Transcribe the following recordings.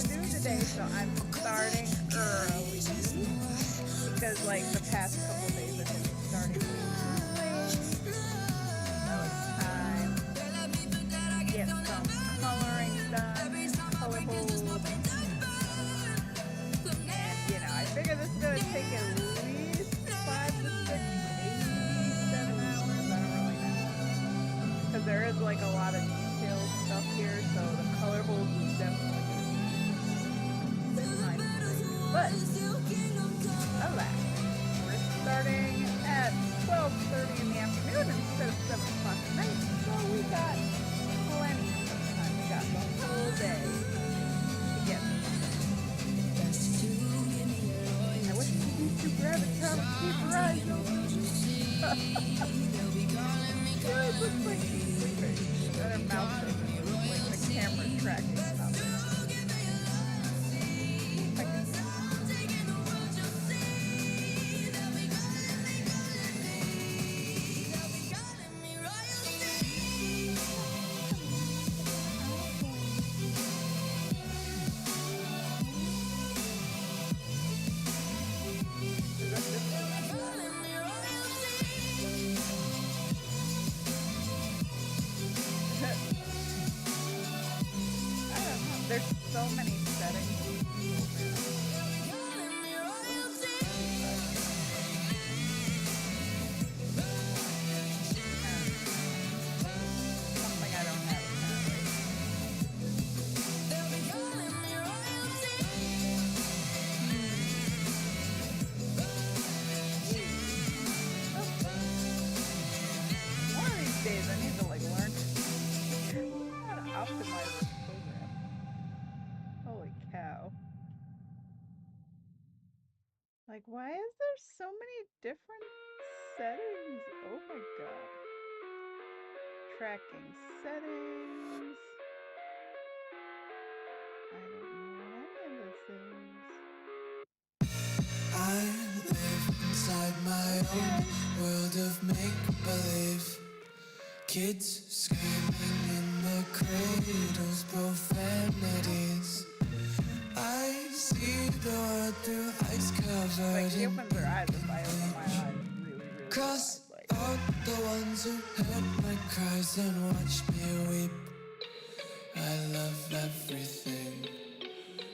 new today, so I'm starting early. Because, like, the past couple days I've been starting way too late. So it's time to get some coloring done, color holds. And, you know, I figure this is going to take at least 5 to 6, maybe 7 hours. I don't really know. Because there is, like, a lot of detailed stuff here, so the color holds is definitely going to be a time frame. But, alas, we're starting at 12:30 in the afternoon instead of 7 o'clock at night, so we got plenty of time. We got the whole day to get this. I wish you could use your gravitas to keep your eyes open. It always looks like she's sleeping. Her mouth open, like the camera tracking something. There's so many settings. Something I don't have One of these days I need to like learn how to optimize this program. Holy cow. Like, why is there so many different settings? Oh my god. Tracking settings. I don't know what any of this is. I live inside my own world of make-believe. Kids screaming in the cradles, profanities. I see the world through ice covered like, she opens her eyes if I open my eyes really cross wide, like. out the ones who heard my cries and watched me weep. I love everything.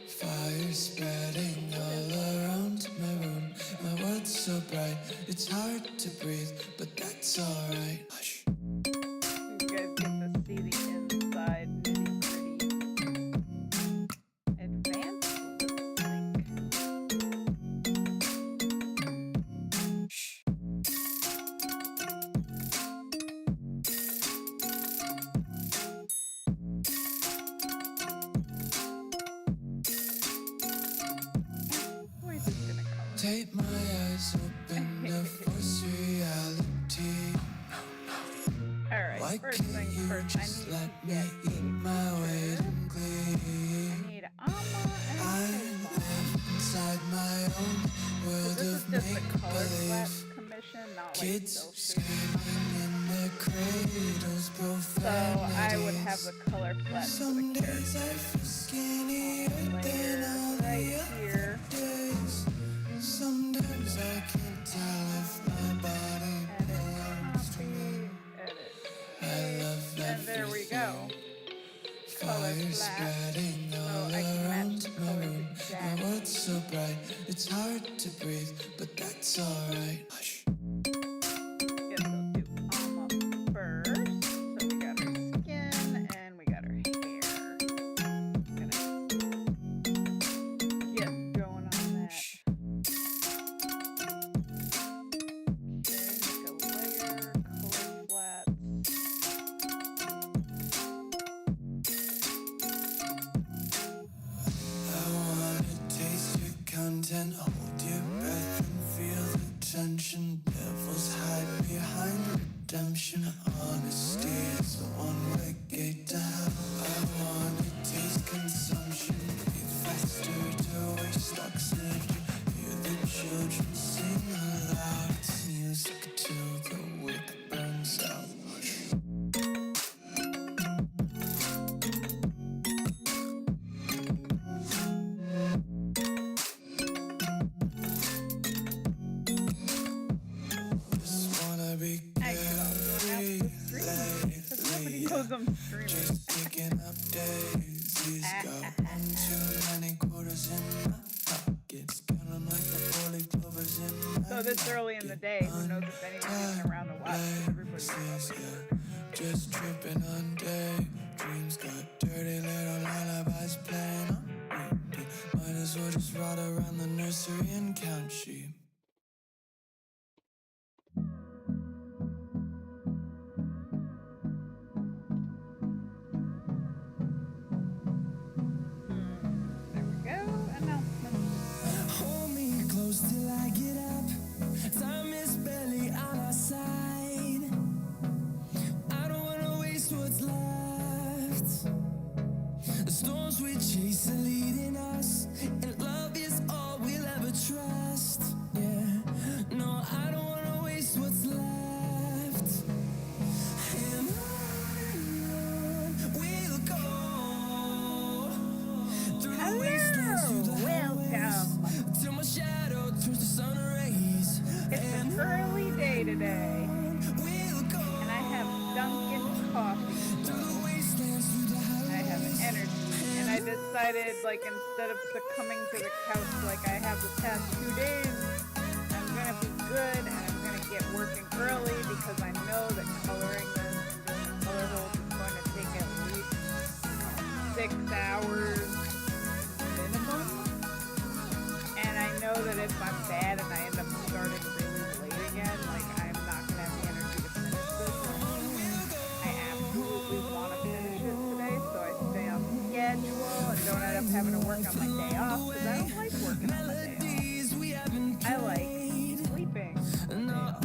Fire spreading all around my room. My world's so bright, it's hard to breathe, but that's alright. Hush. You guys get to see the inside nitty-gritty. Advanced lip sync. Shh. Voice is gonna come. Take my eyes open to force reality. Alright, Why first can't things you first, just I let need me to eat my weight in glee? I need Amma and I live inside my own world this is of just a color flat make-believe. commission, not like Kids self-shading. screaming in their cradles, So I would have profanities. the color flat for Some the days I character. feel skinnier than Layer all right the other here. days. Sometimes I can't tell if my body belongs to me. Edit. I love And there we go. everything. Color Fire flat. spreading So all I can match around the my colors room. exactly. My world's so bright, it's hard to breathe, but that's alright. Hush. Guess I'll do Amma first. So we got her skin and we got her hair. Gonna get going on that. Shh. Okay, make a layer, color flats. I wanna taste your content, hold your breath and feel the tension. Devils hide behind redemption. Honesty is a one-way gate to hell. I wanna taste consumption, breathe faster to waste oxygen. Hear the children sing aloud. It's music till the wick burns out. Hush. So this early in the day, who knows if anyone's even around to watch? 'Cause everybody's probably at work. Just tripping on day. Dreams got dirty little lullabies playing on repeat. Might as well just ride around the nursery and count sheep. There we go. Announcements. Hold me close till I get up. Time is barely on our side. I don't wanna waste what's left. The storms we chase are leading us, and love is all we'll ever trust. Yeah, no, I don't wanna waste what's left. And on we'll go through the wastelands, through the highways, till my shadow turns to sun rays. It's an early day today, and I have Dunkin' coffee. I have energy, and I decided, like, instead of succumbing to the couch like I have the past 2 days, I'm gonna be good, and I'm gonna get working early because I know that coloring this and doing color holds is going to take at least 6 hours minimum. And I know that if I'm bad and I end up starting really late again, like, I'm not gonna have the energy to finish this. I absolutely want to finish it today, so I stay on schedule and don't end up having to work on my day off, because I don't like working on my day off. I like sleeping on my day off.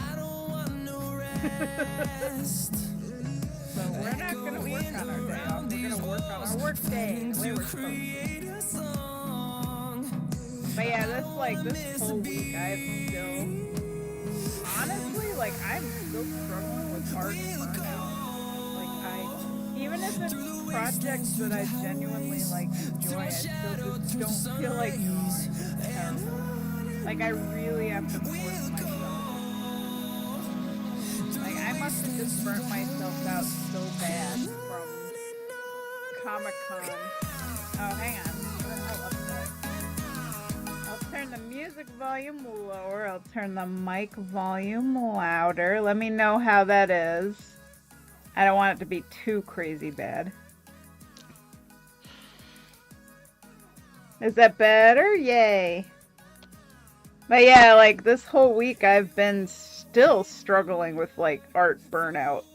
So we're not going to work on our day off. We're going to work on our work day the way we're supposed to. But yeah, this whole week I've still, honestly, like, I'm still struggling with art burnout. Even if it's projects that I genuinely, like, enjoy, I still just don't feel like drawing. Like, I really have to force myself. Like, I must have just burnt myself out so bad from Comic-Con. Oh, hang on. I'll up that. I'll turn the music volume lower. I'll turn the mic volume louder. Let me know how that is. I don't want it to be too crazy bad. Is that better? Yay. But yeah, like, this whole week I've been still struggling with, like, art burnout.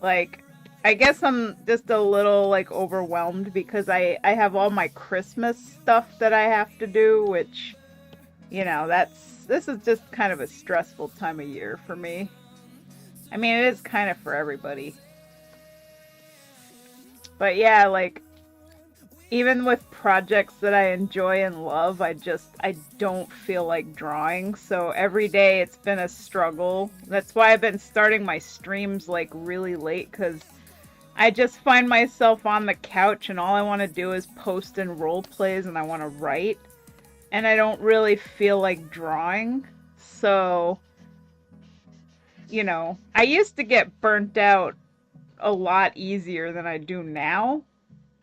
Like, I guess I'm just a little, like, overwhelmed because I have all my Christmas stuff that I have to do, which, you know, this is just kind of a stressful time of year for me. I mean, it is kind of for everybody. But yeah, like, even with projects that I enjoy and love, I don't feel like drawing. So every day it's been a struggle. That's why I've been starting my streams, like, really late, because I just find myself on the couch and all I want to do is post in role plays and I want to write. And I don't really feel like drawing. So, you know, I used to get burnt out a lot easier than I do now.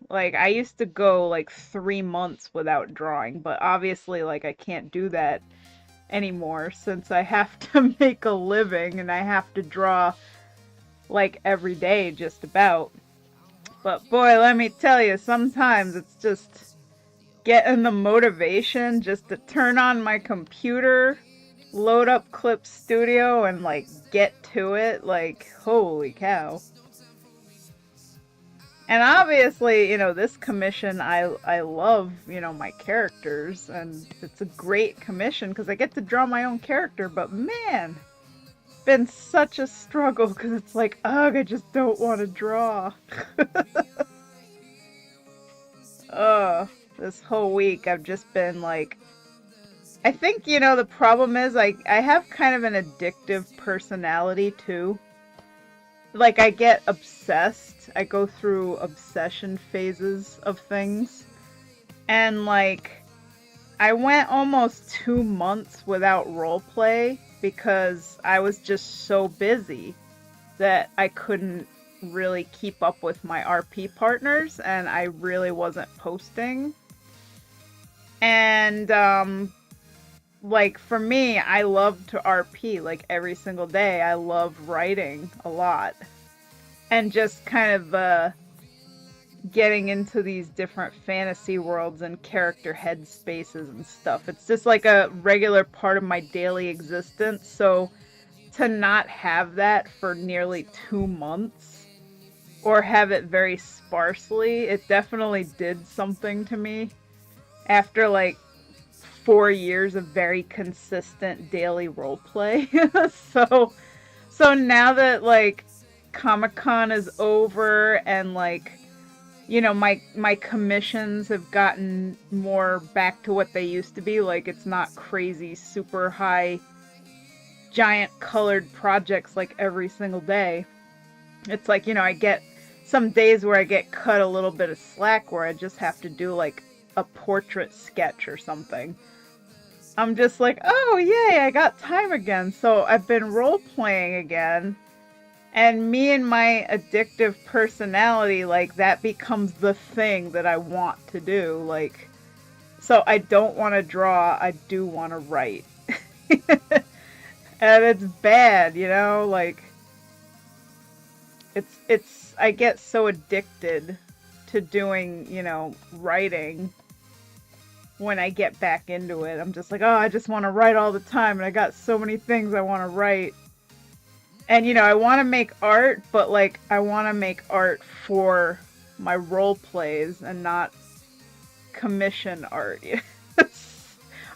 Like, I used to go, like, 3 months without drawing, but obviously, like, I can't do that anymore since I have to make a living and I have to draw, like, every day just about. But boy, let me tell you, sometimes it's just getting the motivation just to turn on my computer, load up Clip Studio, and, like, get to it. Like, holy cow. And obviously, you know, this commission, I love, you know, my characters, and it's a great commission because I get to draw my own character, but man, it's been such a struggle because it's like, ugh, I just don't want to draw. This whole week I've just been like, I think, you know, the problem is I have kind of an addictive personality too. Like, I get obsessed. I go through obsession phases of things. And, like, I went almost 2 months without roleplay because I was just so busy that I couldn't really keep up with my RP partners, and I really wasn't posting. And, like for me, I love to RP like every single day. I love writing a lot. And just kind of getting into these different fantasy worlds and character headspaces and stuff. It's just like a regular part of my daily existence. So to not have that for nearly 2 months or have it very sparsely, it definitely did something to me after like 4 years of very consistent daily roleplay. So now that like Comic-Con is over and like my commissions have gotten more back to what they used to be, like it's not crazy super high giant colored projects like every single day. It's like, I get some days where I get cut a little bit of slack where I just have to do like a portrait sketch or something. I'm just like, oh yay, I got time again. So I've been role playing again. And me and my addictive personality, like that becomes the thing that I want to do. Like, so I don't want to draw, I do want to write. And it's bad, like I get so addicted to doing, writing when I get back into it. I'm just like, oh, I just want to write all the time and I got so many things I want to write. And I want to make art, but like I want to make art for my role plays and not commission art.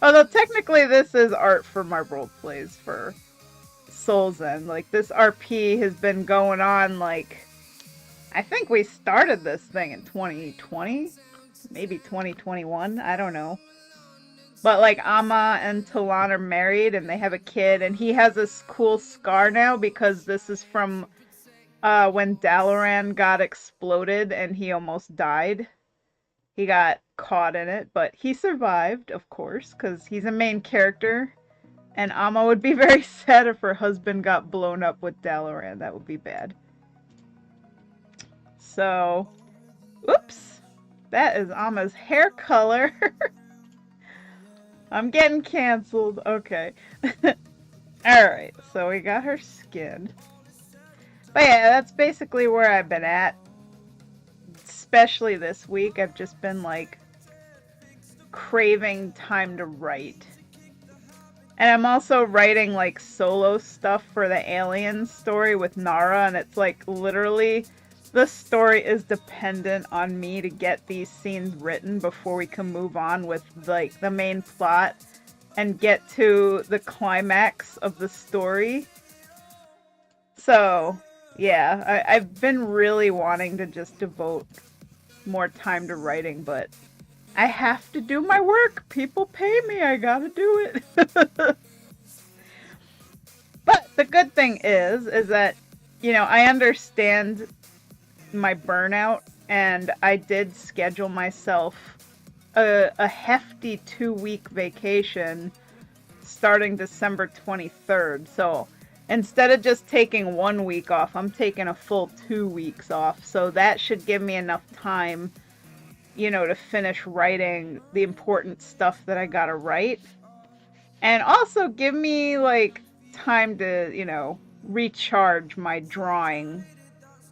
Although technically this is art for my role plays for Soul's End. Like this RP has been going on like I think we started this thing in 2020, maybe 2021, I don't know. But like Amma and Tilont are married and they have a kid and he has this cool scar now because this is from when Dalaran got exploded and he almost died. He got caught in it, but he survived, of course, because he's a main character. And Amma would be very sad if her husband got blown up with Dalaran. That would be bad. So, oops. That is Amma's hair color. I'm getting canceled. Okay. Alright, so we got her skin. But yeah, that's basically where I've been at. Especially this week. I've just been like craving time to write. And I'm also writing like solo stuff for the Alien story with Nara, and it's like literally the story is dependent on me to get these scenes written before we can move on with like the main plot and get to the climax of the story. So yeah, I've been really wanting to just devote more time to writing, but I have to do my work. People pay me. I gotta do it. But the good thing is that, I understand my burnout, and I did schedule myself a hefty 2-week vacation starting December 23rd. So instead of just taking 1 week off, I'm taking a full 2 weeks off. So that should give me enough time, to finish writing the important stuff that I gotta write. And also give me, like, time to, recharge my drawing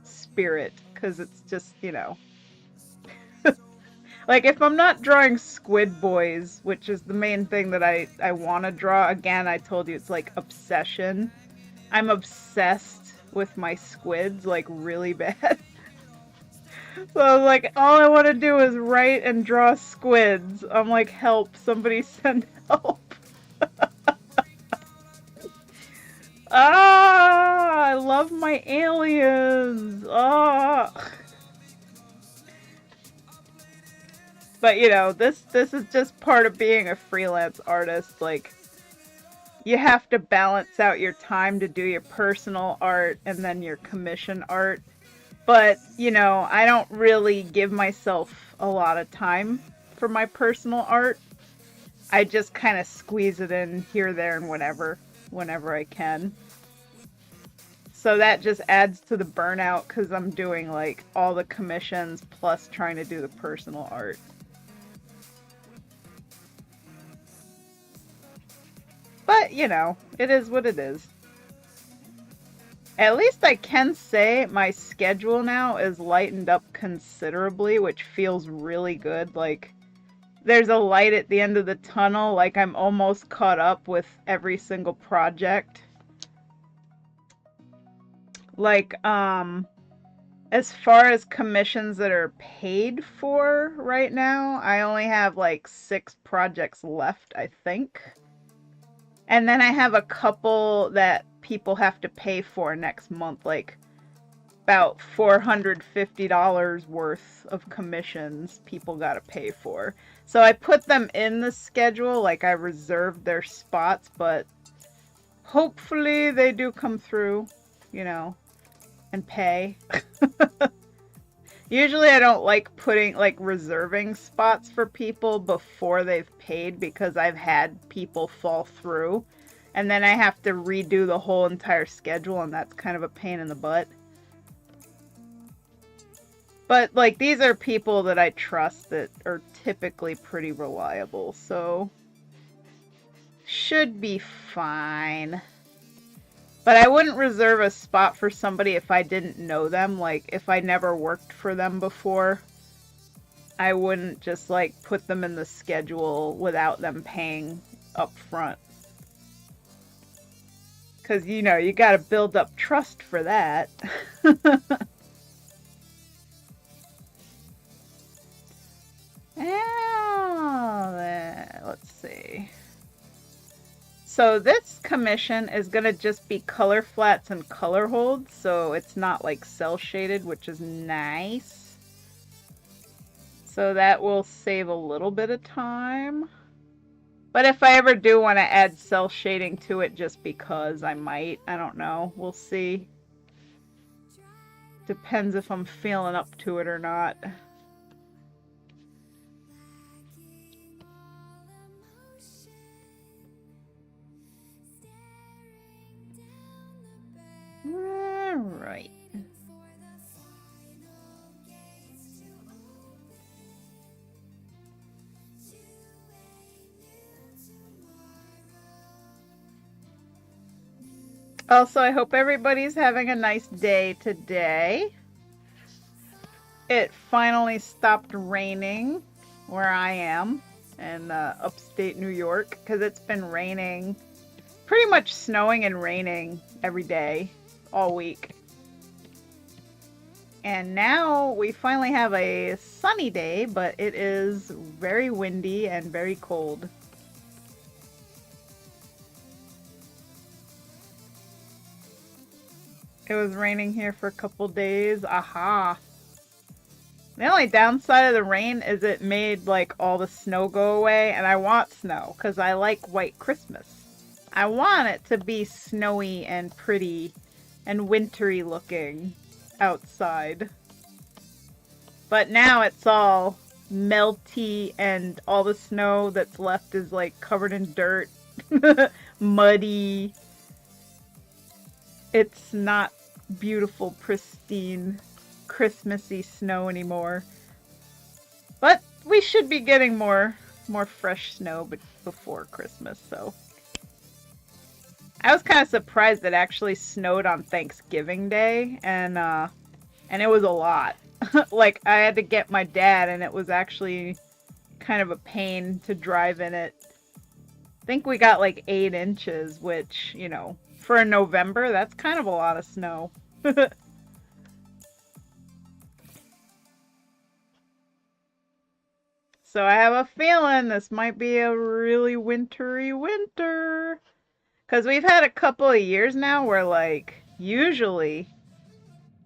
spirit. Because it's just, like, if I'm not drawing Squid Boys, which is the main thing that I want to draw, again, I told you it's like obsession. I'm obsessed with my squids, like, really bad. So I was like, all I want to do is write and draw squids. I'm like, help, somebody send help. I love my aliens. But this is just part of being a freelance artist. Like, you have to balance out your time to do your personal art and then your commission art. But, I don't really give myself a lot of time for my personal art. I just kind of squeeze it in here, there, and whenever I can. So that just adds to the burnout because I'm doing like all the commissions plus trying to do the personal art. But, you know, it is what it is. At least I can say my schedule now is lightened up considerably, which feels really good. Like, there's a light at the end of the tunnel, like I'm almost caught up with every single project. Like, as far as commissions that are paid for right now, I only have like 6 projects left, I think. And then I have a couple that people have to pay for next month, like about $450 worth of commissions people gotta pay for. So I put them in the schedule, like I reserved their spots, but hopefully they do come through, you know, and pay. Usually I don't like reserving spots for people before they've paid because I've had people fall through and then I have to redo the whole entire schedule and that's kind of a pain in the butt. But like these are people that I trust that are typically pretty reliable, so should be fine. But I wouldn't reserve a spot for somebody if I didn't know them. Like, if I never worked for them before, I wouldn't just, like, put them in the schedule without them paying up front. Because, you know, you gotta build up trust for that. Let's see. So this commission is going to just be color flats and color holds, so it's not like cell shaded, which is nice. So that will save a little bit of time. But if I ever do want to add cell shading to it just because, I might. I don't know. We'll see. Depends if I'm feeling up to it or not. Alright. Also, I hope everybody's having a nice day today. It finally stopped raining where I am in upstate New York because it's been raining, pretty much snowing and raining every day, all week. And now we finally have a sunny day, but it is very windy and very cold. It was raining here for a couple days. Aha. The only downside of the rain is it made like all the snow go away, and I want snow because I like White Christmas. I want it to be snowy and pretty and wintry looking outside. But now it's all melty and all the snow that's left is like covered in dirt, muddy. It's not beautiful, pristine, Christmassy snow anymore. But we should be getting more fresh snow before Christmas, so. I was kind of surprised it actually snowed on Thanksgiving Day, and it was a lot. Like, I had to get my dad, and it was actually kind of a pain to drive in it. I think we got like 8 inches, which, you know, for November, that's kind of a lot of snow. So I have a feeling this might be a really wintry winter. Because we've had a couple of years now where, like, usually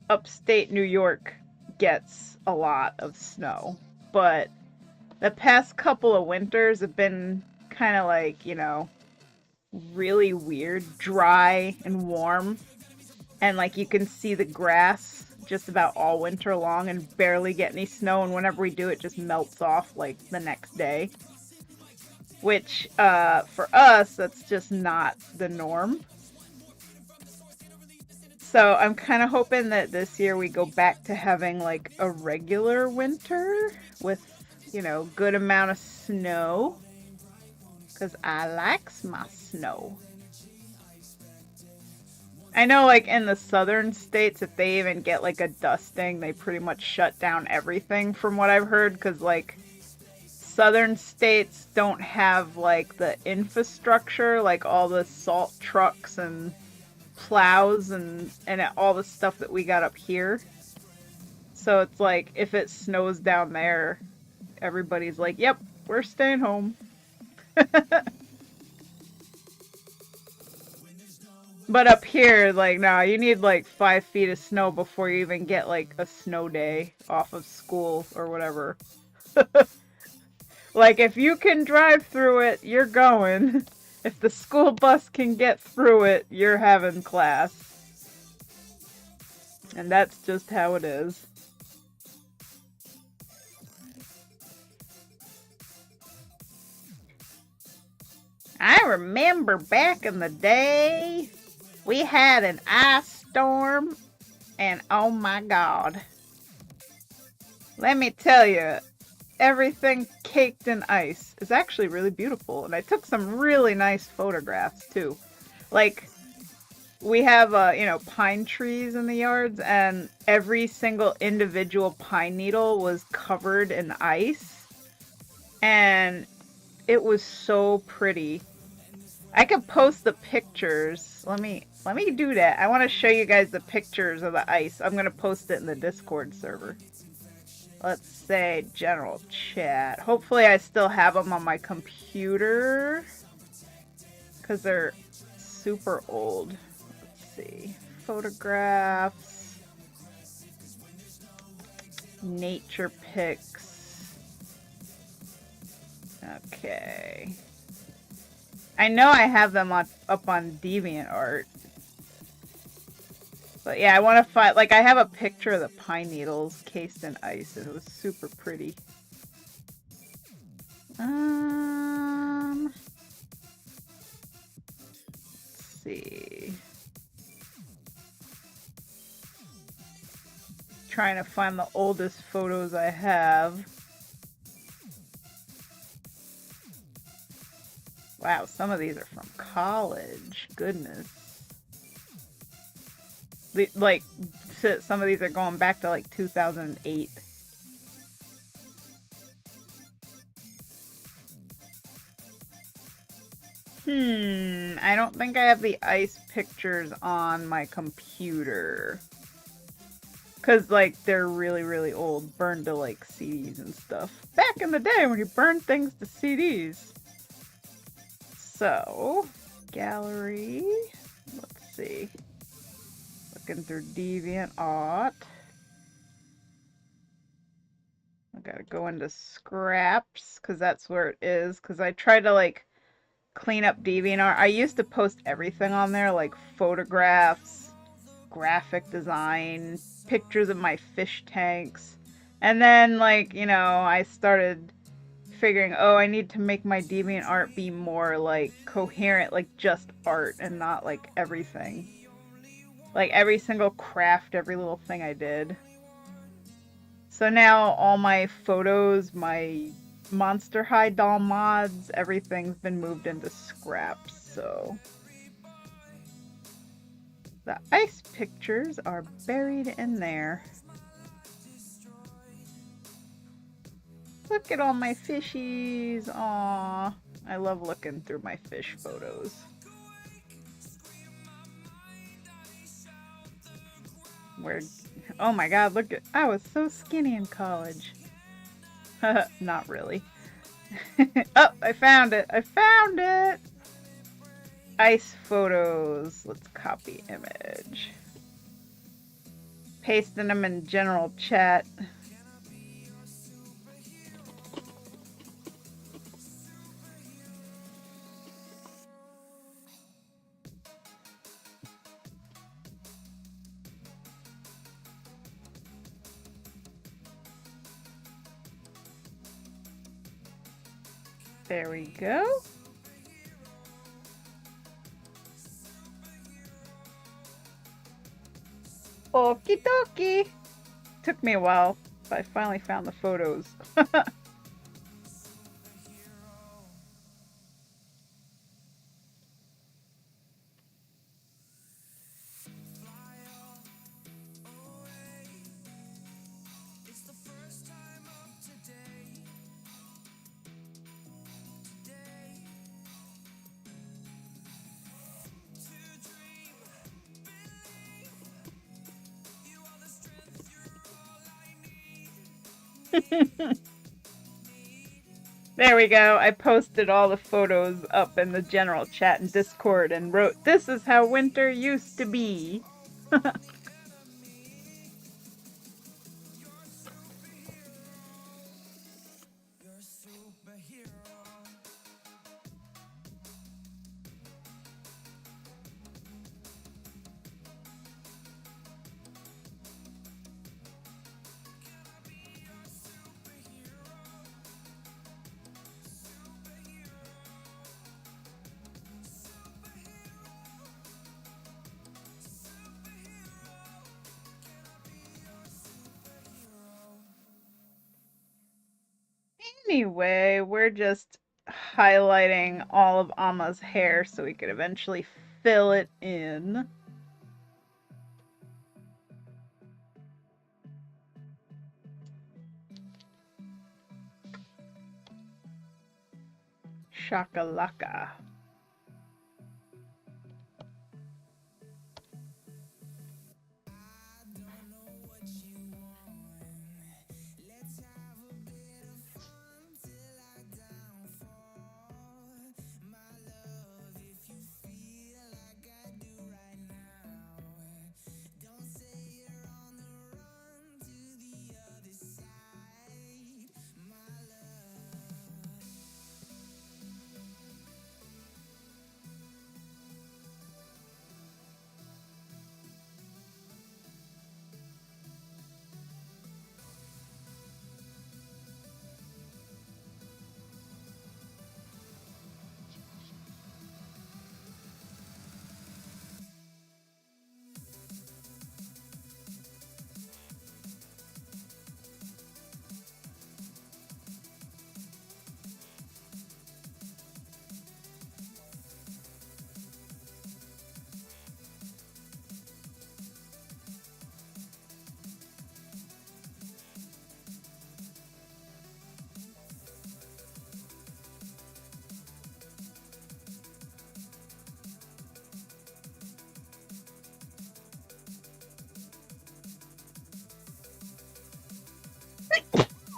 upstate New York gets a lot of snow. But the past couple of winters have been kind of like, you know, really weird, dry and warm. And, like, you can see the grass just about all winter long and barely get any snow. And whenever we do, it just melts off, like, the next day. Which, for us, that's just not the norm. So I'm kind of hoping that this year we go back to having, like, a regular winter with, you know, good amount of snow. Because I likes my snow. I know, like, in the southern states, if they even get, like, a dusting, they pretty much shut down everything from what I've heard. Because, like, southern states don't have, like, the infrastructure, like all the salt trucks and plows and all the stuff that we got up here. So it's like, if it snows down there, everybody's like, yep, we're staying home. But up here, like, no, you need like 5 feet of snow before you even get like a snow day off of school or whatever. Like, if you can drive through it, you're going. If the school bus can get through it, you're having class. And that's just how it is. I remember back in the day, we had an ice storm, and oh my god. Let me tell you, everything caked in ice is actually really beautiful, and I took some really nice photographs too. Like, we have, pine trees in the yards, and every single individual pine needle was covered in ice, and it was so pretty. I could post the pictures. Let me do that. I want to show you guys the pictures of the ice. I'm going to post it in the Discord server. Let's say general chat. Hopefully I still have them on my computer, because they're super old. Let's see. Photographs. Nature pics. Okay. I know I have them up on DeviantArt. But yeah, I want to find, like, I have a picture of the pine needles cased in ice, and it was super pretty. Let's see. Trying to find the oldest photos I have. Wow, some of these are from college. Goodness. Like, some of these are going back to like 2008. I don't think I have the ice pictures on my computer. Because, like, they're really, really old. Burned to, like, CDs and stuff. Back in the day when you burned things to CDs. So, gallery. Let's see. Looking through DeviantArt. I gotta go into scraps, because that's where it is. Because I tried to, like, clean up DeviantArt. I used to post everything on there, like photographs, graphic design, pictures of my fish tanks. And then, like, I started figuring, oh, I need to make my DeviantArt be more, like, coherent, like, just art and not, like, everything. Like, every single craft, every little thing I did. So now all my photos, my Monster High doll mods, everything's been moved into scraps, so the ice pictures are buried in there. Look at all my fishies. Aww. I love looking through my fish photos. Oh my god, look at, I was so skinny in college. Not really. Oh, I found it. I found it. Ice photos. Let's copy image. Pasting them in general chat. There we go. Okie dokie. Took me a while, but I finally found the photos. There we go. I posted all the photos up in the general chat in Discord and wrote, "This is how winter used to be." Anyway, we're just highlighting all of Amma's hair so we could eventually fill it in. Shakalaka.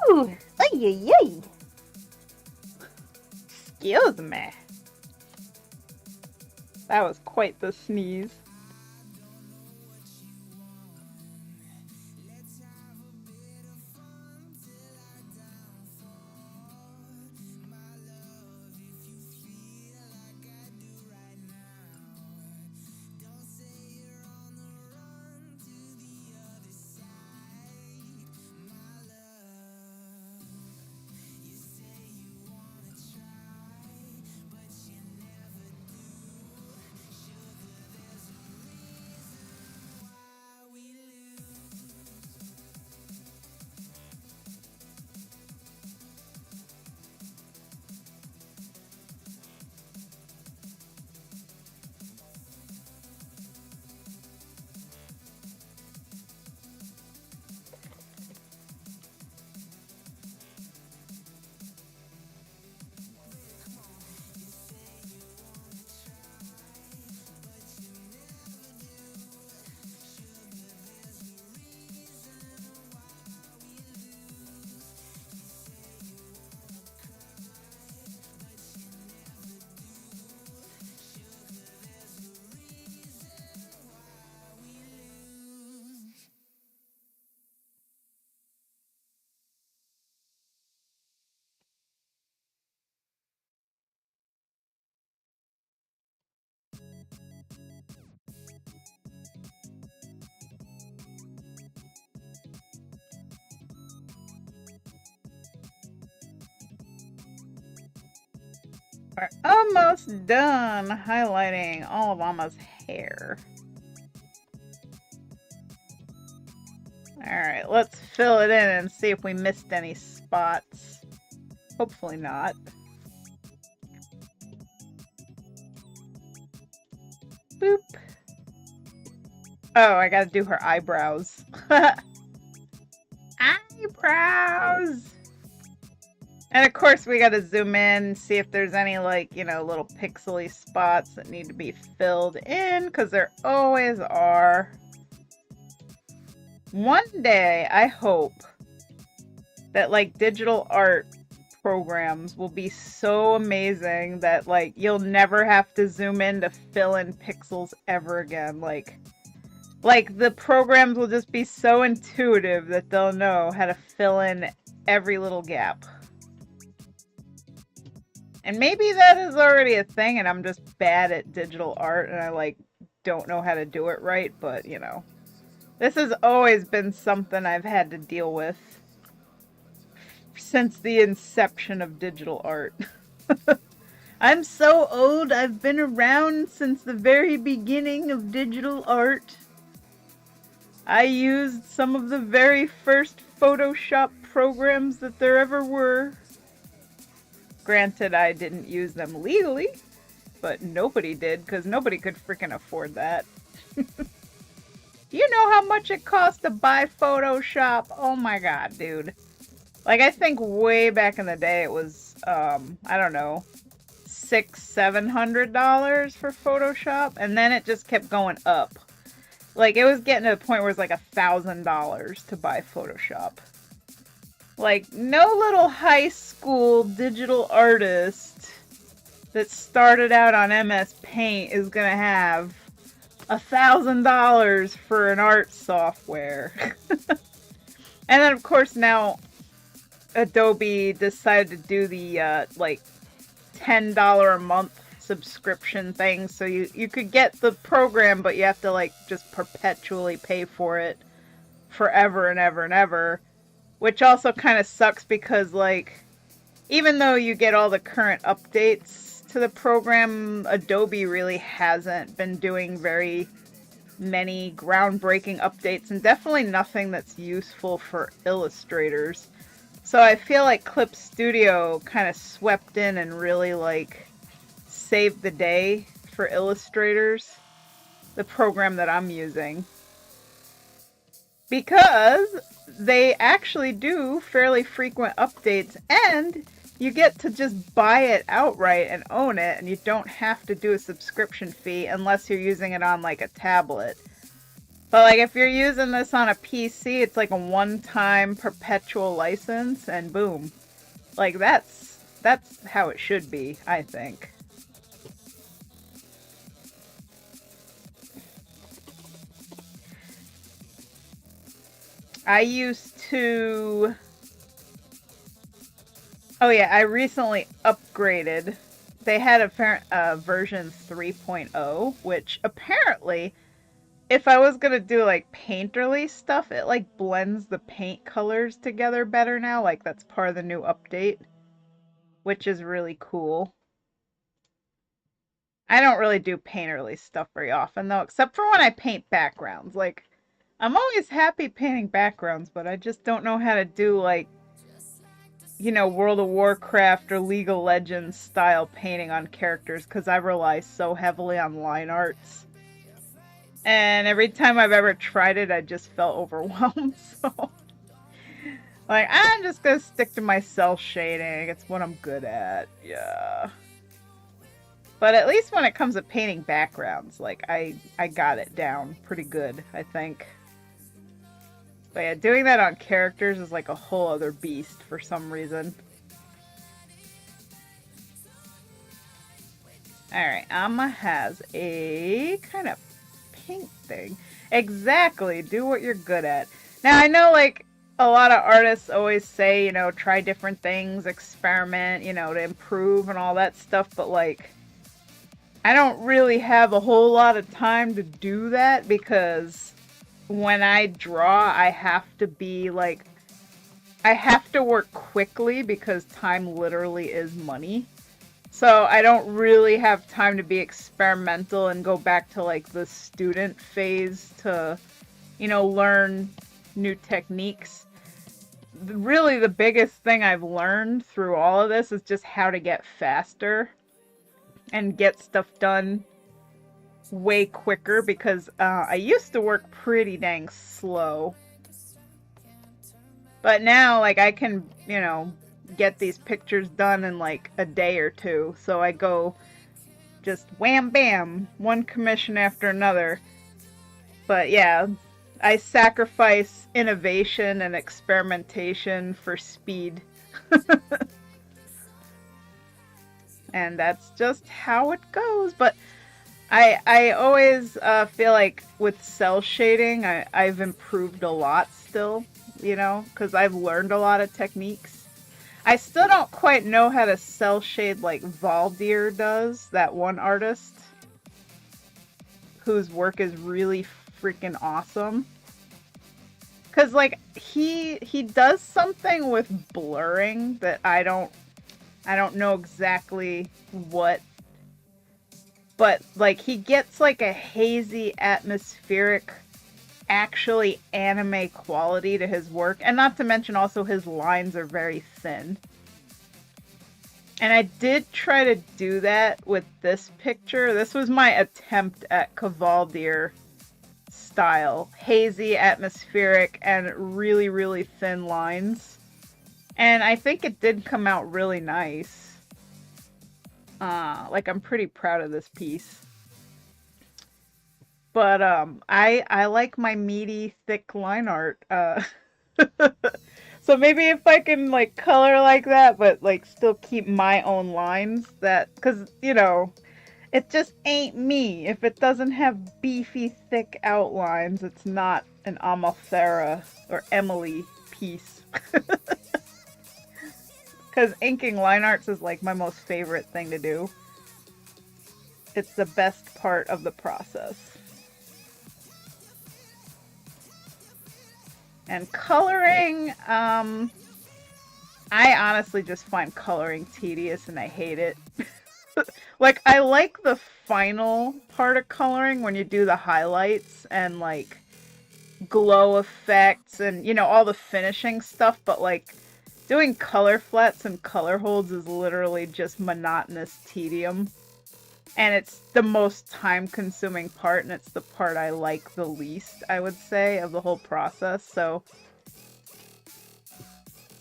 Ooh, ay, ay, ay. Excuse me. That was quite the sneeze. We're almost done highlighting all of Alma's hair. Alright, let's fill it in and see if we missed any spots. Hopefully not. Boop. Oh, I gotta do her eyebrows. Eyebrows! And of course we gotta zoom in, see if there's any, like, you know, little pixely spots that need to be filled in, because there always are. One day, I hope that like digital art programs will be so amazing that like you'll never have to zoom in to fill in pixels ever again. Like the programs will just be so intuitive that they'll know how to fill in every little gap. And maybe that is already a thing and I'm just bad at digital art and I like don't know how to do it right, but you know. This has always been something I've had to deal with since the inception of digital art. I'm so old, I've been around since the very beginning of digital art. I used some of the very first Photoshop programs that there ever were. Granted, I didn't use them legally, but nobody did, because nobody could freaking afford that. Do you know how much it costs to buy Photoshop? Oh my god, dude. Like, I think way back in the day it was, I don't know, $600-700 for Photoshop, and then it just kept going up. Like, it was getting to the point where it was like $1,000 to buy Photoshop. Like, no little high school digital artist that started out on MS Paint is gonna have $1,000 for an art software. And then, of course, now Adobe decided to do the, like, $10 a month subscription thing, so you could get the program, but you have to, like, just perpetually pay for it forever and ever and ever, which also kind of sucks because, like, even though you get all the current updates to the program, Adobe really hasn't been doing very many groundbreaking updates, and definitely nothing that's useful for illustrators. So I feel like Clip Studio kind of swept in and really, like, saved the day for illustrators, the program that I'm using. Because they actually do fairly frequent updates, and you get to just buy it outright and own it, and you don't have to do a subscription fee unless you're using it on, like, a tablet. But, like, if you're using this on a PC, it's like a one-time perpetual license, and boom. Like, that's how it should be, I think. I used to... Oh yeah, I recently upgraded. They had a version 3.0, which apparently, if I was gonna do like painterly stuff, it like blends the paint colors together better now. Like that's part of the new update, which is really cool. I don't really do painterly stuff very often though, except for when I paint backgrounds. Like, I'm always happy painting backgrounds, but I just don't know how to do like, you know, World of Warcraft or League of Legends style painting on characters because I rely so heavily on line arts. And every time I've ever tried it, I just felt overwhelmed. So, like, I'm just gonna stick to my cell shading. It's what I'm good at. Yeah. But at least when it comes to painting backgrounds, like, I got it down pretty good, I think. But yeah, doing that on characters is like a whole other beast for some reason. Alright, Amma has a kind of pink thing. Exactly, do what you're good at. Now, I know, like, a lot of artists always say, you know, try different things, experiment, you know, to improve and all that stuff, but, like, I don't really have a whole lot of time to do that because when I draw, I have to be, like, I have to work quickly because time literally is money. So I don't really have time to be experimental and go back to, like, the student phase to, you know, learn new techniques. Really, the biggest thing I've learned through all of this is just how to get faster and get stuff done way quicker because I used to work pretty dang slow. But now, like, I can, you know, get these pictures done in like a day or two. So I go just wham bam, one commission after another. But yeah, I sacrifice innovation and experimentation for speed. And that's just how it goes. But I always feel like with cell shading, I've improved a lot still, you know, because I've learned a lot of techniques. I still don't quite know how to cell shade like Valdir does, that one artist whose work is really freaking awesome. Cause like he does something with blurring that I don't know exactly what, but like he gets like a hazy atmospheric actually anime quality to his work, and not to mention also his lines are very thin. And I did try to do that with this picture. This was my attempt at Cavaldir style. Hazy, atmospheric, and really, really thin lines. And I think it did come out really nice. Like, I'm pretty proud of this piece. But, I like my meaty, thick line art. So maybe if I can, like, color like that, but, like, still keep my own lines, that, because, you know, it just ain't me. If it doesn't have beefy, thick outlines, it's not an Amalthara or Emily piece. Because inking line arts is like my most favorite thing to do. It's the best part of the process. And coloring, I honestly just find coloring tedious and I hate it. Like, I like the final part of coloring when you do the highlights and, like, glow effects and, you know, all the finishing stuff, but, like, doing color flats and color holds is literally just monotonous tedium. And it's the most time-consuming part, and it's the part I like the least, I would say, of the whole process. So,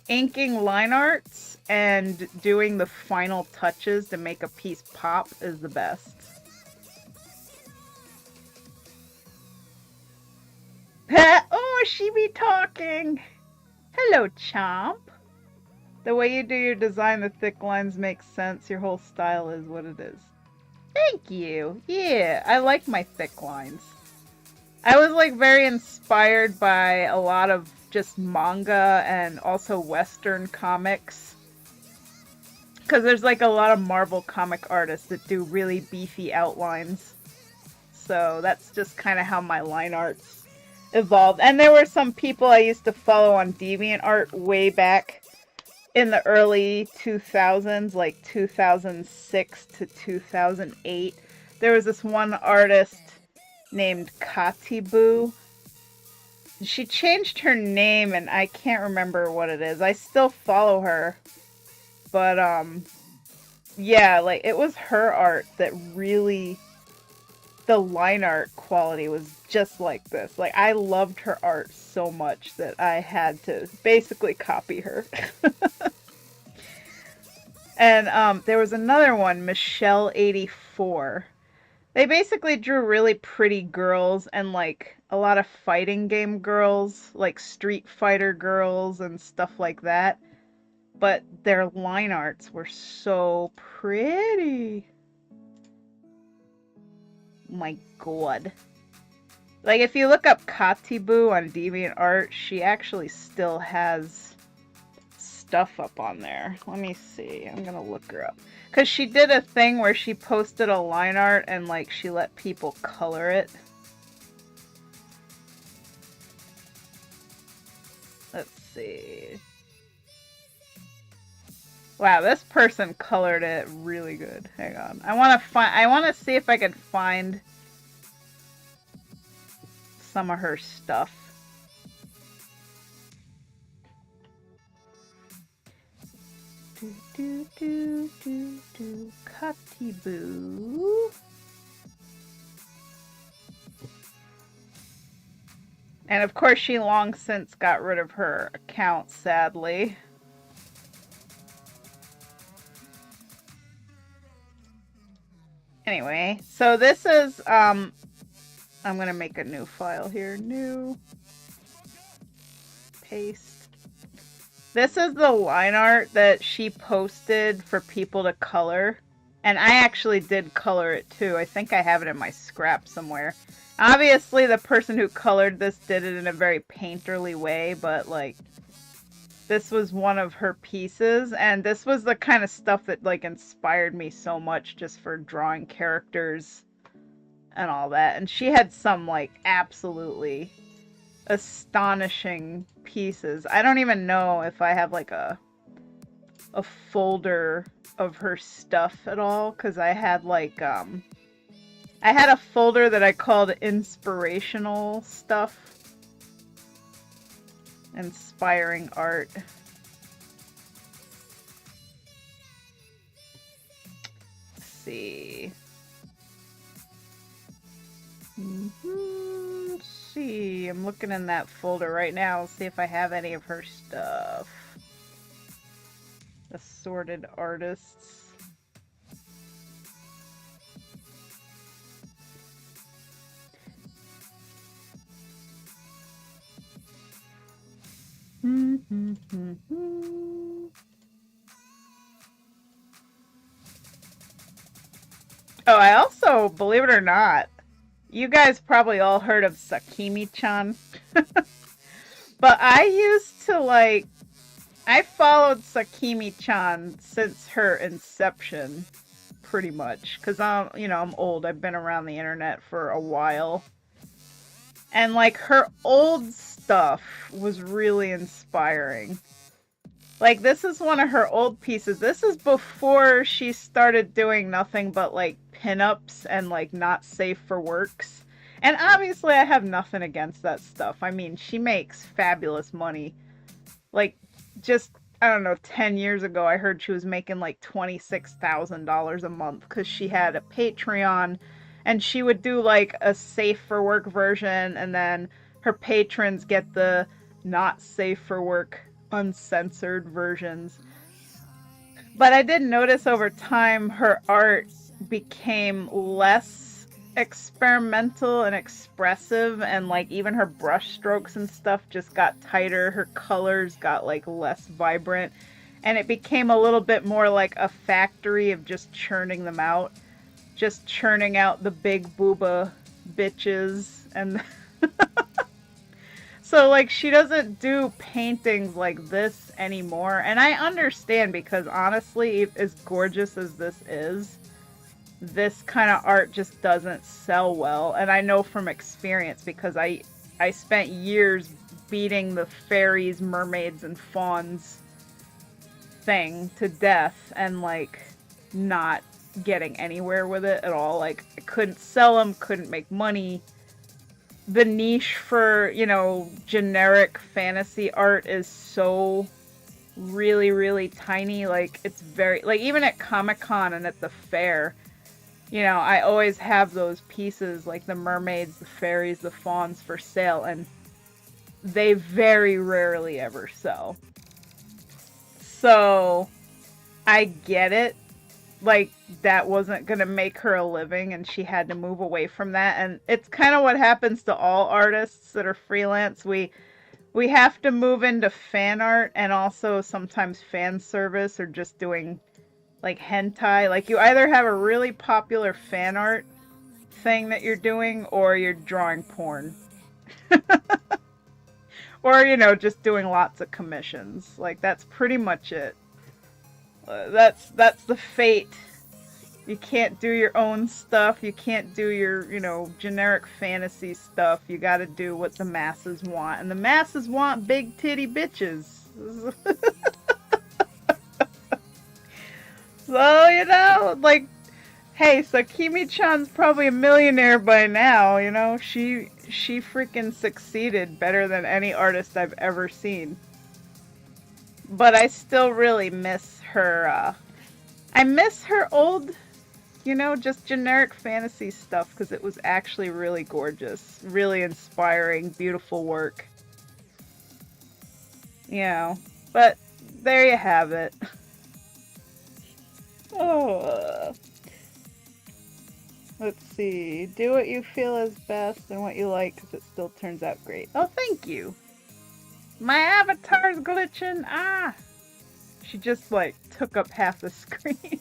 inking line arts and doing the final touches to make a piece pop is the best. Oh, she be talking! Hello, Chomp! The way you do your design, the thick lines make sense. Your whole style is what it is. Thank you. Yeah, I like my thick lines. I was like very inspired by a lot of just manga and also Western comics. Because there's like a lot of Marvel comic artists that do really beefy outlines. So that's just kind of how my line arts evolved. And there were some people I used to follow on DeviantArt way back in the early 2000s, like 2006 to 2008, there was this one artist named Katibu. She changed her name and I can't remember what it is. I still follow her. But, yeah, like, it was her art that really, the line art quality was just like this. Like, I loved her art so much that I had to basically copy her. And there was another one, Michelle84. They basically drew really pretty girls and like a lot of fighting game girls, like Street Fighter girls and stuff like that. But their line arts were so pretty. My god. Like, if you look up Katibu on DeviantArt, she actually still has stuff up on there. Let me see. I'm gonna look her up. Because she did a thing where she posted a line art and, like, she let people color it. Let's see. Wow, this person colored it really good. Hang on. I want to see if I can find some of her stuff. Katibu. And of course, she long since got rid of her account, sadly. Anyway, so this is I'm gonna make a new file here. New. Paste. This is the line art that she posted for people to color. And I actually did color it too. I think I have it in my scrap somewhere. Obviously, the person who colored this did it in a very painterly way, but like, this was one of her pieces, and this was the kind of stuff that like inspired me so much just for drawing characters and all that. And she had some like absolutely astonishing pieces. I don't even know if I have like a folder of her stuff at all, because I had like I had a folder that I called inspirational stuff. Inspiring art. Let's see. Let's see. I'm looking in that folder right now. See if I have any of her stuff. Assorted artists. Oh, I also, believe it or not, you guys probably all heard of Sakimi-chan. But I used to like, I followed Sakimi-chan since her inception, pretty much. Because I'm old. I've been around the internet for a while. And like, her old stuff was really inspiring. Like, this is one of her old pieces. This is before she started doing nothing but like pinups and like not safe for works. And obviously I have nothing against that stuff. I mean, she makes fabulous money. Like, just, I don't know, 10 years ago I heard she was making like $26,000 a month because she had a Patreon and she would do like a safe for work version, and then her patrons get the not safe for work uncensored versions. But I did notice over time her art became less experimental and expressive, and like even her brush strokes and stuff just got tighter. Her colors got like less vibrant, and it became a little bit more like a factory of just churning them out, just churning out the big booba bitches. And so like, she doesn't do paintings like this anymore, and I understand, because honestly, as gorgeous as this kind of art just doesn't sell well. And I know from experience, because I spent years beating the fairies, mermaids, and fauns thing to death and like not getting anywhere with it at all. Like, I couldn't sell them, couldn't make money. The niche for, generic fantasy art is so really, really tiny. Like, it's very, like, even at Comic-Con and at the fair, I always have those pieces, like the mermaids, the fairies, the fauns, for sale, and they very rarely ever sell. So, I get it. Like, that wasn't gonna make her a living, and she had to move away from that. And it's kind of what happens to all artists that are freelance. We have to move into fan art, and also sometimes fan service, or just doing like hentai. Like, you either have a really popular fan art thing that you're doing, or you're drawing porn. Or, just doing lots of commissions. Like, that's pretty much it. That's the fate. You can't do your own stuff. You can't do your, generic fantasy stuff. You gotta do what the masses want. And the masses want big titty bitches. So, like, hey, Sakimi-chan's probably a millionaire by now, She freaking succeeded better than any artist I've ever seen. But I still really miss her, I miss her old, just generic fantasy stuff, because it was actually really gorgeous, really inspiring, beautiful work. But there you have it. Oh. Let's see. Do what you feel is best and what you like because it still turns out great. Oh, thank you. My avatar's glitching. Ah. She just like took up half the screen.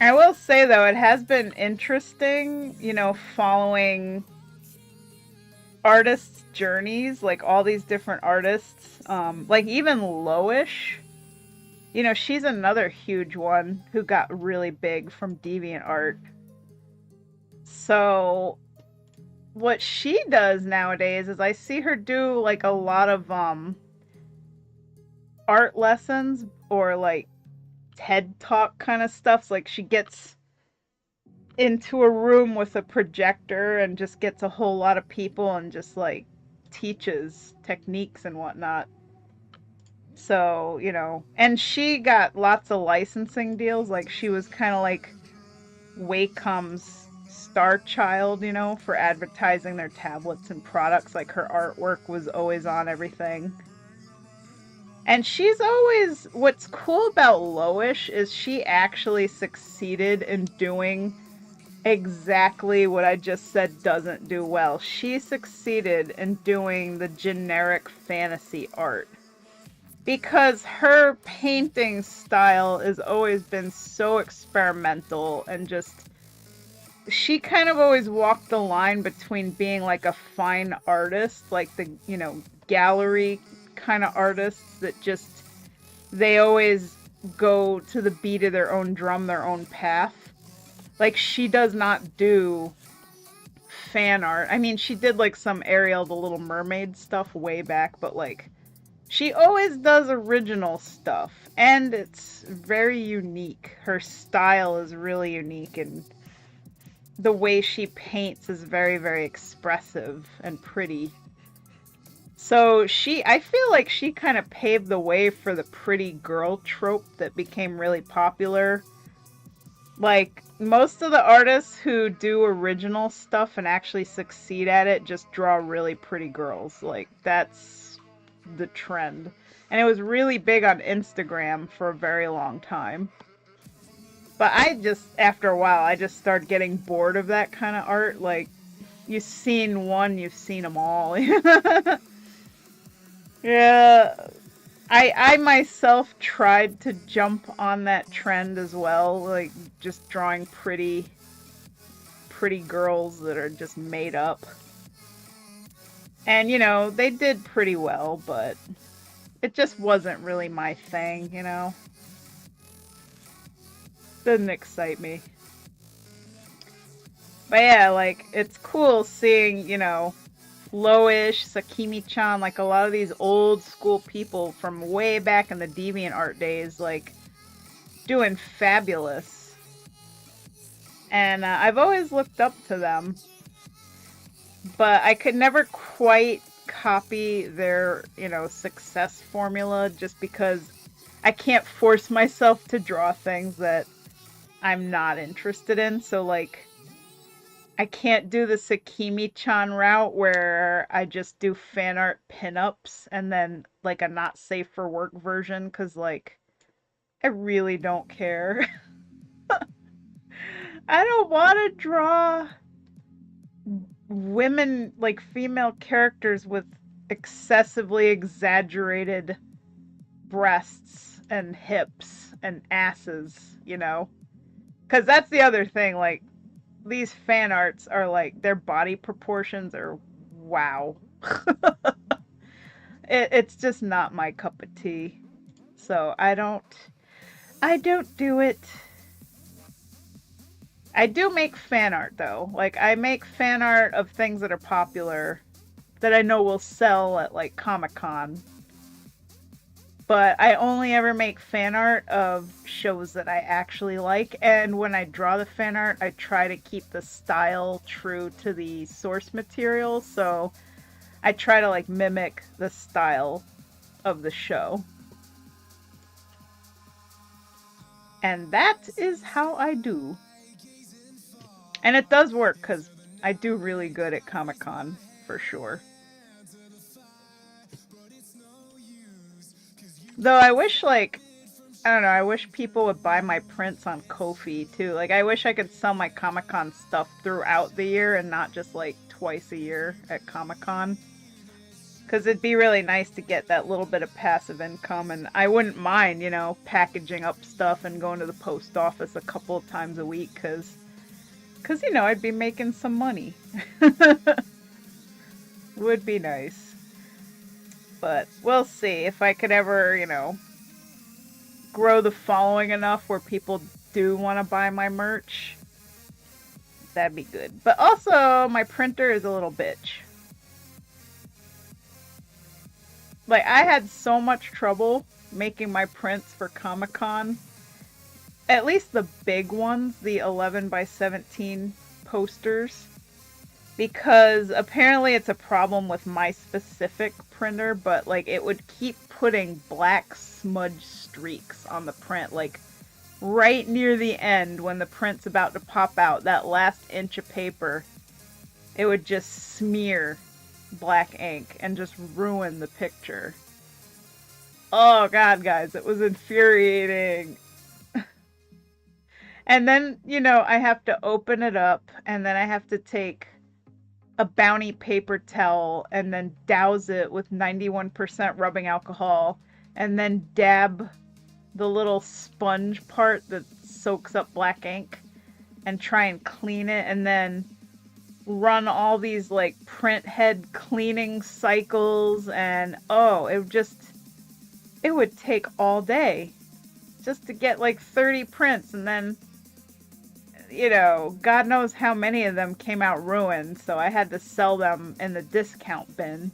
I will say though, it has been interesting, you know, following artists' journeys, like all these different artists. Like even Loish, you know, she's another huge one who got really big from DeviantArt. So what she does nowadays is I see her do like a lot of art lessons or like TED Talk kind of stuff. Like she gets into a room with a projector and just gets a whole lot of people and just like teaches techniques and whatnot. So, you know, and she got lots of licensing deals. Like she was kind of like Wacom's star child, you know, for advertising their tablets and products. Like her artwork was always on everything. And she's always, what's cool about Loish is she actually succeeded in doing exactly what I just said doesn't do well. She succeeded in doing the generic fantasy art. Because her painting style has always been so experimental and just she kind of always walked the line between being like a fine artist, like the, you know, gallery kind of artists that just they always go to the beat of their own drum, their own path. Like she does not do fan art. I mean, she did like some Ariel the Little Mermaid stuff way back, but like she always does original stuff and it's very unique. Her style is really unique and the way she paints is very, very expressive and pretty. So I feel like she kind of paved the way for the pretty girl trope that became really popular. Like, most of the artists who do original stuff and actually succeed at it just draw really pretty girls. Like, that's the trend. And it was really big on Instagram for a very long time. But I just, after a while, I just started getting bored of that kind of art. Like, you've seen one, you've seen them all. Yeah. I myself tried to jump on that trend as well, like just drawing pretty girls that are just made up. And you know, they did pretty well, but it just wasn't really my thing, you know. Didn't excite me. But yeah, like it's cool seeing, you know, Loish, Sakimi-chan, like a lot of these old school people from way back in the DeviantArt days, like doing fabulous. And I've always looked up to them, but I could never quite copy their, you know, success formula just because I can't force myself to draw things that I'm not interested in. So like I can't do the Sakimi-chan route where I just do fan art pinups and then like a not safe for work version because like I really don't care. I don't want to draw women, like female characters with excessively exaggerated breasts and hips and asses, you know? Because that's the other thing, like these fan arts are like their body proportions are wow. It's just not my cup of tea. So I don't do it. I do make fan art though. Like I make fan art of things that are popular that I know will sell at like Comic-Con. But I only ever make fan art of shows that I actually like, and when I draw the fan art, I try to keep the style true to the source material, so I try to like mimic the style of the show. And that is how I do. And it does work, because I do really good at Comic-Con, for sure. Though I wish, like, I don't know, I wish people would buy my prints on Ko-fi too. Like, I wish I could sell my Comic-Con stuff throughout the year and not just like twice a year at Comic-Con. Because it'd be really nice to get that little bit of passive income, and I wouldn't mind, you know, packaging up stuff and going to the post office a couple of times a week, because you know, I'd be making some money. Would be nice. But we'll see if I could ever, you know, grow the following enough where people do want to buy my merch. That'd be good. But also, my printer is a little bitch. Like, I had so much trouble making my prints for Comic-Con. At least the big ones, the 11 by 17 posters. Because apparently it's a problem with my specific printer, but like it would keep putting black smudge streaks on the print. Like right near the end when the print's about to pop out, that last inch of paper, it would just smear black ink and just ruin the picture. Oh god, guys, it was infuriating. And then, you know, I have to open it up and then I have to take a Bounty paper towel and then douse it with 91% rubbing alcohol and then dab the little sponge part that soaks up black ink and try and clean it, and then run all these like print head cleaning cycles, and oh, it would take all day just to get like 30 prints, and then, you know, God knows how many of them came out ruined, so I had to sell them in the discount bin.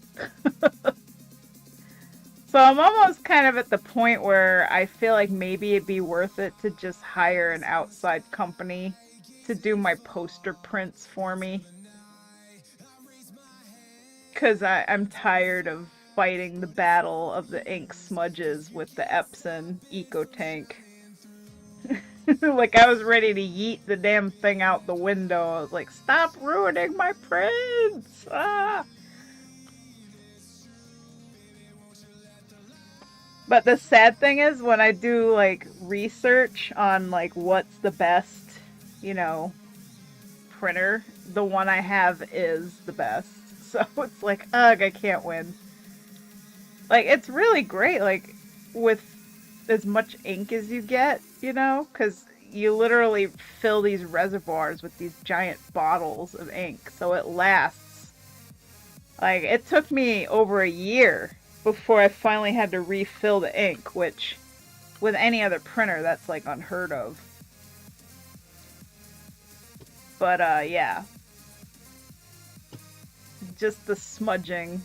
So I'm almost kind of at the point where I feel like maybe it'd be worth it to just hire an outside company to do my poster prints for me. Because I'm tired of fighting the battle of the ink smudges with the Epson Eco Tank. Like, I was ready to yeet the damn thing out the window. I was like, stop ruining my prints! Ah! But the sad thing is, when I do, like, research on, like, what's the best, you know, printer, the one I have is the best. So it's like, ugh, I can't win. Like, it's really great, like, with as much ink as you get, you know? Because you literally fill these reservoirs with these giant bottles of ink, so it lasts. Like, it took me over a year before I finally had to refill the ink, which, with any other printer, that's, like, unheard of. But, yeah. Just the smudging.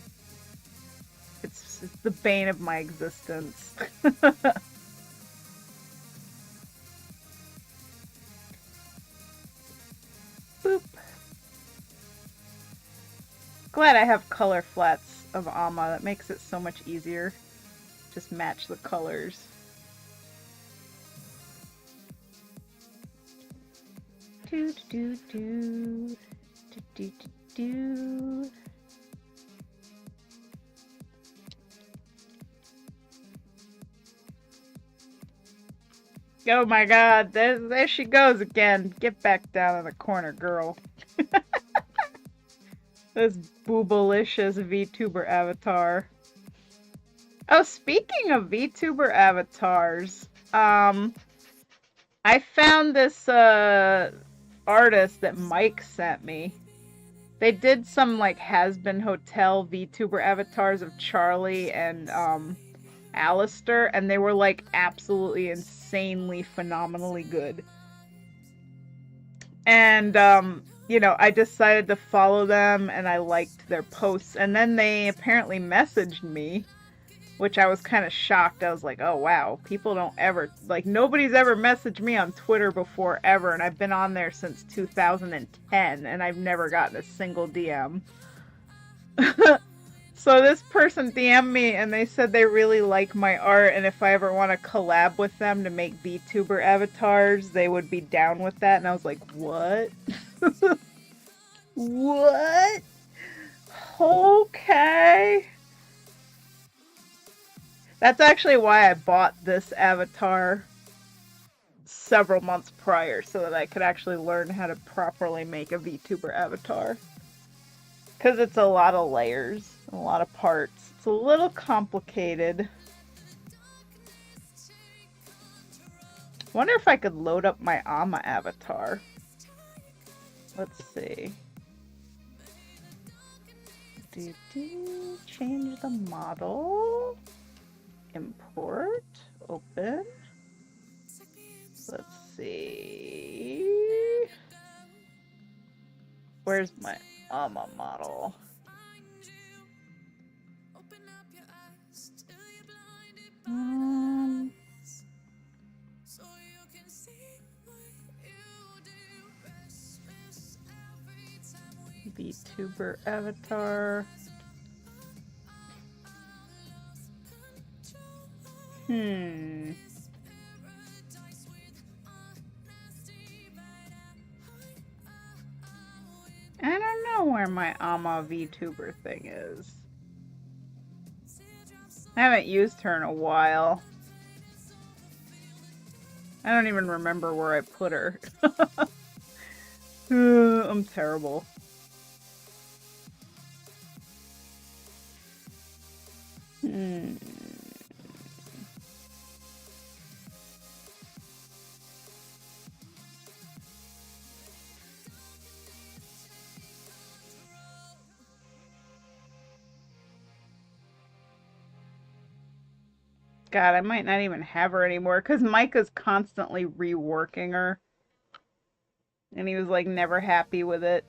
It's the bane of my existence. Boop. Glad I have color flats of Amma. That makes it so much easier. Just match the colors. Do do do do do do do. Oh my god, there she goes again. Get back down in the corner, girl. This boobalicious VTuber avatar. Oh, speaking of VTuber avatars, I found this artist that Mike sent me. They did some like Has-Been Hotel VTuber avatars of Charlie and Alistair, and they were like absolutely insanely phenomenally good. And you know, I decided to follow them and I liked their posts, and then they apparently messaged me, which I was kind of shocked. I was like, oh wow, people don't ever, like, nobody's ever messaged me on Twitter before ever, and I've been on there since 2010 and I've never gotten a single DM. So this person DM'd me and they said they really like my art, and if I ever want to collab with them to make VTuber avatars, they would be down with that. And I was like, what? What? Okay. That's actually why I bought this avatar several months prior, so that I could actually learn how to properly make a VTuber avatar. Because it's a lot of layers, a lot of parts. It's a little complicated. Wonder if I could load up my Ama avatar. Let's see. Change the model. Import. Open. Let's see. Where's my Ama model? VTuber avatar. I don't know where my Ama VTuber thing is. I haven't used her in a while. I don't even remember where I put her. I'm terrible. God, I might not even have her anymore because Micah's constantly reworking her. And he was like never happy with it.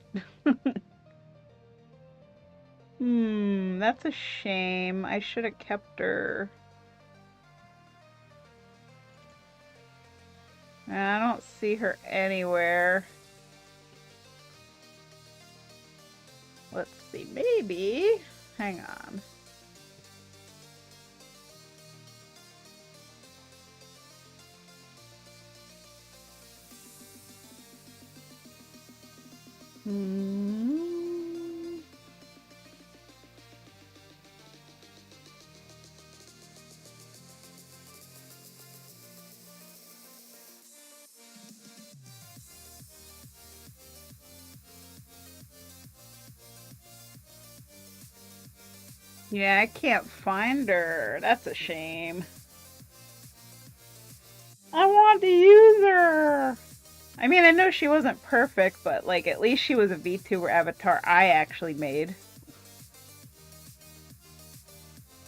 That's a shame. I should have kept her. I don't see her anywhere. Let's see, maybe. Hang on. Yeah, I can't find her. That's a shame. I want to use her. I mean, I know she wasn't perfect, but like at least she was a VTuber avatar I actually made.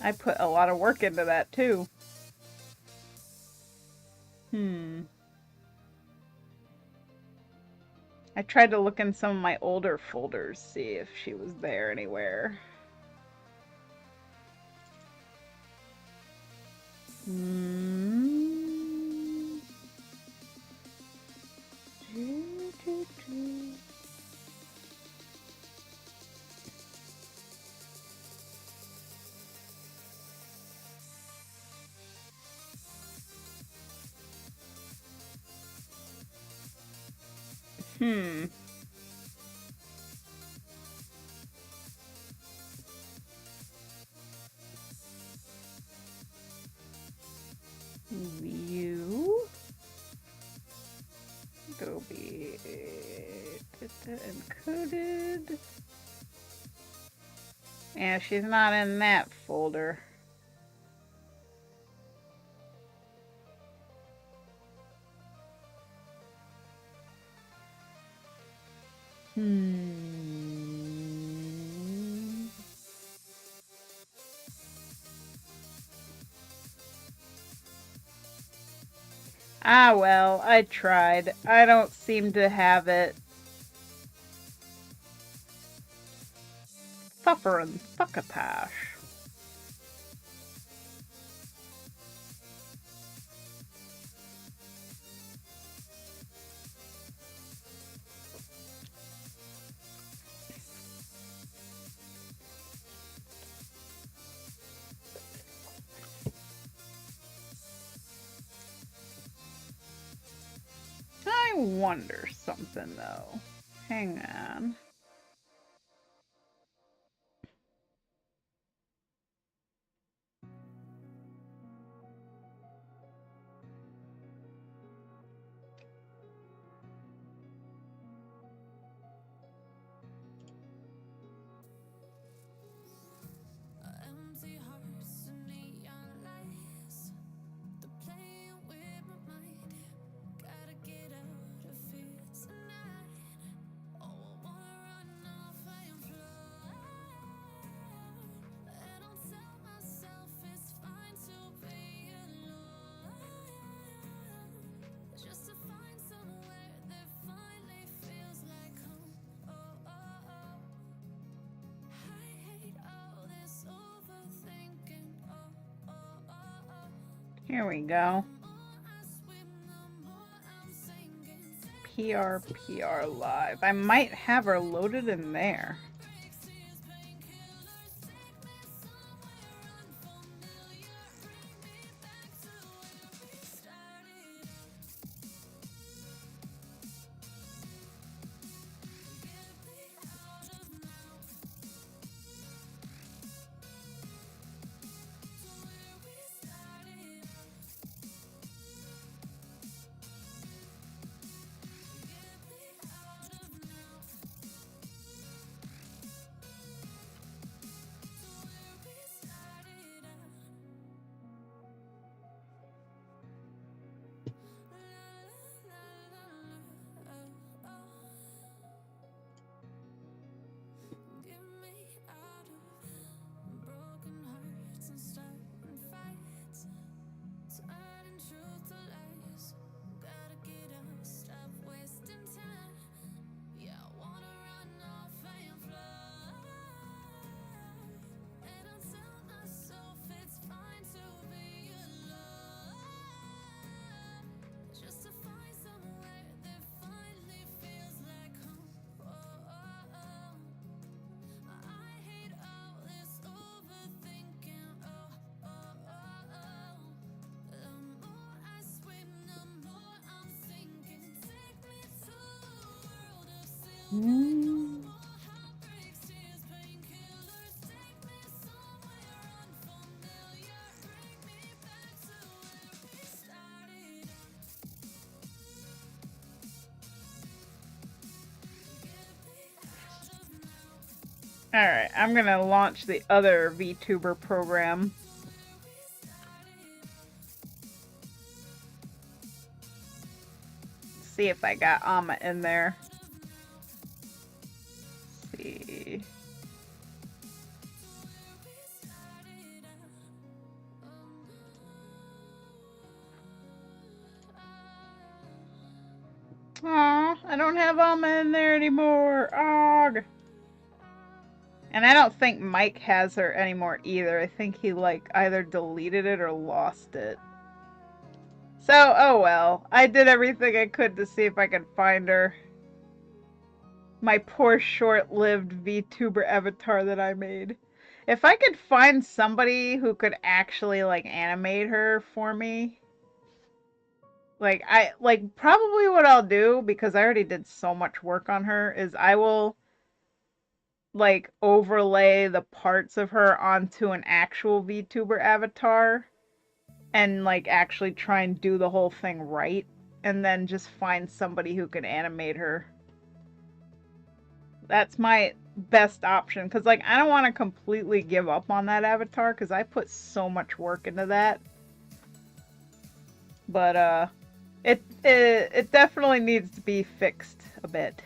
I put a lot of work into that too. I tried to look in some of my older folders, see if she was there anywhere. View. Adobe. Encoded. Yeah, she's not in that folder. Ah, well, I tried. I don't seem to have it. Suffering succotash. I wonder something, though. Hang on. Here we go. PR Live. I might have her loaded in there. Alright, I'm gonna launch the other VTuber program. See if I got Amma in there. Let's see. Aw, I don't have Amma in there anymore. Ugh. And I don't think Mike has her anymore either. I think he like either deleted it or lost it. So, oh well. I did everything I could to see if I could find her. My poor short-lived VTuber avatar that I made. If I could find somebody who could actually like animate her for me, like probably what I'll do, because I already did so much work on her, is I will like overlay the parts of her onto an actual VTuber avatar and like actually try and do the whole thing right, and then just find somebody who could animate her. That's my best option, because like I don't want to completely give up on that avatar because I put so much work into that. But it definitely needs to be fixed a bit.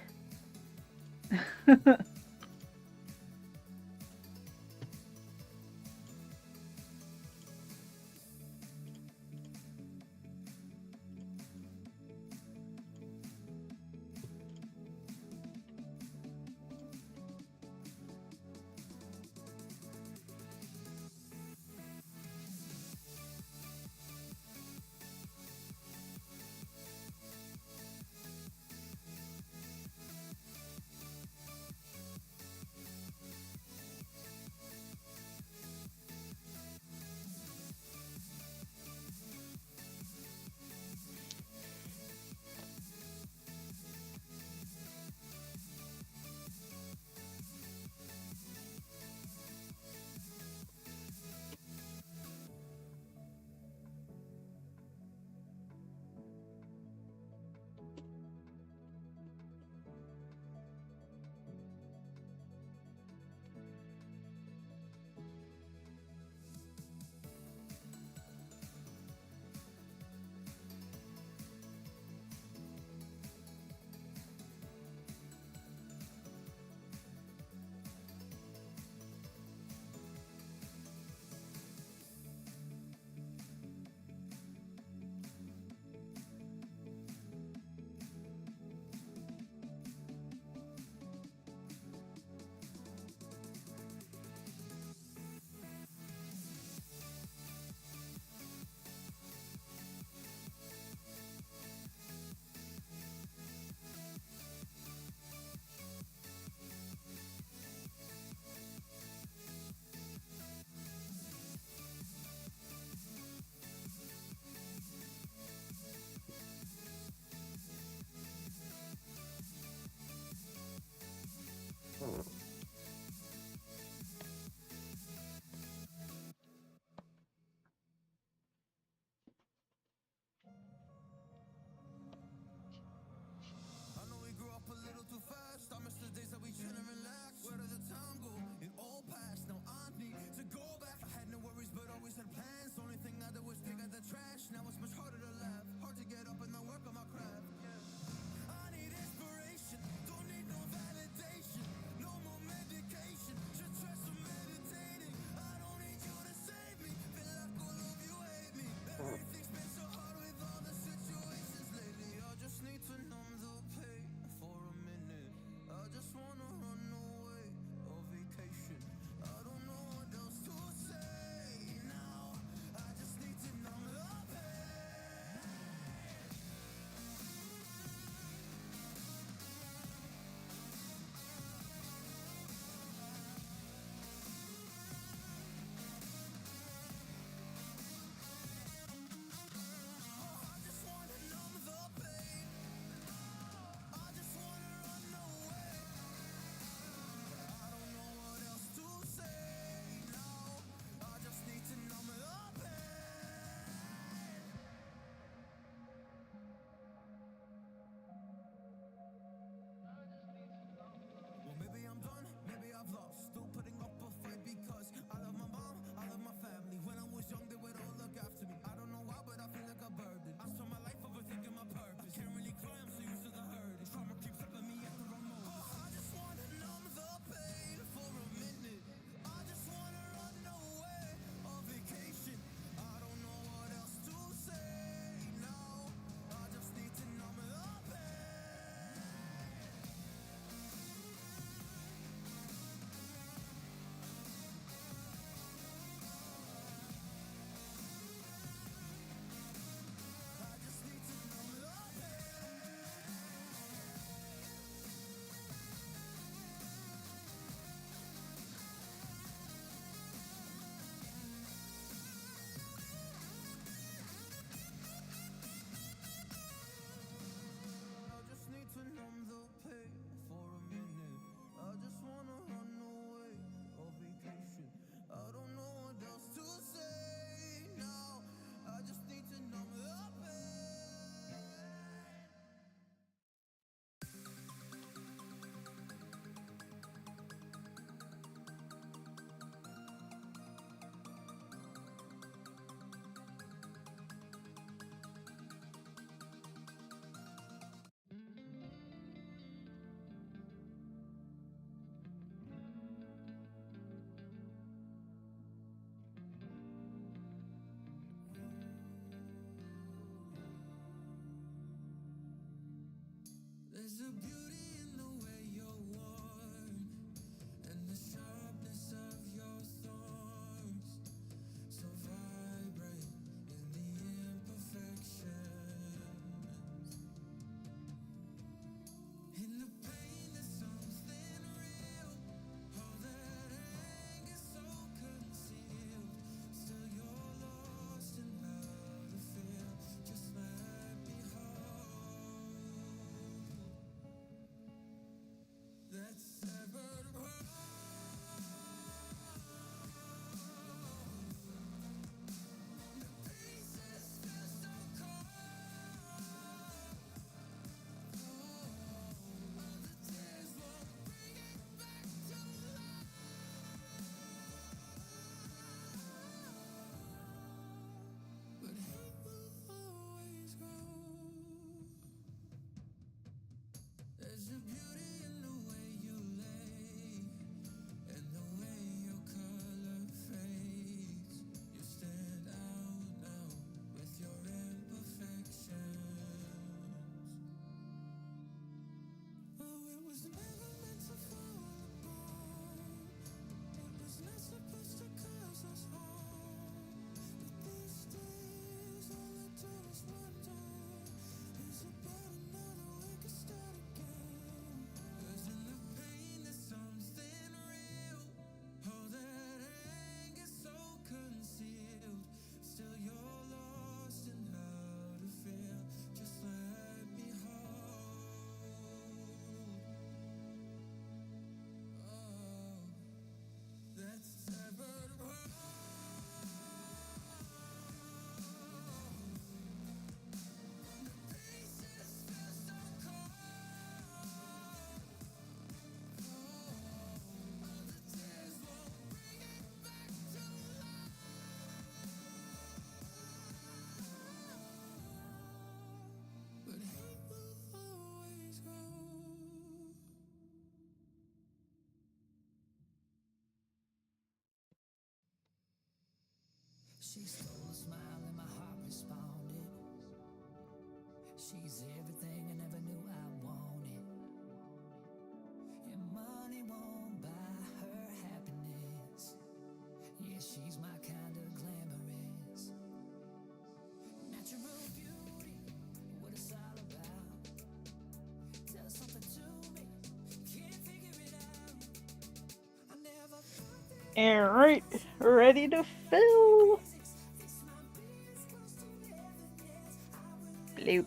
the trash, now it's much harder to laugh. Hard to get up and then work on my craft. I need inspiration, don't need no validation. No more medication, just try some meditating. I don't need you to save me, feel like all of you hate me. Everything's been so hard with all the situations lately. I just need to numb the pain for a minute. I just wanna run away on vacation. I don't know what else to say now. I just need to numb the pain. I just wanna numb the pain. I just wanna run away. I don't know what else to say now. I just need to numb the pain. Well, maybe I'm done, maybe I've lost. Still putting up a fight because I love my mom, I love my family. When I was young, they would all look after me. I don't know why, but I feel like a burden. I spent my life overthinking my purpose. Can't really cry, I'm so used to the hurt. Trauma keeps up at me at the wrong moment. I just wanna numb the pain for a minute. I just wanna run away on vacation. I don't know what else to say now. I just need to numb the pain. I just need to numb the pain. I just need to numb the pain for a minute. I just wanna run away on vacation. I don't know what else to say now. I just need to numb the pain. There's a beauty in the way you're worn and the sharpness of your thorns. So vibrate in the imperfections. In the pain, there's something real. All that anger so concealed. Still, you're lost in how to feel. Just let me hold. She stole a smile and my heart responded. She's everything I never knew I wanted. And money won't buy her happiness. Yeah, she's my kind of glamorous. Natural beauty, what it's all about. Tell something to me, can't figure it out. I never thought that. Alright, ready to fill. Bloop.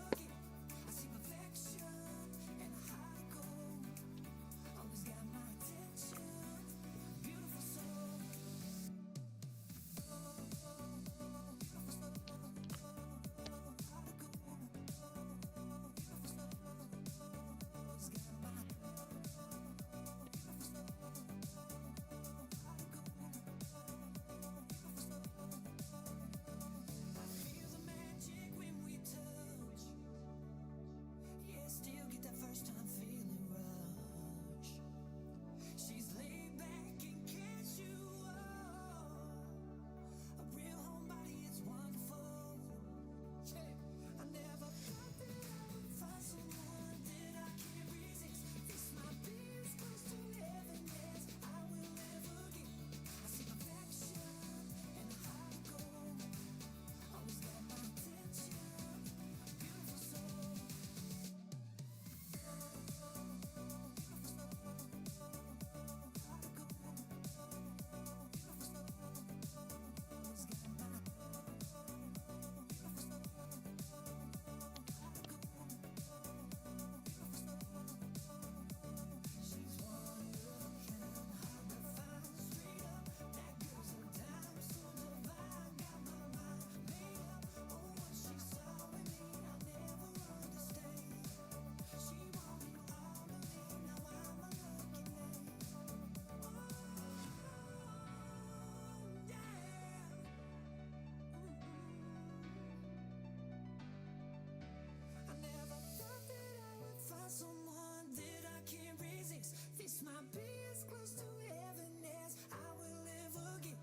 Someone that I can't resist. This might be as close to heaven as I will ever get.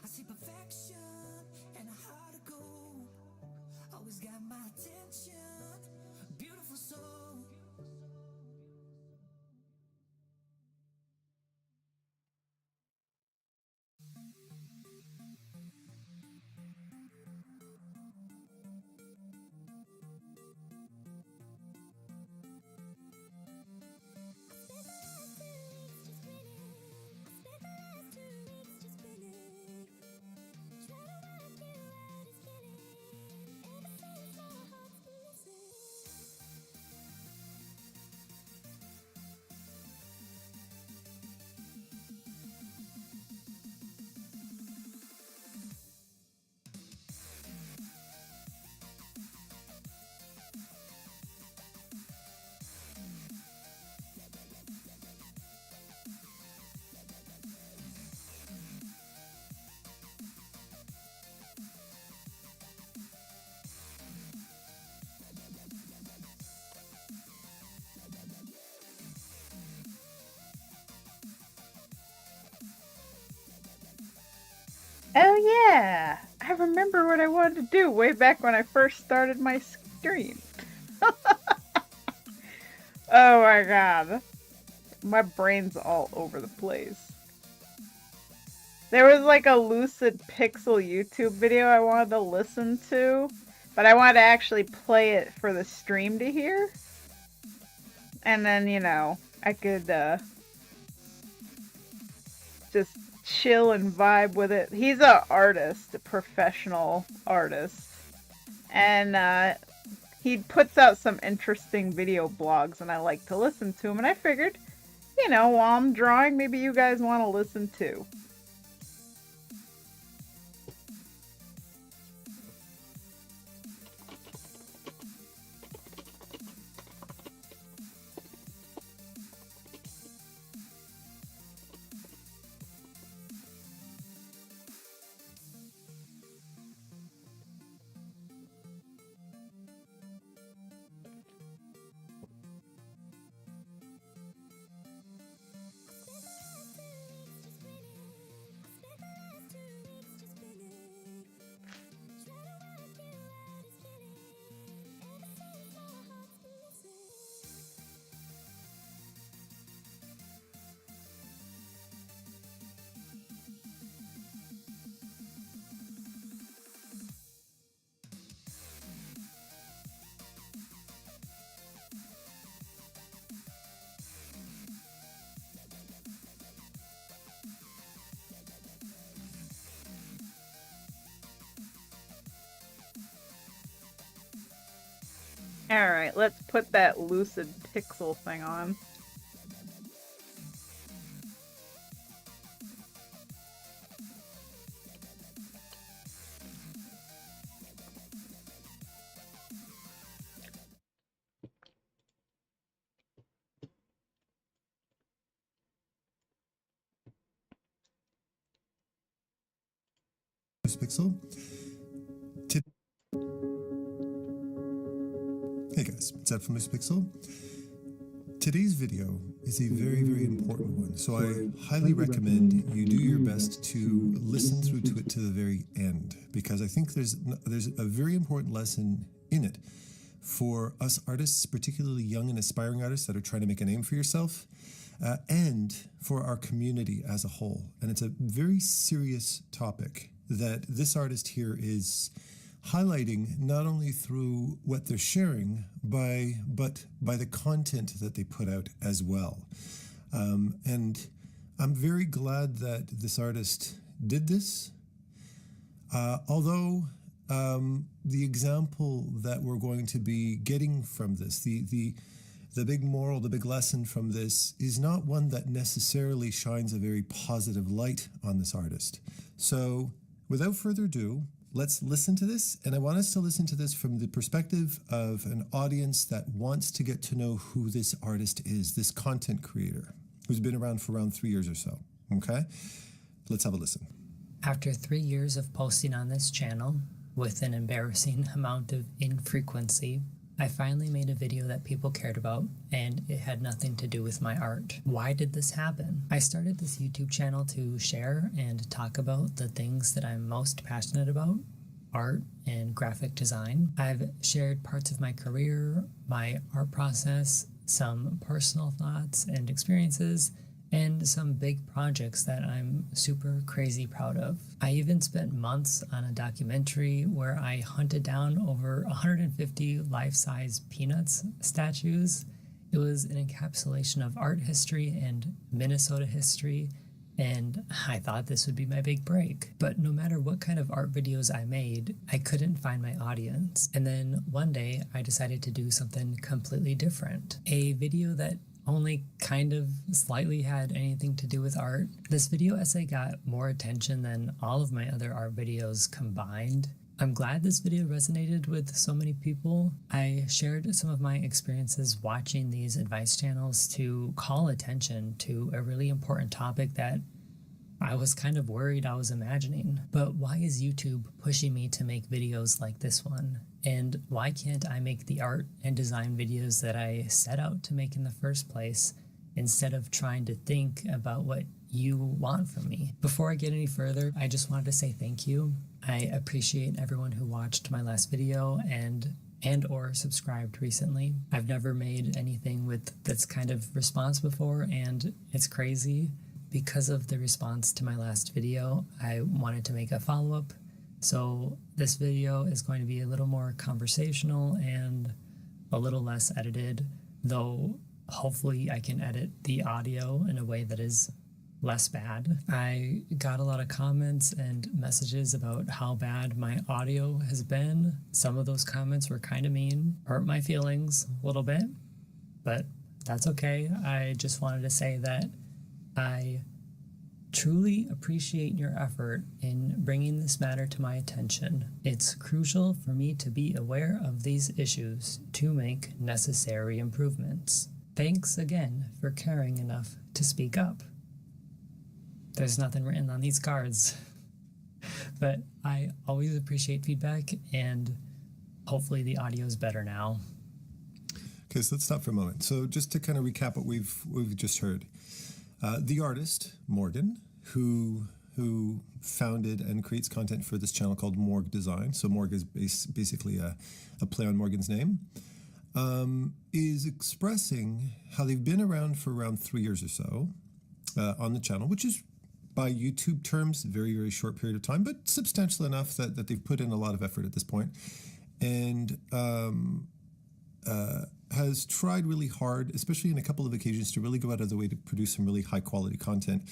I see perfection and a heart of gold. Always got my attention. Beautiful soul. Oh yeah, I remember what I wanted to do way back when I first started my stream. Oh my god. My brain's all over the place. There was like a Lucid Pixel YouTube video I wanted to listen to, but I wanted to actually play it for the stream to hear. And then, you know, I could just chill and vibe with it. He's an artist, a professional artist. And he puts out some interesting video blogs, and I like to listen to him. And I figured, you know, while I'm drawing, maybe you guys want to listen too. Alright, let's put that lucid pixel thing on. Pixel. Hey guys, it's Ed from Pixel. Today's video is a very, very important one, so I highly recommend you do your best to listen through to it to the very end, because I think there's a very important lesson in it for us artists, particularly young and aspiring artists that are trying to make a name for yourself, and for our community as a whole. And it's a very serious topic that this artist here is highlighting, not only through what they're sharing, but by the content that they put out as well. And I'm very glad that this artist did this. Although the example that we're going to be getting from this, the big moral, the big lesson from this is not one that necessarily shines a very positive light on this artist. So without further ado, let's listen to this, and I want us to listen to this from the perspective of an audience that wants to get to know who this artist is, this content creator, who's been around for around 3 years or so, okay? Let's have a listen. After 3 years of posting on this channel, with an embarrassing amount of infrequency, I finally made a video that people cared about, and it had nothing to do with my art. Why did this happen? I started this YouTube channel to share and talk about the things that I'm most passionate about, art and graphic design. I've shared parts of my career, my art process, some personal thoughts and experiences, and some big projects that I'm super crazy proud of. I even spent months on a documentary where I hunted down over 150 life-size Peanuts statues. It was an encapsulation of art history and Minnesota history, and I thought this would be my big break. But no matter what kind of art videos I made, I couldn't find my audience. And then one day I decided to do something completely different. A video that only kind of slightly had anything to do with art. This video essay got more attention than all of my other art videos combined. I'm glad this video resonated with so many people. I shared some of my experiences watching these advice channels to call attention to a really important topic that I was kind of worried I was imagining. But why is YouTube pushing me to make videos like this one? And why can't I make the art and design videos that I set out to make in the first place, instead of trying to think about what you want from me? Before I get any further, I just wanted to say thank you. I appreciate everyone who watched my last video and or subscribed recently. I've never made anything with this kind of response before, and it's crazy. Because of the response to my last video, I wanted to make a follow-up. So this video is going to be a little more conversational and a little less edited, though hopefully I can edit the audio in a way that is less bad. I got a lot of comments and messages about how bad my audio has been. Some of those comments were kind of mean, hurt my feelings a little bit, but that's okay. I just wanted to say that I truly appreciate your effort in bringing this matter to my attention. It's crucial for me to be aware of these issues to make necessary improvements. Thanks again for caring enough to speak up. There's nothing written on these cards, but I always appreciate feedback, and hopefully the audio is better now. Okay, so let's stop for a moment. So just to kind of recap what we've just heard. The artist, Morgan, who founded and creates content for this channel called Morg Design, so Morg is basically a play on Morgan's name, is expressing how they've been around for around 3 years or so on the channel, which is, by YouTube terms, a very, very short period of time, but substantial enough that they've put in a lot of effort at this point. And has tried really hard, especially in a couple of occasions, to really go out of the way to produce some really high quality content,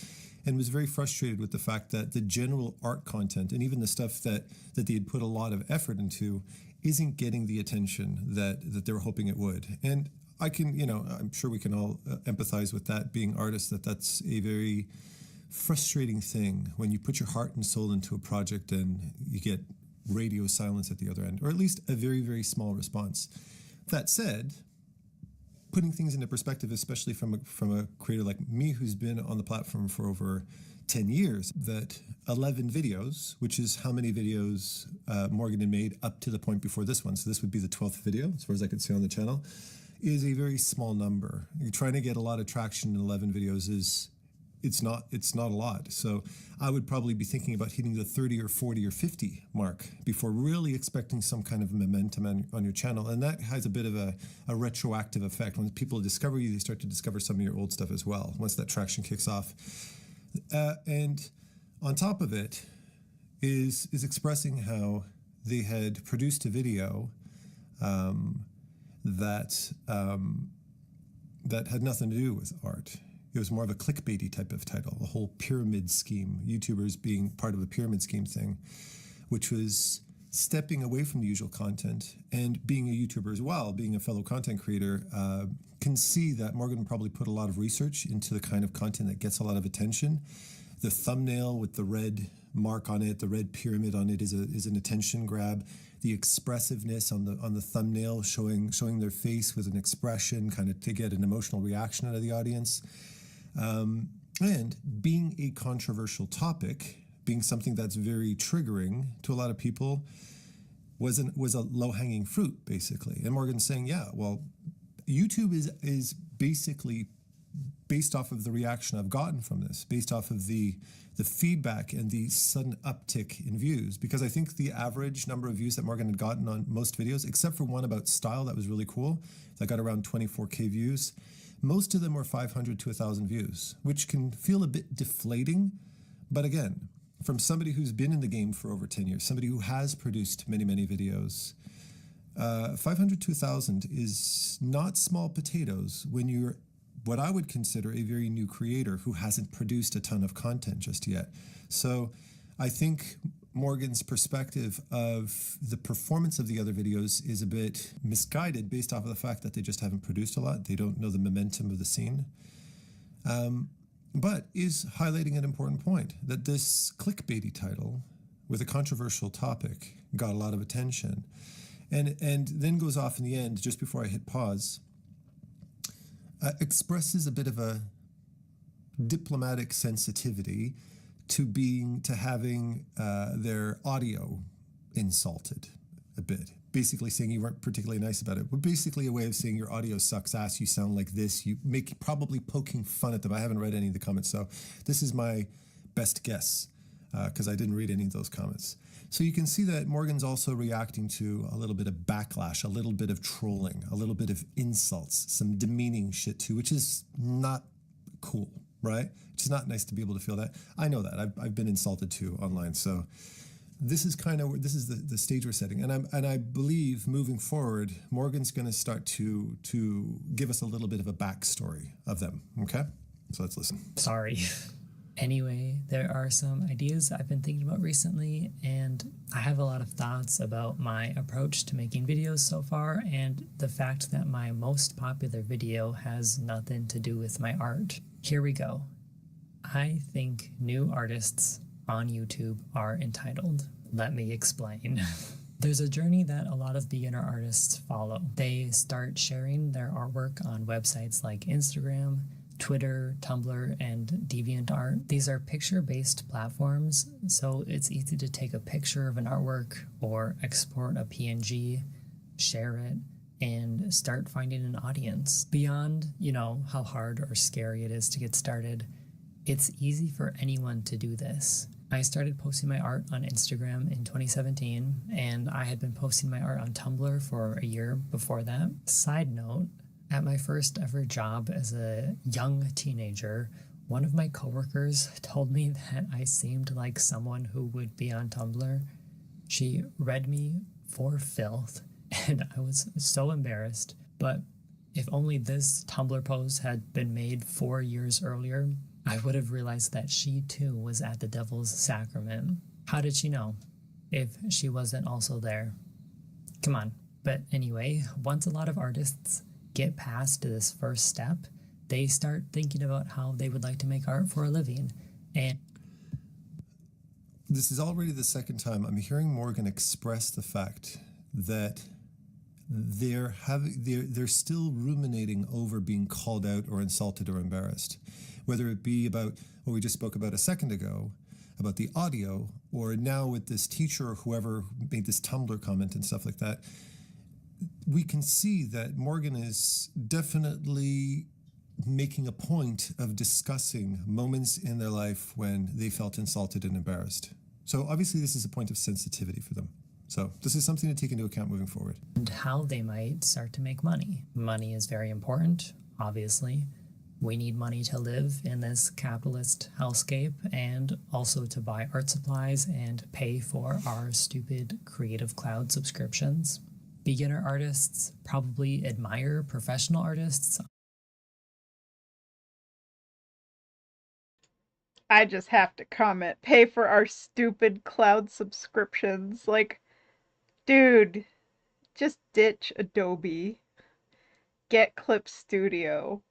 and was very frustrated with the fact that the general art content and even the stuff that they had put a lot of effort into isn't getting the attention that they were hoping it would. And I can, I'm sure we can all empathize with that, being artists, that's a very frustrating thing when you put your heart and soul into a project and you get radio silence at the other end, or at least a very, very small response. That said, putting things into perspective, especially from a creator like me who's been on the platform for over 10 years, that 11 videos, which is how many videos Morgan had made up to the point before this one, so this would be the 12th video as far as I could see on the channel, is a very small number. You're trying to get a lot of traction in 11 videos it's not a lot. So I would probably be thinking about hitting the 30 or 40 or 50 mark before really expecting some kind of momentum on your channel. And that has a bit of a retroactive effect. When people discover you, they start to discover some of your old stuff as well, once that traction kicks off. And on top of it is expressing how they had produced a video that had nothing to do with art. It was more of a clickbaity type of title, the whole pyramid scheme, YouTubers being part of a pyramid scheme thing, which was stepping away from the usual content. And being a YouTuber as well, being a fellow content creator, can see that Morgan probably put a lot of research into the kind of content that gets a lot of attention. The thumbnail with the red mark on it, the red pyramid on it, is an attention grab. The expressiveness on the thumbnail, showing their face with an expression, kind of to get an emotional reaction out of the audience. And being a controversial topic, being something that's very triggering to a lot of people, was a low-hanging fruit, basically. And Morgan's saying, yeah, well, YouTube is basically based off of the reaction I've gotten from this, based off of the feedback and the sudden uptick in views. Because I think the average number of views that Morgan had gotten on most videos, except for one about style that was really cool, that got around 24K views, most of them were 500 to 1,000 views, which can feel a bit deflating. But again, from somebody who's been in the game for over 10 years, somebody who has produced many, many videos, 500 to 1,000 is not small potatoes when you're what I would consider a very new creator who hasn't produced a ton of content just yet. So I think Morgan's perspective of the performance of the other videos is a bit misguided based off of the fact that they just haven't produced a lot. They don't know the momentum of the scene. But is highlighting an important point, that this clickbaity title with a controversial topic got a lot of attention, and then goes off in the end, just before I hit pause, expresses a bit of a diplomatic sensitivity to having their audio insulted a bit. Basically saying you weren't particularly nice about it, but basically a way of saying your audio sucks ass, you sound like this, you make probably poking fun at them. I haven't read any of the comments, so this is my best guess, because I didn't read any of those comments. So you can see that Morgan's also reacting to a little bit of backlash, a little bit of trolling, a little bit of insults, some demeaning shit too, which is not cool, right? It's not nice to be able to feel that. I know that. I've been insulted too online. So this is the stage we're setting. And I believe moving forward, Morgan's going to start to give us a little bit of a backstory of them. Okay? So let's listen. Sorry. Anyway, there are some ideas I've been thinking about recently, and I have a lot of thoughts about my approach to making videos so far, and the fact that my most popular video has nothing to do with my art. Here we go. I think new artists on YouTube are entitled. Let me explain. There's a journey that a lot of beginner artists follow. They start sharing their artwork on websites like Instagram, Twitter, Tumblr, and DeviantArt. These are picture-based platforms, so it's easy to take a picture of an artwork or export a PNG, share it, and start finding an audience. Beyond, how hard or scary it is to get started, it's easy for anyone to do this. I started posting my art on Instagram in 2017, and I had been posting my art on Tumblr for a year before that. Side note, at my first ever job as a young teenager, one of my coworkers told me that I seemed like someone who would be on Tumblr. She read me for filth, and I was so embarrassed. But If only this Tumblr post had been made 4 years earlier, I would have realized that she too was at the Devil's Sacrament. How did she know if she wasn't also there? Come on. But anyway, once a lot of artists get past this first step, they start thinking about how they would like to make art for a living. And this is already the second time I'm hearing Morgan express the fact that they're still ruminating over being called out or insulted or embarrassed, whether it be about what we just spoke about a second ago, about the audio, or now with this teacher or whoever made this Tumblr comment and stuff like that. We can see that Morgan is definitely making a point of discussing moments in their life when they felt insulted and embarrassed. So obviously this is a point of sensitivity for them. So this is something to take into account moving forward. And how they might start to make money. Money is very important, obviously. We need money to live in this capitalist hellscape and also to buy art supplies and pay for our stupid Creative Cloud subscriptions. Beginner artists probably admire professional artists. I just have to comment, pay for our stupid cloud subscriptions. Like, dude, just ditch Adobe. Get Clip Studio.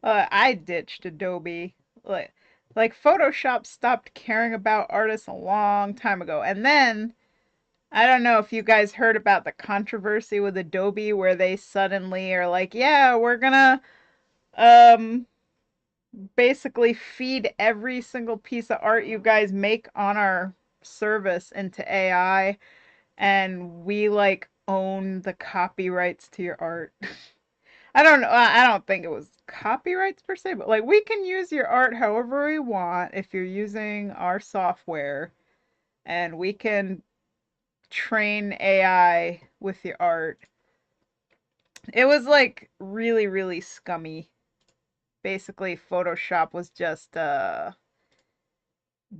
I ditched Adobe. Like Photoshop stopped caring about artists a long time ago. And then, I don't know if you guys heard about the controversy with Adobe where they suddenly are like, yeah, we're gonna, basically feed every single piece of art you guys make on our service into AI, and we like own the copyrights to your art. I don't think it was copyrights per se, but like we can use your art however we want if you're using our software, and we can train AI with your art. It was like really, really scummy. Basically, Photoshop was just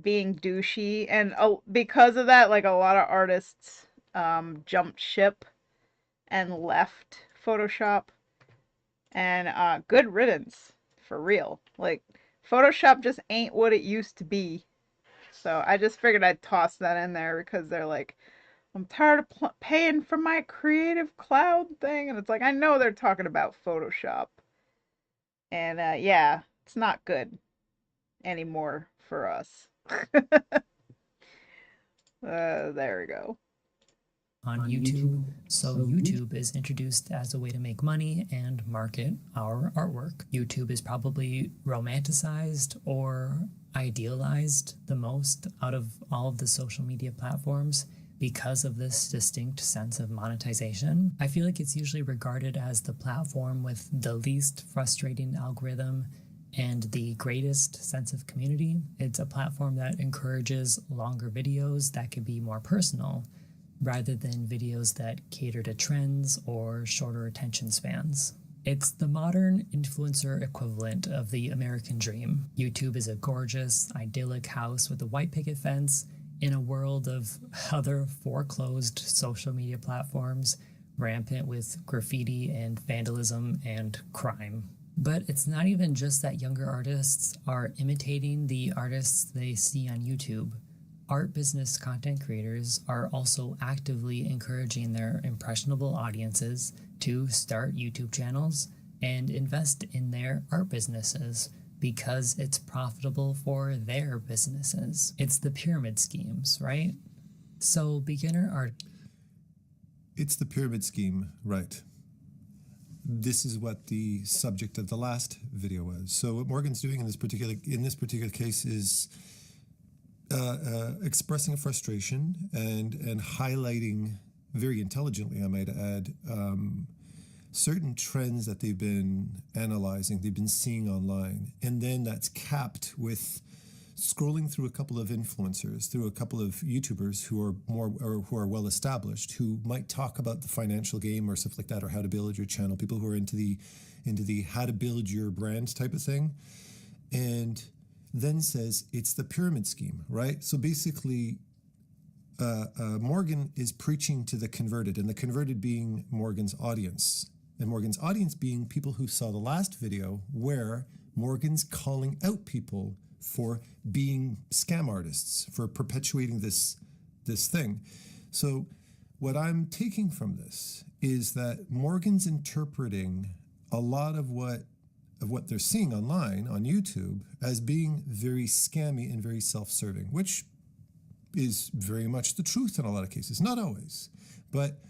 being douchey, and because of that, like a lot of artists jumped ship and left Photoshop, and good riddance, for real. Like Photoshop just ain't what it used to be. So I just figured I'd toss that in there because they're like, I'm tired of paying for my Creative Cloud thing, and it's like I know they're talking about Photoshop, and yeah, it's not good anymore for us. There we go. On YouTube. So YouTube is introduced as a way to make money and market our artwork. YouTube is probably romanticized or idealized the most out of all of the social media platforms because of this distinct sense of monetization. I feel like it's usually regarded as the platform with the least frustrating algorithm and the greatest sense of community. It's a platform that encourages longer videos that could be more personal, rather than videos that cater to trends or shorter attention spans. It's the modern influencer equivalent of the American dream. YouTube is a gorgeous, idyllic house with a white picket fence in a world of other foreclosed social media platforms, rampant with graffiti and vandalism and crime. But it's not even just that younger artists are imitating the artists they see on YouTube. Art business content creators are also actively encouraging their impressionable audiences to start YouTube channels and invest in their art businesses because it's profitable for their businesses. It's the pyramid schemes, right? So beginner art... It's the pyramid scheme, right. This is what the subject of the last video was. So what Morgan's doing in this particular case is expressing a frustration and highlighting very intelligently, I might add, certain trends that they've been analyzing, they've been seeing online, and then that's capped with scrolling through a couple of influencers, through a couple of YouTubers who are who are well established, who might talk about the financial game or stuff like that, or how to build your channel, people who are into the how to build your brand type of thing, and then says it's the pyramid scheme, right? So basically, Morgan is preaching to the converted, and the converted being Morgan's audience. And Morgan's audience being people who saw the last video where Morgan's calling out people for being scam artists, for perpetuating this thing. So what I'm taking from this is that Morgan's interpreting a lot of what they're seeing online on YouTube as being very scammy and very self-serving, which is very much the truth in a lot of cases. Not always, but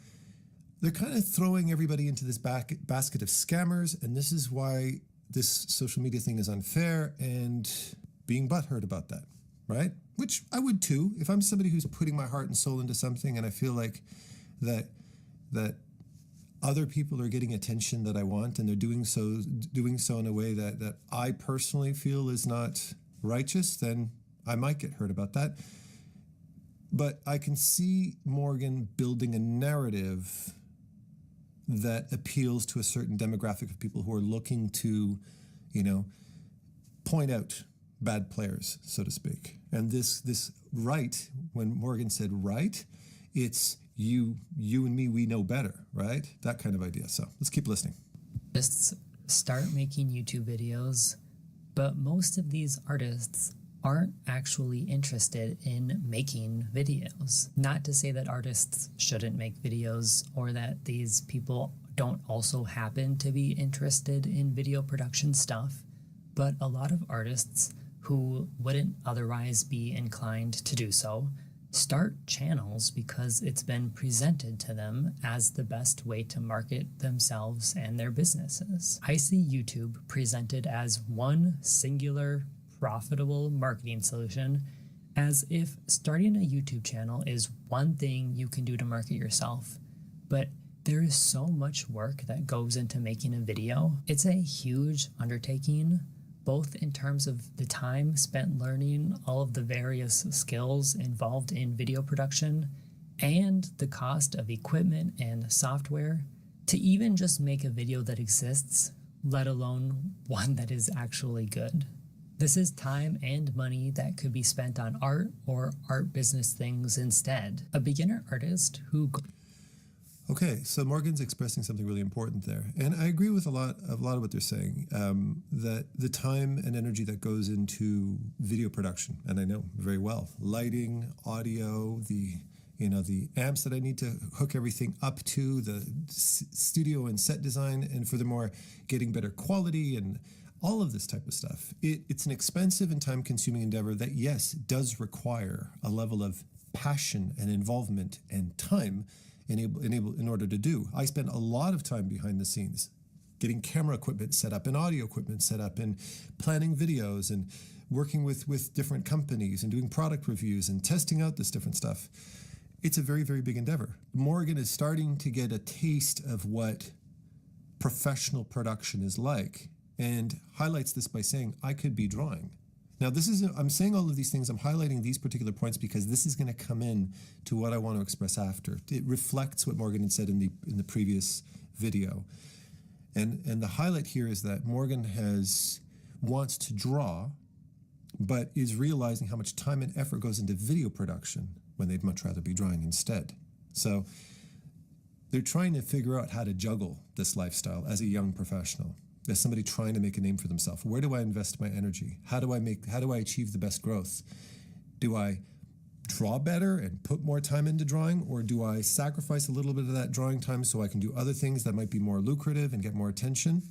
they're kind of throwing everybody into this basket of scammers, and this is why this social media thing is unfair and being butthurt about that, right? Which I would too, if I'm somebody who's putting my heart and soul into something and I feel like that other people are getting attention that I want and they're doing so in a way that I personally feel is not righteous, then I might get hurt about that. But I can see Morgan building a narrative that appeals to a certain demographic of people who are looking to, point out bad players, so to speak. And this right, when Morgan said right, it's you and me, we know better, right? That kind of idea. So let's keep listening. Just start making YouTube videos, but most of these artists aren't actually interested in making videos. Not to say that artists shouldn't make videos or that these people don't also happen to be interested in video production stuff, but a lot of artists who wouldn't otherwise be inclined to do so start channels because it's been presented to them as the best way to market themselves and their businesses. I see YouTube presented as one singular profitable marketing solution, as if starting a YouTube channel is one thing you can do to market yourself. But there is so much work that goes into making a video. It's a huge undertaking, both in terms of the time spent learning all of the various skills involved in video production and the cost of equipment and software to even just make a video that exists, let alone one that is actually good. This is time and money that could be spent on art or art business things instead. A beginner artist who... Okay, so Morgan's expressing something really important there. And I agree with a lot of what they're saying, that the time and energy that goes into video production, and I know very well, lighting, audio, the amps that I need to hook everything up to, the studio and set design, and furthermore, getting better quality and all of this type of stuff. It's an expensive and time-consuming endeavor that, yes, does require a level of passion and involvement and time in order to do. I spend a lot of time behind the scenes getting camera equipment set up and audio equipment set up and planning videos and working with different companies and doing product reviews and testing out this different stuff. It's a very, very big endeavor. Morgan is starting to get a taste of what professional production is like, and highlights this by saying, I could be drawing. Now, I'm saying all of these things, I'm highlighting these particular points because this is going to come in to what I want to express after. It reflects what Morgan had said in the previous video. And the highlight here is that Morgan wants to draw, but is realizing how much time and effort goes into video production when they'd much rather be drawing instead. So they're trying to figure out how to juggle this lifestyle as a young professional. As somebody trying to make a name for themselves. Where do I invest my energy? How do I achieve the best growth? Do I draw better and put more time into drawing, or do I sacrifice a little bit of that drawing time so I can do other things that might be more lucrative and get more attention?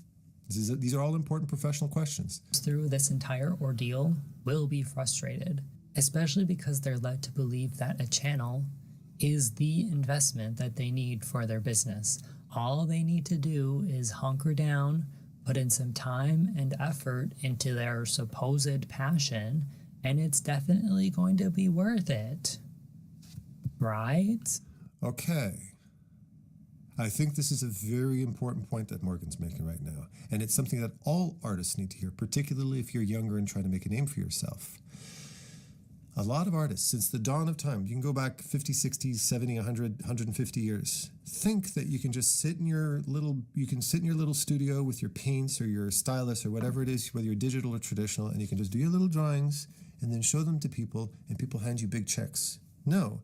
These are all important professional questions. Through this entire ordeal will be frustrated, especially because they're led to believe that a channel is the investment that they need for their business. All they need to do is hunker down, put in some time and effort into their supposed passion, and it's definitely going to be worth it. Right? Okay. I think this is a very important point that Morgan's making right now, and it's something that all artists need to hear, particularly if you're younger and trying to make a name for yourself. A lot of artists, since the dawn of time, you can go back 50, 60, 70, 100, 150 years, think that you can just sit in your little studio with your paints or your stylus or whatever it is, whether you're digital or traditional, and you can just do your little drawings and then show them to people, and people hand you big checks. No.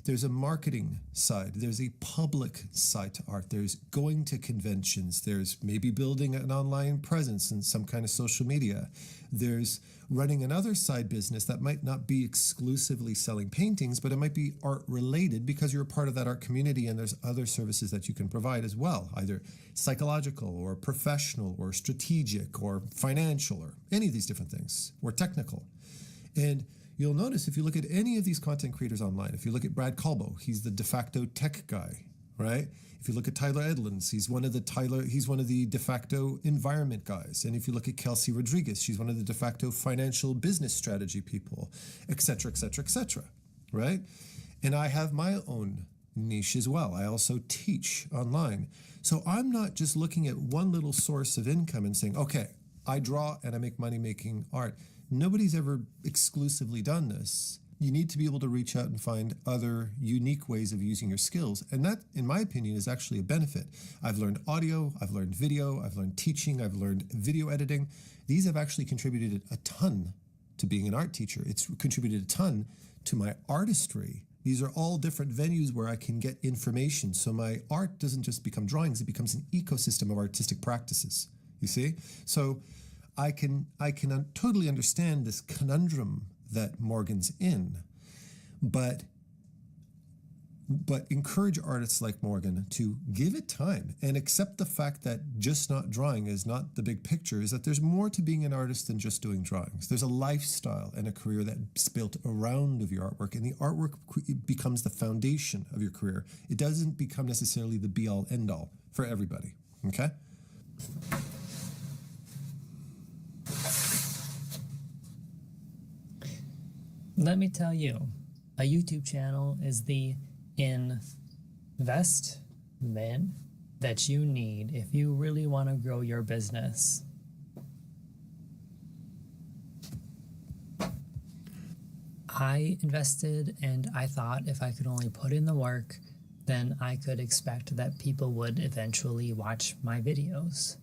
There's a marketing side. There's a public side to art. There's going to conventions. There's maybe building an online presence in some kind of social media. There's running another side business that might not be exclusively selling paintings, but it might be art related because you're a part of that art community, and there's other services that you can provide as well, either psychological or professional or strategic or financial or any of these different things, or technical. And you'll notice if you look at any of these content creators online, if you look at Brad Colbo, he's the de facto tech guy, right? If you look at Tyler Edlins, he's one of the de facto environment guys. And if you look at Kelsey Rodriguez, she's one of the de facto financial business strategy people, et cetera, et cetera, et cetera, right? And I have my own niche as well. I also teach online. So I'm not just looking at one little source of income and saying, okay, I draw and I make money making art. Nobody's ever exclusively done this. You need to be able to reach out and find other unique ways of using your skills. And that, in my opinion, is actually a benefit. I've learned audio, I've learned video, I've learned teaching, I've learned video editing. These have actually contributed a ton to being an art teacher. It's contributed a ton to my artistry. These are all different venues where I can get information. So my art doesn't just become drawings, it becomes an ecosystem of artistic practices. You see? So I can totally understand this conundrum that Morgan's in, but encourage artists like Morgan to give it time and accept the fact that just not drawing is not the big picture, is that there's more to being an artist than just doing drawings. There's a lifestyle and a career that's built around of your artwork, and the artwork becomes the foundation of your career. It doesn't become necessarily the be-all, end-all for everybody, okay? Let me tell you, a YouTube channel is the investment that you need if you really want to grow your business. I invested, and I thought if I could only put in the work, then I could expect that people would eventually watch my videos.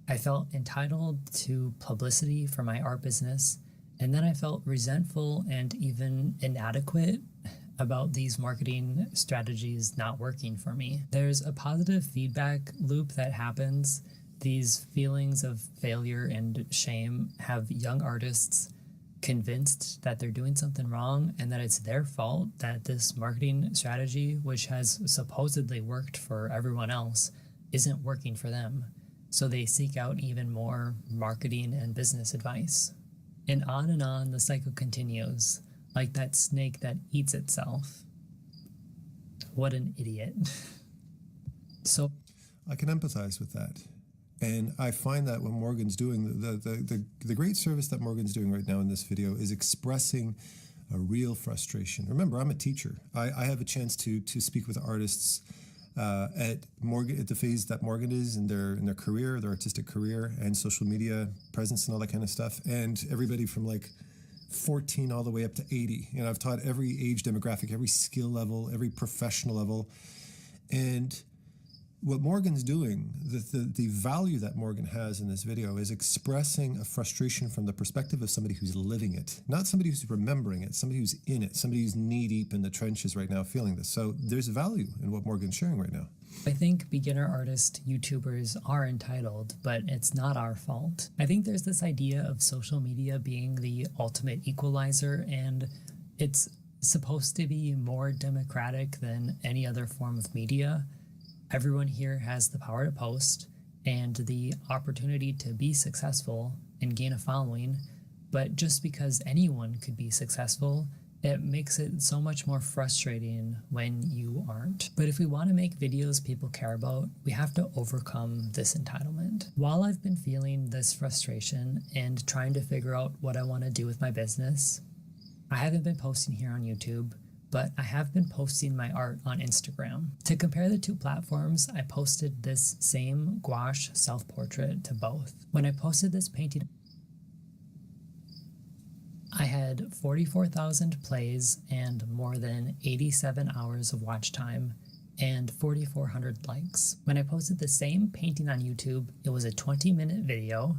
I felt entitled to publicity for my art business, and then I felt resentful and even inadequate about these marketing strategies not working for me. There's a positive feedback loop that happens. These feelings of failure and shame have young artists convinced that they're doing something wrong and that it's their fault that this marketing strategy, which has supposedly worked for everyone else, isn't working for them. So they seek out even more marketing and business advice. And on the cycle continues, like that snake that eats itself. What an idiot. So I can empathize with that. And I find that what Morgan's doing, the great service that Morgan's doing right now in this video is expressing a real frustration. Remember, I'm a teacher. I have a chance to speak with artists at the phase that Morgan is in their career, their artistic career, and social media presence and all that kind of stuff. And everybody from like 14 all the way up to 80. And I've taught every age demographic, every skill level, every professional level. And what Morgan's doing, the value that Morgan has in this video is expressing a frustration from the perspective of somebody who's living it, not somebody who's remembering it, somebody who's in it, somebody who's knee deep in the trenches right now feeling this. So there's value in what Morgan's sharing right now. I think beginner artist YouTubers are entitled, but it's not our fault. I think there's this idea of social media being the ultimate equalizer, and it's supposed to be more democratic than any other form of media. Everyone here has the power to post and the opportunity to be successful and gain a following, but just because anyone could be successful, it makes it so much more frustrating when you aren't. But if we want to make videos people care about, we have to overcome this entitlement. While I've been feeling this frustration and trying to figure out what I want to do with my business, I haven't been posting here on YouTube, but I have been posting my art on Instagram. To compare the two platforms, I posted this same gouache self-portrait to both. When I posted this painting, I had 44,000 plays and more than 87 hours of watch time and 4,400 likes. When I posted the same painting on YouTube, it was a 20-minute video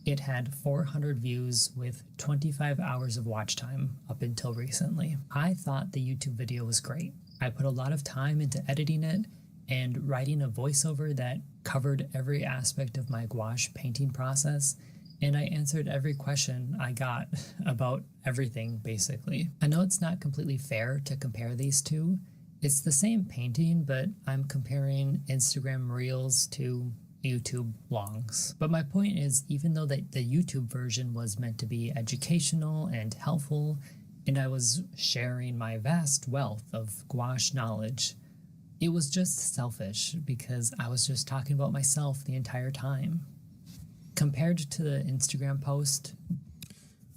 It had 400 views with 25 hours of watch time up until recently. I thought the YouTube video was great. I put a lot of time into editing it and writing a voiceover that covered every aspect of my gouache painting process, and I answered every question I got about everything, basically. I know it's not completely fair to compare these two. It's the same painting, but I'm comparing Instagram Reels to YouTube Longs. But my point is, even though the YouTube version was meant to be educational and helpful, and I was sharing my vast wealth of gouache knowledge, it was just selfish because I was just talking about myself the entire time. Compared to the Instagram post,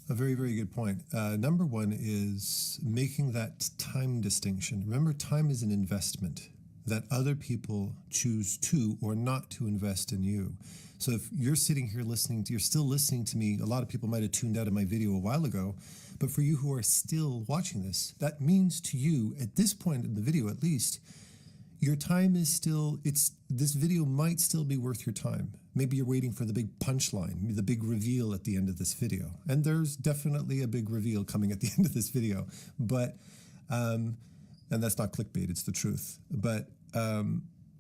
a very, very good point. Number one is making that time distinction. Remember, time is an investment that other people choose to or not to invest in you. So if you're sitting here you're still listening to me, a lot of people might have tuned out of my video a while ago, but for you who are still watching this, that means to you, at this point in the video at least, your time is still, this video might still be worth your time. Maybe you're waiting for the big punchline, the big reveal at the end of this video. And there's definitely a big reveal coming at the end of this video. But, and that's not clickbait, it's the truth. But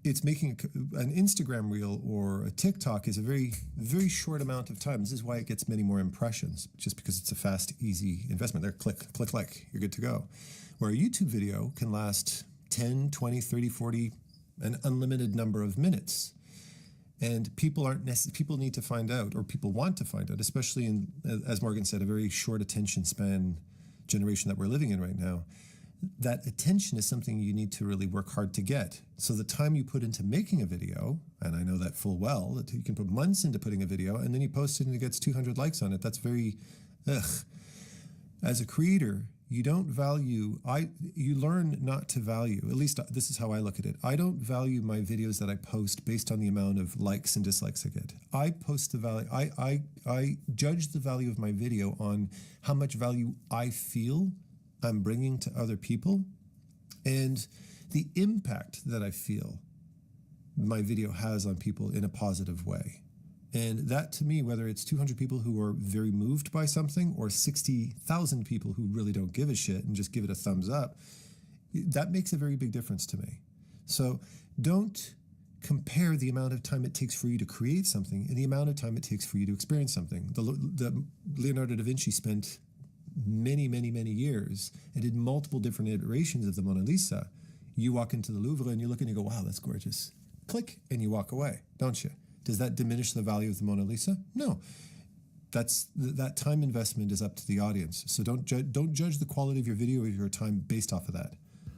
it's making an Instagram reel or a TikTok is a very, very short amount of time. This is why it gets many more impressions, just because it's a fast, easy investment. There, click, click, like, you're good to go. Where a YouTube video can last 10, 20, 30, 40, an unlimited number of minutes. And people need to find out, or people want to find out, especially in, as Morgan said, a very short attention span generation that we're living in right now. That attention is something you need to really work hard to get. So the time you put into making a video, and I know that full well, that you can put months into putting a video, and then you post it and it gets 200 likes on it. That's very, As a creator, you don't value, you learn not to value, at least this is how I look at it. I don't value my videos that I post based on the amount of likes and dislikes I get. I post the value, I judge the value of my video on how much value I feel I'm bringing to other people and the impact that I feel my video has on people in a positive way. And that to me, whether it's 200 people who are very moved by something or 60,000 people who really don't give a shit and just give it a thumbs up, that makes a very big difference to me. So don't compare the amount of time it takes for you to create something and the amount of time it takes for you to experience something. The Leonardo da Vinci spent many, many, many years and did multiple different iterations of the Mona Lisa. You walk into the Louvre and you look and you go, wow, that's gorgeous. Click, and you walk away, don't you? Does that diminish the value of the Mona Lisa? No. That time investment is up to the audience. So don't judge the quality of your video or your time based off of that.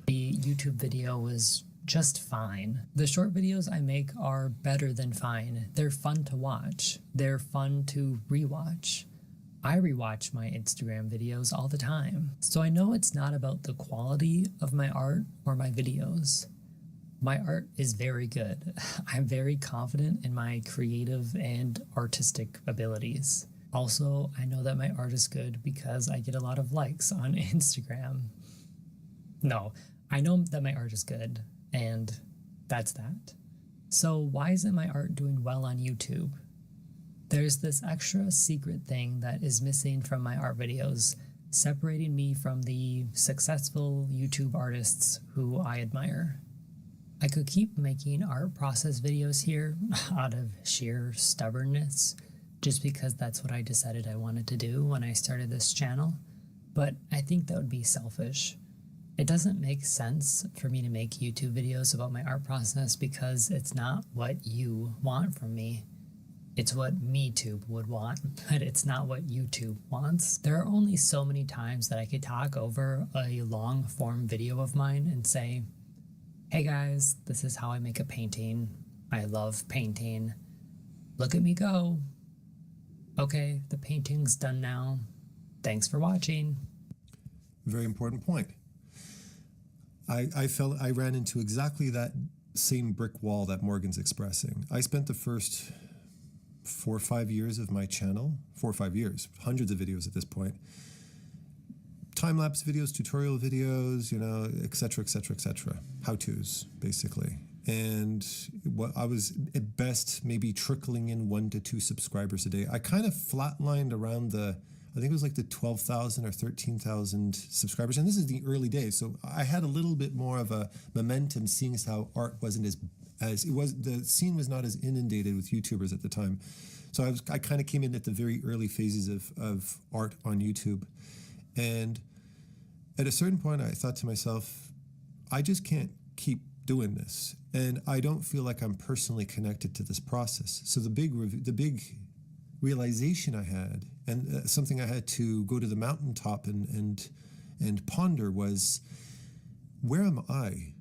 The YouTube video was just fine. The short videos I make are better than fine. They're fun to watch. They're fun to rewatch. I rewatch my Instagram videos all the time. So I know it's not about the quality of my art or my videos. My art is very good. I'm very confident in my creative and artistic abilities. Also, I know that my art is good because I get a lot of likes on Instagram. No, I know that my art is good, and that's that. So why isn't my art doing well on YouTube? There's this extra secret thing that is missing from my art videos, separating me from the successful YouTube artists who I admire. I could keep making art process videos here out of sheer stubbornness, just because that's what I decided I wanted to do when I started this channel, but I think that would be selfish. It doesn't make sense for me to make YouTube videos about my art process because it's not what you want from me. It's what MeTube would want, but it's not what YouTube wants. There are only so many times that I could talk over a long form video of mine and say, hey guys, this is how I make a painting. I love painting. Look at me go. Okay, the painting's done now. Thanks for watching. Very important point. I ran into exactly that same brick wall that Morgan's expressing. I spent the first 4 or 5 years of my channel, 4 or 5 years, hundreds of videos at this point, time-lapse videos, tutorial videos, you know, etc., etc., etc., how-tos, basically. And what I was at best maybe trickling in 1 to 2 subscribers a day. I kind of flatlined around I think it was like the 12,000 or 13,000 subscribers. And this is the early days. So I had a little bit more of a momentum, seeing as how art wasn't as it was, the scene was not as inundated with YouTubers at the time. So I kind of came in at the very early phases of art on YouTube. And at a certain point, I thought to myself, I just can't keep doing this. And I don't feel like I'm personally connected to this process. So the big realization I had, and something I had to go to the mountaintop and ponder, was, where am I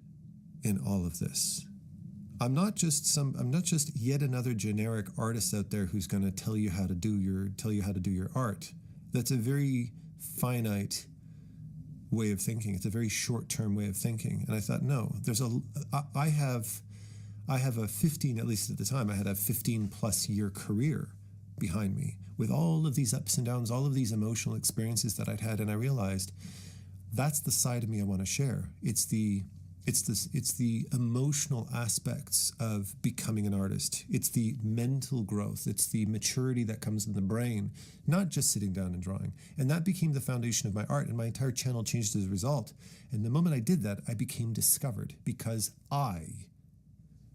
in all of this? I'm not just yet another generic artist out there who's going to tell you how to do your art. That's a very finite way of thinking. It's a very short-term way of thinking. And I thought, no, I have a 15, at least at the time, I had a 15+ year career behind me with all of these ups and downs, all of these emotional experiences that I'd had. And I realized that's the side of me I want to share. It's the emotional aspects of becoming an artist. It's the mental growth. It's the maturity that comes in the brain, not just sitting down and drawing. And that became the foundation of my art, and my entire channel changed as a result. And the moment I did that, I became discovered, because I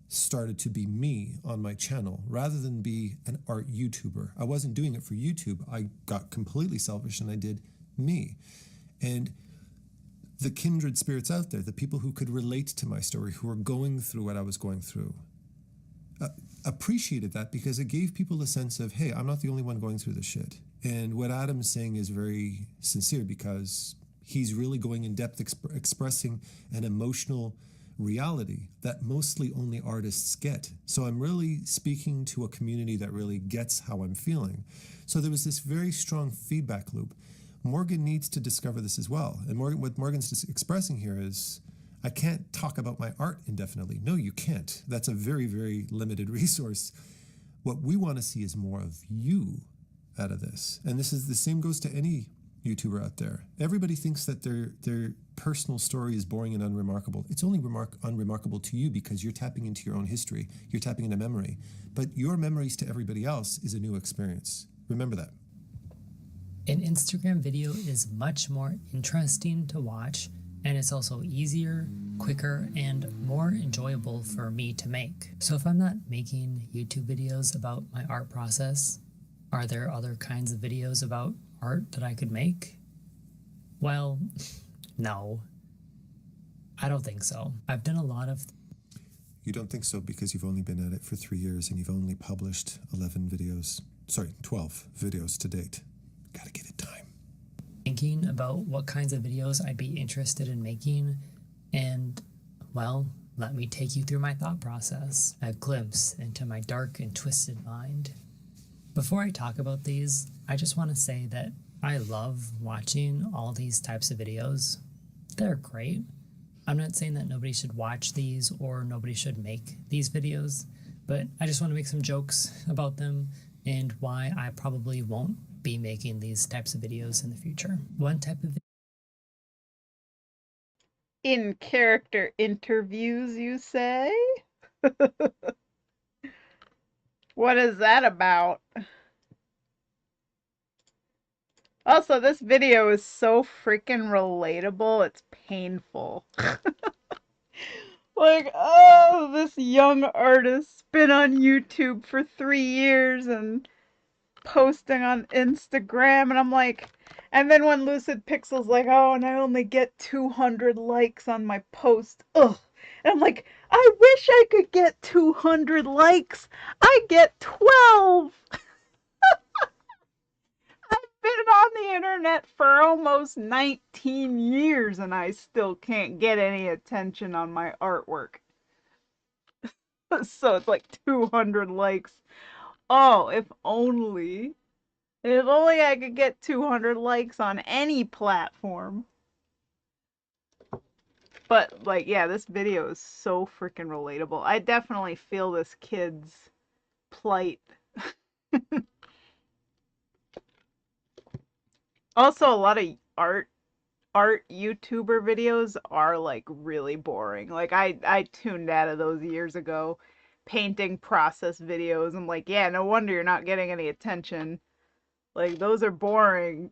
started to be me on my channel rather than be an art YouTuber. I wasn't doing it for YouTube. I got completely selfish and I did me. And the kindred spirits out there, the people who could relate to my story, who were going through what I was going through, appreciated that, because it gave people a sense of, hey, I'm not the only one going through this shit. And what Adam's saying is very sincere, because he's really going in depth, expressing an emotional reality that mostly only artists get. So I'm really speaking to a community that really gets how I'm feeling. So there was this very strong feedback loop. Morgan needs to discover this as well. And what Morgan's expressing here is, I can't talk about my art indefinitely. No, you can't. That's a very, very limited resource. What we want to see is more of you out of this. And this is the same goes to any YouTuber out there. Everybody thinks that their personal story is boring and unremarkable. It's only unremarkable to you because you're tapping into your own history. You're tapping into memory. But your memories to everybody else is a new experience. Remember that. An Instagram video is much more interesting to watch, and it's also easier, quicker, and more enjoyable for me to make. So if I'm not making YouTube videos about my art process, are there other kinds of videos about art that I could make? Well, no. I don't think so. I've done a lot of... You don't think so because you've only been at it for 3 years and you've only published 12 videos to date. Gotta give it time. Thinking about what kinds of videos I'd be interested in making, and, well, let me take you through my thought process, a glimpse into my dark and twisted mind. Before I talk about these, I just want to say that I love watching all these types of videos. They're great. I'm not saying that nobody should watch these or nobody should make these videos, but I just want to make some jokes about them and why I probably won't be making these types of videos in the future. One type of In character interviews, you say? What is that about? Also, this video is so freaking relatable, it's painful. Like, oh, this young artist's been on YouTube for 3 years and posting on Instagram, and I'm like, and then when Lucid Pixel's like, oh, and I only get 200 likes on my post, ugh. And I'm like, I wish I could get 200 likes. I get 12. I've been on the internet for almost 19 years and I still can't get any attention on my artwork. So it's like 200 likes. Oh, if only. If only I could get 200 likes on any platform. But, like, yeah, this video is so freaking relatable. I definitely feel this kid's plight. Also, a lot of art YouTuber videos are like really boring. Like I tuned out of those years ago. Painting process videos. I'm like, yeah, no wonder you're not getting any attention. Like those are boring.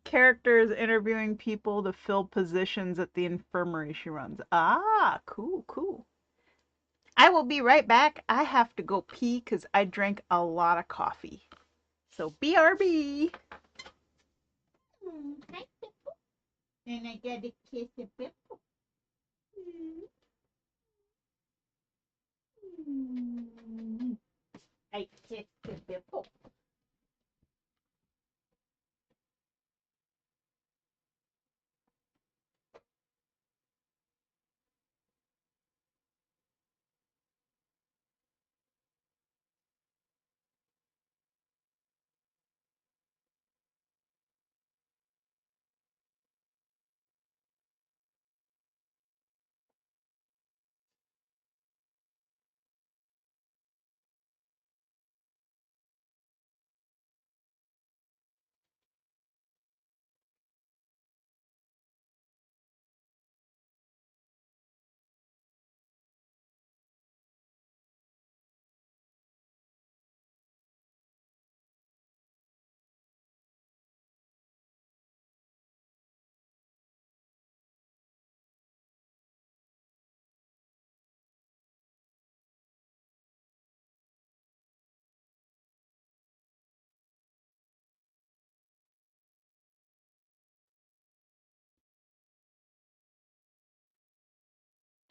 Characters interviewing people to fill positions at the infirmary she runs. Ah, cool, cool. I will be right back. I have to go pee because I drank a lot of coffee. So BRB. Hi, Pipple. And I got a kiss of Pipple. I kissed the Pipple.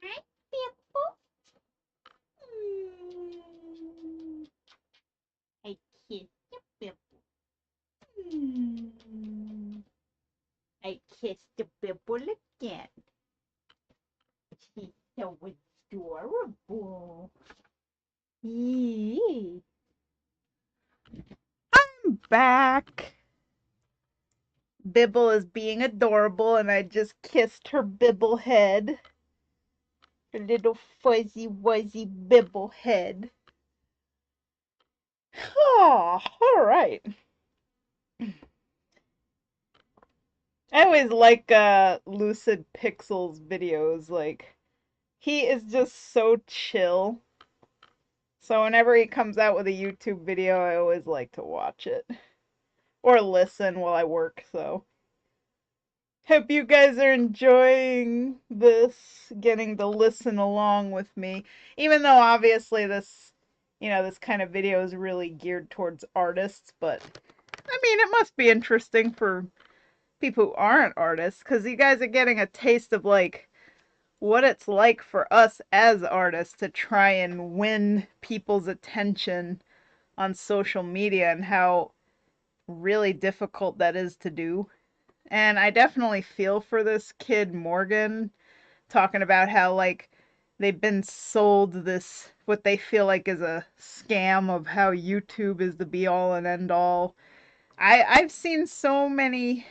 Hi, Pipple. I kissed the Pipple. I kissed the Pipple again. She's so adorable. Yee. I'm back. Bibble is being adorable, and I just kissed her Bibble head. Her little fuzzy wuzzy Bibble head. Oh, alright. I always like Lucid Pixel's videos. Like, he is just so chill. So whenever he comes out with a YouTube video, I always like to watch it. Or listen while I work, so. Hope you guys are enjoying this, getting to listen along with me. Even though obviously this, this kind of video is really geared towards artists, but I mean, it must be interesting for people who aren't artists, because you guys are getting a taste of like what it's like for us as artists to try and win people's attention on social media and how really difficult that is to do. And I definitely feel for this kid, Morgan, talking about how, like, they've been sold this, what they feel like is a scam of how YouTube is the be all and end all. I've seen so many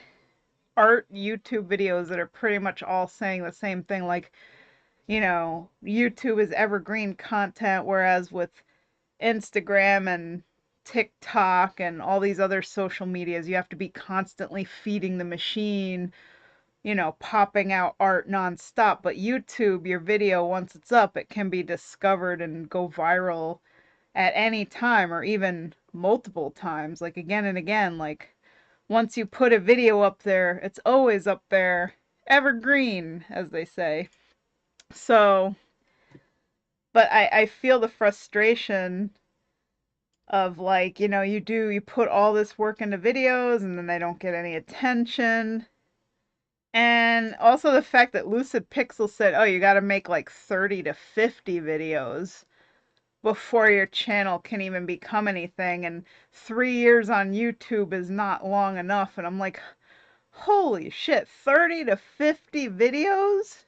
art YouTube videos that are pretty much all saying the same thing, like, YouTube is evergreen content, whereas with Instagram and TikTok and all these other social medias, you have to be constantly feeding the machine, popping out art nonstop. But YouTube, your video, once it's up, it can be discovered and go viral at any time or even multiple times, like again and again. Like once you put a video up there, it's always up there, evergreen, as they say. So, but I feel the frustration of like, you put all this work into videos and then they don't get any attention. And also the fact that Lucid Pixel said, oh, you got to make like 30 to 50 videos before your channel can even become anything. And 3 years on YouTube is not long enough. And I'm like, holy shit, 30 to 50 videos?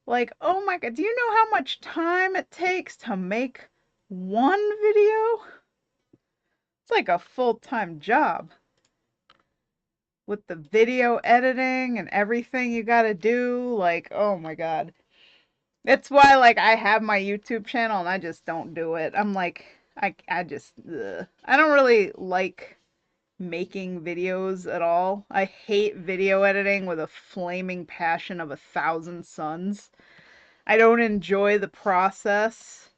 Like, oh my God, do you know how much time it takes to make one video? It's like a full-time job with the video editing and everything you gotta do. Like, oh my God. That's why, like, I have my YouTube channel and I just don't do it. I'm like, I just, ugh. I don't really like making videos at all. I hate video editing with a flaming passion of 1,000 suns. I don't enjoy the process.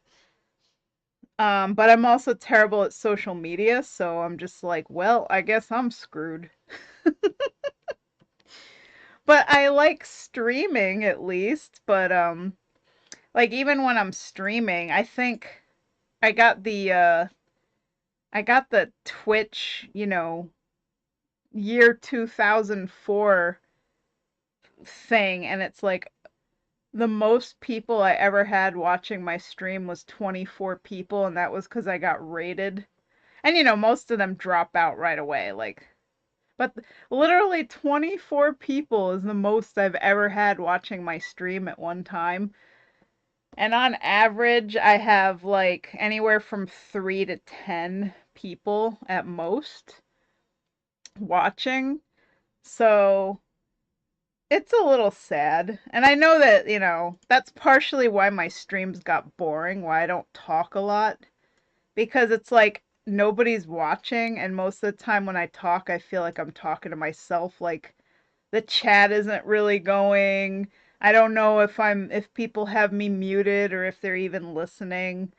But I'm also terrible at social media, so I'm just like, well, I guess I'm screwed. But I like streaming at least, but like even when I'm streaming, I think I got the Twitch, year 2004 thing, and it's like the most people I ever had watching my stream was 24 people, and that was because I got rated. And most of them drop out right away, like, but literally 24 people is the most I've ever had watching my stream at one time. And on average, I have like anywhere from 3 to 10 people at most watching. So it's a little sad. And I know that, that's partially why my streams got boring, why I don't talk a lot. Because it's like nobody's watching, and most of the time when I talk, I feel like I'm talking to myself. Like the chat isn't really going. I don't know if people have me muted or if they're even listening.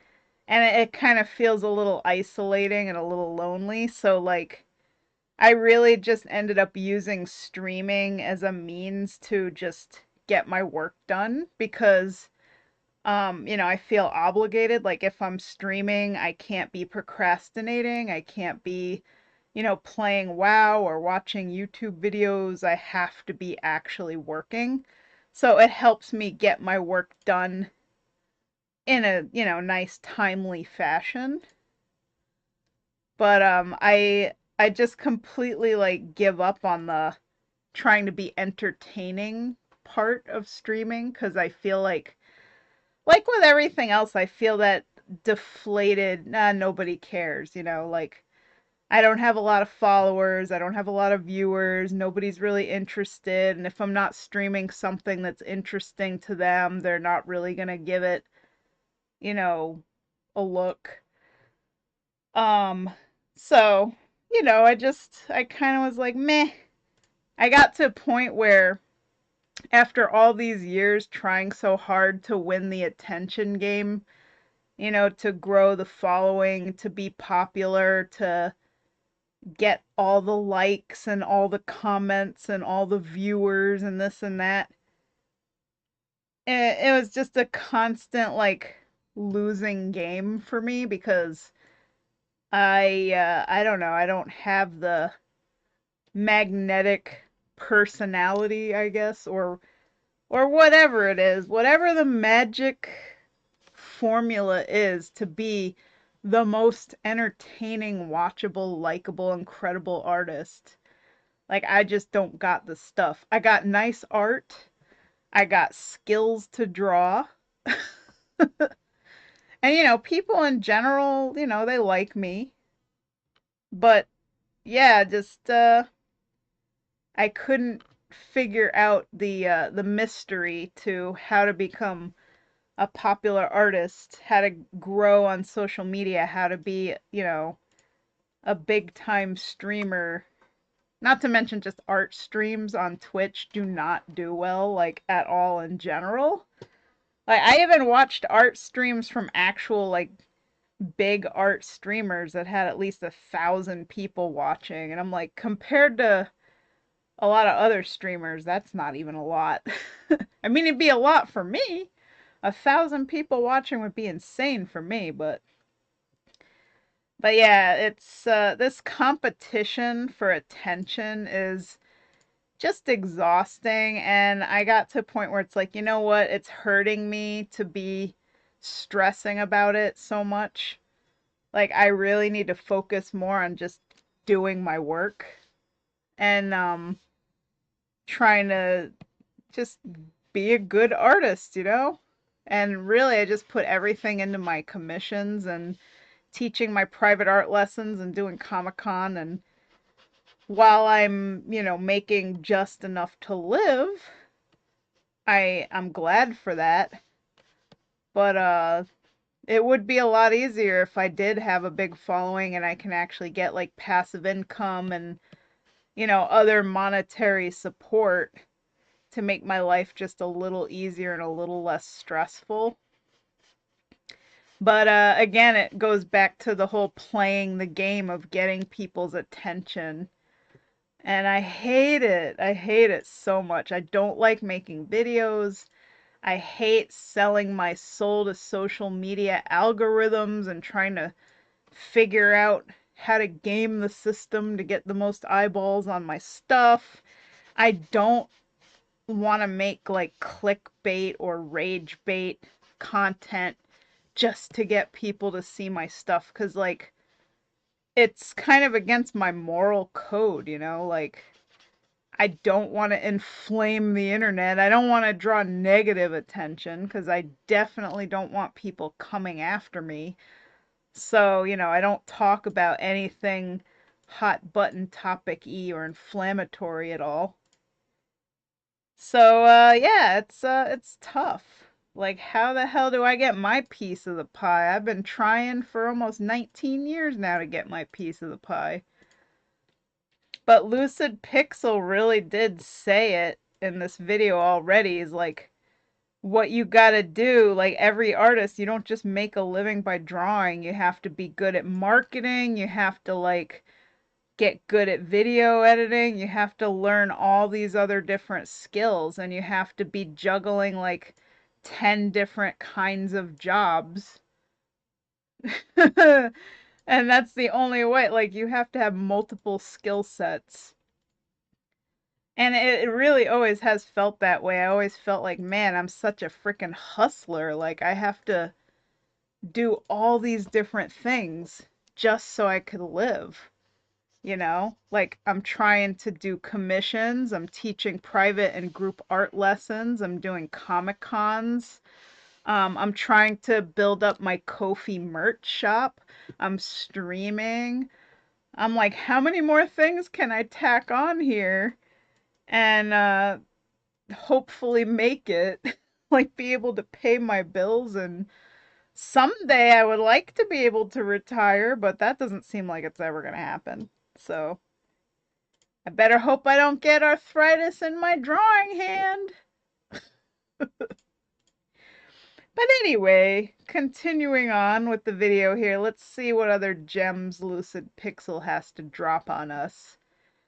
And it kind of feels a little isolating and a little lonely. So like I really just ended up using streaming as a means to just get my work done because I feel obligated. Like if I'm streaming, I can't be procrastinating. I can't be, playing WoW or watching YouTube videos. I have to be actually working. So it helps me get my work done in a, nice timely fashion. But I just completely like give up on the trying to be entertaining part of streaming because I feel like with everything else, I feel that deflated, nah, nobody cares, like I don't have a lot of followers, I don't have a lot of viewers, nobody's really interested, and if I'm not streaming something that's interesting to them, they're not really gonna give it, you know, a look. Um, so, I kind of was like, meh. I got to a point where after all these years trying so hard to win the attention game, to grow the following, to be popular, to get all the likes and all the comments and all the viewers and this and that. It was just a constant like losing game for me because I don't know, I don't have the magnetic personality, I guess, or whatever it is, whatever the magic formula is to be the most entertaining, watchable, likable, incredible artist. Like, I just don't got the stuff. I got nice art. I got skills to draw. And, people in general, they like me. But yeah, just I couldn't figure out the mystery to how to become a popular artist, how to grow on social media, how to be, a big time streamer. Not to mention just art streams on Twitch do not do well, like at all in general. Like I even watched art streams from actual like big art streamers that had at least 1,000 people watching, and I'm like, compared to a lot of other streamers, that's not even a lot. I mean, it'd be a lot for me. 1,000 people watching would be insane for me, but yeah, it's this competition for attention is just exhausting, and I got to a point where it's like, you know what? It's hurting me to be stressing about it so much. Like I really need to focus more on just doing my work and trying to just be a good artist, And really I just put everything into my commissions and teaching my private art lessons and doing Comic-Con, and while I'm, making just enough to live, I'm glad for that. But It would be a lot easier if I did have a big following and I can actually get like passive income and, other monetary support to make my life just a little easier and a little less stressful. But again, it goes back to the whole playing the game of getting people's attention. And I hate it. I hate it so much. I don't like making videos. I hate selling my soul to social media algorithms and trying to figure out how to game the system to get the most eyeballs on my stuff. I don't want to make like clickbait or rage bait content just to get people to see my stuff, because like it's kind of against my moral code, like I don't want to inflame the internet. I don't want to draw negative attention because I definitely don't want people coming after me. So, I don't talk about anything hot button topic-y or inflammatory at all. So, yeah, it's tough. Like, how the hell do I get my piece of the pie? I've been trying for almost 19 years now to get my piece of the pie. But Lucid Pixel really did say it in this video already, is like, what you gotta do, like every artist, you don't just make a living by drawing. You have to be good at marketing. You have to like get good at video editing. You have to learn all these other different skills, and you have to be juggling like 10 different kinds of jobs. And that's the only way. Like, you have to have multiple skill sets. And it really always has felt that way. I always felt like, man, I'm such a freaking hustler. Like, I have to do all these different things just so I could live. Like, I'm trying to do commissions, I'm teaching private and group art lessons, I'm doing Comic Cons, I'm trying to build up my Ko-fi merch shop, I'm streaming. I'm like, how many more things can I tack on here and hopefully make it? Like, be able to pay my bills, and someday I would like to be able to retire, but that doesn't seem like it's ever going to happen. So I better hope I don't get arthritis in my drawing hand. But anyway, continuing on with the video here, let's see what other gems Lucid Pixel has to drop on us.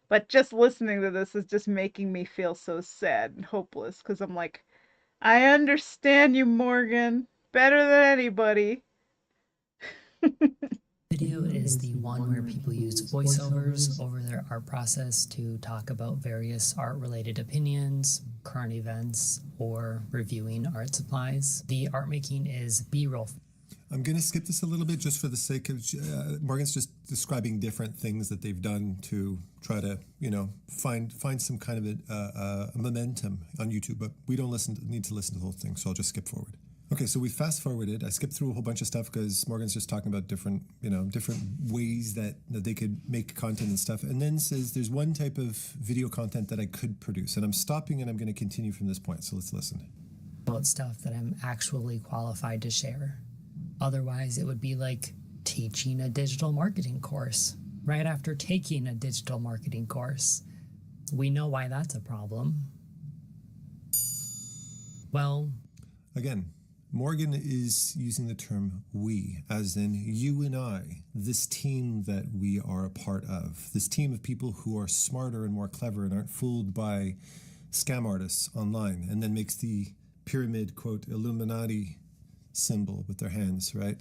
But just listening to this is just making me feel so sad and hopeless, because I'm like, I understand you, Morgan, better than anybody. Video is the one where people use voiceovers over their art process to talk about various art-related opinions, current events, or reviewing art supplies. The art making is B-roll. I'm going to skip this a little bit just for the sake of Morgan's just describing different things that they've done to try to, find some kind of a momentum on YouTube. But we don't need to listen to the whole thing, so I'll just skip forward. Okay, so we fast forwarded. I skipped through a whole bunch of stuff because Morgan's just talking about different ways that they could make content and stuff. And then says there's one type of video content that I could produce. And I'm stopping and I'm going to continue from this point. So let's listen. About stuff that I'm actually qualified to share. Otherwise, it would be like teaching a digital marketing course right after taking a digital marketing course. We know why that's a problem. Well, again, Morgan is using the term we, as in you and I, this team that we are a part of, this team of people who are smarter and more clever and aren't fooled by scam artists online, and then makes the pyramid, quote, Illuminati symbol with their hands, right?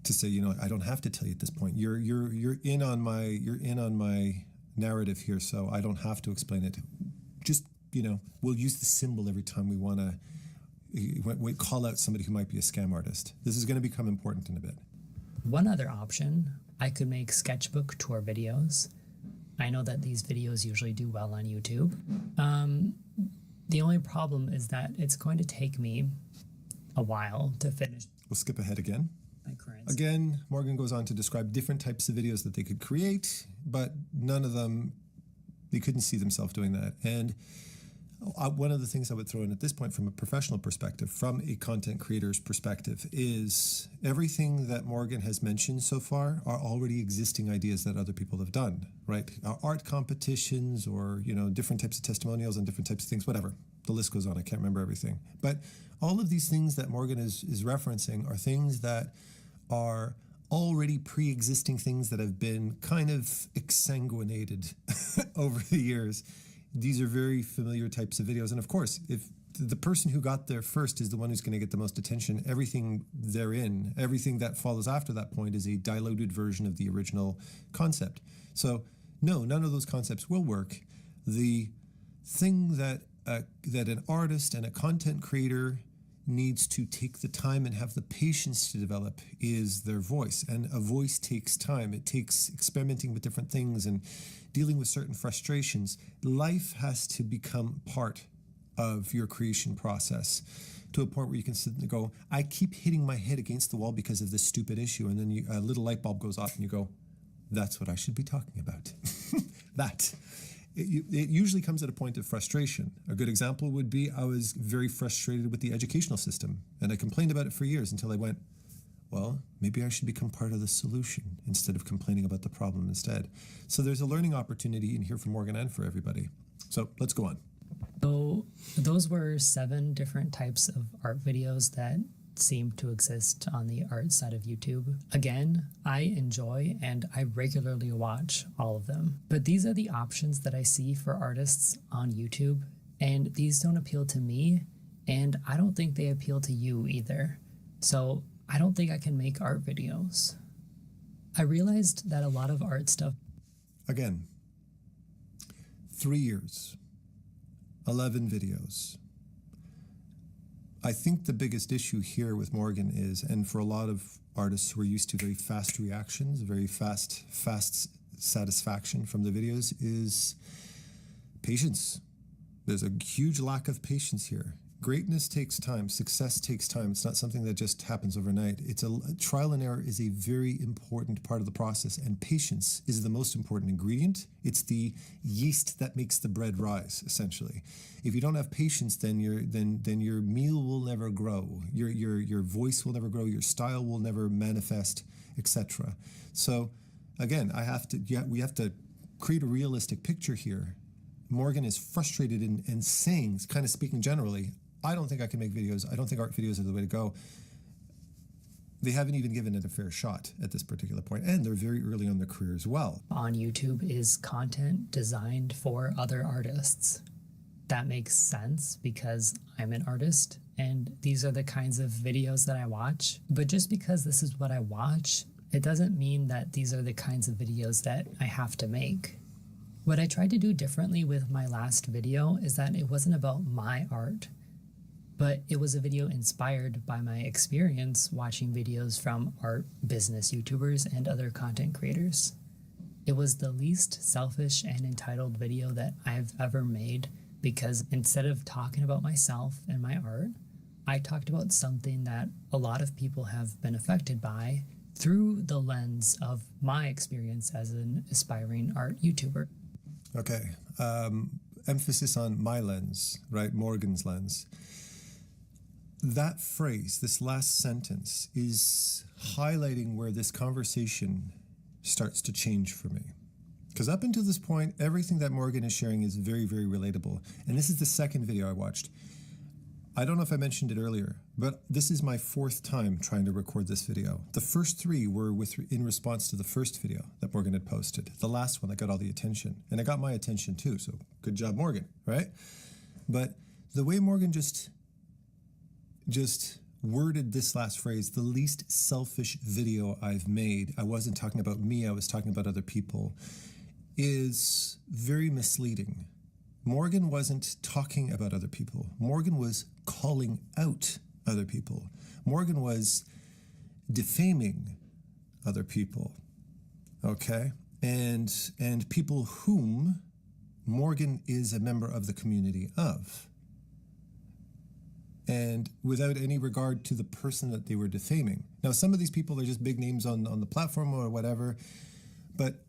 To say, I don't have to tell you at this point. You're in on my narrative here, so I don't have to explain it. Just we'll use the symbol every time we want to call out somebody who might be a scam artist. This is going to become important in a bit. One other option, I could make sketchbook tour videos. I know that these videos usually do well on YouTube. The only problem is that it's going to take me a while to finish. We'll skip ahead again. My current. Again, Morgan goes on to describe different types of videos that they could create, but none of them, they couldn't see themselves doing that. And One of the things I would throw in at this point from a professional perspective, from a content creator's perspective, is everything that Morgan has mentioned so far are already existing ideas that other people have done, right? Art competitions or, different types of testimonials and different types of things, whatever. The list goes on. I can't remember everything. But all of these things that Morgan is referencing are things that are already pre-existing things that have been kind of exsanguinated over the years. These are very familiar types of videos. And of course, if the person who got there first is the one who's going to get the most attention, everything therein, everything that follows after that point is a diluted version of the original concept. So no, none of those concepts will work. The thing that an artist and a content creator needs to take the time and have the patience to develop is their voice. And a voice takes time. It takes experimenting with different things and dealing with certain frustrations. Life has to become part of your creation process to a point where you can sit and go, I keep hitting my head against the wall because of this stupid issue. And then a little light bulb goes off and you go, that's what I should be talking about. It usually comes at a point of frustration. A good example would be I was very frustrated with the educational system, and I complained about it for years until I went, well, maybe I should become part of the solution instead of complaining about the problem instead. So there's a learning opportunity in here for Morgan and for everybody. So let's go on. So those were 7 different types of art videos that seem to exist on the art side of YouTube. Again, I enjoy and I regularly watch all of them. But these are the options that I see for artists on YouTube, and these don't appeal to me, and I don't think they appeal to you either. So I don't think I can make art videos. I realized that a lot of art stuff... Again, 3 years, 11 videos. I think the biggest issue here with Morgan is, and for a lot of artists who are used to very fast reactions, very fast satisfaction from the videos, is patience. There's a huge lack of patience here. Greatness takes time. Success takes time. It's not something that just happens overnight. Trial and error is a very important part of the process, and patience is the most important ingredient. It's the yeast that makes the bread rise, essentially. If you don't have patience, then your meal will never grow. Your voice will never grow. Your style will never manifest, etc. So, again, we have to create a realistic picture here. Morgan is frustrated and saying, kind of speaking generally, I don't think I can make videos. I don't think art videos are the way to go. They haven't even given it a fair shot at this particular point, and they're very early on their career as well. On YouTube is content designed for other artists. That makes sense because I'm an artist, and these are the kinds of videos that I watch. But just because this is what I watch, it doesn't mean that these are the kinds of videos that I have to make. What I tried to do differently with my last video is that it wasn't about my art, but it was a video inspired by my experience watching videos from art business YouTubers and other content creators. It was the least selfish and entitled video that I've ever made because instead of talking about myself and my art, I talked about something that a lot of people have been affected by through the lens of my experience as an aspiring art YouTuber. Okay, emphasis on my lens, right? Morgan's lens. That phrase, this last sentence, is highlighting where this conversation starts to change for me. Because up until this point, everything that Morgan is sharing is very, very relatable. And this is the second video I watched. I don't know if I mentioned it earlier, but this is my 4th time trying to record this video. The first 3 were in response to the first video that Morgan had posted. The last one that got all the attention. And it got my attention too, so good job, Morgan, right? But the way Morgan just worded this last phrase, the least selfish video I've made, I wasn't talking about me, I was talking about other people, is very misleading. Morgan wasn't talking about other people. Morgan was calling out other people. Morgan was defaming other people, okay? And people whom Morgan is a member of the community of. And without any regard to the person that they were defaming. Now, some of these people are just big names on the platform or whatever, but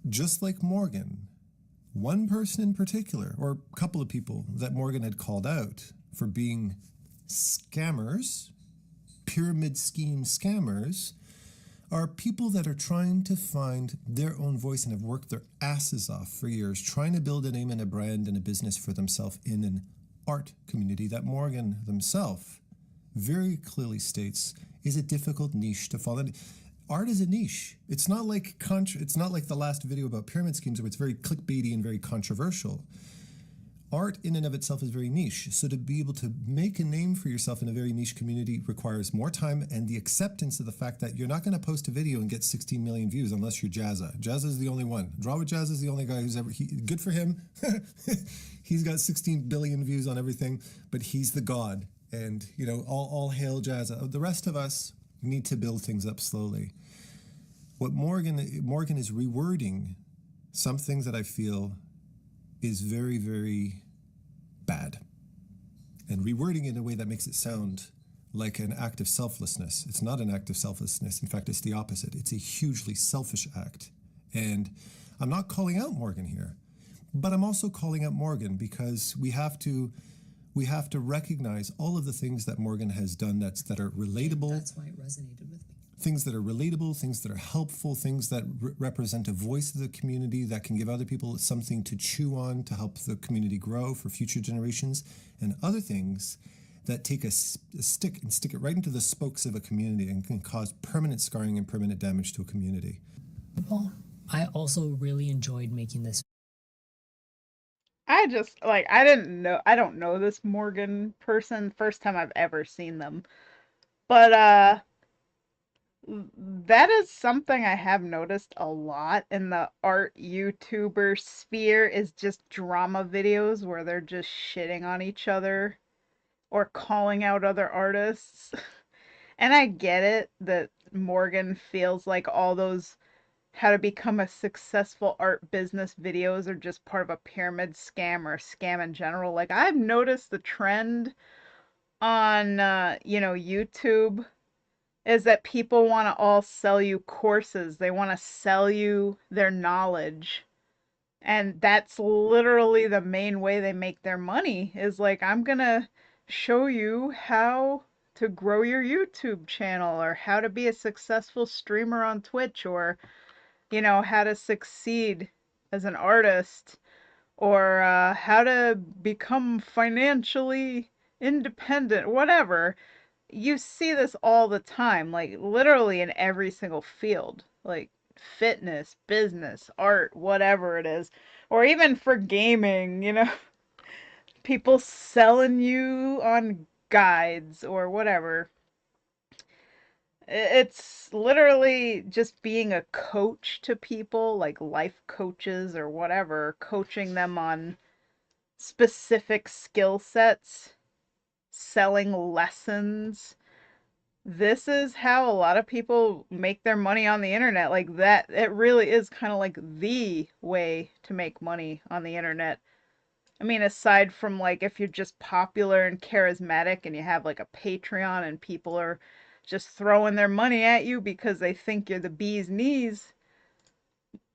just like Morgan, one person in particular, or a couple of people that Morgan had called out for being scammers, pyramid scheme scammers, are people that are trying to find their own voice and have worked their asses off for years, trying to build a name and a brand and a business for themselves in an art community that Morgan himself very clearly states is a difficult niche to fall in. Art is a niche. It's not like the last video about pyramid schemes where it's very clickbaity and very controversial. Art in and of itself is very niche. So to be able to make a name for yourself in a very niche community requires more time and the acceptance of the fact that you're not going to post a video and get 16 million views unless you're Jazza. Jazza's the only one. Draw with Jazza is the only guy who's ever, good for him. He's got 16 billion views on everything, but he's the god. And, you know, all hail Jazza. The rest of us need to build things up slowly. What Morgan is rewording some things that I feel is very, very bad, and rewording it in a way that makes it sound like an act of selflessness. It's not an act of selflessness. In fact, it's the opposite. It's a hugely selfish act. And I'm not calling out Morgan here, but I'm also calling out Morgan because we have to recognize all of the things that Morgan has done that are relatable. That's why it resonated with me. Things that are relatable, things that are helpful, things that represent a voice of the community that can give other people something to chew on to help the community grow for future generations, and other things that take a stick and stick it right into the spokes of a community and can cause permanent scarring and permanent damage to a community. Well, I also really enjoyed making this. I just I don't know this Morgan person. First time I've ever seen them. But that is something I have noticed a lot in the art YouTuber sphere is just drama videos where they're just shitting on each other or calling out other artists. And I get it that Morgan feels like all those how to become a successful art business videos are just part of a pyramid scam or a scam in general. Like I've noticed the trend on YouTube is that people want to all sell you courses. They want to sell you their knowledge. And that's literally the main way they make their money is like, I'm going to show you how to grow your YouTube channel or how to be a successful streamer on Twitch or, how to succeed as an artist or how to become financially independent, whatever. You see this all the time, like literally in every single field, like fitness, business, art, whatever it is, or even for gaming, people selling you on guides or whatever. It's literally just being a coach to people, like life coaches or whatever, coaching them on specific skill sets, selling lessons. This is how a lot of people make their money on the internet. Like that, it really is kind of like the way to make money on the internet. I mean, aside from like if you're just popular and charismatic and you have like a Patreon and people are just throwing their money at you because they think you're the bee's knees.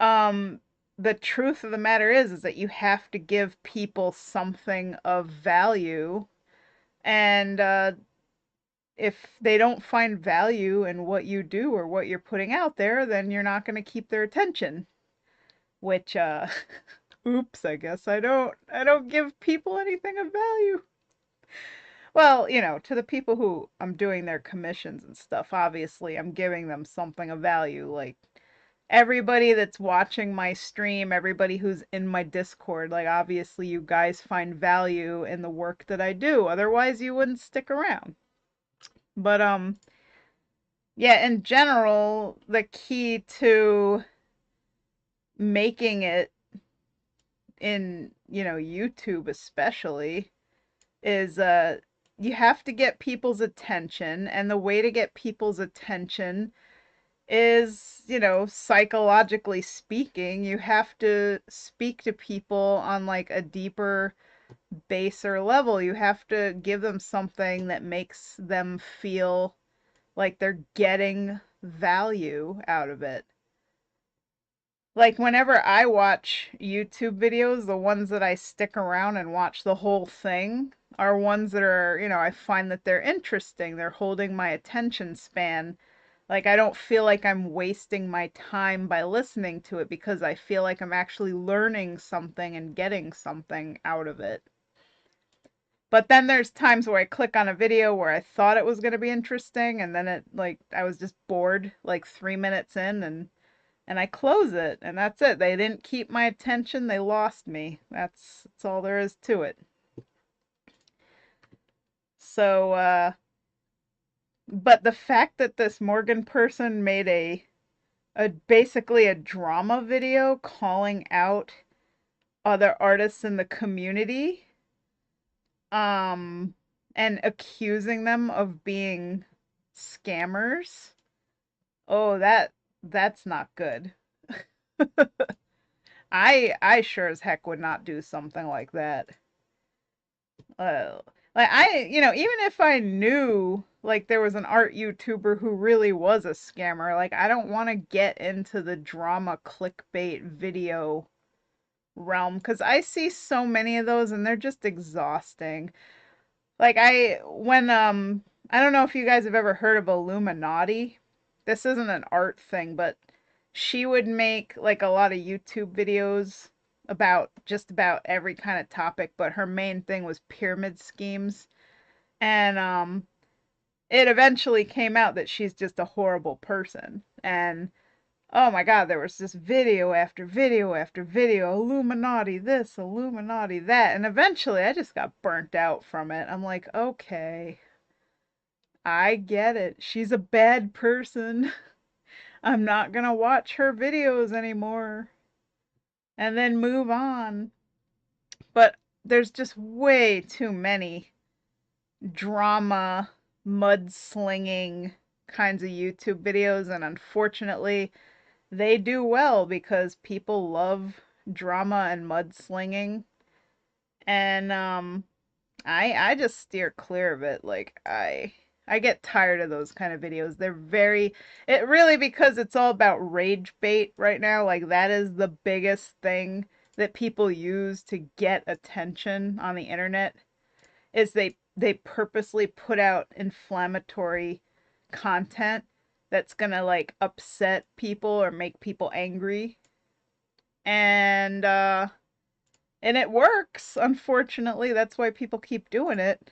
Um, the truth of the matter is that you have to give people something of value, and if they don't find value in what you do or what you're putting out there, then you're not going to keep their attention. Which, oops, I guess I don't give people anything of value. Well, to the people who I'm doing their commissions and stuff, obviously I'm giving them something of value. Like everybody that's watching my stream, everybody who's in my Discord, like obviously you guys find value in the work that I do. Otherwise you wouldn't stick around. But yeah, in general, the key to making it in, YouTube especially is you have to get people's attention, and the way to get people's attention is, psychologically speaking, you have to speak to people on like a deeper baser level. You have to give them something that makes them feel like they're getting value out of it. Like whenever I watch YouTube videos, the ones that I stick around and watch the whole thing are ones that are, I find that they're interesting. They're holding my attention span. Like I don't feel like I'm wasting my time by listening to it because I feel like I'm actually learning something and getting something out of it. But then there's times where I click on a video where I thought it was going to be interesting and then I was just bored like 3 minutes in and I close it and that's it. They didn't keep my attention. They lost me. That's all there is to it. So but the fact that this Morgan person made a basically a drama video calling out other artists in the community um and accusing them of being scammers. Oh, that's not good. I sure as heck would not do something like that. Uh, like even if I knew like there was an art YouTuber who really was a scammer, like I don't want to get into the drama clickbait video realm because I see so many of those and they're just exhausting. Like I don't know if you guys have ever heard of Illuminati. This isn't an art thing, but she would make like a lot of YouTube videos about just about every kind of topic, but her main thing was pyramid schemes. And it eventually came out that she's just a horrible person. And oh my God, there was just video after video after video, Illuminati this, Illuminati that. And eventually I just got burnt out from it. I'm like, okay, I get it. She's a bad person. I'm not gonna watch her videos anymore. And then move on. But there's just way too many drama, mudslinging kinds of YouTube videos. And unfortunately, they do well because people love drama and mudslinging. And I just steer clear of it. Like I get tired of those kind of videos. It really because it's all about rage bait right now. Like that is the biggest thing that people use to get attention on the internet is they purposely put out inflammatory content that's gonna like upset people or make people angry. And it works, unfortunately. That's why people keep doing it.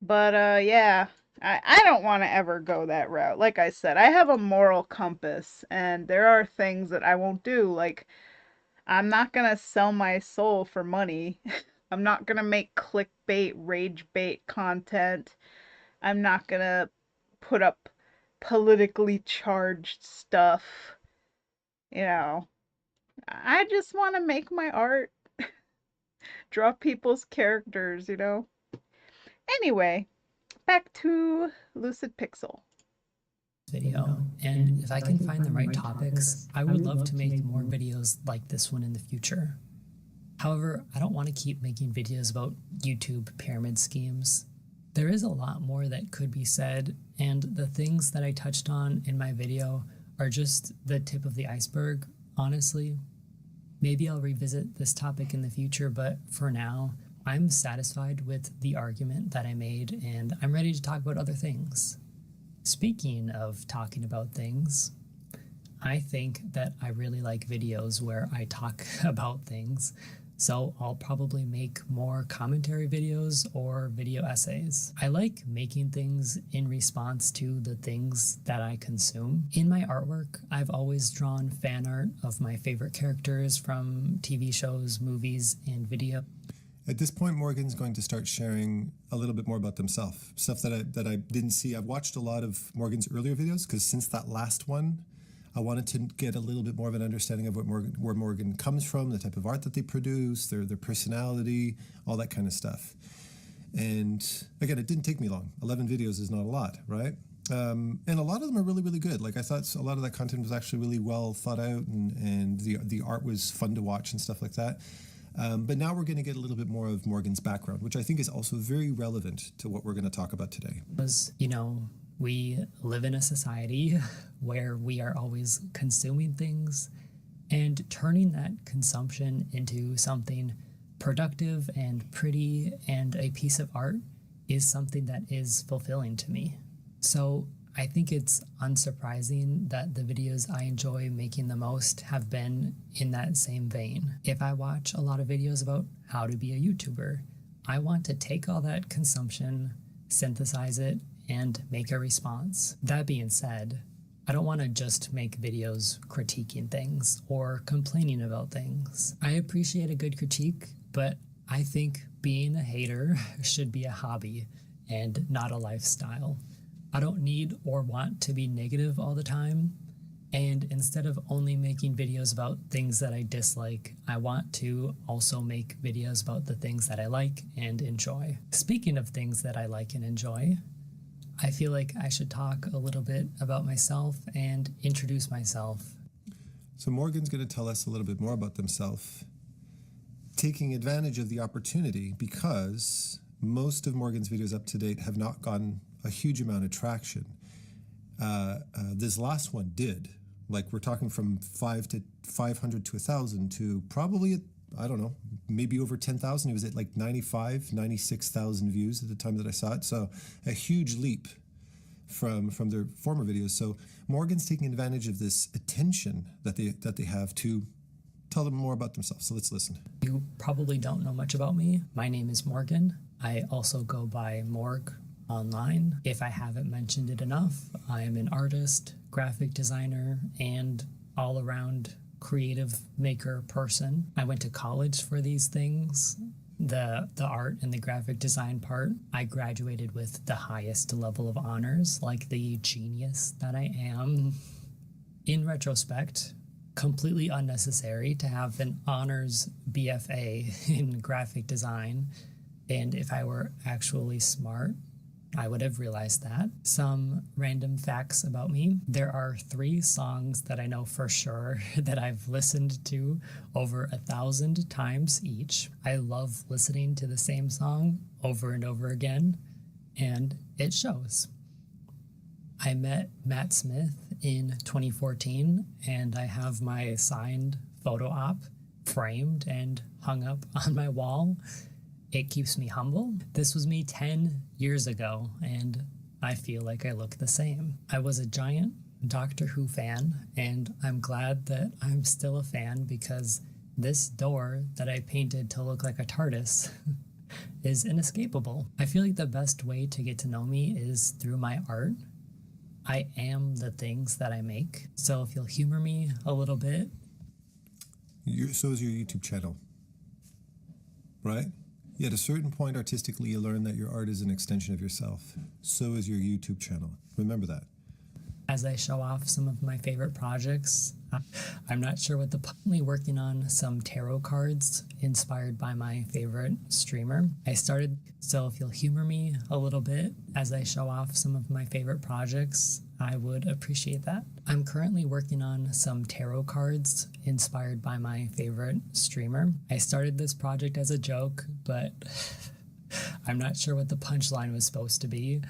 But yeah, I don't want to ever go that route. Like I said, I have a moral compass, and there are things that I won't do. Like, I'm not gonna sell my soul for money. I'm not gonna make clickbait, rage bait content. I'm not gonna put up politically charged stuff. You know, I just want to make my art, draw people's characters. Anyway, back to Lucid Pixel. Video. And if I can find the right topics, I would love to make more videos like this one in the future. However, I don't want to keep making videos about YouTube pyramid schemes. There is a lot more that could be said, and the things that I touched on in my video are just the tip of the iceberg, honestly. Maybe I'll revisit this topic in the future, but for now, I'm satisfied with the argument that I made, and I'm ready to talk about other things. Speaking of talking about things, I think that I really like videos where I talk about things, so I'll probably make more commentary videos or video essays. I like making things in response to the things that I consume. In my artwork, I've always drawn fan art of my favorite characters from TV shows, movies, and video. At this point, Morgan's going to start sharing a little bit more about themselves, stuff that I didn't see. I've watched a lot of Morgan's earlier videos because since that last one, I wanted to get a little bit more of an understanding of where Morgan comes from, the type of art that they produce, their personality, all that kind of stuff. And again, it didn't take me long. 11 videos is not a lot, right? And a lot of them are really, really good. Like I thought a lot of that content was actually really well thought out and the art was fun to watch and stuff like that. But now we're going to get a little bit more of Morgan's background, which I think is also very relevant to what we're going to talk about today. Was, We live in a society where we are always consuming things, and turning that consumption into something productive and pretty and a piece of art is something that is fulfilling to me. So I think it's unsurprising that the videos I enjoy making the most have been in that same vein. If I watch a lot of videos about how to be a YouTuber, I want to take all that consumption, synthesize it, and make a response. That being said, I don't want to just make videos critiquing things or complaining about things. I appreciate a good critique, but I think being a hater should be a hobby and not a lifestyle. I don't need or want to be negative all the time, and instead of only making videos about things that I dislike, I want to also make videos about the things that I like and enjoy. Speaking of things that I like and enjoy, I feel like I should talk a little bit about myself and introduce myself. So Morgan's going to tell us a little bit more about themselves, taking advantage of the opportunity because most of Morgan's videos up to date have not gotten a huge amount of traction. This last one did. Like, we're talking from 500 to 1,000 to probably, I don't know, maybe over 10,000. It was at like 96,000 views at the time that I saw it. So a huge leap from their former videos. So Morgan's taking advantage of this attention that they have to tell them more about themselves. So let's listen. You probably don't know much about me. My name is Morgan. I also go by Morg online. If I haven't mentioned it enough, I am an artist, graphic designer, and all-around creative maker person. I went to college for these things, the art and the graphic design part. I graduated with the highest level of honors, like the genius that I am. In retrospect, completely unnecessary to have an honors BFA in graphic design, and if I were actually smart, I would have realized that. Some random facts about me. There are 3 songs that I know for sure that I've listened to over 1,000 times each. I love listening to the same song over and over again, and it shows. I met Matt Smith in 2014, and I have my signed photo op framed and hung up on my wall. It keeps me humble. This was me 10 years ago, and I feel like I look the same. I was a giant Doctor Who fan, and I'm glad that I'm still a fan because this door that I painted to look like a TARDIS is inescapable. I feel like the best way to get to know me is through my art. I am the things that I make. So if you'll humor me a little bit. So is your YouTube channel, right? At a certain point artistically, you learn that your art is an extension of yourself. So is your YouTube channel. Remember that. As I show off some of my favorite projects, I'm not sure what currently working on some tarot cards inspired by my favorite streamer. So if you'll humor me a little bit as I show off some of my favorite projects, I would appreciate that. I'm currently working on some tarot cards inspired by my favorite streamer. I started this project as a joke, but I'm not sure what the punchline was supposed to be.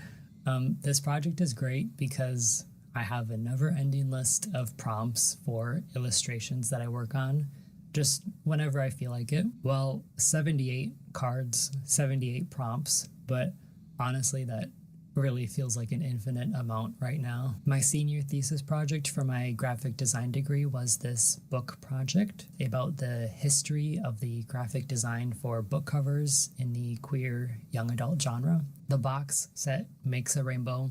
This project is great because I have a never-ending list of prompts for illustrations that I work on, just whenever I feel like it. Well, 78 cards, 78 prompts, but honestly, that really feels like an infinite amount right now. My senior thesis project for my graphic design degree was this book project about the history of the graphic design for book covers in the queer young adult genre. The box set makes a rainbow,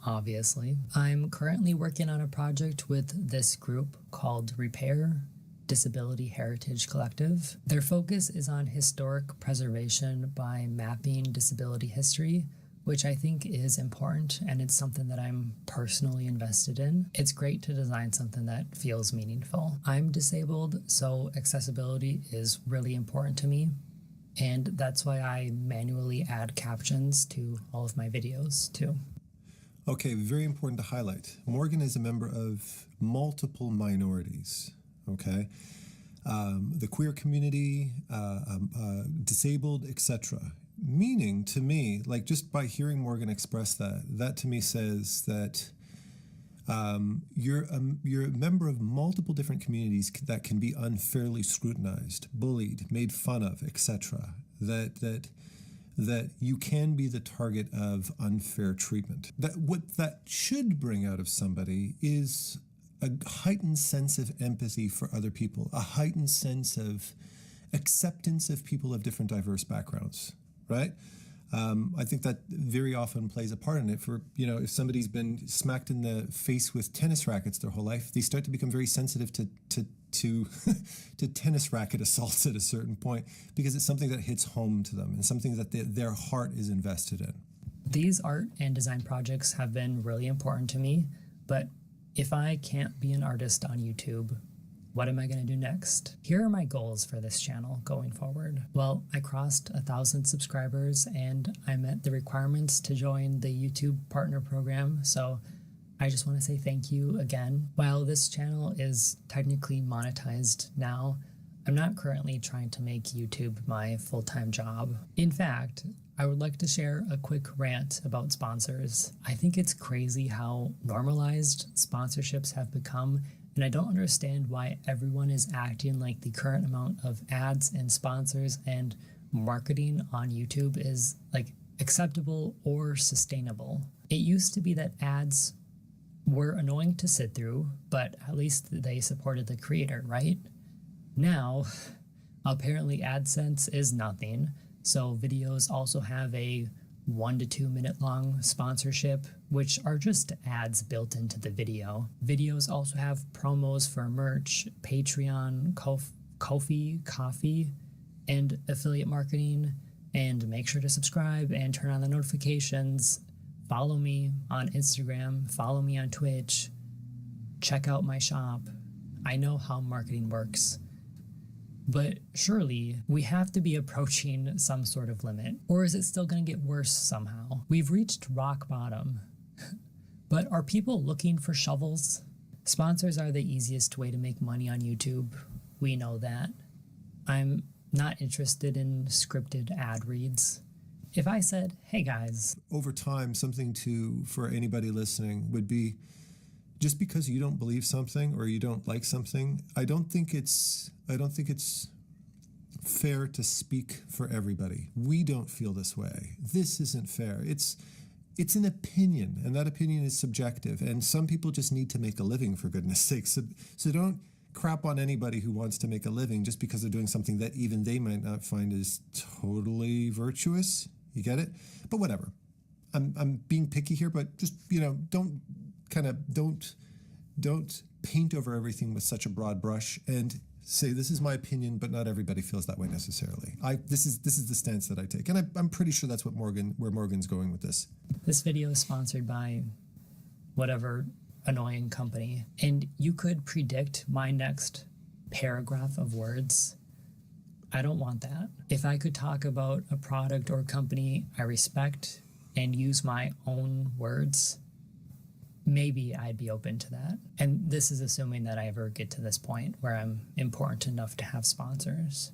obviously. I'm currently working on a project with this group called Repair Disability Heritage Collective. Their focus is on historic preservation by mapping disability history, which I think is important, and it's something that I'm personally invested in. It's great to design something that feels meaningful. I'm disabled, so accessibility is really important to me, and that's why I manually add captions to all of my videos too. Okay, very important to highlight. Morgan is a member of multiple minorities, okay? The queer community, disabled, etc. Meaning to me, like just by hearing Morgan express that, that to me says that you're a member of multiple different communities that can be unfairly scrutinized, bullied, made fun of, etc. That you can be the target of unfair treatment. That what that should bring out of somebody is a heightened sense of empathy for other people, a heightened sense of acceptance of people of different diverse backgrounds, right? I think that very often plays a part in it. For, you know, if somebody's been smacked in the face with tennis rackets their whole life, they start to become very sensitive to to tennis racket assaults at a certain point, because it's something that hits home to them and something that their heart is invested in. These art and design projects have been really important to me, but if I can't be an artist on YouTube, what am I going to do next? Here are my goals for this channel going forward. Well, I crossed 1,000 subscribers and I met the requirements to join the YouTube partner program, so I just want to say thank you again. While this channel is technically monetized now, I'm not currently trying to make YouTube my full-time job. In fact, I would like to share a quick rant about sponsors. I think it's crazy how normalized sponsorships have become, and I don't understand why everyone is acting like the current amount of ads and sponsors and marketing on YouTube is like acceptable or sustainable. It used to be that ads were annoying to sit through, but at least they supported the creator, right? Now, apparently AdSense is nothing, so videos also have a 1 to 2 minute long sponsorship, which are just ads built into the video. Videos also have promos for merch, Patreon, Ko-fi, and affiliate marketing. And make sure to subscribe and turn on the notifications. Follow me on Instagram, follow me on Twitch, check out my shop. I know how marketing works. But surely we have to be approaching some sort of limit, or is it still going to get worse somehow? We've reached rock bottom, but are people looking for shovels? Sponsors are the easiest way to make money on YouTube. We know that. I'm not interested in scripted ad reads. If I said, hey guys. Over time, something for anybody listening would be, just because you don't believe something or you don't like something, I don't think it's fair to speak for everybody. We don't feel this way. This isn't fair. It's an opinion, and that opinion is subjective. And some people just need to make a living, for goodness sake. So don't crap on anybody who wants to make a living just because they're doing something that even they might not find is totally virtuous. You get it? But whatever. I'm being picky here, but just, you know, don't paint over everything with such a broad brush and say this is my opinion, but not everybody feels that way necessarily. This is the stance that I take, and I'm pretty sure that's where Morgan's going with this. This video is sponsored by whatever annoying company, and you could predict my next paragraph of words. I don't want that. If I could talk about a product or company I respect and use my own words, maybe I'd be open to that. And this is assuming that I ever get to this point where I'm important enough to have sponsors.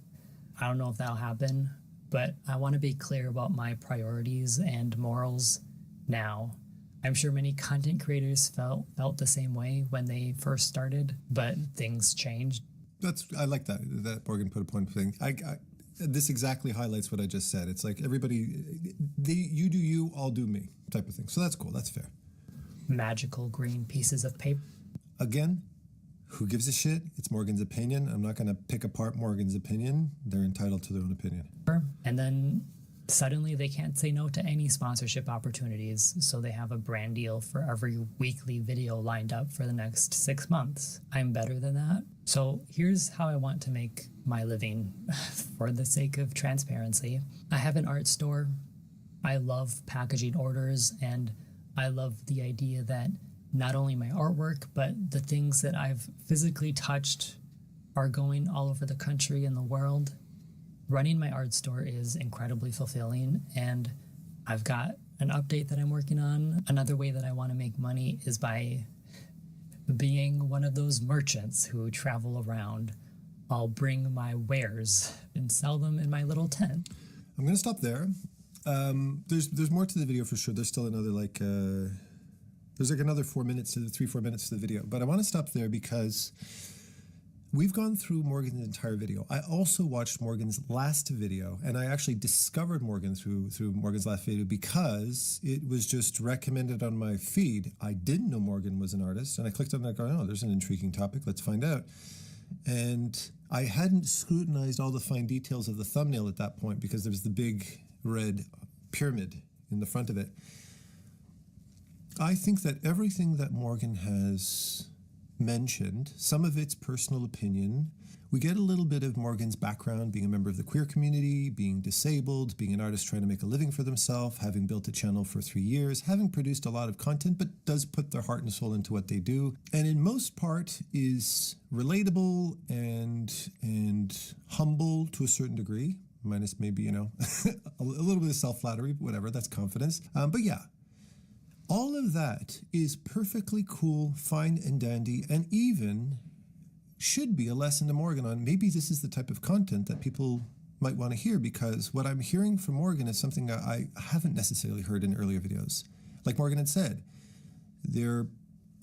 I don't know if that'll happen, but I want to be clear about my priorities and morals now. I'm sure many content creators felt the same way when they first started, but things changed. I like that Morgan put a point thing. This exactly highlights what I just said. It's like everybody, you do you, I'll do me type of thing. So that's cool. That's fair. Magical green pieces of paper. Again, who gives a shit? It's Morgan's opinion. I'm not going to pick apart Morgan's opinion. They're entitled to their own opinion. And then suddenly they can't say no to any sponsorship opportunities, so they have a brand deal for every weekly video lined up for the next 6 months. I'm better than that. So here's how I want to make my living for the sake of transparency. I have an art store. I love packaging orders, and I love the idea that not only my artwork, but the things that I've physically touched are going all over the country and the world. Running my art store is incredibly fulfilling, and I've got an update that I'm working on. Another way that I want to make money is by being one of those merchants who travel around. I'll bring my wares and sell them in my little tent. I'm going to stop there. There's more to the video for sure. There's still another there's like another 4 minutes to the 3-4 minutes to the video. But I want to stop there because we've gone through Morgan's entire video. I also watched Morgan's last video, and I actually discovered Morgan through Morgan's last video because it was just recommended on my feed. I didn't know Morgan was an artist, and I clicked on it and I go, oh, there's an intriguing topic. Let's find out. And I hadn't scrutinized all the fine details of the thumbnail at that point because there was the big red pyramid in the front of it. I think that everything that Morgan has mentioned, some of it's personal opinion. We get a little bit of Morgan's background, being a member of the queer community, being disabled, being an artist trying to make a living for themselves, having built a channel for 3 years, having produced a lot of content, but does put their heart and soul into what they do. And in most part is relatable and humble to a certain degree, minus maybe, a little bit of self-flattery, whatever, that's confidence. But yeah. All of that is perfectly cool, fine and dandy, and even should be a lesson to Morgan on maybe this is the type of content that people might want to hear, because what I'm hearing from Morgan is something I haven't necessarily heard in earlier videos. Like Morgan had said, they're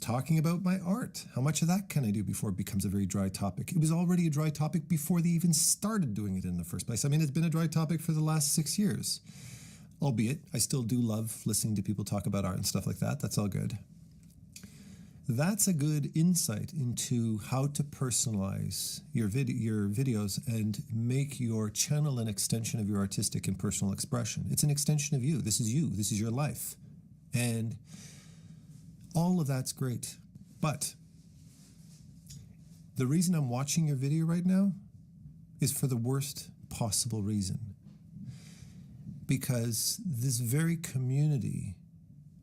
talking about my art. How much of that can I do before it becomes a very dry topic? It was already a dry topic before they even started doing it in the first place. I mean, it's been a dry topic for the last 6 years. Albeit, I still do love listening to people talk about art and stuff like that. That's all good. That's a good insight into how to personalize your videos and make your channel an extension of your artistic and personal expression. It's an extension of you. This is you. This is your life. And all of that's great. But the reason I'm watching your video right now is for the worst possible reason. Because this very community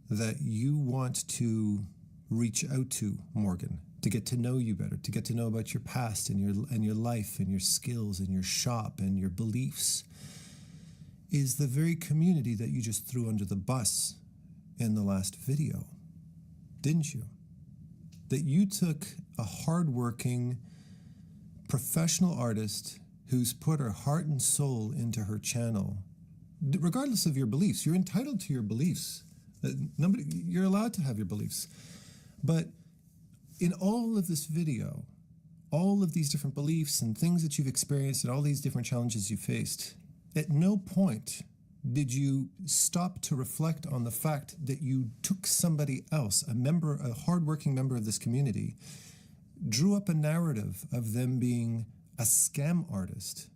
that you want to reach out to, Morgan, to get to know you better, to get to know about your past and your life and your skills and your shop and your beliefs, is the very community that you just threw under the bus in the last video, didn't you? That you took a hardworking professional artist who's put her heart and soul into her channel. Regardless of your beliefs, you're entitled to your beliefs. You're allowed to have your beliefs. But in all of this video, all of these different beliefs and things that you've experienced and all these different challenges you faced, at no point did you stop to reflect on the fact that you took somebody else, a hardworking member of this community, drew up a narrative of them being a scam artist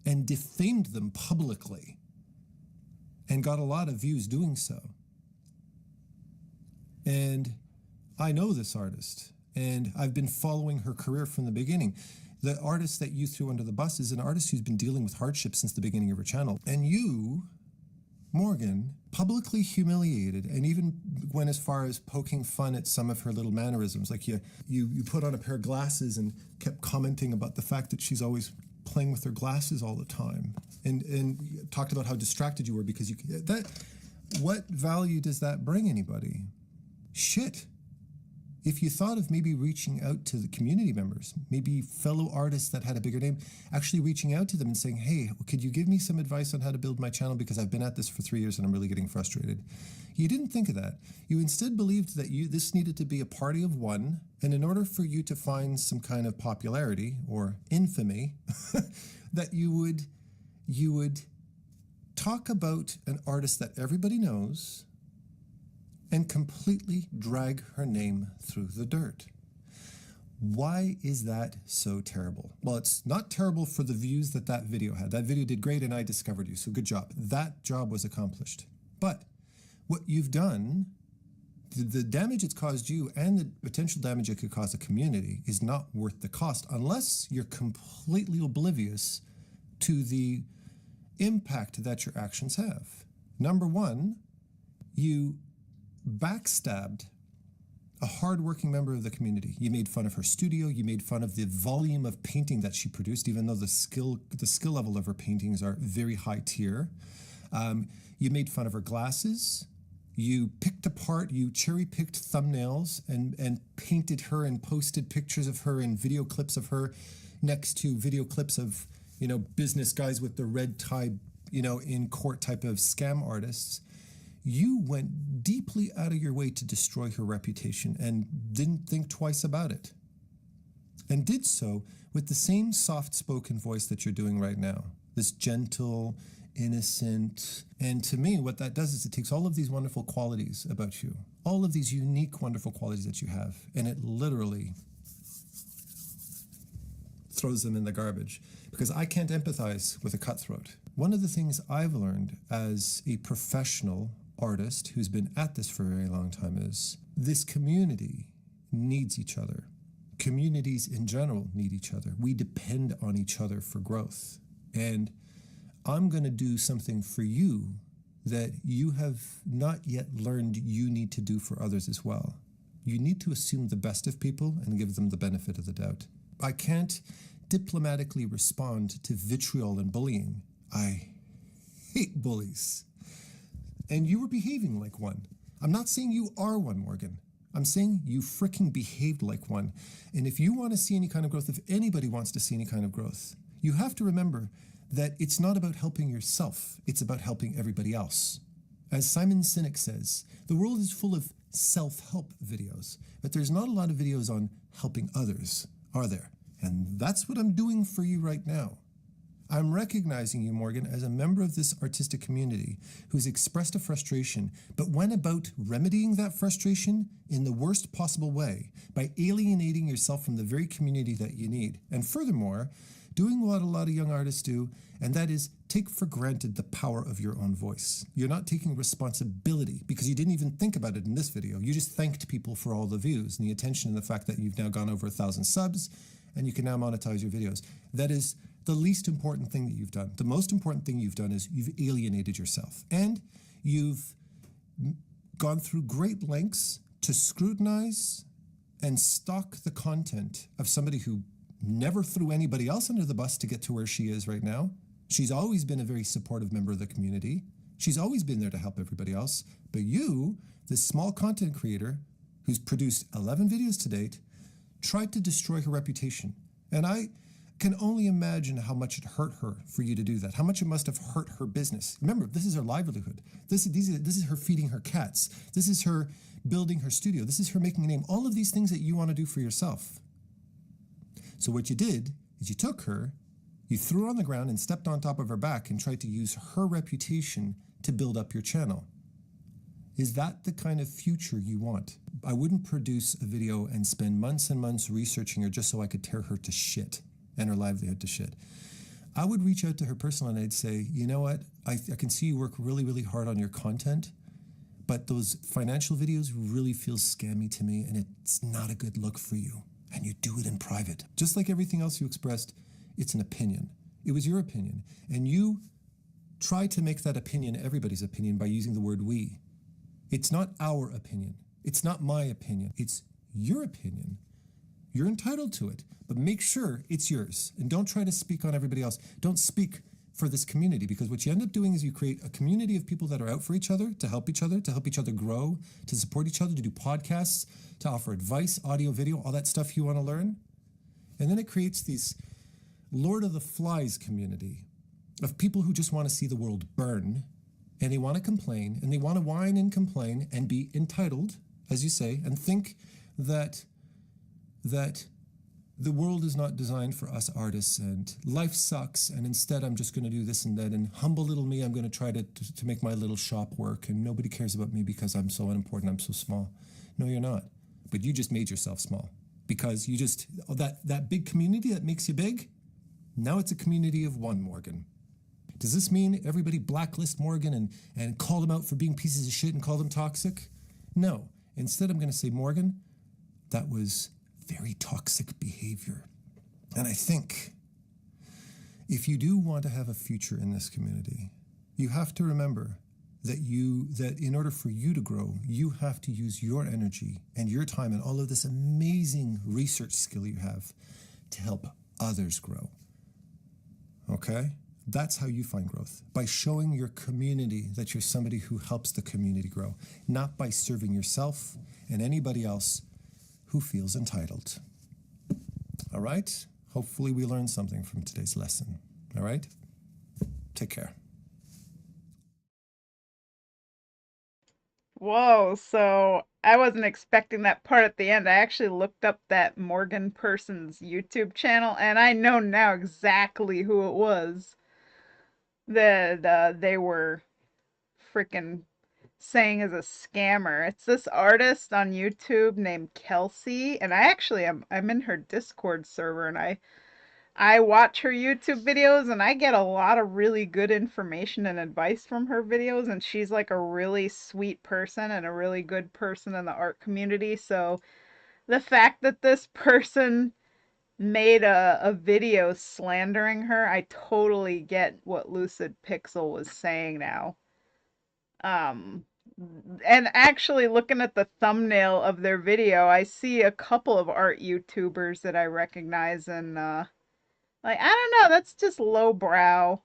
and defamed them publicly, and got a lot of views doing so. And I know this artist, and I've been following her career from the beginning. The artist that you threw under the bus is an artist who's been dealing with hardship since the beginning of her channel. And you, Morgan, publicly humiliated and even went as far as poking fun at some of her little mannerisms. Like you put on a pair of glasses and kept commenting about the fact that she's always playing with her glasses all the time, and talked about how distracted you were because what value does that bring anybody? Shit. If you thought of maybe reaching out to the community members, maybe fellow artists that had a bigger name, actually reaching out to them and saying, hey, could you give me some advice on how to build my channel, because I've been at this for 3 years and I'm really getting frustrated. You didn't think of that. You instead believed that this needed to be a party of one, and in order for you to find some kind of popularity or infamy, that you would talk about an artist that everybody knows and completely drag her name through the dirt. Why is that so terrible? Well, it's not terrible for the views that video had. That video did great and I discovered you, so good job. That job was accomplished. But what you've done, the damage it's caused you and the potential damage it could cause a community is not worth the cost unless you're completely oblivious to the impact that your actions have. Number one, you backstabbed a hardworking member of the community. You made fun of her studio. You made fun of the volume of painting that she produced, even though the skill level of her paintings are very high tier. You made fun of her glasses. You cherry-picked thumbnails and painted her and posted pictures of her and video clips of her next to video clips of, business guys with the red tie in court type of scam artists, you went deeply out of your way to destroy her reputation and didn't think twice about it. And did so with the same soft-spoken voice that you're doing right now. This gentle, innocent. And to me, what that does is it takes all of these wonderful qualities about you, all of these unique, wonderful qualities that you have, and it literally throws them in the garbage. Because I can't empathize with a cutthroat. One of the things I've learned as a professional artist who's been at this for a very long time is this community needs each other. Communities in general need each other. We depend on each other for growth. And I'm going to do something for you that you have not yet learned you need to do for others as well. You need to assume the best of people and give them the benefit of the doubt. I can't diplomatically respond to vitriol and bullying. I hate bullies. And you were behaving like one. I'm not saying you are one, Morgan. I'm saying you fricking behaved like one. And if you want to see any kind of growth, if anybody wants to see any kind of growth, you have to remember that it's not about helping yourself. It's about helping everybody else. As Simon Sinek says, the world is full of self-help videos, but there's not a lot of videos on helping others, are there? And that's what I'm doing for you right now. I'm recognizing you, Morgan, as a member of this artistic community who's expressed a frustration, but went about remedying that frustration in the worst possible way by alienating yourself from the very community that you need. And furthermore, doing what a lot of young artists do, and that is take for granted the power of your own voice. You're not taking responsibility because you didn't even think about it in this video. You just thanked people for all the views and the attention and the fact that you've now gone over 1,000 subs and you can now monetize your videos. That is the least important thing that you've done. The most important thing you've done is you've alienated yourself. And you've gone through great lengths to scrutinize and stalk the content of somebody who never threw anybody else under the bus to get to where she is right now. She's always been a very supportive member of the community. She's always been there to help everybody else. But you, this small content creator who's produced 11 videos to date, tried to destroy her reputation. And I can only imagine how much it hurt her for you to do that, how much it must have hurt her business. Remember, this is her livelihood. This is her feeding her cats. This is her building her studio. This is her making a name. All of these things that you want to do for yourself. So what you did is you took her, you threw her on the ground and stepped on top of her back and tried to use her reputation to build up your channel. Is that the kind of future you want? I wouldn't produce a video and spend months and months researching her just so I could tear her to shit and her livelihood to shit. I would reach out to her personally and I'd say, you know what? I can see you work really, really hard on your content, but those financial videos really feel scammy to me and it's not a good look for you. And you do it in private. Just like everything else you expressed, it's an opinion. It was your opinion. And you try to make that opinion everybody's opinion by using the word we. It's not our opinion. It's not my opinion. It's your opinion. You're entitled to it, but make sure it's yours. And don't try to speak on everybody else. Don't speak for this community, because what you end up doing is you create a community of people that are out for each other, to help each other grow, to support each other, to do podcasts, to offer advice, audio, video, all that stuff you want to learn. And then it creates these Lord of the Flies community of people who just want to see the world burn, and they want to complain, and they want to whine and complain and be entitled, as you say, and think that the world is not designed for us artists and life sucks, and instead I'm just going to do this and that, and humble little me, I'm going to try to make my little shop work, and nobody cares about me because I'm so unimportant, I'm so small. No, you're not. But you just made yourself small because you just, that big community that makes you big, now it's a community of one, Morgan. Does this mean everybody blacklist Morgan and call them out for being pieces of shit and call them toxic? No. Instead, I'm going to say, Morgan, that was very toxic behavior. And I think if you do want to have a future in this community, you have to remember that in order for you to grow, you have to use your energy and your time and all of this amazing research skill you have to help others grow. Okay? That's how you find growth, by showing your community that you're somebody who helps the community grow, not by serving yourself and anybody else who feels entitled. All right? Hopefully we learned something from today's lesson. All right? Take care. Whoa, so I wasn't expecting that part at the end. I actually looked up that Morgan person's YouTube channel, and I know now exactly who it was that they were freaking saying is a scammer. It's this artist on YouTube named Kelsey, and I actually I'm in her Discord server, and I watch her YouTube videos, and I get a lot of really good information and advice from her videos, and she's like a really sweet person and a really good person in the art community. So the fact that this person made a video slandering her, I totally get what Lucid Pixel was saying now. Um, and actually, looking at the thumbnail of their video, I see a couple of art YouTubers that I recognize, and like, I don't know, that's just lowbrow.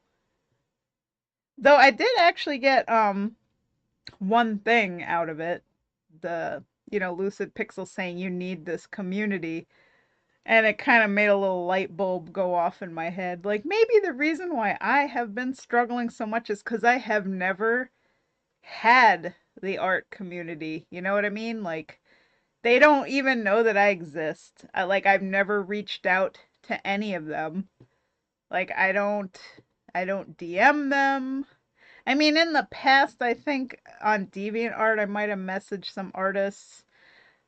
Though I did actually get one thing out of it. The Lucid Pixel saying you need this community. And it kind of made a little light bulb go off in my head. Like, maybe the reason why I have been struggling so much is because I have never had the art community. You know what I mean? Like, they don't even know that I exist. I've never reached out to any of them. Like, I don't DM them. I mean, in the past, I think on DeviantArt, I might have messaged some artists.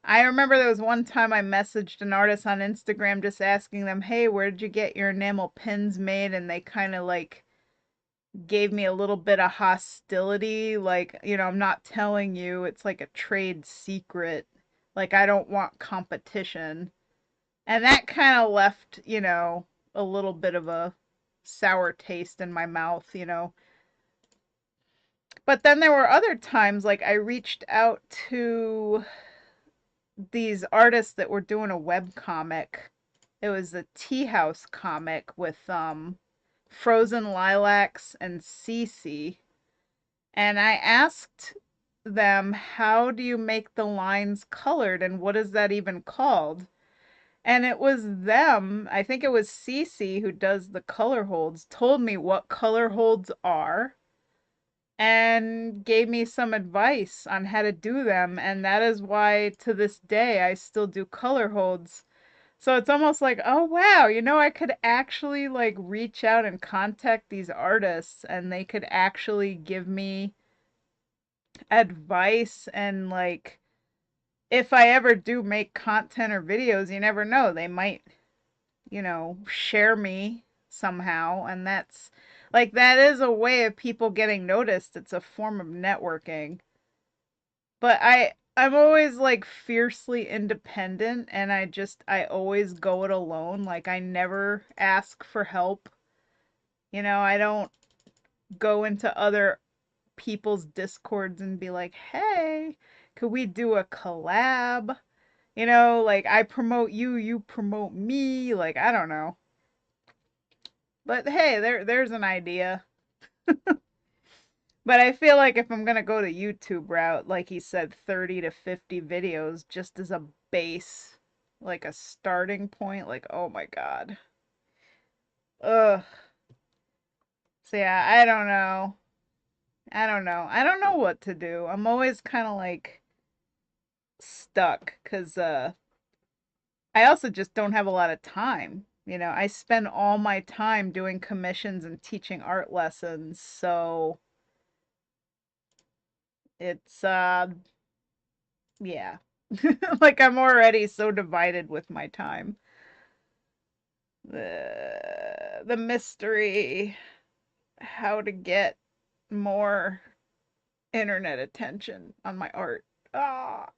I remember there was one time I messaged an artist on Instagram just asking them, "Hey, where did you get your enamel pins made?" And they kind of like gave me a little bit of hostility, like, I'm not telling you, it's like a trade secret. Like, I don't want competition. And that kind of left, a little bit of a sour taste in my mouth. But then there were other times, like, I reached out to these artists that were doing a web comic. It was a tea house comic with Frozen Lilacs and Cece. And I asked them, how do you make the lines colored and what is that even called? And it was them, I think it was Cece who does the color holds, told me what color holds are and gave me some advice on how to do them. And that is why to this day I still do color holds. So it's almost like, oh wow, I could actually like reach out and contact these artists and they could actually give me advice. And like, if I ever do make content or videos, you never know, they might share me somehow. And that's like, that is a way of people getting noticed. It's a form of networking. But I'm always like fiercely independent, and I always go it alone. Like, I never ask for help. I don't go into other people's discords and be like, "Hey, could we do a collab?" Like, I promote you, you promote me. Like, I don't know. But hey, there's an idea. But I feel like if I'm gonna go the YouTube route, like he said, 30 to 50 videos just as a base, like a starting point, like, oh my God. Ugh. So yeah, I don't know. I don't know. I don't know what to do. I'm always kind of like stuck because I also just don't have a lot of time. I spend all my time doing commissions and teaching art lessons, so it's yeah. Like, I'm already so divided with my time. The mystery, how to get more internet attention on my art. Ah.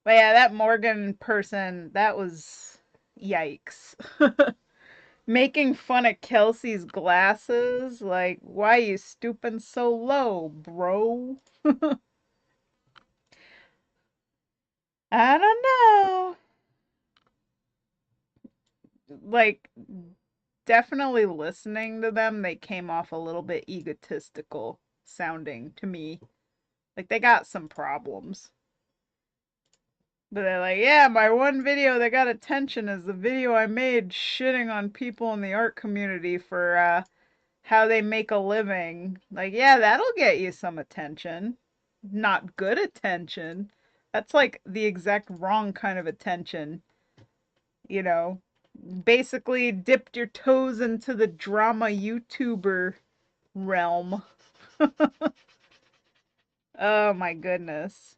But yeah, that Morgan person, that was yikes. Making fun of Kelsey's glasses, like, why you stooping so low, bro? I don't know. Like, definitely listening to them, they came off a little bit egotistical sounding to me. Like, they got some problems. But they're like, yeah, my one video that got attention is the video I made shitting on people in the art community for how they make a living. Like, yeah, that'll get you some attention. not good attention. That's like the exact wrong kind of attention. You know, basically dipped your toes into the drama YouTuber realm. Oh my goodness.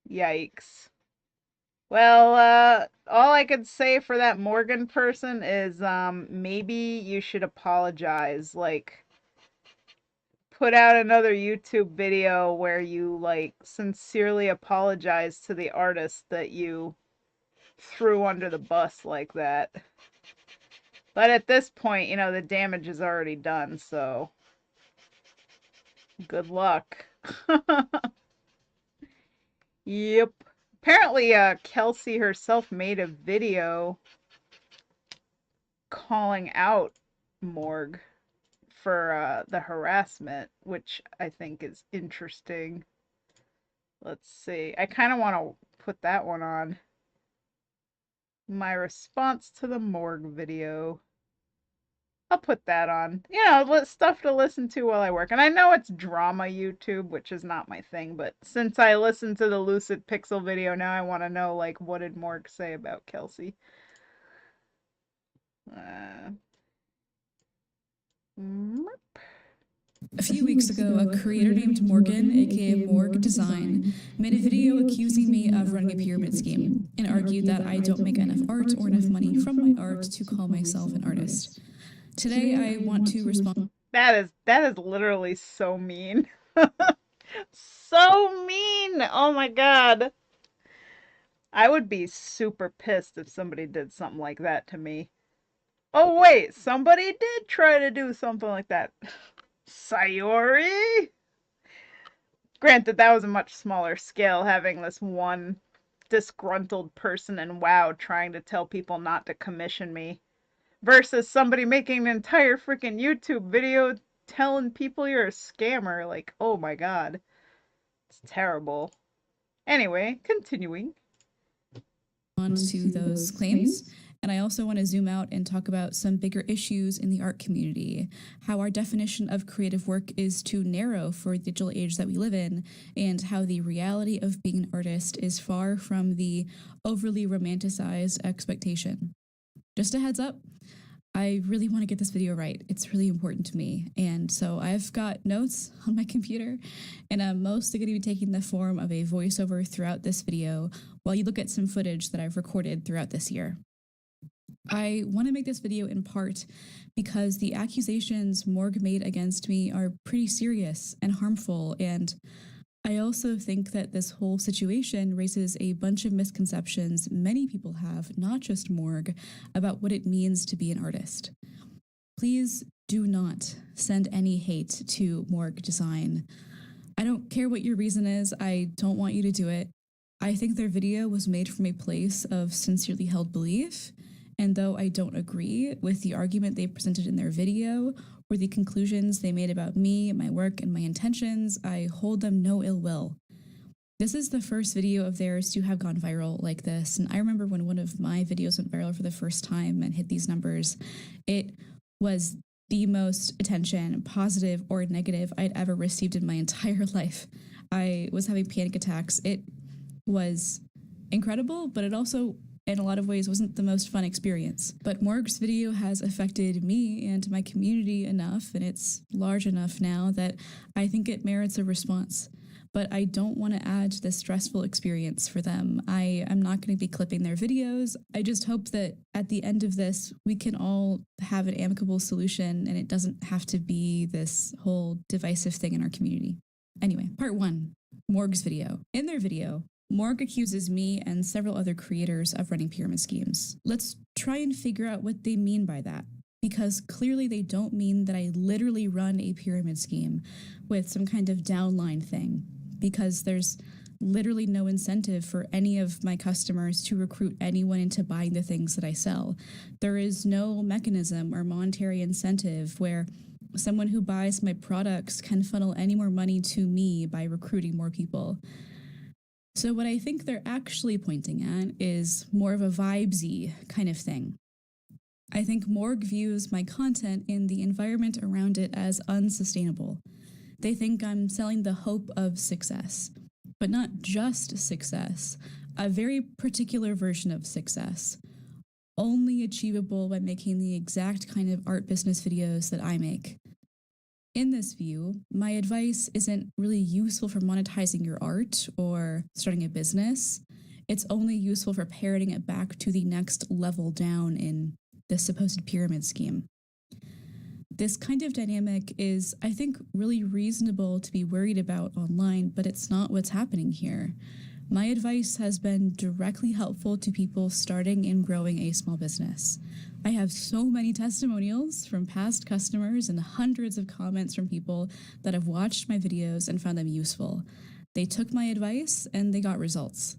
Yikes. Well, all I could say for that Morgan person is maybe you should apologize. Like, put out another YouTube video where you like sincerely apologize to the artist that you threw under the bus like that. But at this point, you know, the damage is already done, so good luck. Yep. Apparently, Kelsey herself made a video calling out Morg for the harassment, which I think is interesting. Let's see. I kind of want to put that one on. My response to the Morg video. I'll put that on. You know, stuff to listen to while I work. And I know it's drama YouTube, which is not my thing, but since I listened to the Lucid Pixel video, now I want to know, like, what did Morg say about Kelsey? A few weeks ago, a creator named Morgan, aka Morg Design, made a video accusing me of running a pyramid scheme and argued that I don't make enough art or enough money from my art to call myself an artist. Today, I want to respond. That is literally so mean. So mean. Oh my god. I would be super pissed if somebody did something like that to me. Oh wait, somebody did try to do something like that. Sayori? Granted, that was a much smaller scale, having this one disgruntled person in WoW trying to tell people not to commission me, versus somebody making an entire freaking YouTube video telling people you're a scammer. Like, oh my god. It's terrible. Anyway, continuing. On to those claims. And I also want to zoom out and talk about some bigger issues in the art community, how our definition of creative work is too narrow for the digital age that we live in, and how the reality of being an artist is far from the overly romanticized expectation. Just a heads up, I really want to get this video right. It's really important to me. And so I've got notes on my computer, and I'm mostly going to be taking the form of a voiceover throughout this video while you look at some footage that I've recorded throughout this year. I want to make this video in part because the accusations Morg made against me are pretty serious and harmful, and I also think that this whole situation raises a bunch of misconceptions many people have, not just Morg, about what it means to be an artist. Please do not send any hate to Morg Design. I don't care what your reason is, I don't want you to do it. I think their video was made from a place of sincerely held belief, and though I don't agree with the argument they presented in their video or the conclusions they made about me, my work, and my intentions, I hold them no ill will. This is the first video of theirs to have gone viral like this, and I remember when one of my videos went viral for the first time and hit these numbers, it was the most attention, positive or negative, I'd ever received in my entire life. I was having panic attacks. It was incredible, but it also, in a lot of ways, wasn't the most fun experience. But Morg's video has affected me and my community enough, and it's large enough now that I think it merits a response. But I don't want to add to this stressful experience for them. I am not going to be clipping their videos. I just hope that at the end of this, we can all have an amicable solution and it doesn't have to be this whole divisive thing in our community. Anyway, part 1, Morg's video. In their video, Morg accuses me and several other creators of running pyramid schemes. Let's try and figure out what they mean by that, because clearly they don't mean that I literally run a pyramid scheme with some kind of downline thing, because there's literally no incentive for any of my customers to recruit anyone into buying the things that I sell. There is no mechanism or monetary incentive where someone who buys my products can funnel any more money to me by recruiting more people. So what I think they're actually pointing at is more of a vibesy kind of thing. I think Morg views my content and the environment around it as unsustainable. They think I'm selling the hope of success, but not just success, a very particular version of success, only achievable by making the exact kind of art business videos that I make. In this view, my advice isn't really useful for monetizing your art or starting a business. It's only useful for parroting it back to the next level down in this supposed pyramid scheme. This kind of dynamic is, I think, really reasonable to be worried about online, but it's not what's happening here. My advice has been directly helpful to people starting and growing a small business. I have so many testimonials from past customers and hundreds of comments from people that have watched my videos and found them useful. They took my advice and they got results.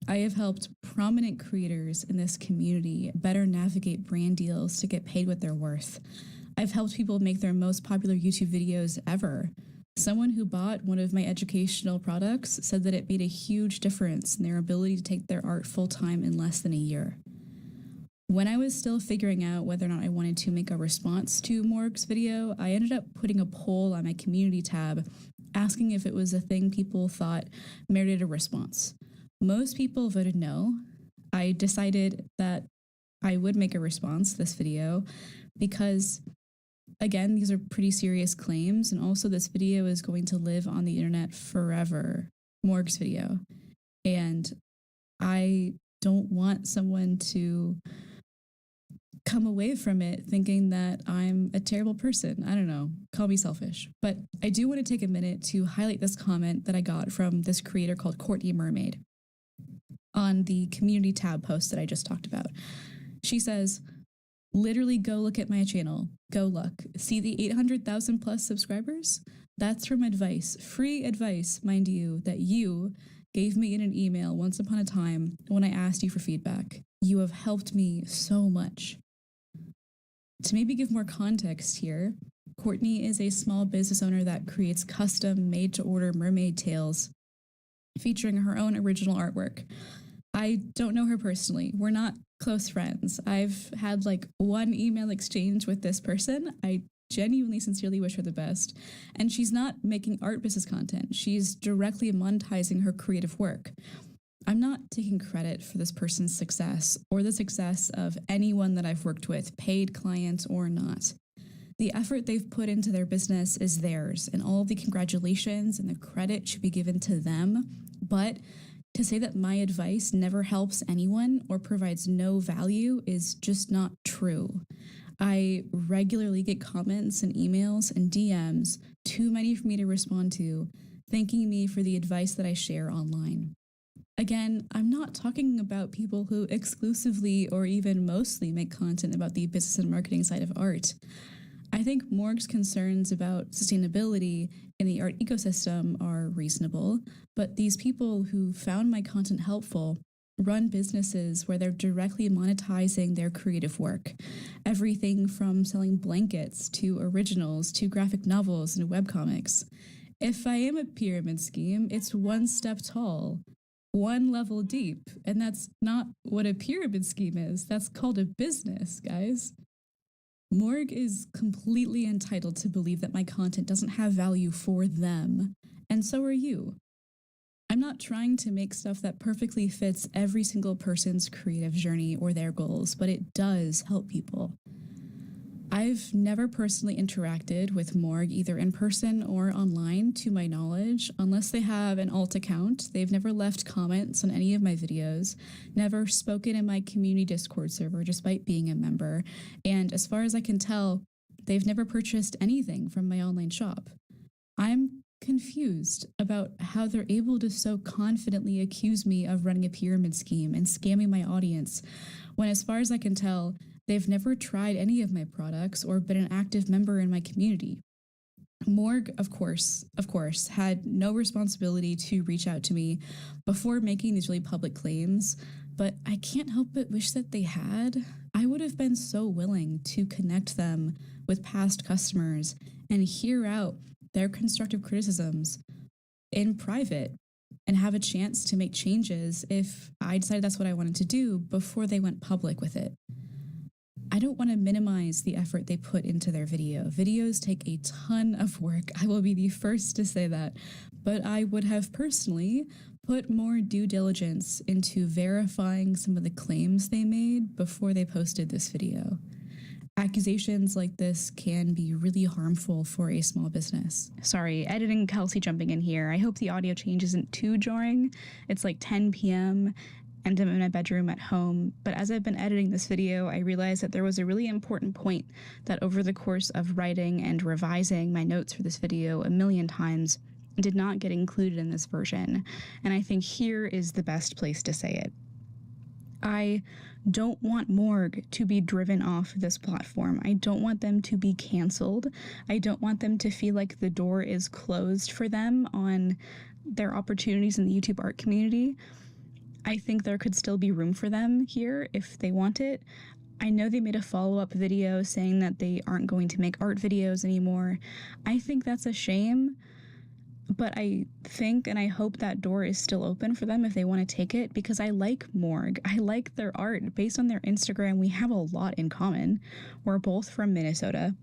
I have helped prominent creators in this community better navigate brand deals to get paid what they're worth. I've helped people make their most popular YouTube videos ever. Someone who bought one of my educational products said that it made a huge difference in their ability to take their art full-time in less than a year. When I was still figuring out whether or not I wanted to make a response to Morg's video, I ended up putting a poll on my community tab asking if it was a thing people thought merited a response. Most people voted no. I decided that I would make a response to this video because, again, these are pretty serious claims, and also this video is going to live on the internet forever, Morg's video. And I don't want someone to come away from it thinking that I'm a terrible person. I don't know, call me selfish. But I do want to take a minute to highlight this comment that I got from this creator called Courtney Mermaid on the community tab post that I just talked about. She says, literally go look at my channel. Go look. See the 800,000 plus subscribers? That's from advice, free advice, mind you, that you gave me in an email once upon a time when I asked you for feedback. You have helped me so much. To maybe give more context here, Courtney is a small business owner that creates custom made-to-order mermaid tails featuring her own original artwork. I don't know her personally. We're not close friends. I've had like one email exchange with this person. I genuinely, sincerely wish her the best. And she's not making art business content. She's directly monetizing her creative work. I'm not taking credit for this person's success or the success of anyone that I've worked with, paid clients or not. The effort they've put into their business is theirs, and all of the congratulations and the credit should be given to them. But to say that my advice never helps anyone or provides no value is just not true. I regularly get comments and emails and DMs, too many for me to respond to, thanking me for the advice that I share online. Again, I'm not talking about people who exclusively or even mostly make content about the business and marketing side of art. I think Morg's concerns about sustainability in the art ecosystem are reasonable, but these people who found my content helpful run businesses where they're directly monetizing their creative work. Everything from selling blankets to originals to graphic novels and webcomics. If I am a pyramid scheme, it's one step tall, one level deep, and that's not what a pyramid scheme is. That's called a business, guys. Morg is completely entitled to believe that my content doesn't have value for them, and so are you. I'm not trying to make stuff that perfectly fits every single person's creative journey or their goals, but it does help people. I've never personally interacted with Morg either in person or online, to my knowledge, unless they have an alt account. They've never left comments on any of my videos, never spoken in my community Discord server despite being a member, and as far as I can tell, they've never purchased anything from my online shop. I'm confused about how they're able to so confidently accuse me of running a pyramid scheme and scamming my audience, when as far as I can tell, they've never tried any of my products or been an active member in my community. Morg, of course, had no responsibility to reach out to me before making these really public claims, but I can't help but wish that they had. I would have been so willing to connect them with past customers and hear out their constructive criticisms in private and have a chance to make changes if I decided that's what I wanted to do before they went public with it. I don't want to minimize the effort they put into their video. Videos take a ton of work. I will be the first to say that. But I would have personally put more due diligence into verifying some of the claims they made before they posted this video. Accusations like this can be really harmful for a small business. Sorry, editing Kelsey jumping in here. I hope the audio change isn't too jarring. It's like 10 p.m. and I'm in my bedroom at home. But as I've been editing this video, I realized that there was a really important point that over the course of writing and revising my notes for this video a million times did not get included in this version. And I think here is the best place to say it. I don't want Morgue to be driven off this platform. I don't want them to be canceled. I don't want them to feel like the door is closed for them on their opportunities in the YouTube art community. I think there could still be room for them here if they want it. I know they made a follow-up video saying that they aren't going to make art videos anymore. I think that's a shame. But I think and I hope that door is still open for them if they want to take it, because I like Morgue. I like their art. Based on their Instagram, we have a lot in common. We're both from Minnesota.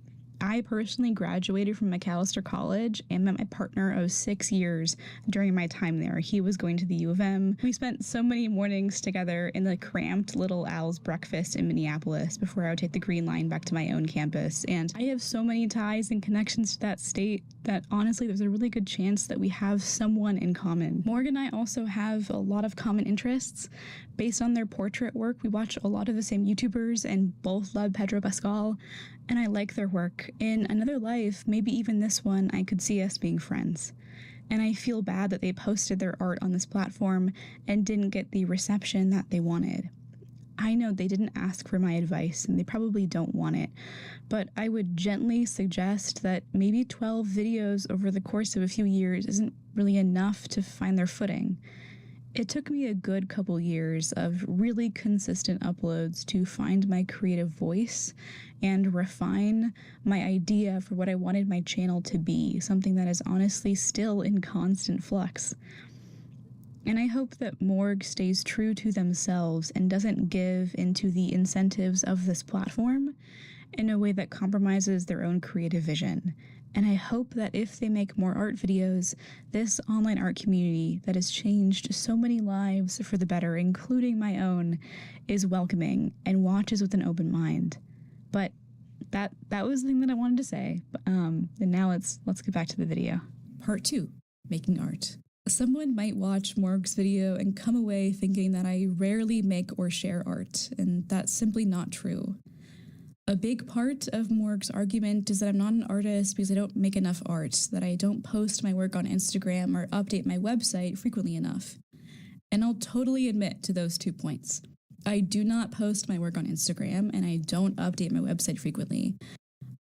I personally graduated from McAllister College and met my partner of 6 years during my time there. He was going to the U of M. We spent so many mornings together in the cramped little Al's breakfast in Minneapolis before I would take the Green Line back to my own campus. And I have so many ties and connections to that state that honestly there's a really good chance that we have someone in common. Morgan and I also have a lot of common interests. Based on their portrait work, we watch a lot of the same YouTubers and both love Pedro Pascal, and I like their work. In another life, maybe even this one, I could see us being friends. And I feel bad that they posted their art on this platform and didn't get the reception that they wanted. I know they didn't ask for my advice and they probably don't want it, but I would gently suggest that maybe 12 videos over the course of a few years isn't really enough to find their footing. It took me a good couple years of really consistent uploads to find my creative voice and refine my idea for what I wanted my channel to be, something that is honestly still in constant flux. And I hope that Morgue stays true to themselves and doesn't give into the incentives of this platform in a way that compromises their own creative vision. And I hope that if they make more art videos, this online art community that has changed so many lives for the better, including my own, is welcoming and watches with an open mind. But that was the thing that I wanted to say. And now let's get back to the video. Part 2, making art. Someone might watch Morgue's video and come away thinking that I rarely make or share art, and that's simply not true. A big part of Morgue's argument is that I'm not an artist because I don't make enough art, that I don't post my work on Instagram or update my website frequently enough. And I'll totally admit to those 2 points. I do not post my work on Instagram and I don't update my website frequently.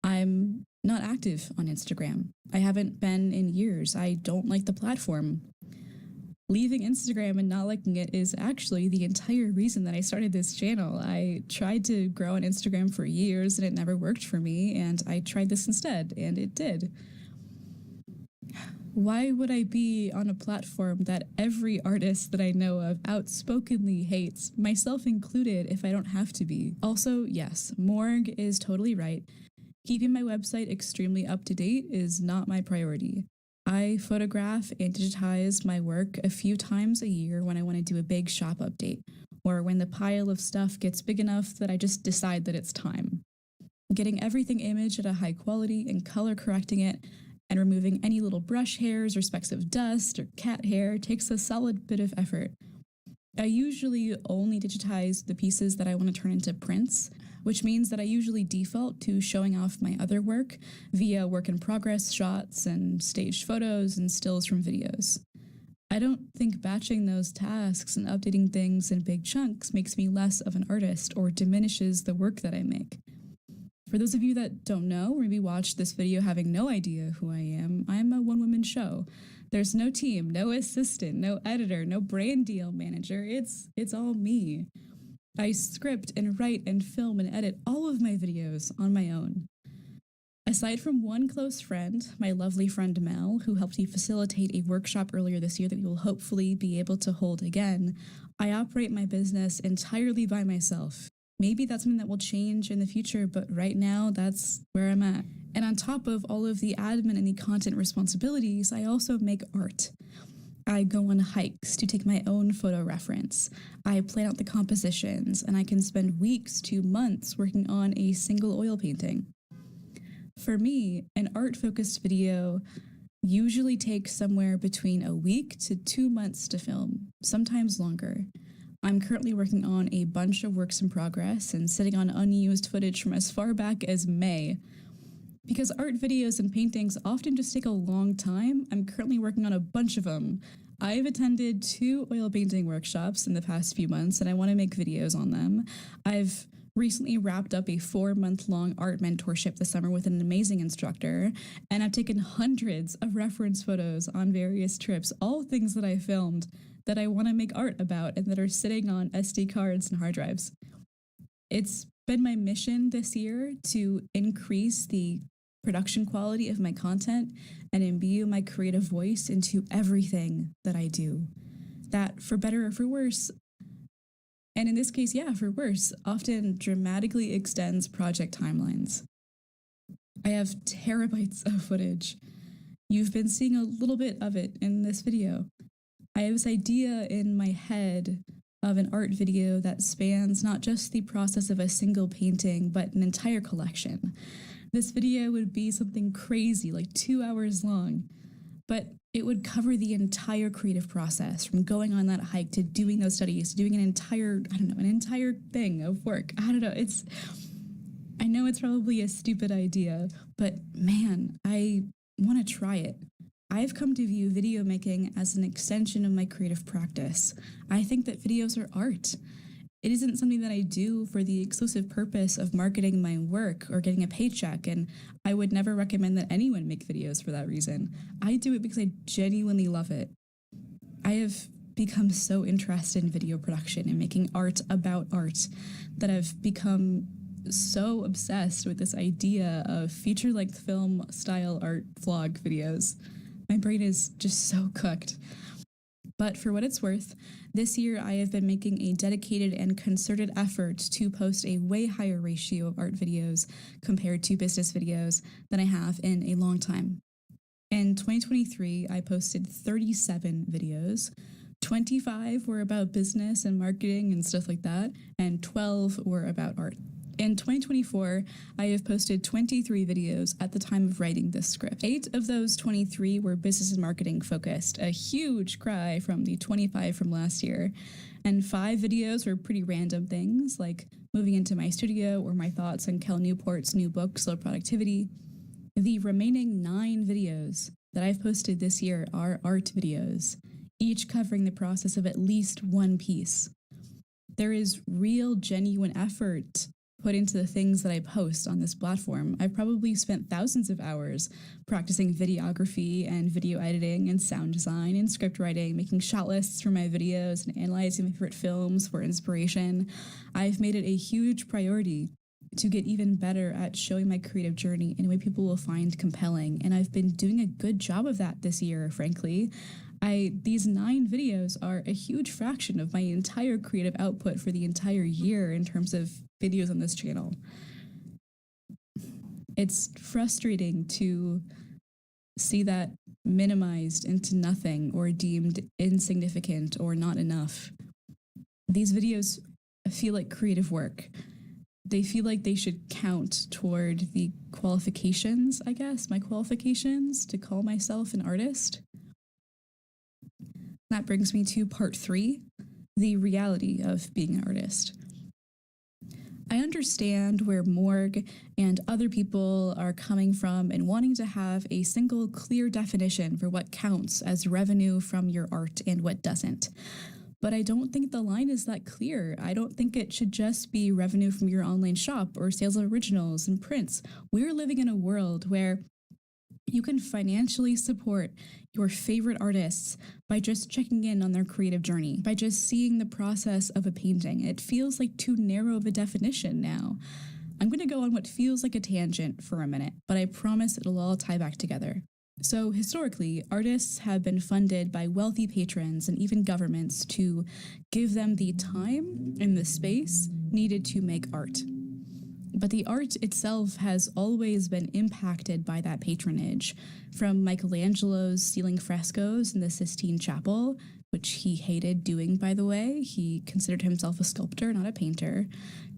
I'm not active on Instagram. I haven't been in years. I don't like the platform. Leaving Instagram and not liking it is actually the entire reason that I started this channel. I tried to grow on Instagram for years and it never worked for me, and I tried this instead, and it did. Why would I be on a platform that every artist that I know of outspokenly hates, myself included, if I don't have to be? Also, yes, Morgue is totally right. Keeping my website extremely up to date is not my priority. I photograph and digitize my work a few times a year when I want to do a big shop update, or when the pile of stuff gets big enough that I just decide that it's time. Getting everything imaged at a high quality and color correcting it and removing any little brush hairs or specks of dust or cat hair takes a solid bit of effort. I usually only digitize the pieces that I want to turn into prints, which means that I usually default to showing off my other work via work in progress shots and staged photos and stills from videos. I don't think batching those tasks and updating things in big chunks makes me less of an artist or diminishes the work that I make. For those of you that don't know, or maybe watched this video having no idea who I am, I'm a one-woman show. There's no team, no assistant, no editor, no brand deal manager. It's all me. I script and write and film and edit all of my videos on my own. Aside from one close friend, my lovely friend Mel, who helped me facilitate a workshop earlier this year that we will hopefully be able to hold again, I operate my business entirely by myself. Maybe that's something that will change in the future, but right now that's where I'm at. And on top of all of the admin and the content responsibilities, I also make art. I go on hikes to take my own photo reference. I plan out the compositions, and I can spend weeks to months working on a single oil painting. For me, an art-focused video usually takes somewhere between a week to 2 months to film, sometimes longer. I'm currently working on a bunch of works in progress and sitting on unused footage from as far back as May. Because art videos and paintings often just take a long time, I'm currently working on a bunch of them. I've attended 2 oil painting workshops in the past few months, and I want to make videos on them. I've recently wrapped up a 4-month-long art mentorship this summer with an amazing instructor, and I've taken hundreds of reference photos on various trips, all things that I filmed that I want to make art about and that are sitting on SD cards and hard drives. It's been my mission this year to increase the production quality of my content and imbue my creative voice into everything that I do. That, for better or for worse, and in this case, yeah, for worse, often dramatically extends project timelines. I have terabytes of footage. You've been seeing a little bit of it in this video. I have this idea in my head of an art video that spans not just the process of a single painting, but an entire collection. This video would be something crazy, like 2 hours long, but it would cover the entire creative process, from going on that hike to doing those studies, to doing an entire thing of work. I know it's probably a stupid idea, but man, I want to try it. I've come to view video making as an extension of my creative practice. I think that videos are art. It isn't something that I do for the exclusive purpose of marketing my work or getting a paycheck, and I would never recommend that anyone make videos for that reason. I do it because I genuinely love it. I have become so interested in video production and making art about art that I've become so obsessed with this idea of feature-length film-style art vlog videos. My brain is just so cooked. But for what it's worth, this year I have been making a dedicated and concerted effort to post a way higher ratio of art videos compared to business videos than I have in a long time. In 2023, I posted 37 videos. 25 were about business and marketing and stuff like that, and 12 were about art. In 2024, I have posted 23 videos at the time of writing this script. 8 of those 23 were business and marketing focused, a huge cry from the 25 from last year. And 5 videos were pretty random things, like moving into my studio or my thoughts on Cal Newport's new book, Slow Productivity. The remaining 9 videos that I've posted this year are art videos, each covering the process of at least one piece. There is real, genuine effort put into the things that I post on this platform. I've probably spent thousands of hours practicing videography and video editing and sound design and script writing, making shot lists for my videos and analyzing my favorite films for inspiration. I've made it a huge priority to get even better at showing my creative journey in a way people will find compelling, and I've been doing a good job of that this year, frankly. These 9 videos are a huge fraction of my entire creative output for the entire year in terms of videos on this channel. It's frustrating to see that minimized into nothing or deemed insignificant or not enough. These videos feel like creative work. They feel like they should count toward the qualifications, I guess, my qualifications to call myself an artist. That brings me to part 3, the reality of being an artist. I understand where Morg and other people are coming from and wanting to have a single clear definition for what counts as revenue from your art and what doesn't. But I don't think the line is that clear. I don't think it should just be revenue from your online shop or sales of originals and prints. We're living in a world where you can financially support your favorite artists by just checking in on their creative journey, by just seeing the process of a painting. It feels like too narrow of a definition now. I'm going to go on what feels like a tangent for a minute, but I promise it'll all tie back together. So, historically, artists have been funded by wealthy patrons and even governments to give them the time and the space needed to make art. But the art itself has always been impacted by that patronage, from Michelangelo's ceiling frescoes in the Sistine Chapel, which he hated doing, by the way. He considered himself a sculptor, not a painter,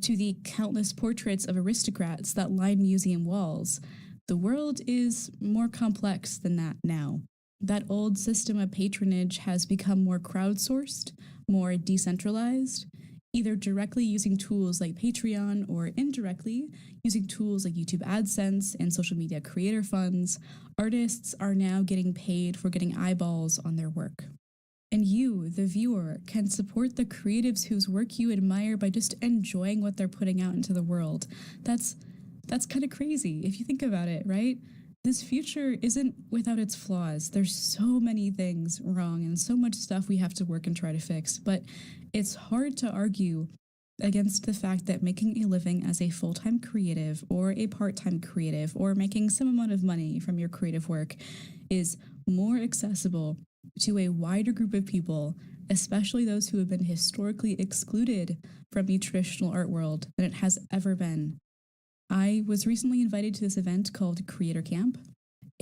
to the countless portraits of aristocrats that line museum walls. The world is more complex than that now. That old system of patronage has become more crowdsourced, more decentralized, either directly using tools like Patreon or indirectly using tools like YouTube AdSense and social media creator funds. Artists are now getting paid for getting eyeballs on their work. And you, the viewer, can support the creatives whose work you admire by just enjoying what they're putting out into the world. That's kind of crazy if you think about it, right? This future isn't without its flaws. There's so many things wrong and so much stuff we have to work and try to fix, but it's hard to argue against the fact that making a living as a full-time creative or a part-time creative or making some amount of money from your creative work is more accessible to a wider group of people, especially those who have been historically excluded from the traditional art world, than it has ever been. I was recently invited to this event called Creator Camp.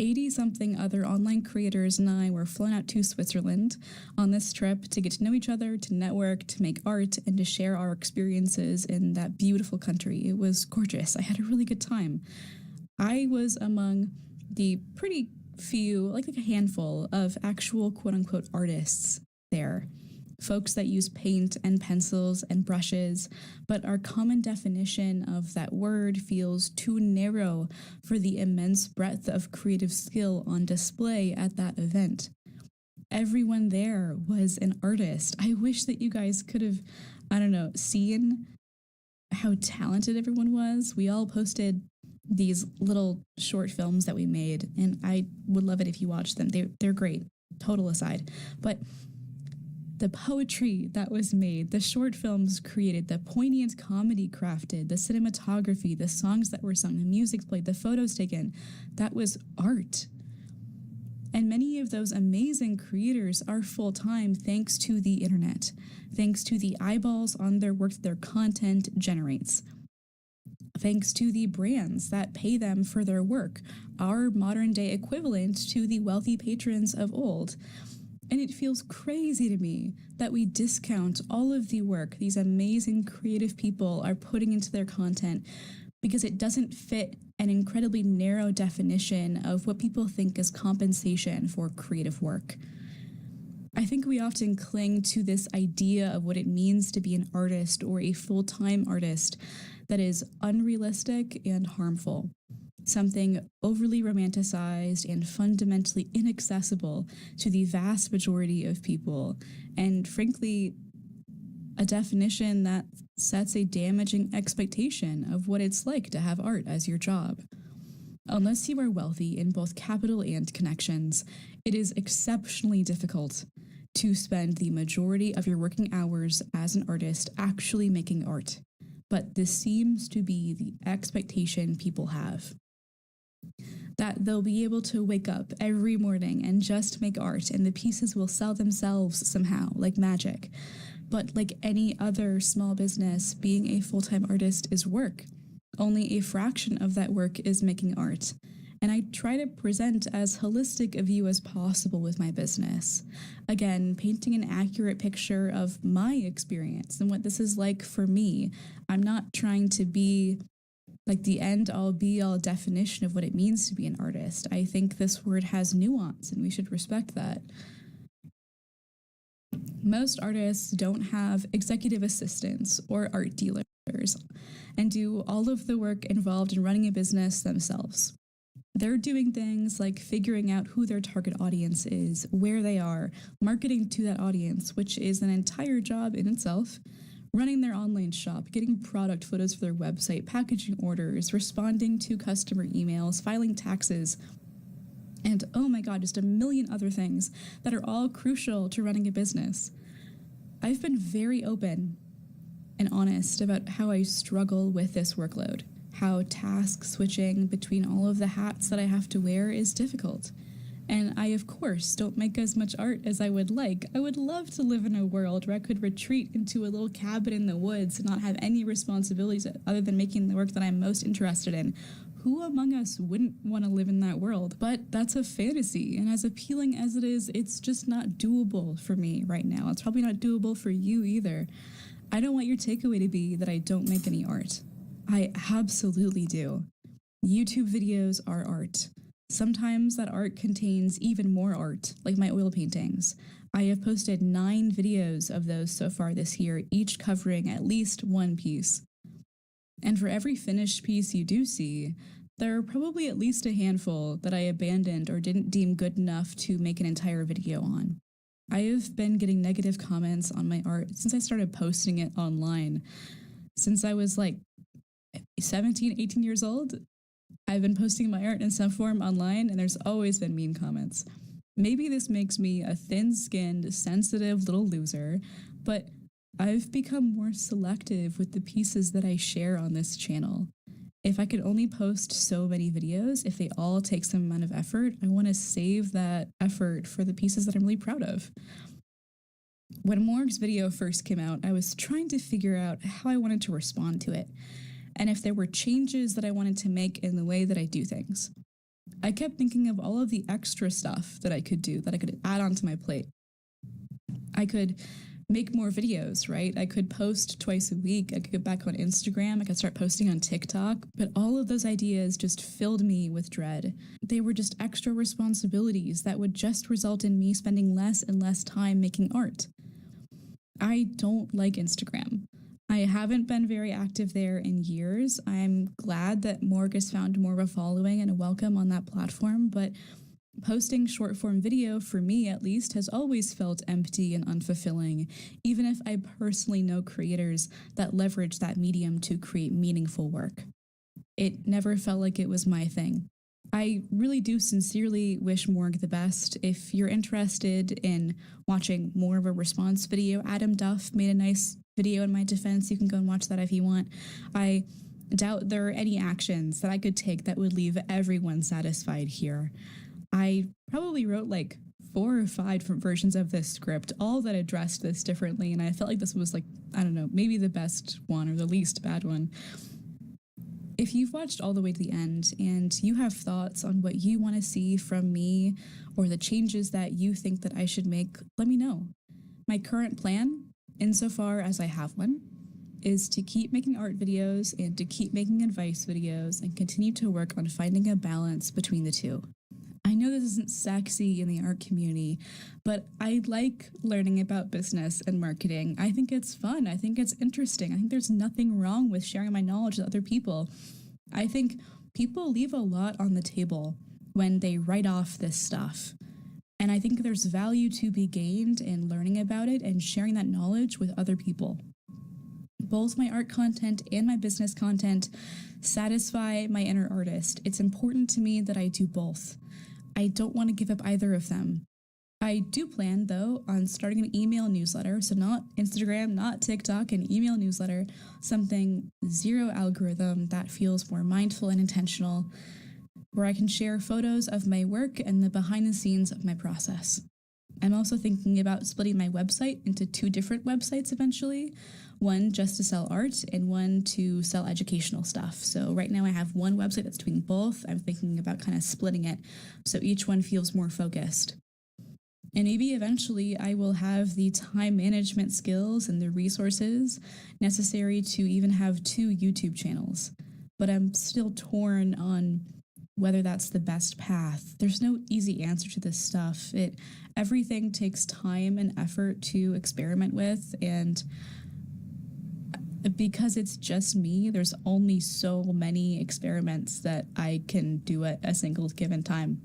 80-something other online creators and I were flown out to Switzerland on this trip to get to know each other, to network, to make art, and to share our experiences in that beautiful country. It was gorgeous. I had a really good time. I was among the pretty few, like a handful of actual quote-unquote artists there. Folks that use paint and pencils and brushes, but our common definition of that word feels too narrow for the immense breadth of creative skill on display at that event. Everyone there was an artist. I wish that you guys could have, seen how talented everyone was. We all posted these little short films that we made, and I would love it if you watched them. They're great, total aside. But the poetry that was made, the short films created, the poignant comedy crafted, the cinematography, the songs that were sung, the music played, the photos taken, that was art. And many of those amazing creators are full-time thanks to the internet, thanks to the eyeballs on their work that their content generates, thanks to the brands that pay them for their work, our modern-day equivalent to the wealthy patrons of old. And it feels crazy to me that we discount all of the work these amazing creative people are putting into their content because it doesn't fit an incredibly narrow definition of what people think is compensation for creative work. I think we often cling to this idea of what it means to be an artist or a full-time artist that is unrealistic and harmful. Something overly romanticized and fundamentally inaccessible to the vast majority of people, and frankly, a definition that sets a damaging expectation of what it's like to have art as your job. Unless you are wealthy in both capital and connections, it is exceptionally difficult to spend the majority of your working hours as an artist actually making art. But this seems to be the expectation people have. That they'll be able to wake up every morning and just make art and the pieces will sell themselves somehow, like magic. But like any other small business, being a full-time artist is work. Only a fraction of that work is making art. And I try to present as holistic a view as possible with my business. Again, painting an accurate picture of my experience and what this is like for me. I'm not trying to be like the end-all be-all definition of what it means to be an artist. I think this word has nuance and we should respect that. Most artists don't have executive assistants or art dealers and do all of the work involved in running a business themselves. They're doing things like figuring out who their target audience is, where they are, marketing to that audience, which is an entire job in itself, running their online shop, getting product photos for their website, packaging orders, responding to customer emails, filing taxes, and oh my God, just a million other things that are all crucial to running a business. I've been very open and honest about how I struggle with this workload, how task switching between all of the hats that I have to wear is difficult. And I, of course, don't make as much art as I would like. I would love to live in a world where I could retreat into a little cabin in the woods and not have any responsibilities other than making the work that I'm most interested in. Who among us wouldn't want to live in that world? But that's a fantasy, and as appealing as it is, it's just not doable for me right now. It's probably not doable for you either. I don't want your takeaway to be that I don't make any art. I absolutely do. YouTube videos are art. Sometimes that art contains even more art, like my oil paintings. I have posted 9 videos of those so far this year, each covering at least one piece. And for every finished piece you do see, there are probably at least a handful that I abandoned or didn't deem good enough to make an entire video on. I have been getting negative comments on my art since I started posting it online. Since I was like 17, 18 years old, I've been posting my art in some form online, and there's always been mean comments. Maybe this makes me a thin-skinned, sensitive little loser, but I've become more selective with the pieces that I share on this channel. If I could only post so many videos, if they all take some amount of effort, I want to save that effort for the pieces that I'm really proud of. When Morg's video first came out, I was trying to figure out how I wanted to respond to it, and if there were changes that I wanted to make in the way that I do things. I kept thinking of all of the extra stuff that I could do, that I could add onto my plate. I could make more videos, right? I could post twice a week. I could get back on Instagram. I could start posting on TikTok. But all of those ideas just filled me with dread. They were just extra responsibilities that would just result in me spending less and less time making art. I don't like Instagram. I haven't been very active there in years. I'm glad that Morg has found more of a following and a welcome on that platform, but posting short form video, for me at least, has always felt empty and unfulfilling, even if I personally know creators that leverage that medium to create meaningful work. It never felt like it was my thing. I really do sincerely wish Morg the best. If you're interested in watching more of a response video, Adam Duff made a nice video in my defense. You can go and watch that if you want. I doubt there are any actions that I could take that would leave everyone satisfied here. I probably wrote like 4 or 5 different versions of this script, all that addressed this differently, and I felt like this was like, I don't know, maybe the best one or the least bad one. If you've watched all the way to the end and you have thoughts on what you want to see from me or the changes that you think that I should make, let me know. My current plan, insofar as I have one, is to keep making art videos and to keep making advice videos and continue to work on finding a balance between the two. I know this isn't sexy in the art community, but I like learning about business and marketing. I think it's fun. I think it's interesting. I think there's nothing wrong with sharing my knowledge with other people. I think people leave a lot on the table when they write off this stuff. And I think there's value to be gained in learning about it and sharing that knowledge with other people. Both my art content and my business content satisfy my inner artist. It's important to me that I do both. I don't want to give up either of them. I do plan, though, on starting an email newsletter, so not Instagram, not TikTok, an email newsletter, something zero algorithm that feels more mindful and intentional, where I can share photos of my work and the behind the scenes of my process. I'm also thinking about splitting my website into 2 different websites eventually, one just to sell art and one to sell educational stuff. So right now I have one website that's doing both. I'm thinking about kind of splitting it so each one feels more focused. And maybe eventually I will have the time management skills and the resources necessary to even have 2 YouTube channels. But I'm still torn on whether that's the best path. There's no easy answer to this stuff. Everything takes time and effort to experiment with, and because it's just me, there's only so many experiments that I can do at a single given time.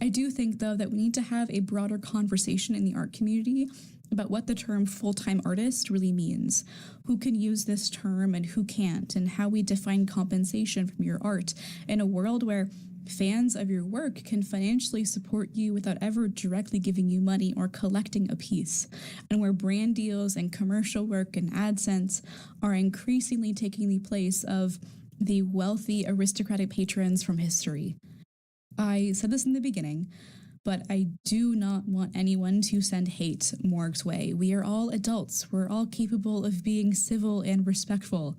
I do think, though, that we need to have a broader conversation in the art community about what the term full-time artist really means, who can use this term and who can't, and how we define compensation from your art in a world where fans of your work can financially support you without ever directly giving you money or collecting a piece, and where brand deals and commercial work and AdSense are increasingly taking the place of the wealthy aristocratic patrons from history. I said this in the beginning, but I do not want anyone to send hate Morg's way. We are all adults. We're all capable of being civil and respectful.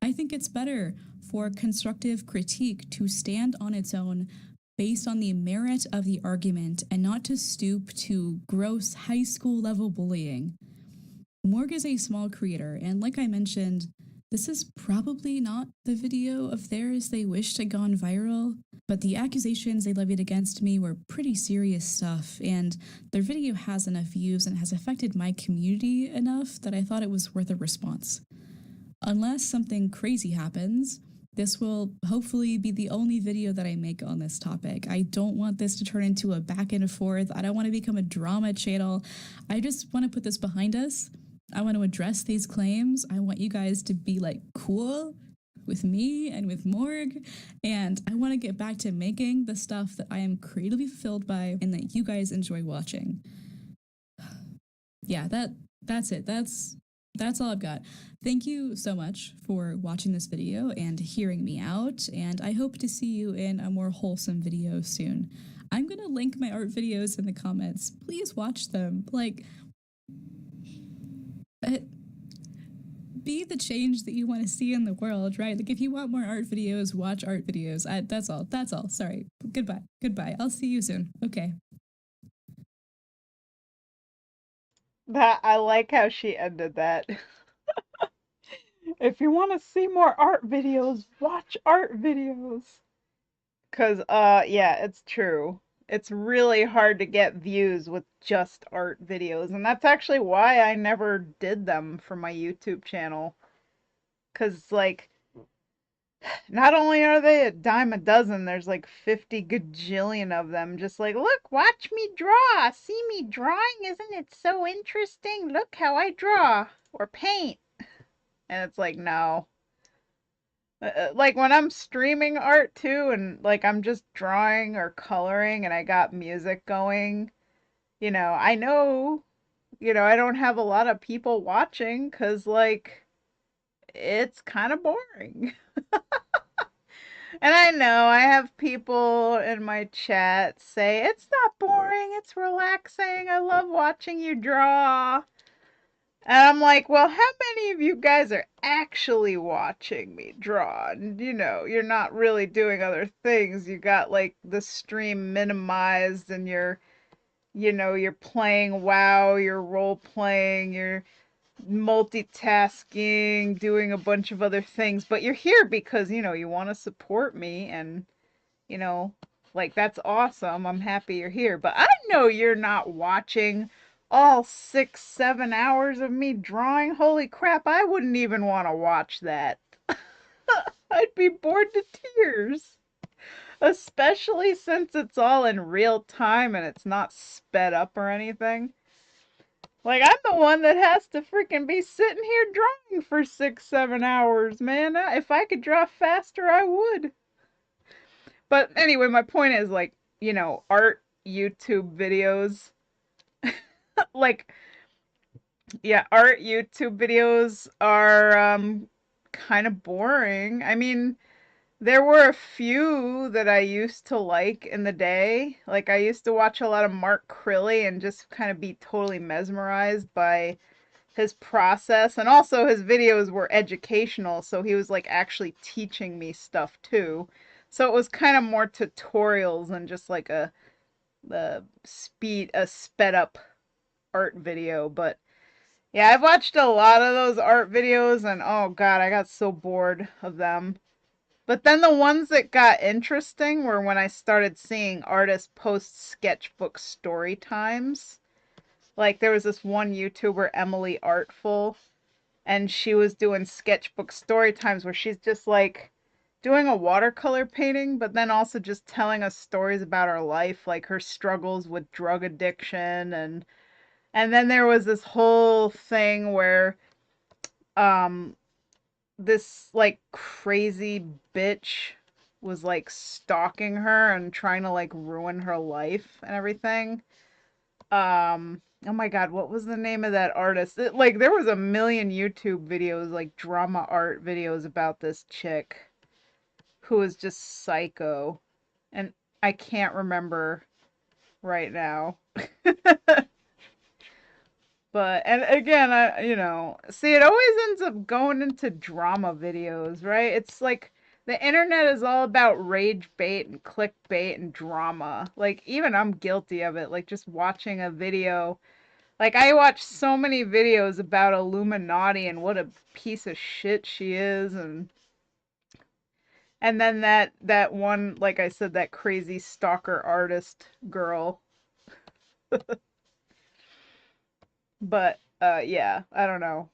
I think it's better for constructive critique to stand on its own based on the merit of the argument and not to stoop to gross high school level bullying. Morg is a small creator, and like I mentioned, this is probably not the video of theirs they wished had gone viral, but the accusations they levied against me were pretty serious stuff, and their video has enough views and has affected my community enough that I thought it was worth a response. Unless something crazy happens, this will hopefully be the only video that I make on this topic. I don't want this to turn into a back and forth. I don't want to become a drama channel. I just want to put this behind us. I want to address these claims. I want you guys to be like cool with me and with Morg. And I want to get back to making the stuff that I am creatively fulfilled by and that you guys enjoy watching. Yeah, that's it. That's all I've got. Thank you so much for watching this video and hearing me out, and I hope to see you in a more wholesome video soon. I'm gonna link my art videos in the comments. Please watch them. Like, be the change that you want to see in the world, right? Like, if you want more art videos, watch art videos. That's all. That's all. Sorry. Goodbye. I'll see you soon. Okay. That I like how she ended that. If you want to see more art videos, watch art videos. Cause yeah, it's true. It's really hard to get views with just art videos, and that's actually why I never did them for my YouTube channel. Cause like not only are they a dime a dozen, there's like 50 gajillion of them. Just like, look, watch me draw. See me drawing? Isn't it so interesting? Look how I draw or paint. And it's like, no. Like when I'm streaming art too, and like I'm just drawing or coloring and I got music going, I know, I don't have a lot of people watching because like it's kind of boring. And I know I have people in my chat say, it's not boring, it's relaxing. I love watching you draw. And I'm like, well, how many of you guys are actually watching me draw? And, you're not really doing other things. You got like the stream minimized and you're playing WoW, you're role playing, you're multitasking, doing a bunch of other things, but you're here because, you want to support me and, you know, like that's awesome. I'm happy you're here, but I know you're not watching all 6, 7 hours of me drawing. Holy crap, I wouldn't even want to watch that. I'd be bored to tears. Especially since it's all in real time and it's not sped up or anything. Like, I'm the one that has to freaking be sitting here drawing for 6, 7 hours, man. If I could draw faster, I would. But anyway, my point is, like, art YouTube videos. Like, yeah, art YouTube videos are kind of boring. I mean, there were a few that I used to like in the day. Like, I used to watch a lot of Mark Crilly and just kind of be totally mesmerized by his process. And also, his videos were educational, so he was like actually teaching me stuff too. So it was kind of more tutorials than just like a sped up art video. But yeah, I've watched a lot of those art videos, and oh god, I got so bored of them. But then the ones that got interesting were when I started seeing artists post sketchbook story times. Like there was this one YouTuber, Emily Artful, and she was doing sketchbook story times where she's just like doing a watercolor painting, but then also just telling us stories about her life, like her struggles with drug addiction, and then there was this whole thing where um this like crazy bitch was like stalking her and trying to like ruin her life and everything. Oh my god, what was the name of that artist? Like there was a million YouTube videos, like drama art videos about this chick who was just psycho. And I can't remember right now. But, and again, see, it always ends up going into drama videos, right? It's like the internet is all about rage bait and clickbait and drama. Like, even I'm guilty of it. Like, just watching a video. Like, I watch so many videos about Illuminati and what a piece of shit she is, and then that one, like I said, that crazy stalker artist girl. But yeah, I don't know.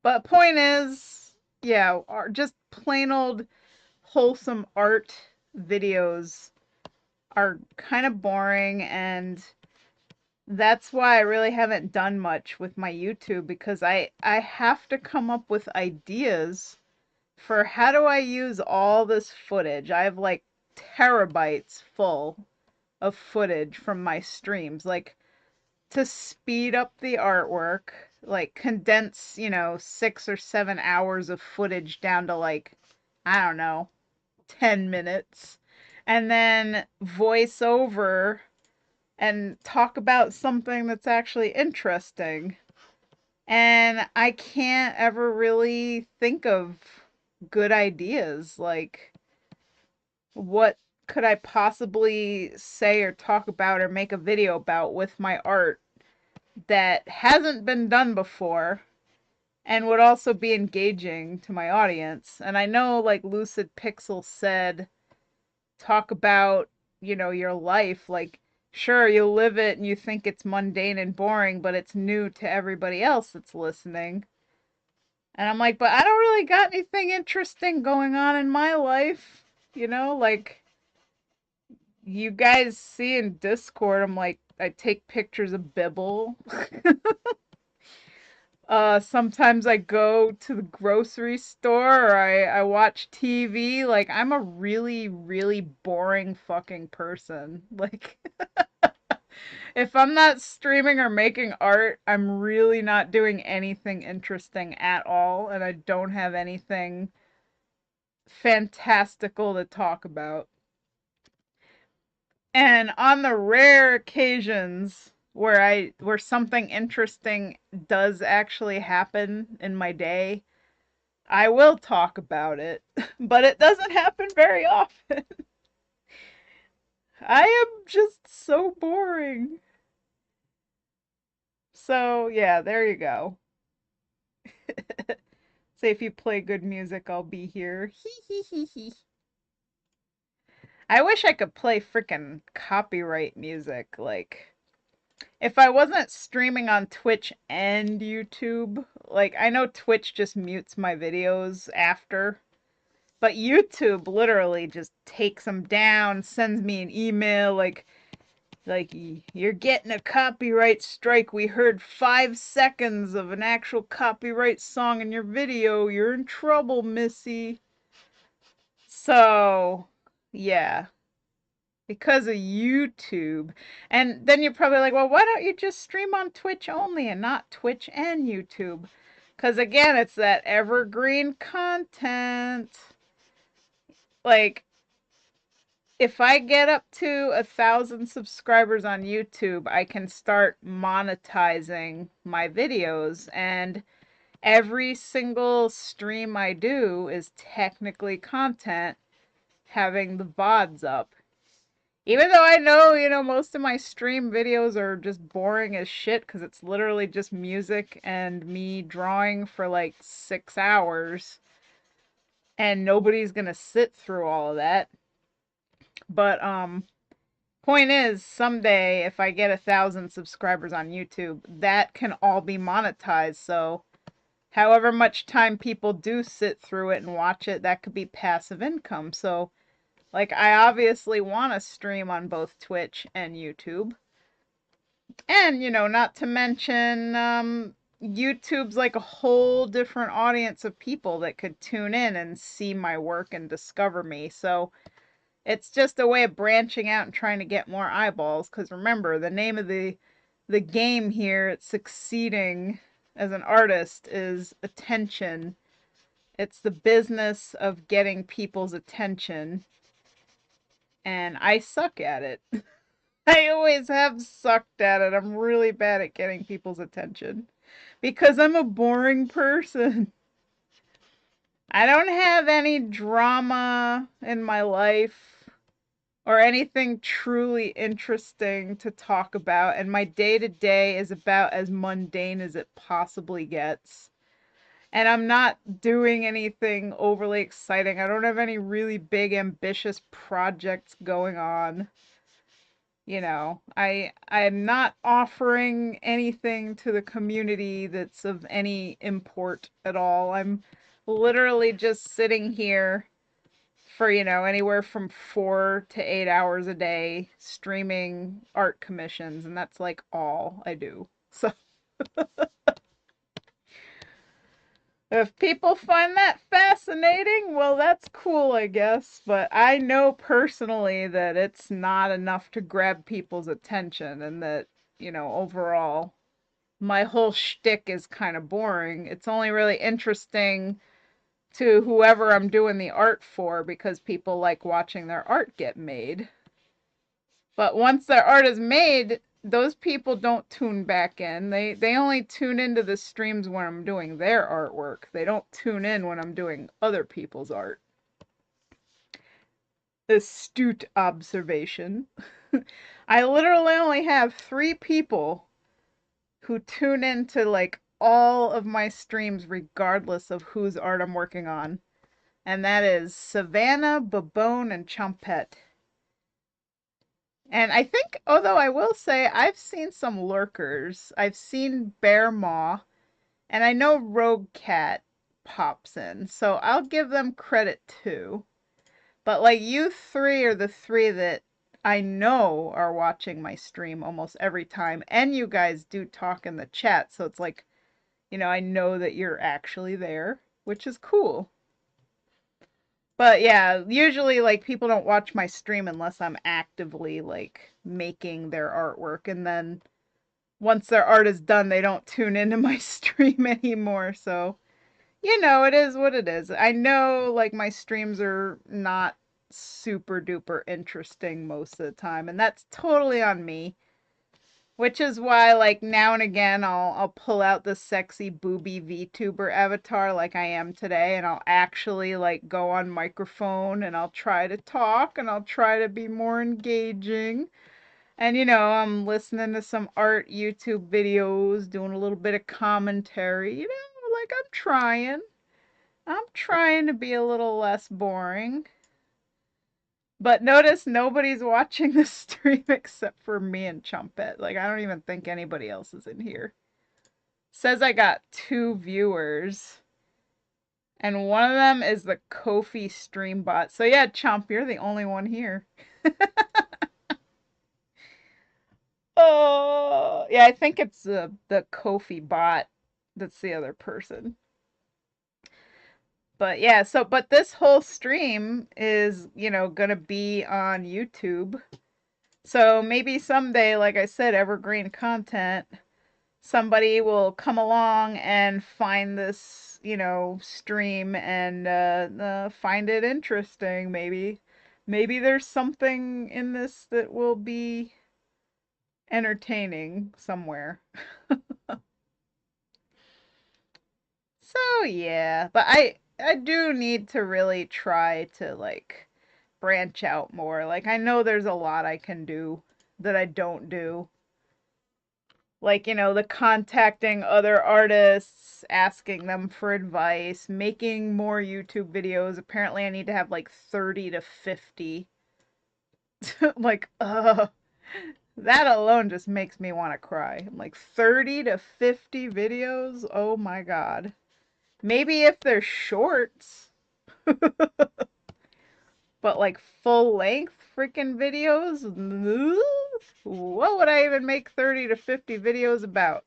But point is, yeah, just plain old wholesome art videos are kind of boring, and that's why I really haven't done much with my YouTube, because I have to come up with ideas for how do I use all this footage. I have like terabytes full of footage from my streams, like to speed up the artwork, like condense, 6 or 7 hours of footage down to like, I don't know, 10 minutes, and then voice over and talk about something that's actually interesting. And I can't ever really think of good ideas. Like, what could I possibly say or talk about or make a video about with my art that hasn't been done before and would also be engaging to my audience? And I know, like Lucid Pixel said, talk about, your life. Like, sure, you live it and you think it's mundane and boring, but it's new to everybody else that's listening. And I'm like, but I don't really got anything interesting going on in my life. Like, you guys see in Discord, I'm like, I take pictures of Bibble. Sometimes I go to the grocery store, or I watch TV. Like, I'm a really, really boring fucking person. Like, if I'm not streaming or making art, I'm really not doing anything interesting at all, and I don't have anything fantastical to talk about. And on the rare occasions where something interesting does actually happen in my day, I will talk about it, but it doesn't happen very often. I am just so boring. So, yeah, there you go. Say if you play good music, I'll be here. Hee hee hee hee. I wish I could play freaking copyright music. Like, if I wasn't streaming on Twitch and YouTube, like, I know Twitch just mutes my videos after, but YouTube literally just takes them down, sends me an email like, you're getting a copyright strike. We heard 5 seconds of an actual copyright song in your video. You're in trouble, Missy. So, yeah, because of YouTube. And then you're probably like, well, why don't you just stream on Twitch only and not Twitch and YouTube? Because again, it's that evergreen content. Like, if I get up to 1,000 subscribers on YouTube, I can start monetizing my videos, and every single stream I do is technically content having the VODs up. Even though I know, most of my stream videos are just boring as shit because it's literally just music and me drawing for like 6 hours, and nobody's gonna sit through all of that. But point is, someday if I get 1,000 subscribers on YouTube, that can all be monetized. So however much time people do sit through it and watch it, that could be passive income. So, like, I obviously want to stream on both Twitch and YouTube. And, not to mention, YouTube's like a whole different audience of people that could tune in and see my work and discover me. So it's just a way of branching out and trying to get more eyeballs. Because remember, the name of the game here, it's succeeding as an artist, is attention. It's the business of getting people's attention. and I suck at it. I always have sucked at it. I'm really bad at getting people's attention because I'm a boring person. I don't have any drama in my life or anything truly interesting to talk about, and my day-to-day is about as mundane as it possibly gets. And I'm not doing anything overly exciting. I don't have any really big ambitious projects going on. You know, I'm not offering anything to the community that's of any import at all. I'm literally just sitting here for, you know, anywhere from 4 to 8 hours a day streaming art commissions, and that's like all I do. So if people find that fascinating, well, that's cool, I guess. But I know personally that it's not enough to grab people's attention, and that, you know, overall, my whole shtick is kind of boring. It's only really interesting to whoever I'm doing the art for because people like watching their art get made. But once their art is made, those people don't tune back in. They only tune into the streams when I'm doing their artwork. They don't tune in when I'm doing other people's art. Astute observation. I literally only have 3 people who tune into like all of my streams regardless of whose art I'm working on. And that is Savannah, Babone, and Chompette. And I think, although I will say, I've seen some lurkers. I've seen Bear Maw, and I know Rogue Cat pops in, so I'll give them credit too. But like you 3 are the 3 that I know are watching my stream almost every time, and you guys do talk in the chat, so it's like, you know, I know that you're actually there, which is cool. But yeah, usually like people don't watch my stream unless I'm actively like making their artwork, and then once their art is done, they don't tune into my stream anymore. So, you know, it is what it is. I know like my streams are not super duper interesting most of the time, and that's totally on me. Which is why, like, now and again, I'll pull out the sexy booby VTuber avatar like I am today, and I'll actually, like, go on microphone, and I'll try to talk, and I'll try to be more engaging. And, you know, I'm listening to some art YouTube videos, doing a little bit of commentary, you know, like, I'm trying. I'm trying to be a little less boring. But notice nobody's watching the stream except for me and Chumpet. Like, I don't even think anybody else is in here. Says I got 2 viewers. And one of them is the Kofi stream bot. So yeah, Chomp, you're the only one here. Oh, yeah, I think it's the Kofi bot that's the other person. But yeah, so, but this whole stream is, you know, gonna be on YouTube. So maybe someday, like I said, evergreen content, somebody will come along and find this, you know, stream and find it interesting. Maybe there's something in this that will be entertaining somewhere. So yeah, but I do need to really try to like branch out more. Like I know there's a lot I can do that I don't do. Like, you know, the contacting other artists, asking them for advice, making more YouTube videos. Apparently I need to have like 30 to 50. Like, that alone just makes me want to cry. I'm like 30 to 50 videos? Oh my god. Maybe if they're shorts. But like full length freaking videos? What would I even make 30 to 50 videos about?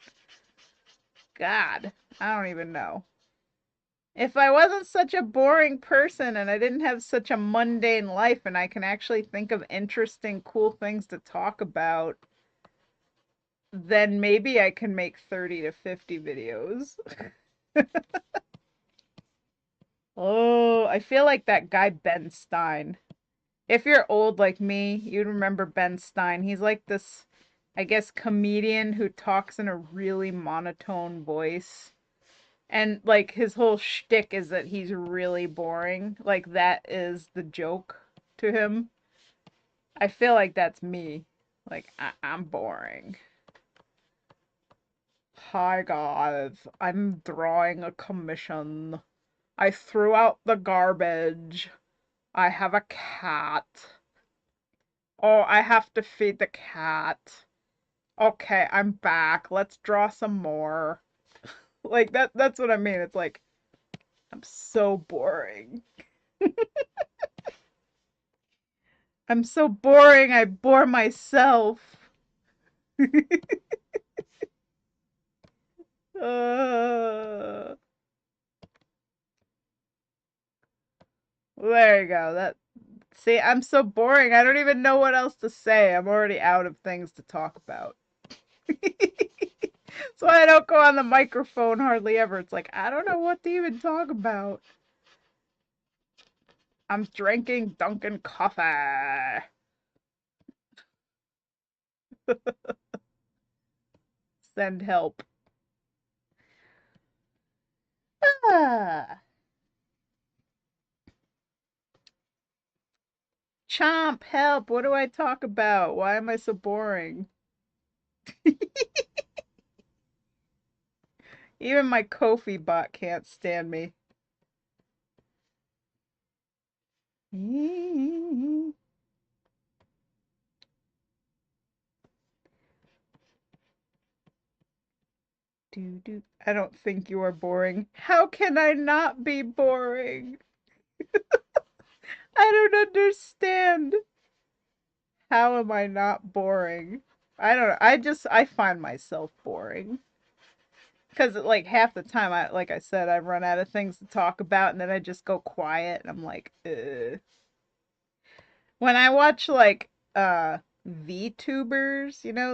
God, I don't even know. If I wasn't such a boring person and I didn't have such a mundane life and I can actually think of interesting, cool things to talk about, then maybe I can make 30 to 50 videos. Oh, I feel like that guy Ben Stein. If you're old like me, you'd remember Ben Stein. He's like this, I guess, comedian who talks in a really monotone voice. And like his whole shtick is that he's really boring. Like that is the joke to him. I feel like that's me. Like I'm boring. Hi guys, I'm drawing a commission. I threw out the garbage. I have a cat. Oh, I have to feed the cat. Okay, I'm back. Let's draw some more. Like that's what I mean. It's like I'm so boring. I'm so boring. I bore myself. uh, there you go. That See, I'm so boring. I don't even know what else to say. I'm already out of things to talk about. So I don't go on the microphone hardly ever. It's like I don't know what to even talk about. I'm drinking Dunkin' coffee. Send help. Ah. Chomp, help. What do I talk about? Why am I so boring? Even my Kofi bot can't stand me. I don't think you are boring. How can I not be boring? I don't understand. How am I not boring? I don't know. I find myself boring. Because like half the time like I said, I run out of things to talk about and then I just go quiet and I'm like, ugh. When I watch like VTubers,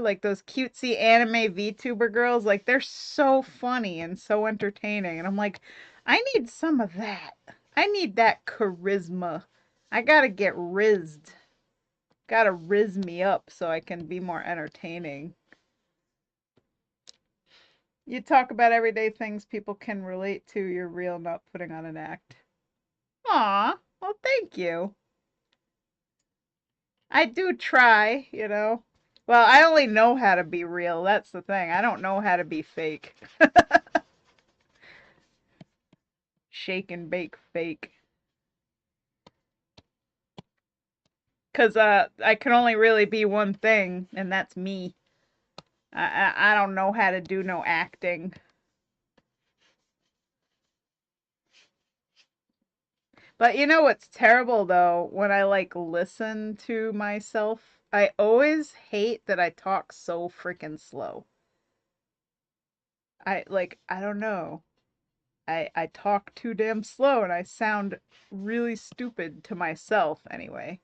like those cutesy anime VTuber girls, like they're so funny and so entertaining and I'm like, I need some of that. I need that charisma. I gotta get rizzed. Gotta rizz me up so I can be more entertaining. You talk about everyday things people can relate to. You're real, not putting on an act. Aw, well, thank you. I do try. Well, I only know how to be real. That's the thing. I don't know how to be fake. Shake and bake fake. Because I can only really be one thing, and that's me. I don't know how to do no acting. But you know what's terrible though? When I like listen to myself, I always hate that I talk so freaking slow. I don't know. I talk too damn slow and I sound really stupid to myself anyway.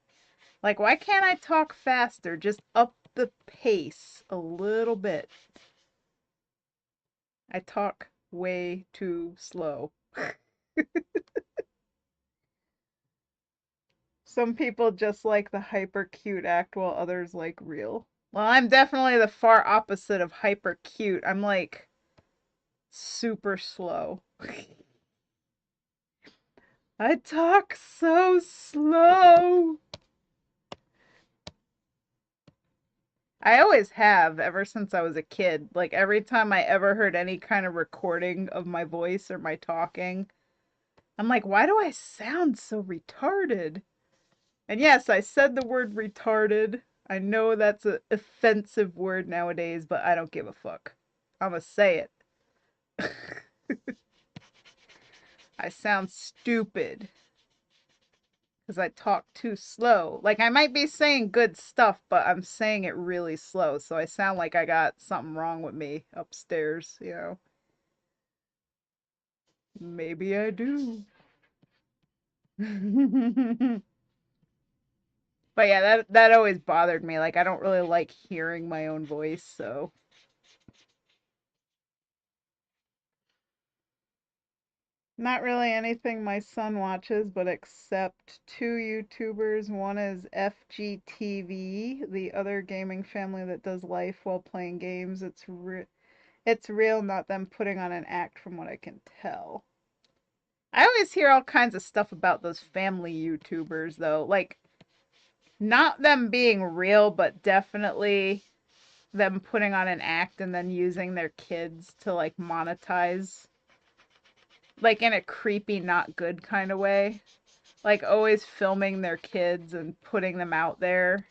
Like why can't I talk faster? Just up the pace a little bit. I talk way too slow. Some people just like the hyper cute act while others like real. Well, I'm definitely the far opposite of hyper cute. I'm like super slow. I talk so slow. I always have ever since I was a kid. Like every time I ever heard any kind of recording of my voice or my talking, I'm like, why do I sound so retarded? And yes, I said the word retarded. I know that's an offensive word nowadays, but I don't give a fuck. I'm gonna say it. I sound stupid because I talk too slow. Like I might be saying good stuff, but I'm saying it really slow, so I sound like I got something wrong with me upstairs. Maybe I do. But yeah, that always bothered me. Like I don't really like hearing my own voice, so Not really anything my son watches, but except two YouTubers. One is FGTV, the other gaming family that does life while playing games. It's real, not them putting on an act from what I can tell. I always hear all kinds of stuff about those family YouTubers though. Like not them being real, but definitely them putting on an act and then using their kids to like monetize, like in a creepy, not good kind of way. Like always filming their kids and putting them out there.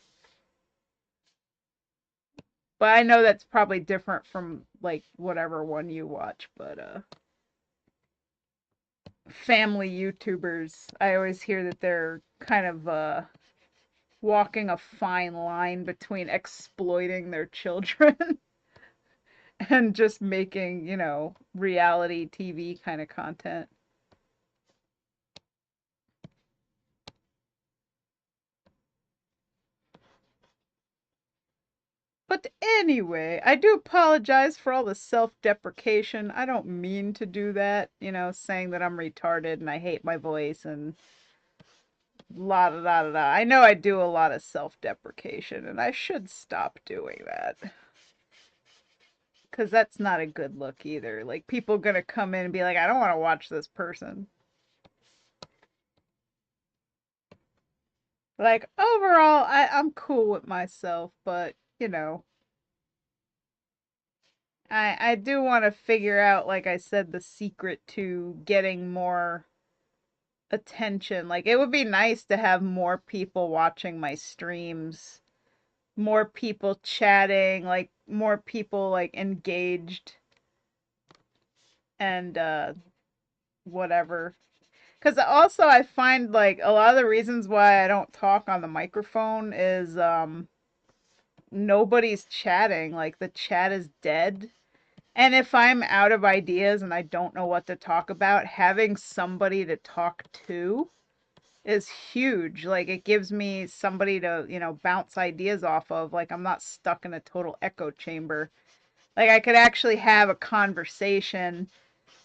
But I know that's probably different from like whatever one you watch, but family YouTubers, I always hear that they're kind of walking a fine line between exploiting their children and just making, reality TV kind of content. But anyway, I do apologize for all the self deprecation. I don't mean to do that, saying that I'm retarded and I hate my voice and la da da da da. I know I do a lot of self deprecation and I should stop doing that. Because that's not a good look either. Like, people gonna come in and be like, I don't want to watch this person. Like, overall, I'm cool with myself, but, I do want to figure out, like I said, the secret to getting more attention. Like, it would be nice to have more people watching my streams, more people chatting, like, more people, like, engaged and, whatever. Because also, I find, like, a lot of the reasons why I don't talk on the microphone is, nobody's chatting. Like, the chat is dead. And if I'm out of ideas and I don't know what to talk about, having somebody to talk to is huge. Like it gives me somebody to, bounce ideas off of. Like I'm not stuck in a total echo chamber. Like I could actually have a conversation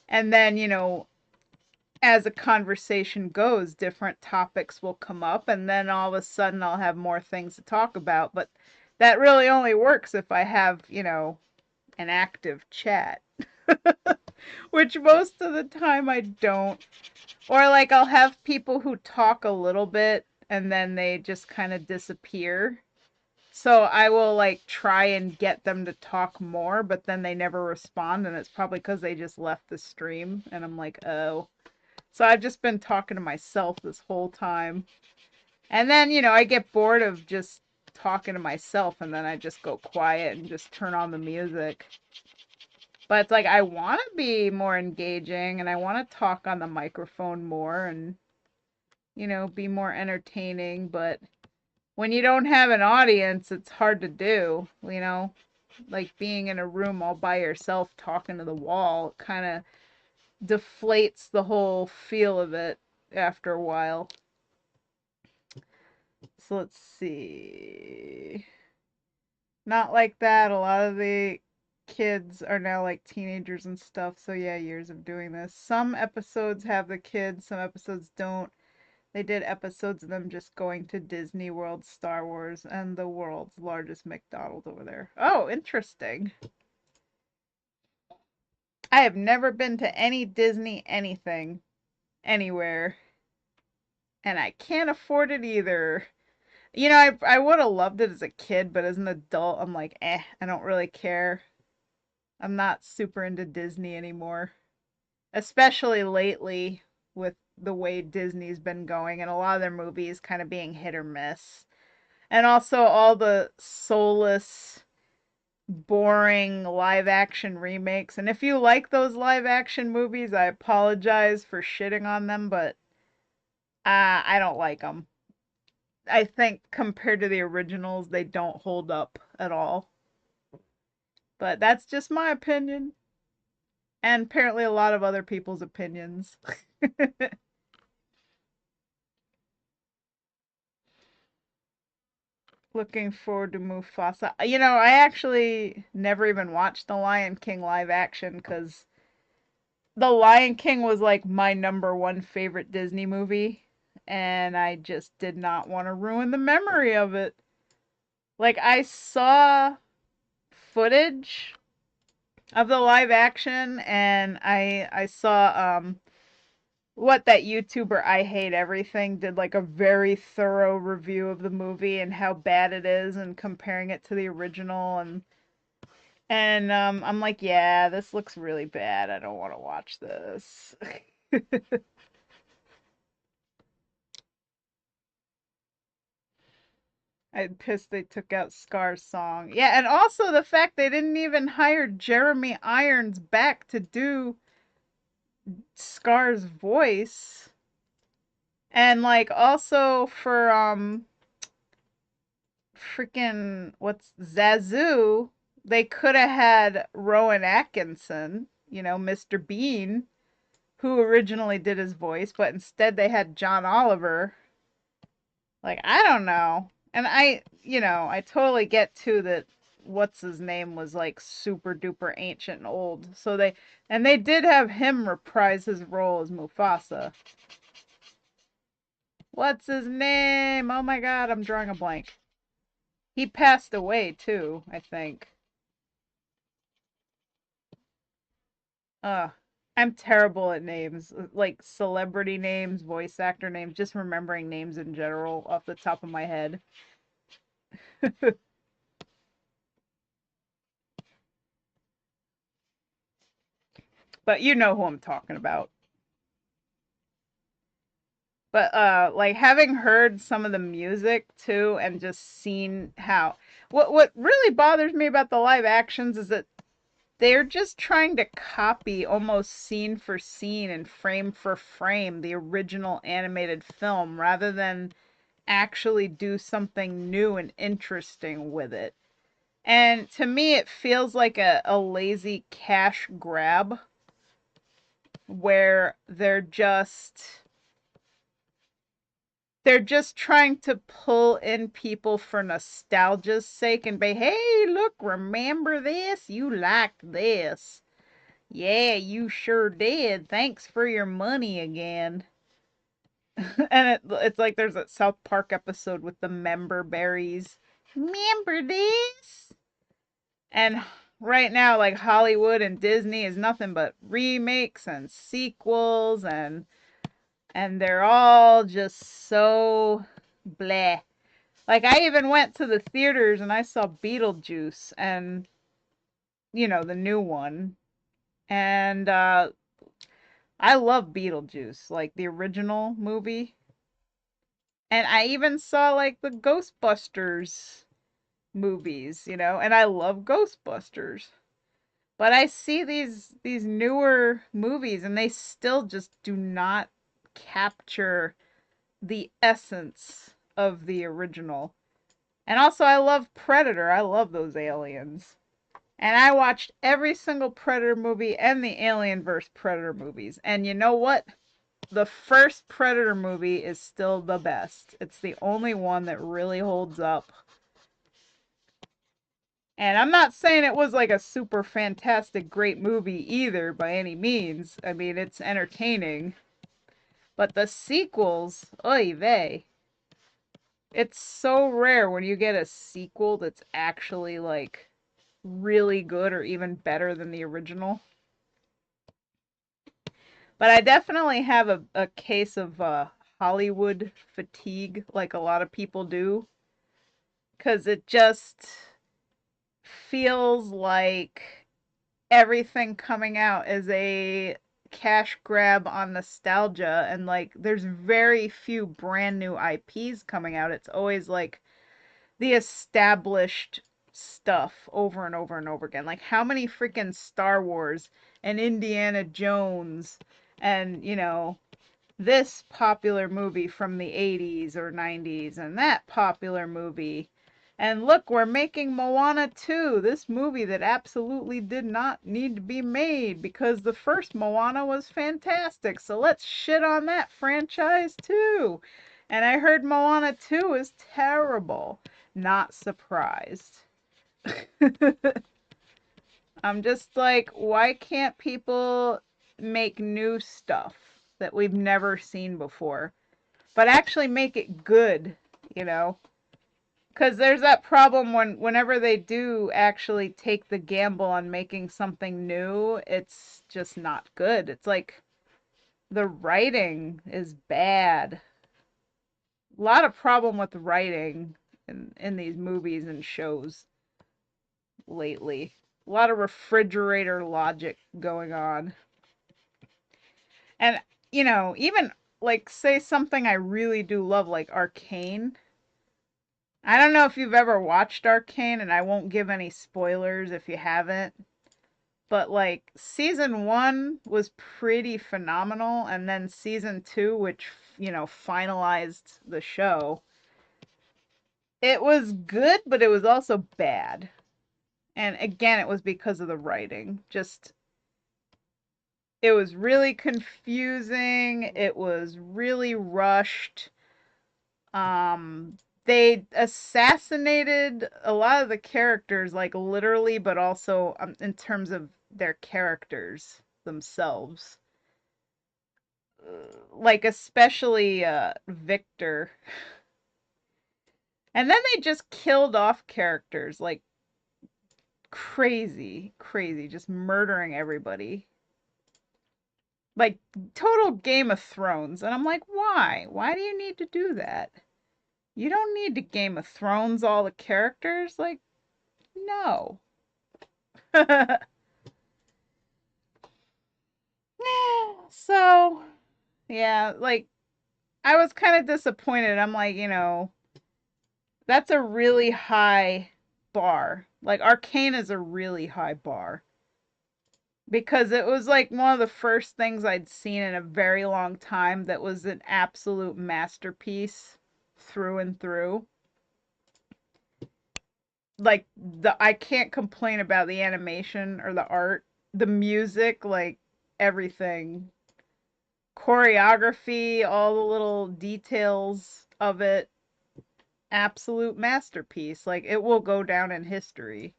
and then, as a conversation goes, different topics will come up and then all of a sudden I'll have more things to talk about. But that really only works if I have, an active chat. Which most of the time I don't. Or like I'll have people who talk a little bit and then they just kind of disappear. So I will like try and get them to talk more, but then they never respond and it's probably because they just left the stream and I'm like, oh. So I've just been talking to myself this whole time. And then, I get bored of just talking to myself and then I just go quiet and just turn on the music. But it's like I want to be more engaging and I want to talk on the microphone more and, be more entertaining. But when you don't have an audience, it's hard to do, like being in a room all by yourself talking to the wall kind of deflates the whole feel of it after a while. So let's see. Not like that. A lot of the kids are now like teenagers and stuff. So yeah, years of doing this. Some episodes have the kids, some episodes don't. They did episodes of them just going to Disney World, Star Wars, and the world's largest McDonald's over there. Oh, interesting. I have never been to any Disney anything anywhere, and I can't afford it either. I would have loved it as a kid, but as an adult, I'm like, I don't really care. I'm not super into Disney anymore, especially lately with the way Disney's been going and a lot of their movies kind of being hit or miss. And also all the soulless, boring live action remakes. And if you like those live action movies, I apologize for shitting on them, but I don't like them. I think compared to the originals, they don't hold up at all. But that's just my opinion. And apparently a lot of other people's opinions. Looking forward to Mufasa. I actually never even watched the Lion King live action because The Lion King was like my number one favorite Disney movie, and I just did not want to ruin the memory of it. Like, I saw footage of the live action, and I saw what that YouTuber I Hate Everything did, like a very thorough review of the movie and how bad it is, and comparing it to the original, and I'm like, yeah, this looks really bad. I don't want to watch this. I'm pissed they took out Scar's song. Yeah, and also the fact they didn't even hire Jeremy Irons back to do Scar's voice. And like also for freaking what's Zazu, they could have had Rowan Atkinson, Mr. Bean, who originally did his voice, but instead they had John Oliver. Like, I don't know. And I totally get too that what's his name was like super duper ancient and old. So they did have him reprise his role as Mufasa. What's his name? Oh my god, I'm drawing a blank. He passed away too, I think. Uh, I'm terrible at names, like celebrity names, voice actor names, just remembering names in general off the top of my head. But you know who I'm talking about. But like having heard some of the music too and just seen how what really bothers me about the live actions is that they're just trying to copy almost scene for scene and frame for frame the original animated film rather than actually do something new and interesting with it. And to me, it feels like a lazy cash grab where they're just trying to pull in people for nostalgia's sake and be, hey, look, remember this? You liked this. Yeah, you sure did. Thanks for your money again. And it's like there's that South Park episode with the member berries. Remember this? And right now, like Hollywood and Disney is nothing but remakes and sequels, and they're all just so bleh. Like I even went to the theaters and I saw Beetlejuice and the new one. And I love Beetlejuice, like the original movie. And I even saw like the Ghostbusters movies, and I love Ghostbusters. But I see these newer movies and they still just do not capture the essence of the original. And also I love Predator. I love those aliens. And I watched every single Predator movie and the Alien vs. Predator movies. And you know what? The first Predator movie is still the best. It's the only one that really holds up. And I'm not saying it was like a super fantastic great movie either by any means. I mean, it's entertaining. But the sequels, oy vey. It's so rare when you get a sequel that's actually like really good or even better than the original. But I definitely have a case of Hollywood fatigue, like a lot of people do. Because it just feels like everything coming out is a cash grab on nostalgia. And like, there's very few brand new IPs coming out. It's always like the established stuff over and over and over again. Like how many freaking Star Wars and Indiana Jones and this popular movie from the 80s or 90s and that popular movie. And look, we're making Moana 2, this movie that absolutely did not need to be made because the first Moana was fantastic. So let's shit on that franchise too. And I heard Moana 2 is terrible. Not surprised. I'm just like, why can't people make new stuff that we've never seen before, but actually make it good, you know? Because there's that problem whenever they do actually take the gamble on making something new, it's just not good. It's like the writing is bad. A lot of problem with writing in these movies and shows lately. A lot of refrigerator logic going on. And, you know, even like say something I really do love, like Arcane. I don't know if you've ever watched Arcane, and I won't give any spoilers if you haven't. But like season 1 was pretty phenomenal, and then season 2, which, you know, finalized the show, it was good, but it was also bad. And again, it was because of the writing. Just, it was really confusing. It was really rushed. They assassinated a lot of the characters, like literally, but also in terms of their characters themselves. Like especially Victor. And then they just killed off characters like crazy, crazy, just murdering everybody. Like total Game of Thrones. And I'm like, why? Why do you need to do that? You don't need to Game of Thrones all the characters. Like, no. So, yeah, like, I was kind of disappointed. I'm like, you know, that's a really high bar. Like, Arcane is a really high bar. Because it was like one of the first things I'd seen in a very long time that was an absolute masterpiece through and through. Like I can't complain about the animation or the art, the music, like everything. Choreography, all the little details of it, absolute masterpiece. Like it will go down in history.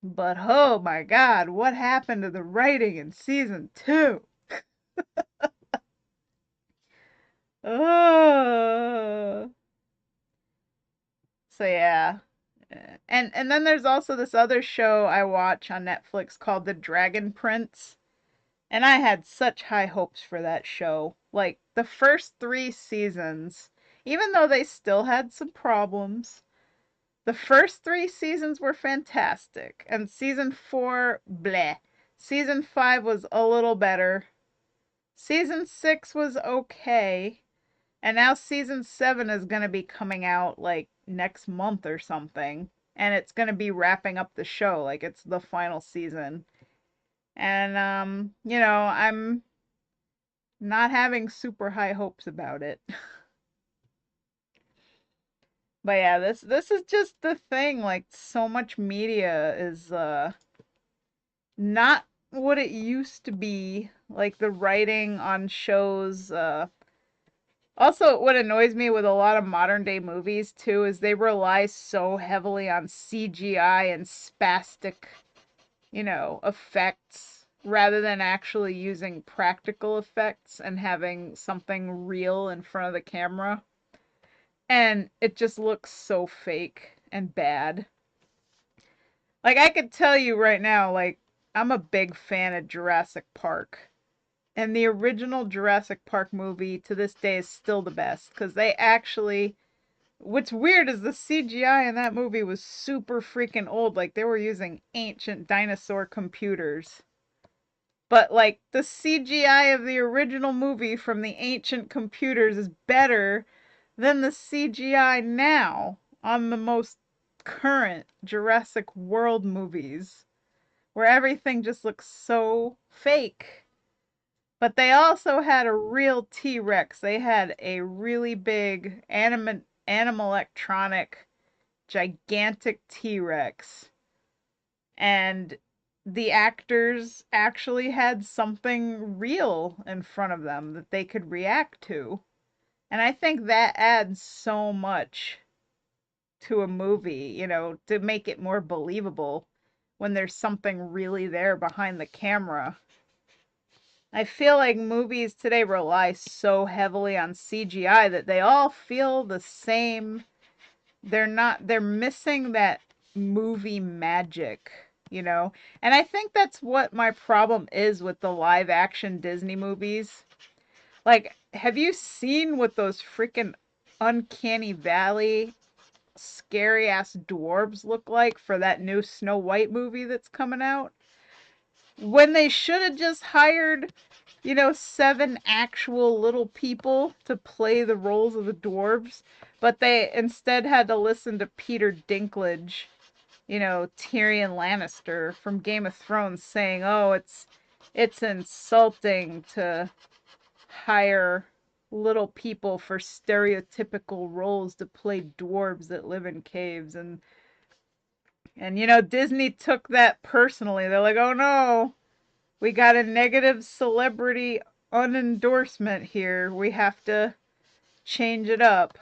But oh my god, what happened to the writing in season 2? Oh. So yeah. And then there's also this other show I watch on Netflix called The Dragon Prince. And I had such high hopes for that show. Like the first 3 seasons, even though they still had some problems, the first 3 seasons were fantastic. And season 4, bleh. Season 5 was a little better. Season 6 was okay. And now season 7 is going to be coming out like next month or something. And it's going to be wrapping up the show. Like it's the final season. And, you know, I'm not having super high hopes about it. But yeah, this is just the thing. Like so much media is not what it used to be. Like the writing on shows, also, what annoys me with a lot of modern day movies too is they rely so heavily on CGI and spastic, you know, effects rather than actually using practical effects and having something real in front of the camera. And it just looks so fake and bad. Like, I could tell you right now, like, I'm a big fan of Jurassic Park. And the original Jurassic Park movie to this day is still the best because they actually. What's weird is the CGI in that movie was super freaking old. Like they were using ancient dinosaur computers. But like the CGI of the original movie from the ancient computers is better than the CGI now on the most current Jurassic World movies, where everything just looks so fake. But they also had a real T-Rex. They had a really big animatronic gigantic T-Rex. And the actors actually had something real in front of them that they could react to. And I think that adds so much to a movie, you know, to make it more believable when there's something really there behind the camera. I feel like movies today rely so heavily on CGI that they all feel the same. They're missing that movie magic, you know? And I think that's what my problem is with the live action Disney movies. Like, have you seen what those freaking Uncanny Valley scary ass dwarves look like for that new Snow White movie that's coming out? When they should have just hired, 7 actual little people to play the roles of the dwarves, but they instead had to listen to Peter Dinklage, Tyrion Lannister from Game of Thrones saying, "Oh, it's insulting to hire little people for stereotypical roles to play dwarves that live in caves." And Disney took that personally. They're like, "Oh no, we got a negative celebrity unendorsement here. We have to change it up."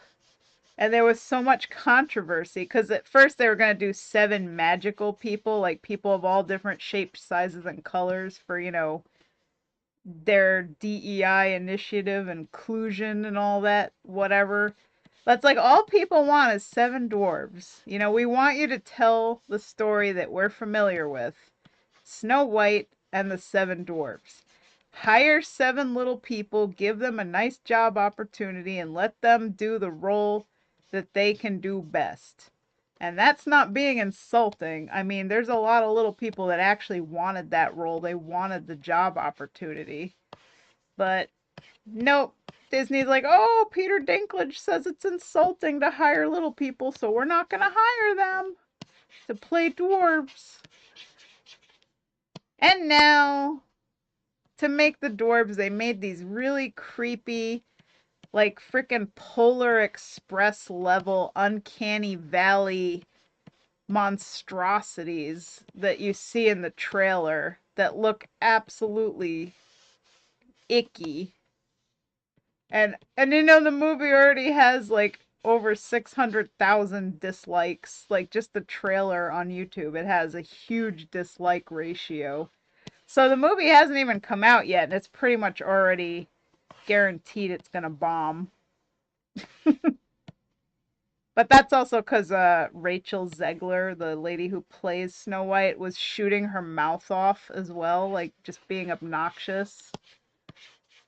And there was so much controversy because at first they were going to do 7 magical people, like people of all different shapes, sizes, and colors for, their DEI initiative, inclusion, and all that, whatever. That's like all people want is 7 dwarves. We want you to tell the story that we're familiar with. Snow White and the 7 dwarves. Hire 7 little people, give them a nice job opportunity, and let them do the role that they can do best. And that's not being insulting. I mean, there's a lot of little people that actually wanted that role. They wanted the job opportunity. But nope. Disney's like, "Oh, Peter Dinklage says it's insulting to hire little people, so we're not going to hire them to play dwarves." And now, to make the dwarves, they made these really creepy, like freaking Polar Express level Uncanny Valley monstrosities that you see in the trailer that look absolutely icky. And the movie already has like over 600,000 dislikes. Like just the trailer on YouTube, it has a huge dislike ratio. So the movie hasn't even come out yet, and it's pretty much already guaranteed it's gonna bomb. But that's also because Rachel Zegler, the lady who plays Snow White, was shooting her mouth off as well, like just being obnoxious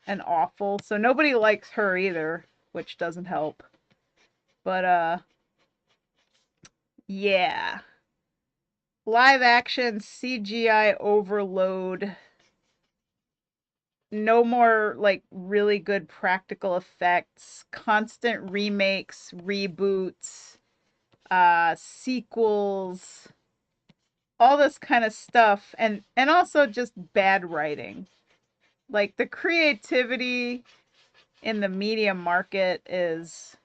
and awful. So nobody likes her either, which doesn't help. But yeah. Live action CGI overload. No more like really good practical effects, constant remakes, reboots, sequels, all this kind of stuff, and also just bad writing. Like the creativity in the media market is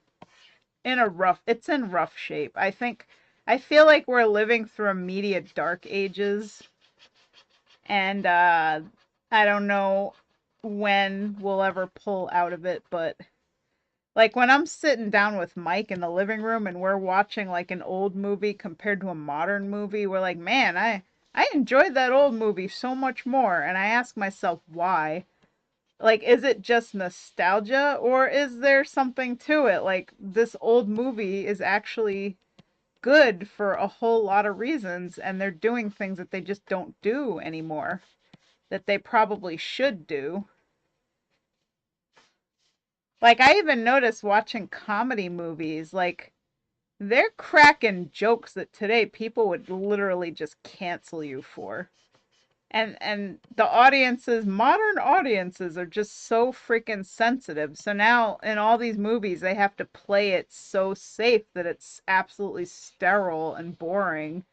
it's in rough shape. I feel like we're living through a media dark ages, and I don't know when we'll ever pull out of it, but like when I'm sitting down with Mike in the living room and we're watching like an old movie compared to a modern movie, we're like, "Man, I enjoyed that old movie so much more." And I ask myself why. Like, is it just nostalgia, or is there something to it? Like, this old movie is actually good for a whole lot of reasons, and they're doing things that they just don't do anymore that they probably should do. Like, I even noticed watching comedy movies, like, they're cracking jokes that today people would literally just cancel you for. And the modern audiences are just so freaking sensitive. So now in all these movies, they have to play it so safe that it's absolutely sterile and boring.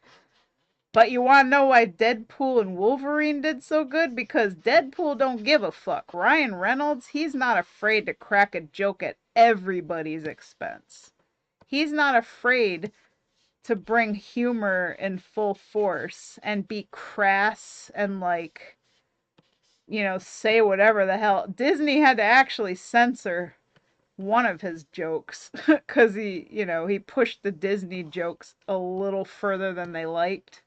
But you want to know why Deadpool and Wolverine did so good? Because Deadpool don't give a fuck. Ryan Reynolds, he's not afraid to crack a joke at everybody's expense. He's not afraid to bring humor in full force and be crass and like, say whatever the hell. Disney had to actually censor one of his jokes because he pushed the Disney jokes a little further than they liked.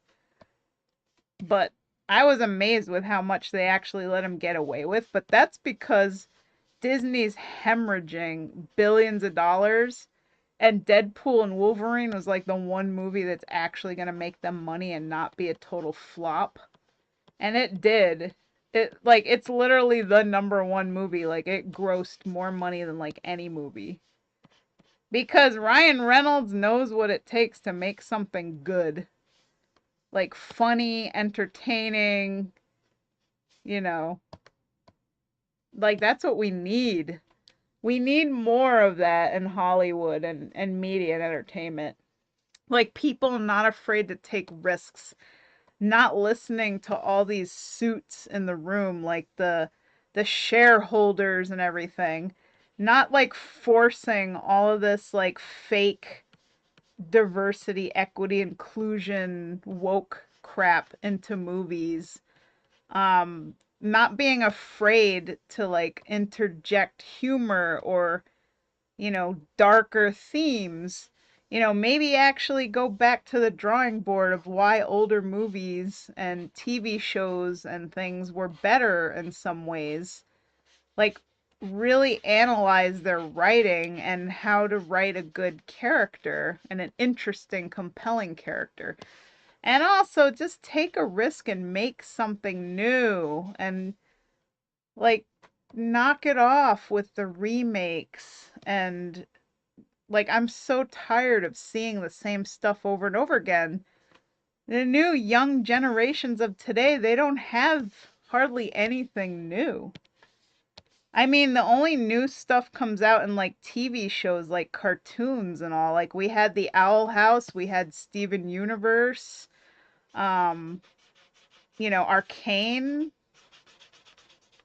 But I was amazed with how much they actually let him get away with. But that's because Disney's hemorrhaging billions of dollars, and Deadpool and Wolverine was like the one movie that's actually going to make them money and not be a total flop. And it did. It's literally the number one movie. Like, it grossed more money than like any movie. Because Ryan Reynolds knows what it takes to make something good. Like, funny, entertaining, you know. Like, that's what we need. We need more of that in Hollywood and media and entertainment. Like, people not afraid to take risks, not listening to all these suits in the room, like the shareholders and everything, not like forcing all of this like fake diversity, equity, inclusion, woke crap into movies. Not being afraid to like interject humor or, darker themes. Maybe actually go back to the drawing board of why older movies and TV shows and things were better in some ways. Like, really analyze their writing and how to write a good character and an interesting, compelling character. And also just take a risk and make something new and like knock it off with the remakes. And like, I'm so tired of seeing the same stuff over and over again. The new young generations of today, they don't have hardly anything new. I mean, the only new stuff comes out in like TV shows, like cartoons and all. Like, we had the Owl House, we had Steven Universe, um, Arcane,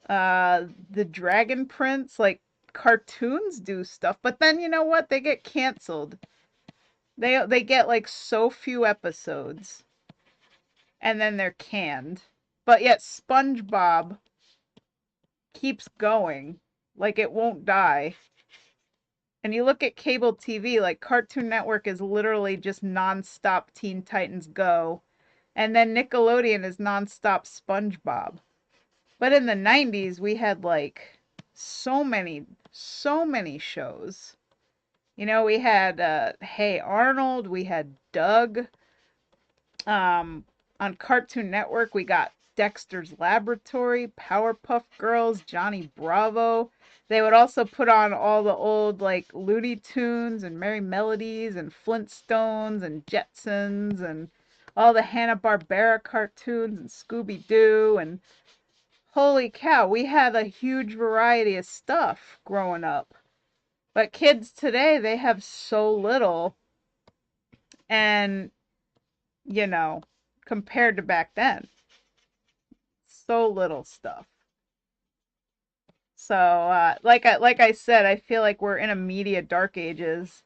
the Dragon Prince. Like, cartoons do stuff, but then you know what? They get canceled. They get like so few episodes, and then they're canned. But yet SpongeBob keeps going, like it won't die. And you look at cable TV, like Cartoon Network is literally just nonstop Teen Titans Go, and then Nickelodeon is nonstop SpongeBob. But in the 90s, we had like so many shows. We had Hey Arnold, we had Doug. On Cartoon Network, we got Dexter's Laboratory, Powerpuff Girls, Johnny Bravo. They would also put on all the old like Looney Tunes and Merry Melodies and Flintstones and Jetsons and all the Hanna-Barbera cartoons and Scooby-Doo. And holy cow, we had a huge variety of stuff growing up. But kids today, they have so little. And, compared to back then, so little stuff. So, like I said, I feel like we're in a media dark ages.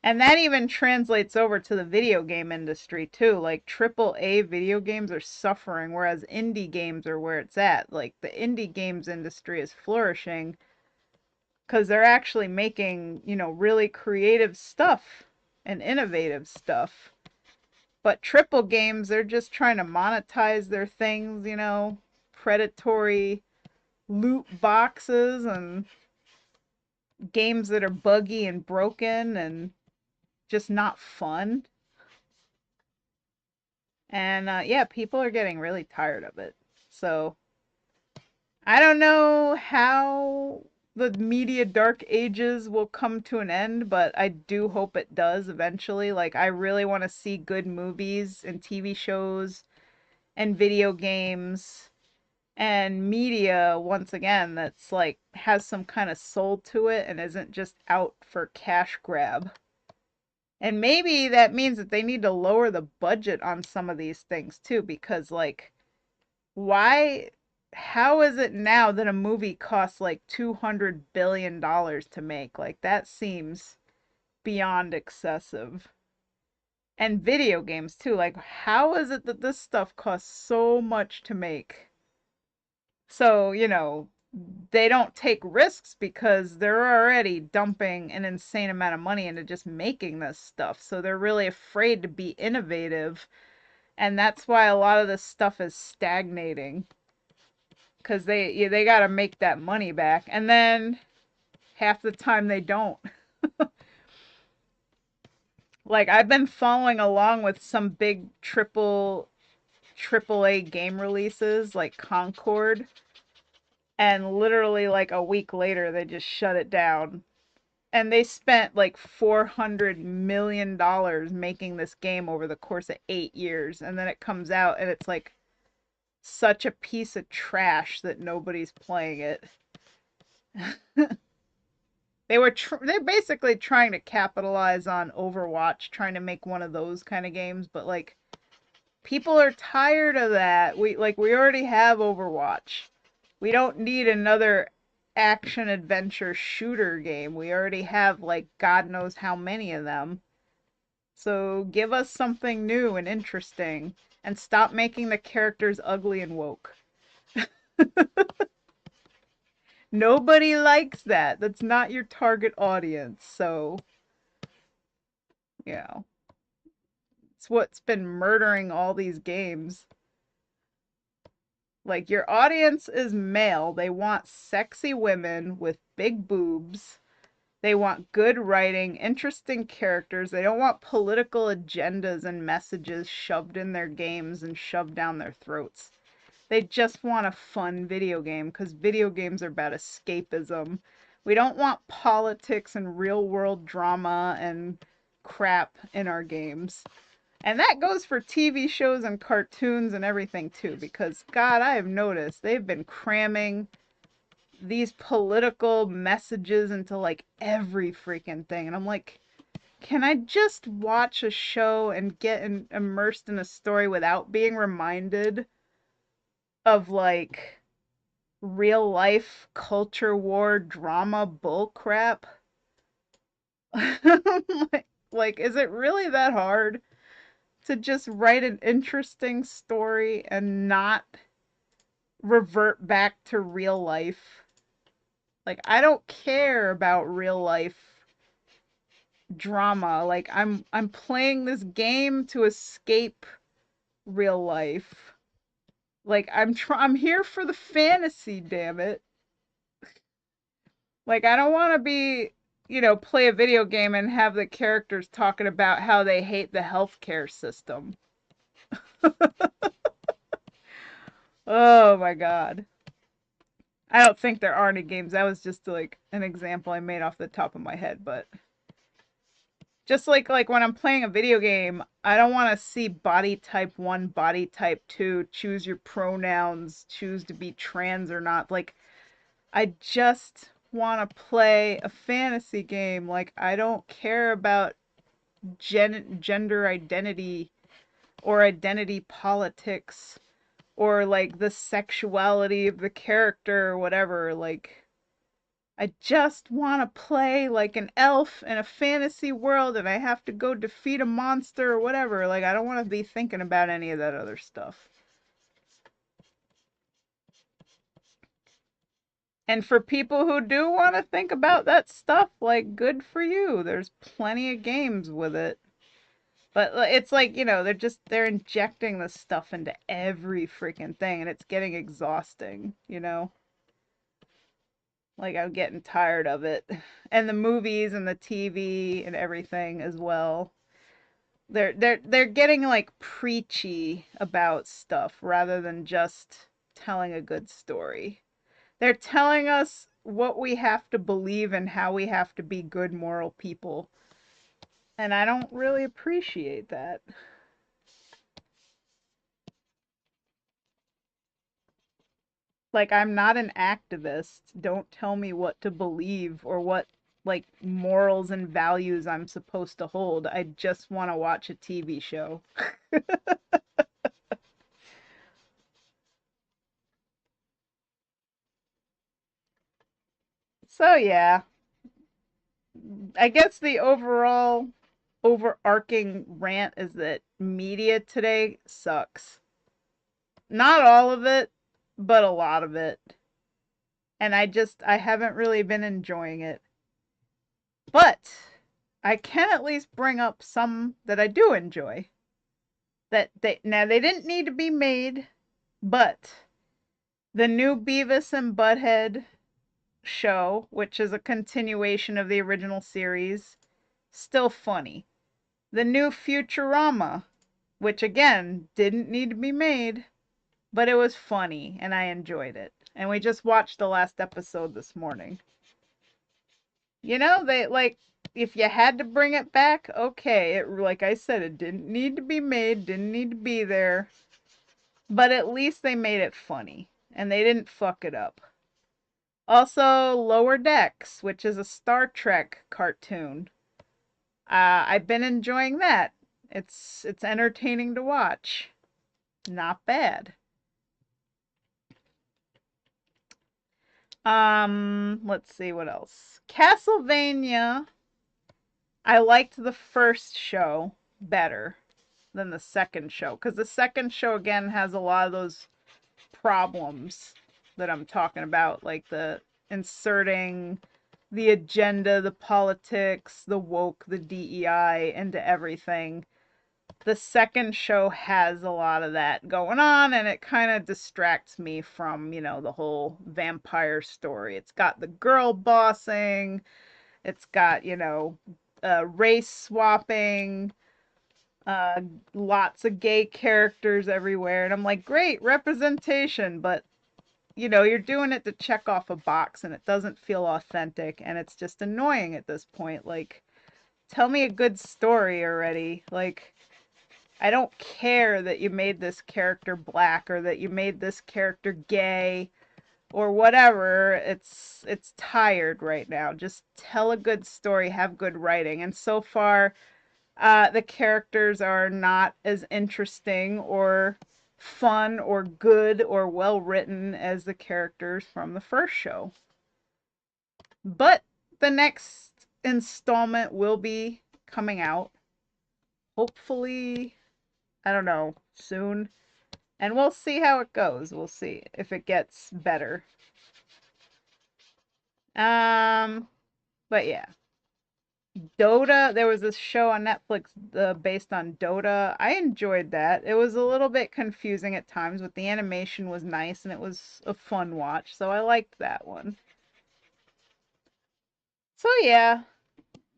And that even translates over to the video game industry too. Like, triple A video games are suffering, whereas indie games are where it's at. Like, the indie games industry is flourishing because they're actually making, really creative stuff and innovative stuff. But triple games, they're just trying to monetize their things, predatory loot boxes and games that are buggy and broken and just not fun. And yeah, people are getting really tired of it. So I don't know how the media dark ages will come to an end, but I do hope it does eventually. Like, I really want to see good movies and TV shows and video games and media once again that's like has some kind of soul to it and isn't just out for cash grab. And maybe that means that they need to lower the budget on some of these things too, because like, why, how is it now that a movie costs like $200 billion to make? Like, that seems beyond excessive. And video games too. Like, how is it that this stuff costs so much to make? So, they don't take risks because they're already dumping an insane amount of money into just making this stuff. So they're really afraid to be innovative And that's why a lot of this stuff is stagnating, because they got to make that money back, and then half the time they don't. Like, I've been following along with some big triple A game releases like Concord, and literally like a week later they just shut it down. And they spent like $400 million making this game over the course of 8 years, and then it comes out and it's like such a piece of trash that nobody's playing it. They're basically trying to capitalize on Overwatch, trying to make one of those kind of games, but like people are tired of that. We already have Overwatch. We don't need another action adventure shooter game. We already have like God knows how many of them. So give us something new and interesting, and stop making the characters ugly and woke. Nobody likes that. That's not your target audience. So, you know, it's what's been murdering all these games. Like, your audience is male. They want sexy women with big boobs. They want good writing, interesting characters. They don't want political agendas and messages shoved in their games and shoved down their throats. They just want a fun video game, because video games are about escapism. We don't want politics and real world drama and crap in our games. And that goes for TV shows and cartoons and everything too, because God, I have noticed they've been cramming these political messages into like every freaking thing. And I'm like, can I just watch a show and get immersed in a story without being reminded of like real life culture war drama bullcrap? like, is it really that hard to just write an interesting story and not revert back to real life? Like, I don't care about real life drama. Like, I'm playing this game to escape real life. Like, I'm here for the fantasy, damn it. Like, I don't want to be, play a video game and have the characters talking about how they hate the healthcare system. Oh my god. I don't think there are any games. That was just like an example I made off the top of my head, but just like when I'm playing a video game, I don't want to see body type 1, body type 2, choose your pronouns, choose to be trans or not. Like, I just want to play a fantasy game. Like, I don't care about gender identity or identity politics or like the sexuality of the character or whatever. Like, I just want to play like an elf in a fantasy world and I have to go defeat a monster or whatever. Like, I don't want to be thinking about any of that other stuff. And for people who do want to think about that stuff, like, good for you. There's plenty of games with it. But it's like, they're injecting this stuff into every freaking thing and it's getting exhausting, Like, I'm getting tired of it. And the movies and the TV and everything as well. They're getting like preachy about stuff rather than just telling a good story. They're telling us what we have to believe and how we have to be good moral people. And I don't really appreciate that. Like, I'm not an activist. Don't tell me what to believe or what, like, morals and values I'm supposed to hold. I just want to watch a TV show. So, yeah. I guess the overarching rant is that media today sucks. Not all of it, but a lot of it. And I haven't really been enjoying it. But I can at least bring up some that I do enjoy. that they didn't need to be made, but the new Beavis and Butthead show, which is a continuation of the original series, still funny. The new Futurama, which again didn't need to be made, but it was funny and I enjoyed it. And we just watched the last episode this morning. You know, they like, if you had to bring it back, okay. It, like I said, it didn't need to be made, didn't need to be there, but at least they made it funny and they didn't fuck it up. Also, Lower Decks, which is a Star Trek cartoon. I've been enjoying that. It's entertaining to watch. Not bad. Let's see what else. Castlevania. I liked the first show better than the second show, because the second show again has a lot of those problems that I'm talking about, like the inserting the agenda, the politics, the woke, the DEI into everything. The second show has a lot of that going on, and it kind of distracts me from, you know, the whole vampire story. It's got the girl bossing, it's got, you know, race swapping, lots of gay characters everywhere, and I'm like, great representation, but you know, you're doing it to check off a box and it doesn't feel authentic, and it's just annoying at this point. Like, tell me a good story already. Like, I don't care that you made this character black or that you made this character gay or whatever. It's tired right now. Just tell a good story, have good writing. And so far, the characters are not as interesting or fun or good or well written as the characters from the first show. But the next installment will be coming out. Hopefully, I don't know, soon. And we'll see how it goes. We'll see if it gets better. But yeah. Dota, there was this show on Netflix based on Dota. I enjoyed that. It was a little bit confusing at times, but the animation was nice and it was a fun watch, so I liked that one. So yeah,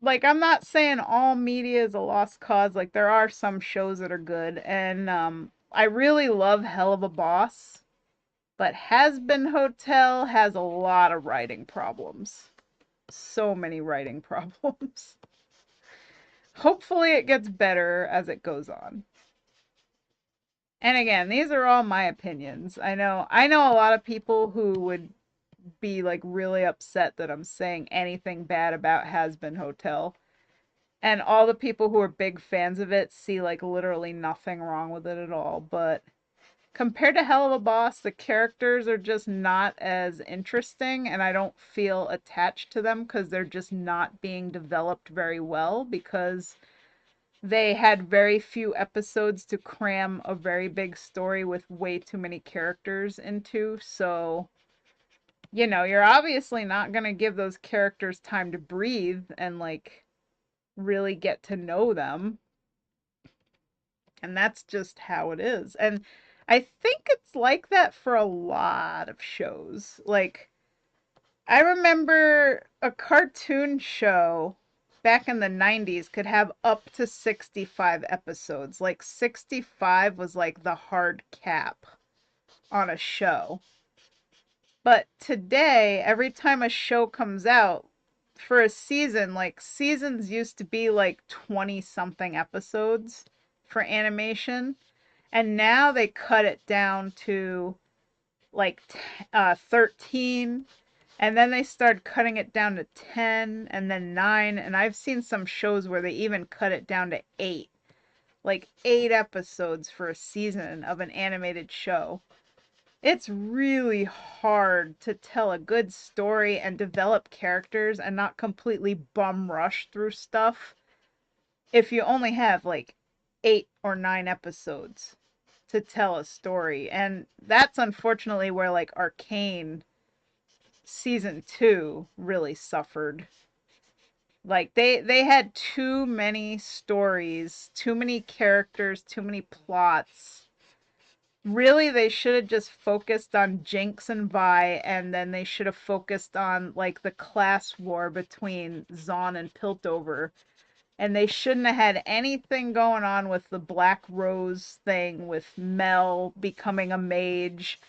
like I'm not saying all media is a lost cause. Like there are some shows that are good, and I really love Hell of a Boss, but Has Been Hotel has a lot of writing problems. So many writing problems. Hopefully it gets better as it goes on. And again, these are all my opinions. I know a lot of people who would be like really upset that I'm saying anything bad about Has Been Hotel. And all the people who are big fans of it see like literally nothing wrong with it at all. But compared to Hell of a Boss, the characters are just not as interesting, and I don't feel attached to them because they're just not being developed very well, because they had very few episodes to cram a very big story with way too many characters into. So, you know, you're obviously not going to give those characters time to breathe and like really get to know them. And that's just how it is. And I think it's like that for a lot of shows. Like, I remember a cartoon show back in the 90s could have up to 65 episodes. Like, 65 was like the hard cap on a show. But today, every time a show comes out for a season, like, seasons used to be like 20 something episodes for animation. And now they cut it down to like 13, and then they started cutting it down to 10 and then 9, and I've seen some shows where they even cut it down to 8. Like 8 episodes for a season of an animated show. It's really hard to tell a good story and develop characters and not completely bum rush through stuff if you only have like 8 or 9 episodes to tell a story. And that's unfortunately where like Arcane season 2 really suffered. Like they had too many stories, too many characters, too many plots. Really, they should have just focused on Jinx and Vi, and then they should have focused on like the class war between Zaun and Piltover. And they shouldn't have had anything going on with the Black Rose thing, with Mel becoming a mage.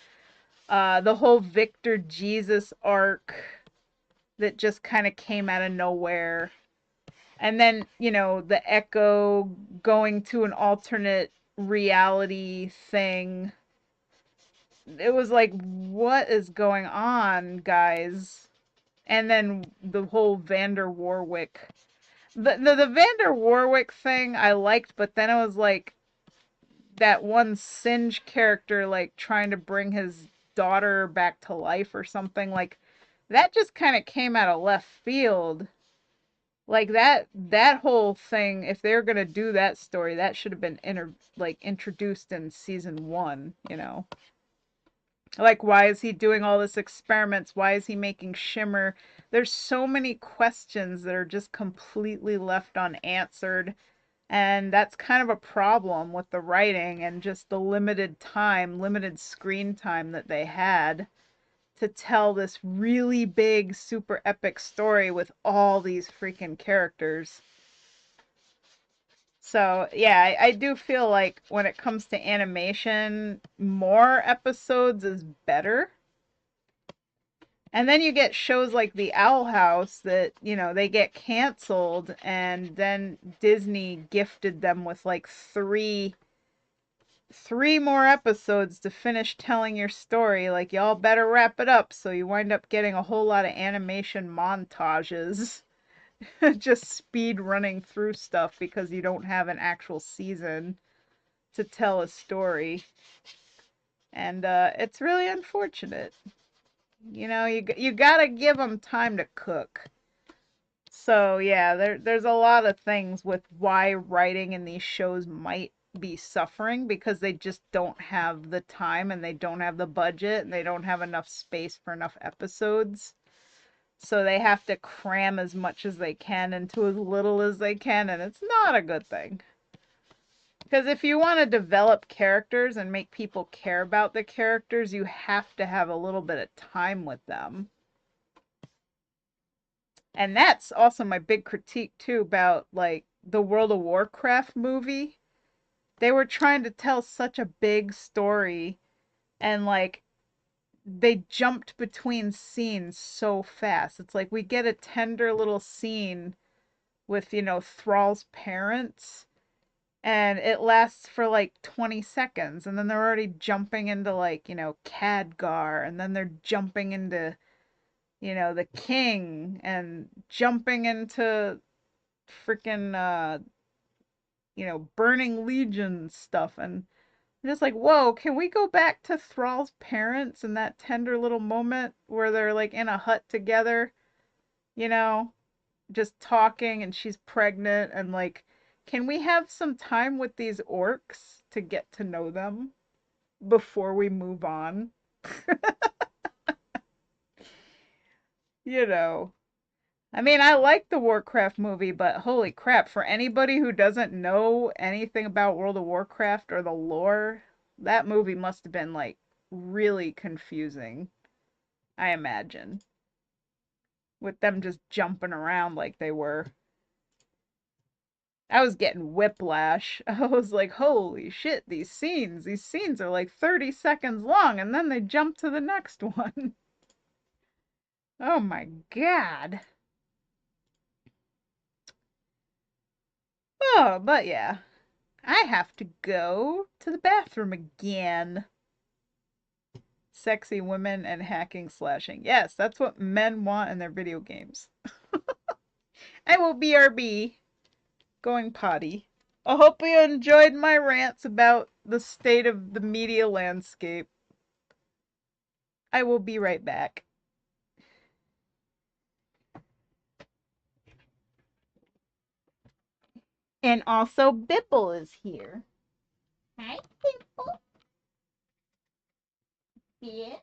The whole Victor Jesus arc that just kind of came out of nowhere. And then, you know, the Echo going to an alternate reality thing. It was like, what is going on, guys? And then the whole Vander Warwick. The Vander Warwick thing I liked, but then it was like that one Singe character like trying to bring his daughter back to life or something. Like that just kind of came out of left field. Like that whole thing, if they're gonna do that story, that should have been introduced in season 1, you know. Like, why is he doing all this experiments? Why is he making shimmer? There's so many questions that are just completely left unanswered. And that's kind of a problem with the writing and just the limited time, limited screen time that they had to tell this really big, super epic story with all these freaking characters. So, yeah, I do feel like when it comes to animation, more episodes is better. And then you get shows like The Owl House that, you know, they get canceled, and then Disney gifted them with like three more episodes to finish telling your story. Like, y'all better wrap it up. So you wind up getting a whole lot of animation montages. Just speed running through stuff because you don't have an actual season to tell a story. And it's really unfortunate. You know, you gotta give them time to cook. So yeah, there's a lot of things with why writing in these shows might be suffering, because they just don't have the time and they don't have the budget and they don't have enough space for enough episodes. So they have to cram as much as they can into as little as they can, and it's not a good thing. Because if you want to develop characters and make people care about the characters, you have to have a little bit of time with them. And that's also my big critique too about like the World of Warcraft movie. They were trying to tell such a big story, and like they jumped between scenes so fast. It's like we get a tender little scene with, you know, Thrall's parents, and it lasts for like 20 seconds, and then they're already jumping into like, you know, Khadgar, and then they're jumping into, you know, the king, and jumping into freaking you know, Burning Legion stuff. And I'm just like, whoa, can we go back to Thrall's parents and that tender little moment where they're like in a hut together, you know, just talking, and she's pregnant, and like, can we have some time with these orcs to get to know them before we move on? You know. I mean, I like the Warcraft movie, but holy crap, for anybody who doesn't know anything about World of Warcraft or the lore, that movie must have been like really confusing, I imagine, with them just jumping around like they were. I was getting whiplash. I was like, holy shit, these scenes are like 30 seconds long, and then they jump to the next one. Oh my god. Oh, but yeah. I have to go to the bathroom again. Sexy women and hacking slashing. Yes, that's what men want in their video games. I will BRB. Going potty. I hope you enjoyed my rants about the state of the media landscape. I will be right back. And also, Bipple is here. Hi, Bipple. Bipple.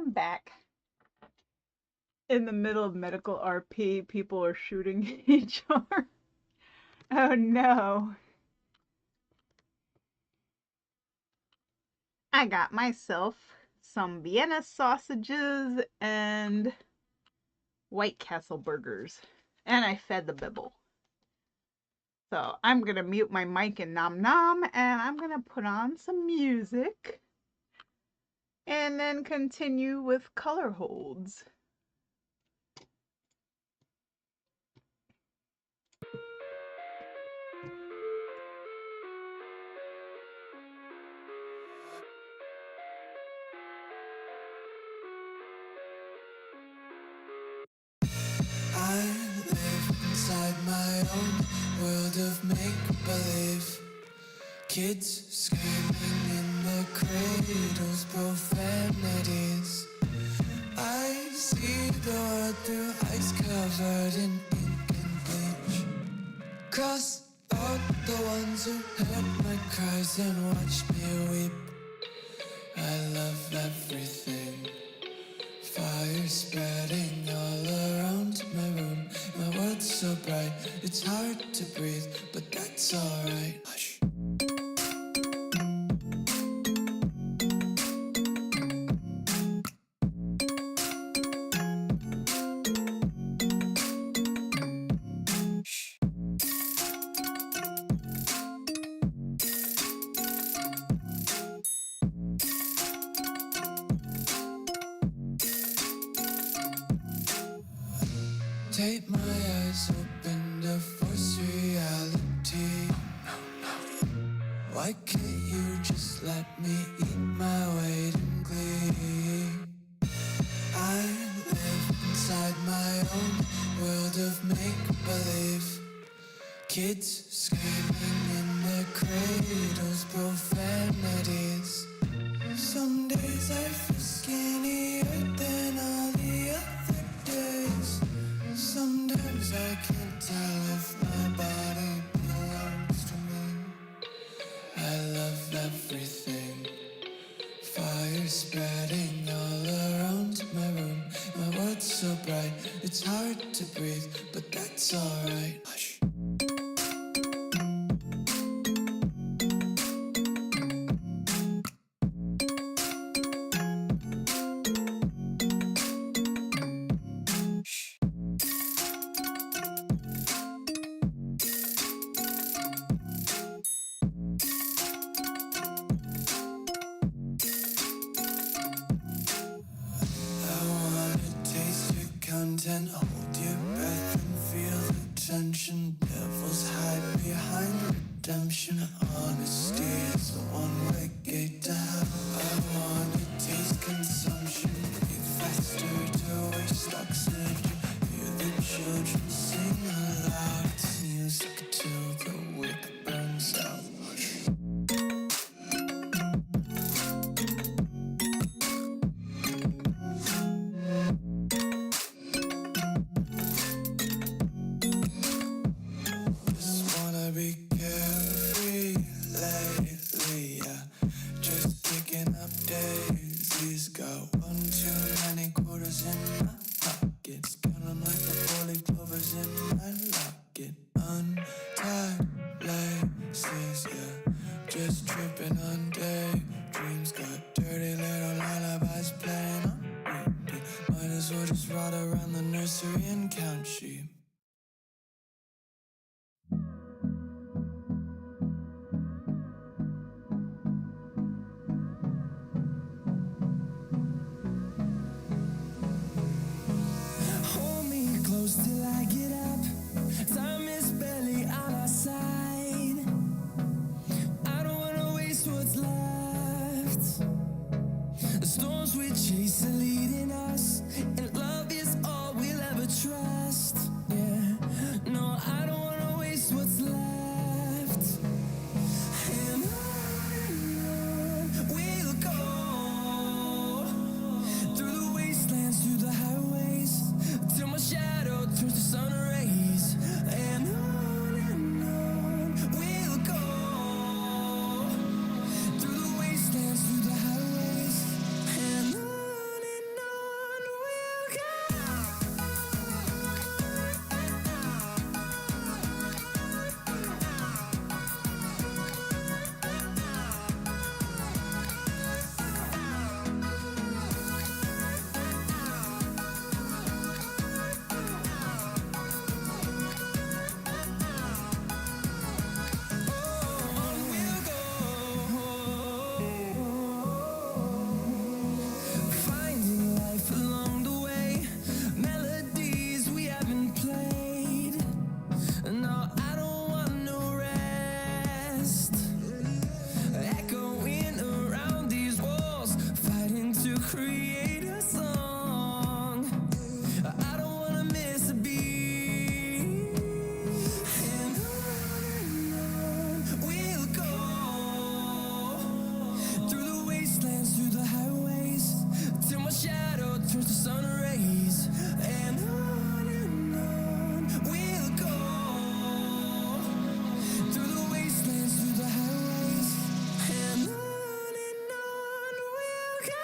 I'm back. In the middle of medical RP, people are shooting each other. Oh no. I got myself some Vienna sausages and White Castle burgers. And I fed the bibble. So I'm going to mute my mic and nom nom, and I'm going to put on some music. And then continue with color holds. I live inside my own world of make-believe. Kids screaming in the cradles, profanities. I see the world through ice covered in ink and bleach. Cross out the ones who heard my cries and watched me weep. I love everything. Fire spreading all around my room. My world's so bright, it's hard to breathe, but that's alright. Hush. Take my eyes open to force reality. Why can't you just let me eat my weight in glee? I live inside my own world of make-believe. Kids screaming in their cradles, profanities. Some days I feel skinnier than all the other days. Sometimes I can't tell if my body belongs to me. I love everything. Fire spreading all around my room. My world's so bright, it's hard to breathe, but that's alright. Hush. Content, hold your breath and feel the tension. Devils hide behind redemption. Honesty is a one-way gate to hell. I wanna taste consumption. Breathe faster to waste oxygen. Hear the children sing aloud. It's music till the wick burns out. Till I get up, time is barely on our side. I don't wanna waste what's left. The storms we chase are leading us, and love is all we'll ever trust. Yeah, no, I don't wanna waste what's left. And on we'll go, through the wastelands, through the highways, till my shadow turns to sun rays. And on we'll go, through the wastelands, through the highways. And on create a song. I don't wanna miss a beat. And on we'll go, through the wastelands, through the highways, till my shadow turns to sun rays. And on we'll go, through the wastelands, through the highways, and on we'll go.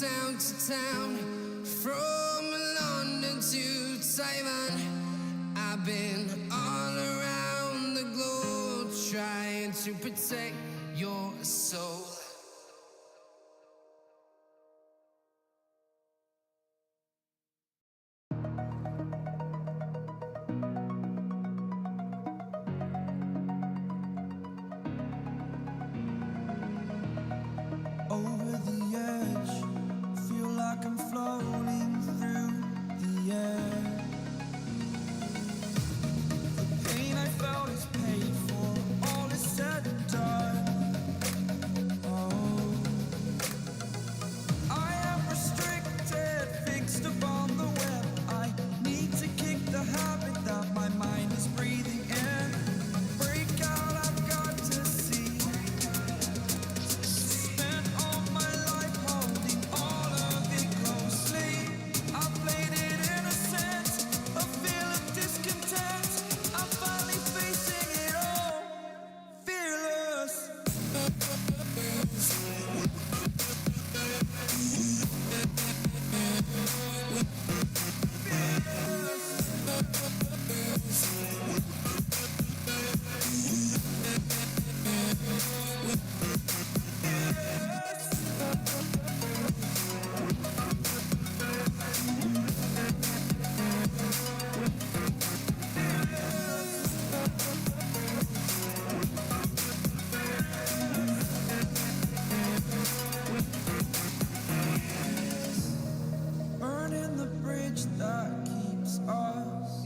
town to town, from London to Taiwan. I've been all around the globe trying to protect your soul. Over the edge, feel like I'm floating through the air. The pain I felt is paid for, all is said and done. Oh, I am restricted, fixed upon the web. I need to kick the habit that my mind is breathing in. Break out, I've got to see. Spent all my life holding all of it closely. I played it innocent, a feel of discontent. I'm finally facing it all, fearless. Burning the bridge that keeps us.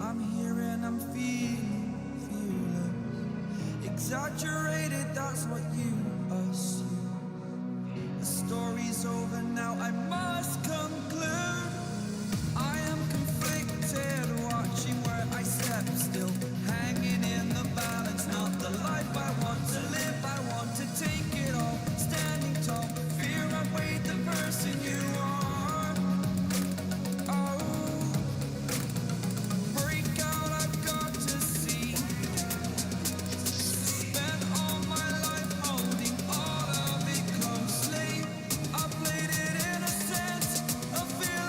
I'm here and I'm feeling fearless. Exaggerated, that's what you assume. The story's over now, I must conclude. I am conflicted, watching where I step still, hanging in the balance. Not the life I want to live, I want to take it all. Standing tall, fear outweighed the person you are. Oh, break out, I've got to see. Spent all my life holding all of it closely. I played it innocent, a feel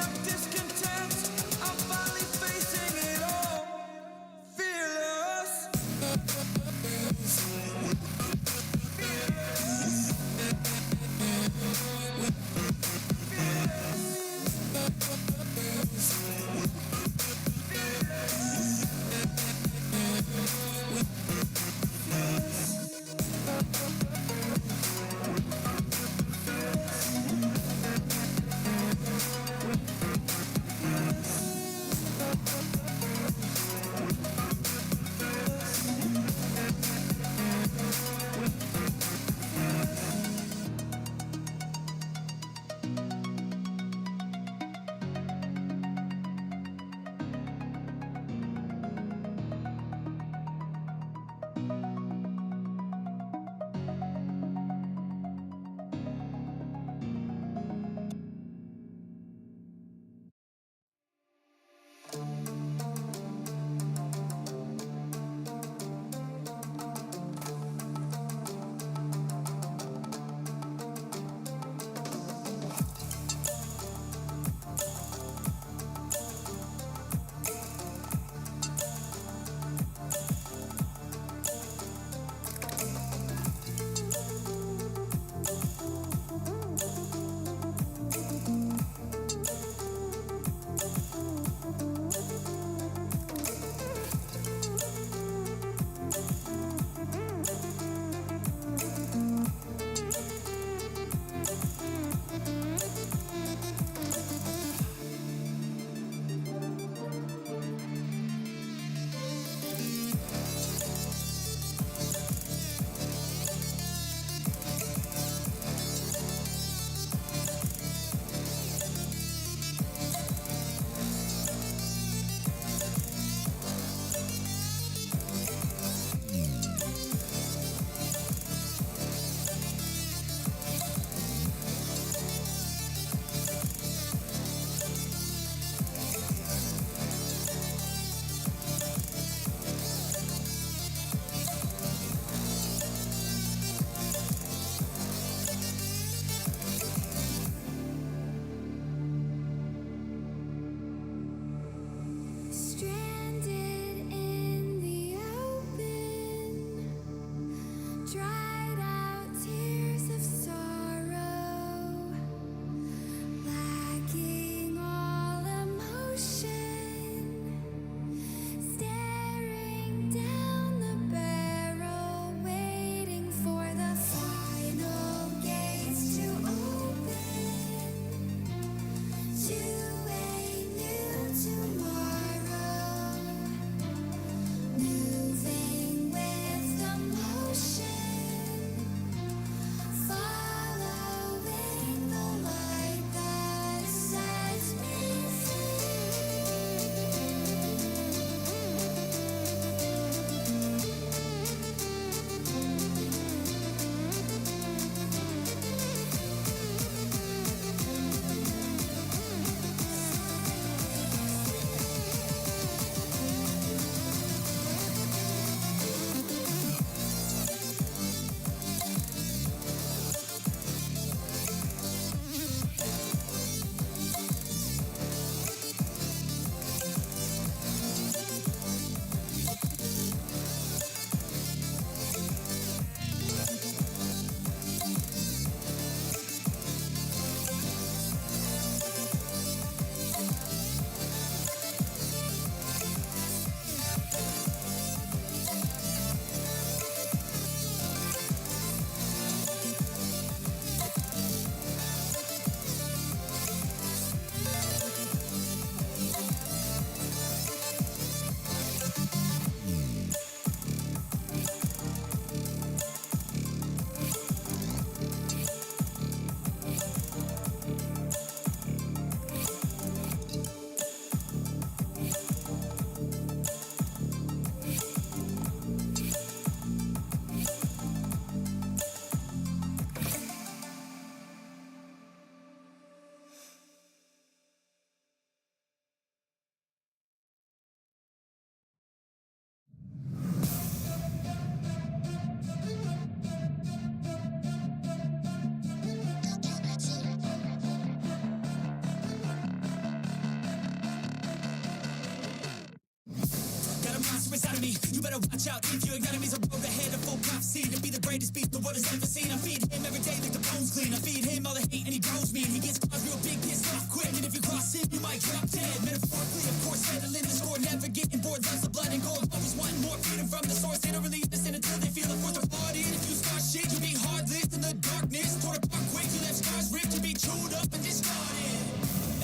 better watch out if your enemy's a road ahead of full prophecy to be the greatest beast the world has ever seen. I feed him every day like the bones clean. I feed him all the hate and he grows me, and he gets caught real big, pissed off quick. And if you cross him, you might drop dead. Metaphorically, of course, settling the score, never getting bored. Loves the blood and gore, always wanting more freedom from the source. They don't really listen until they feel the force of hard in. If you start shit, you be heartless in the darkness. Torn apart quick, you left scars ripped to be chewed up and discarded.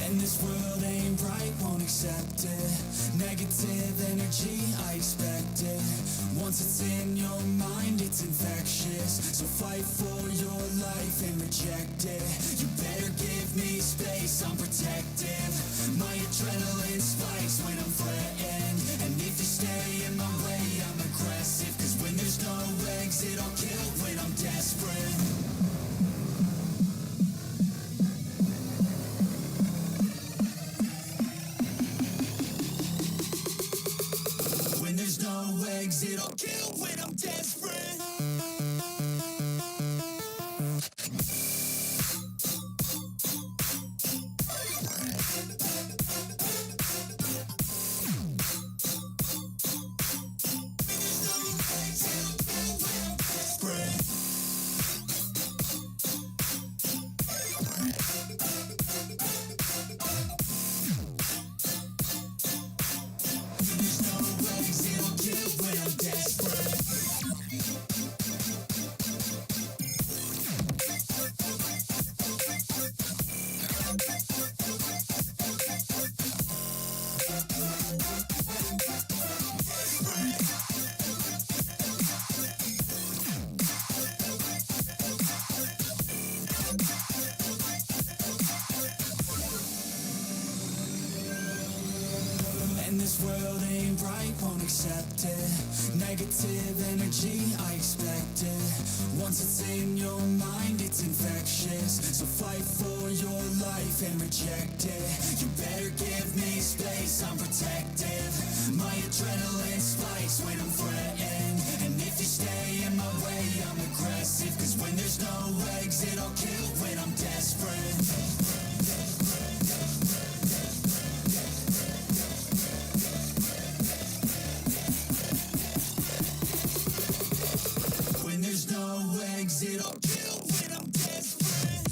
And this world ain't right, won't accept it. Negative energy, I expect it. Once it's in your mind, it's infectious. So fight for your life and reject it. You better give me space, I'm protective. My adrenaline spikes when I'm threatened. And if you stay in my way, I'm aggressive. Cause when there's no exit, I'll kill when I'm desperate. When there's no exit, I'll kill when I'm desperate. And this world ain't right, won't accept it. Negative energy, I expect it. Once it's in your mind, it's infectious. So fight for your life and reject it. You better give me space, I'm protective. My adrenaline spikes when I'm threatened. And if you stay in my way, I'm aggressive. Cause when there's no exit, I'll kill when I'm desperate. When there's no exit, I'll kill when I'm desperate.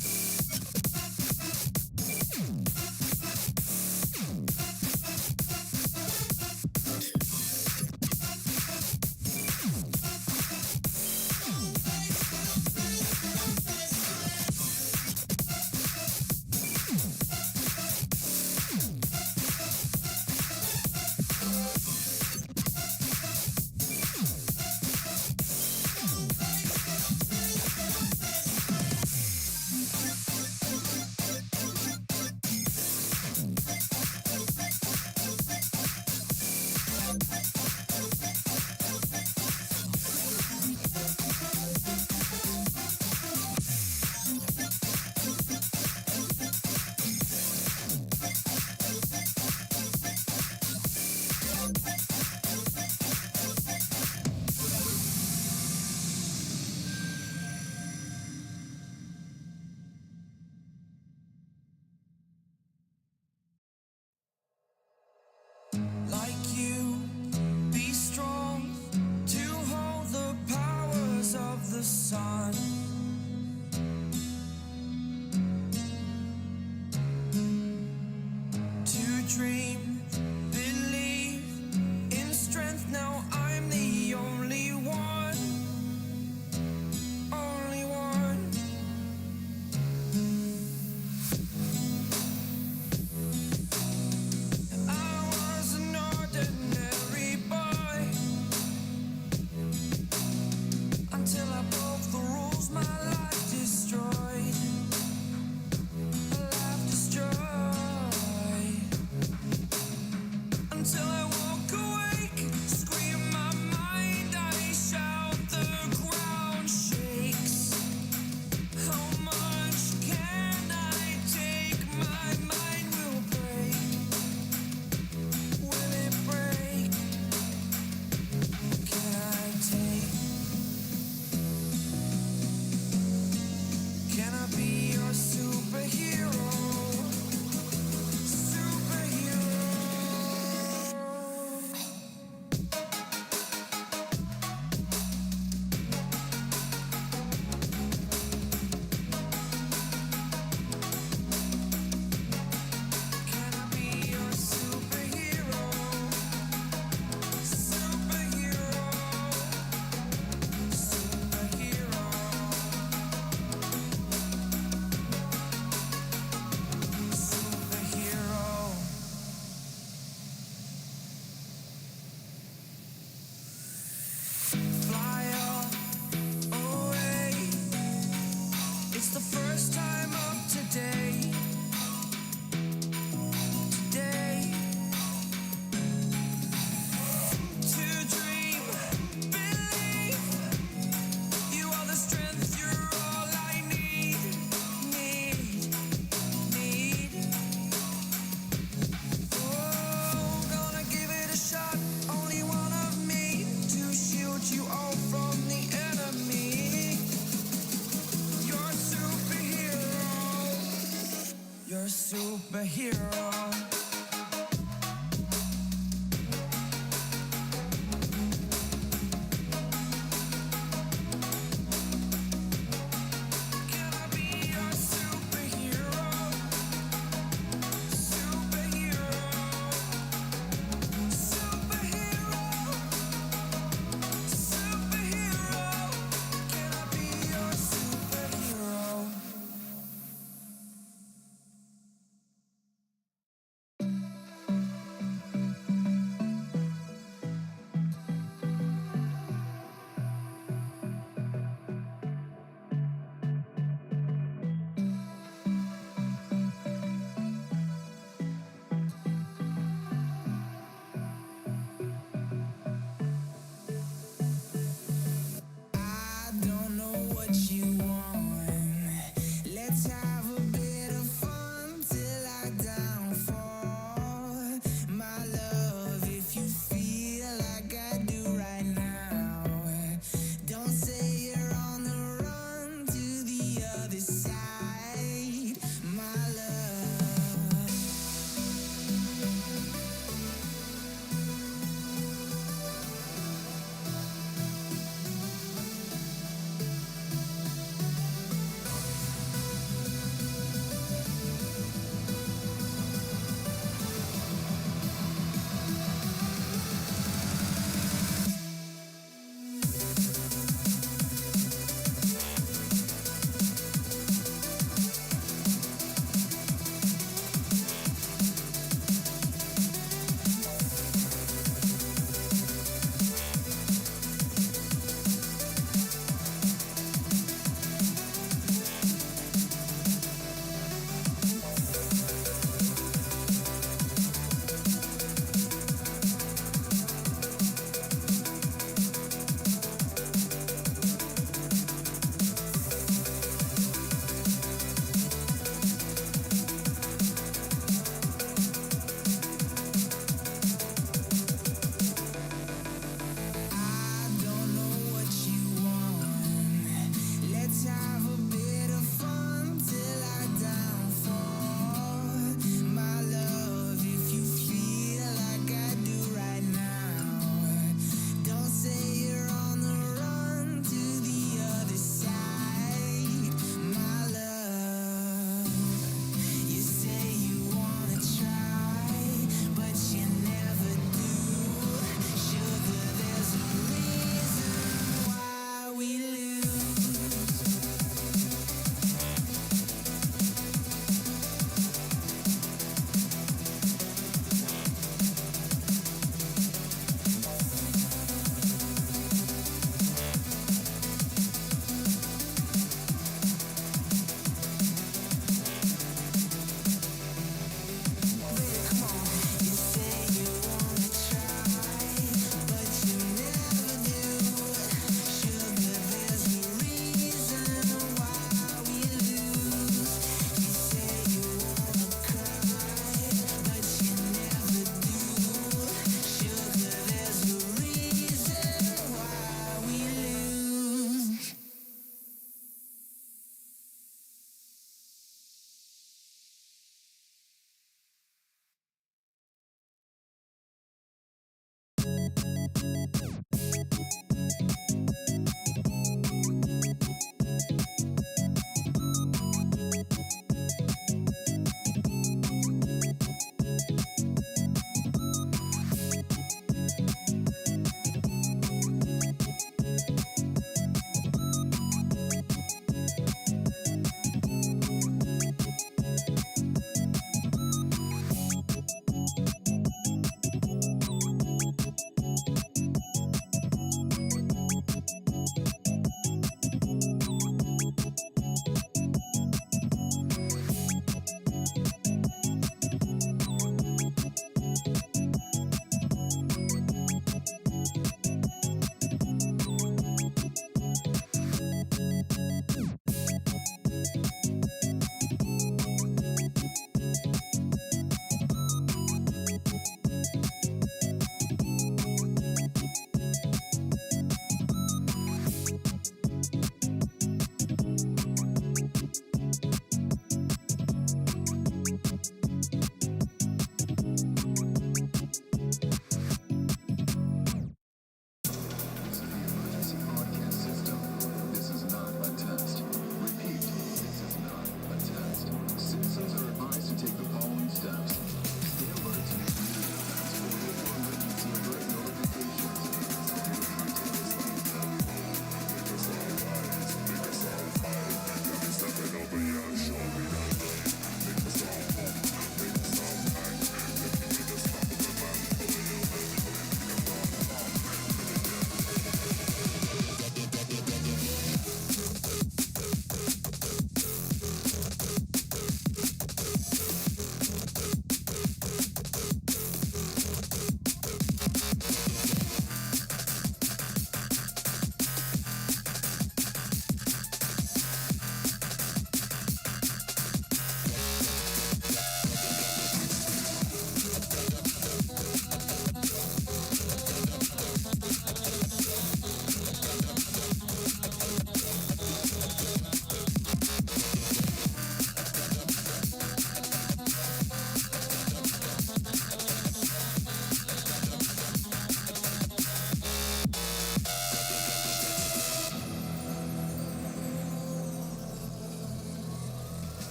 your superhero.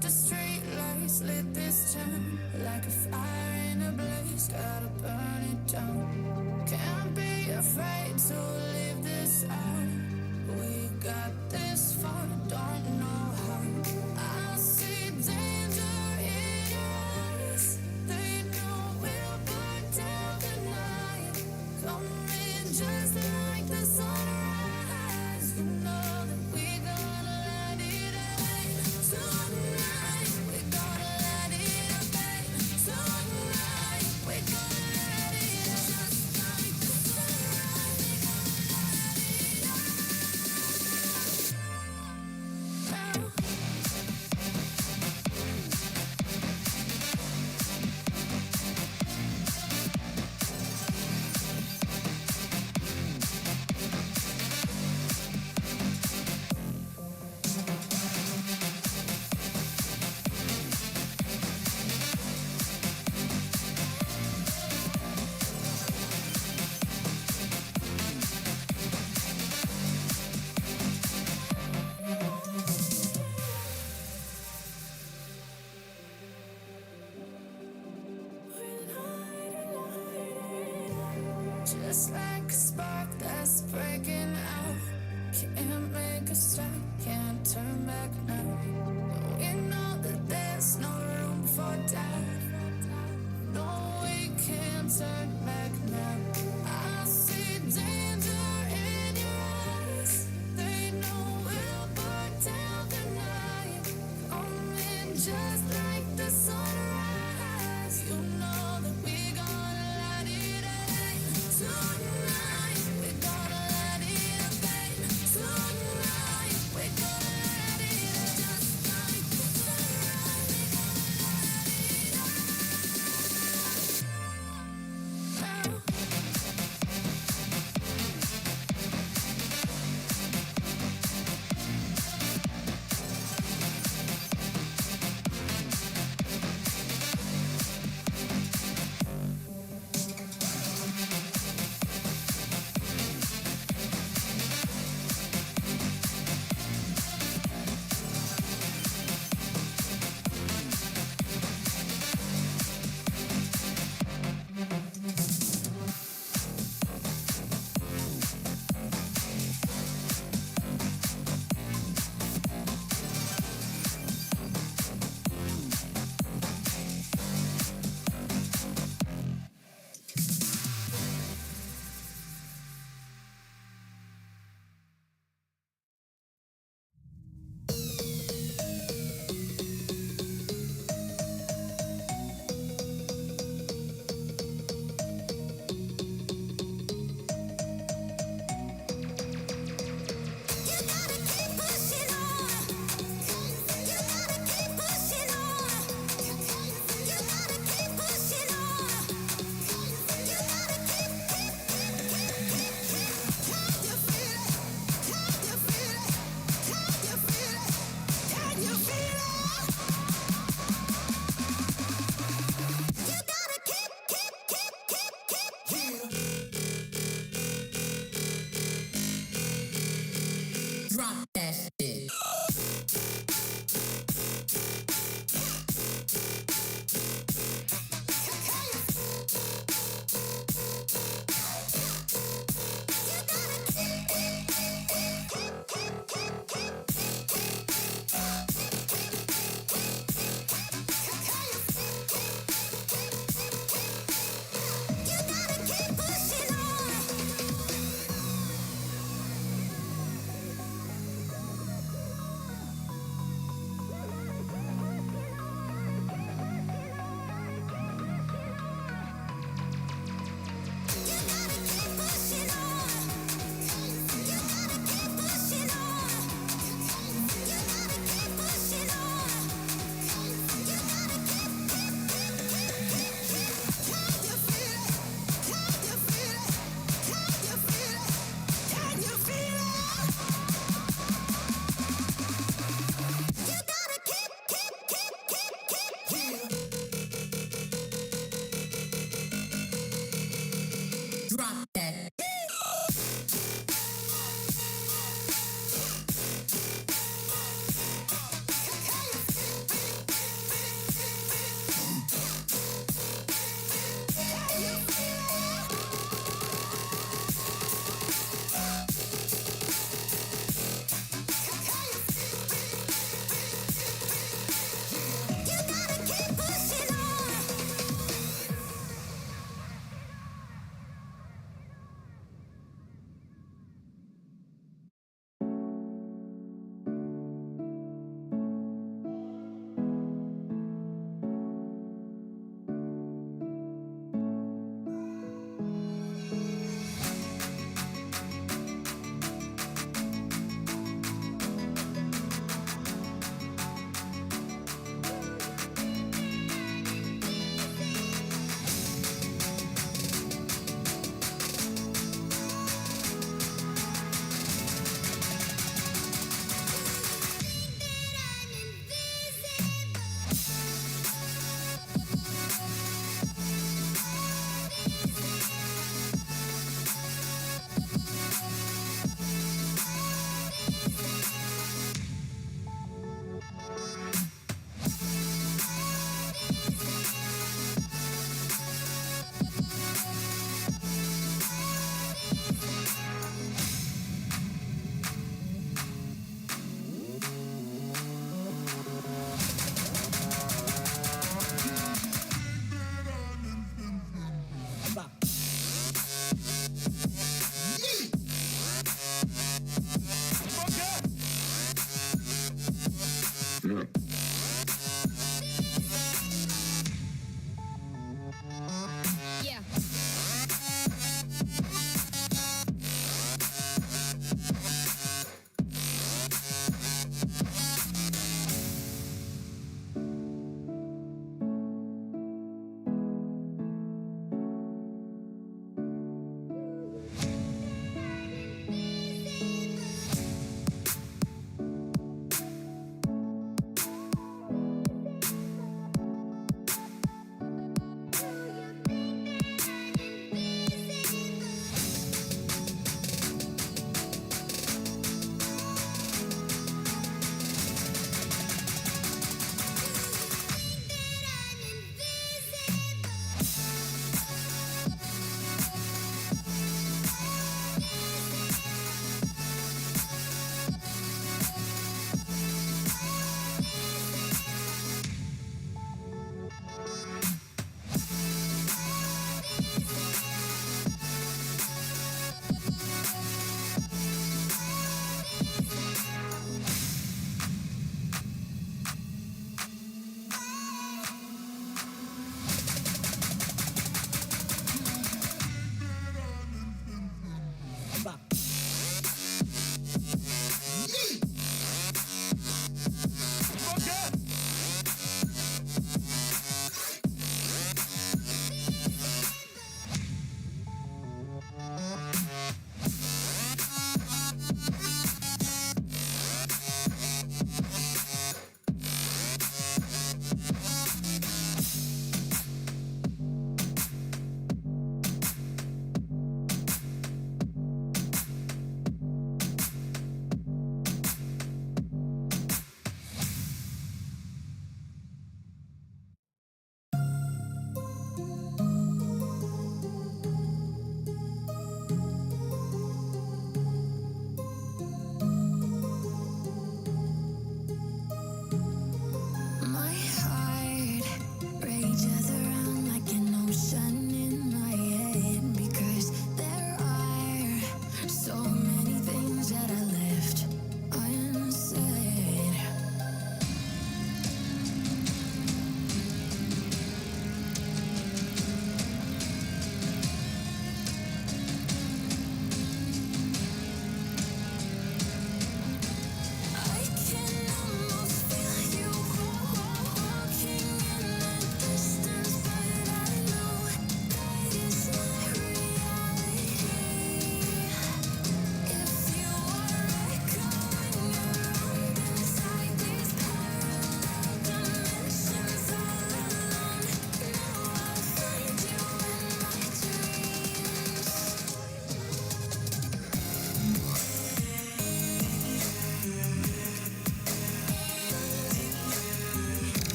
the street lights lit this town like a fire in a blaze, gotta burn it down. Can't be afraid to leave this out. We got this far, don't know how. I see danger in your eyes. They know we'll burn down the night. Coming just like the sunrise. You know that we gonna let it rain tonight. We gonna let it rain tonight. We gonna let it just like the sunrise. We gonna let it just like a spark that's breaking out. Can't make a stop, can't turn back now. We know that there's no room for doubt. No, we can't turn back now. I see danger in your eyes. They know we'll burn down the night. Coming just like the sunrise. You know that we gonna let it rain tonight. We gonna let it rain tonight. We gonna let it just like the sunrise. We gonna let it rain.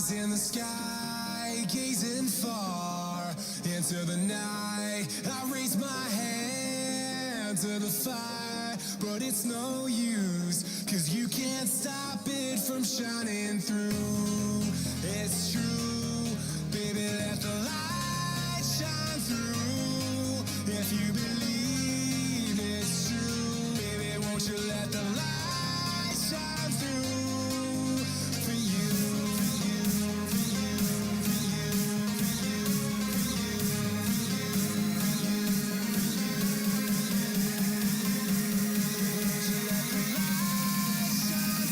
Eyes in the sky, gazing far into the night. I raise my hand to the fire, but it's no use, 'cause you can't stop it from shining through. It's true, baby, let the light shine through. If you believe it's true, baby, won't you let the light shine through for you, for you, for you, for you, for you, for you, won't you let the light shine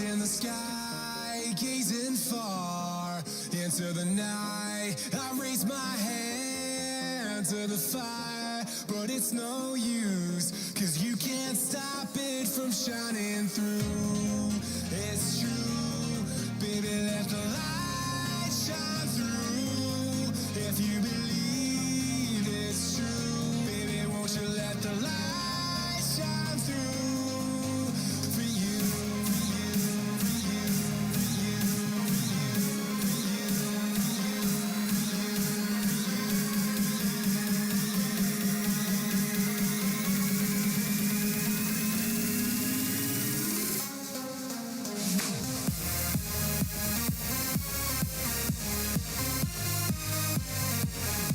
in the sky, gazing far into the night. I raise my hand to the fire, but it's no use, 'cause you can't stop it from shining through. It's true, baby, let the light shine through. If you believe it's true, baby, won't you let the light shine through for you, for you, for you, for you, for you, for you.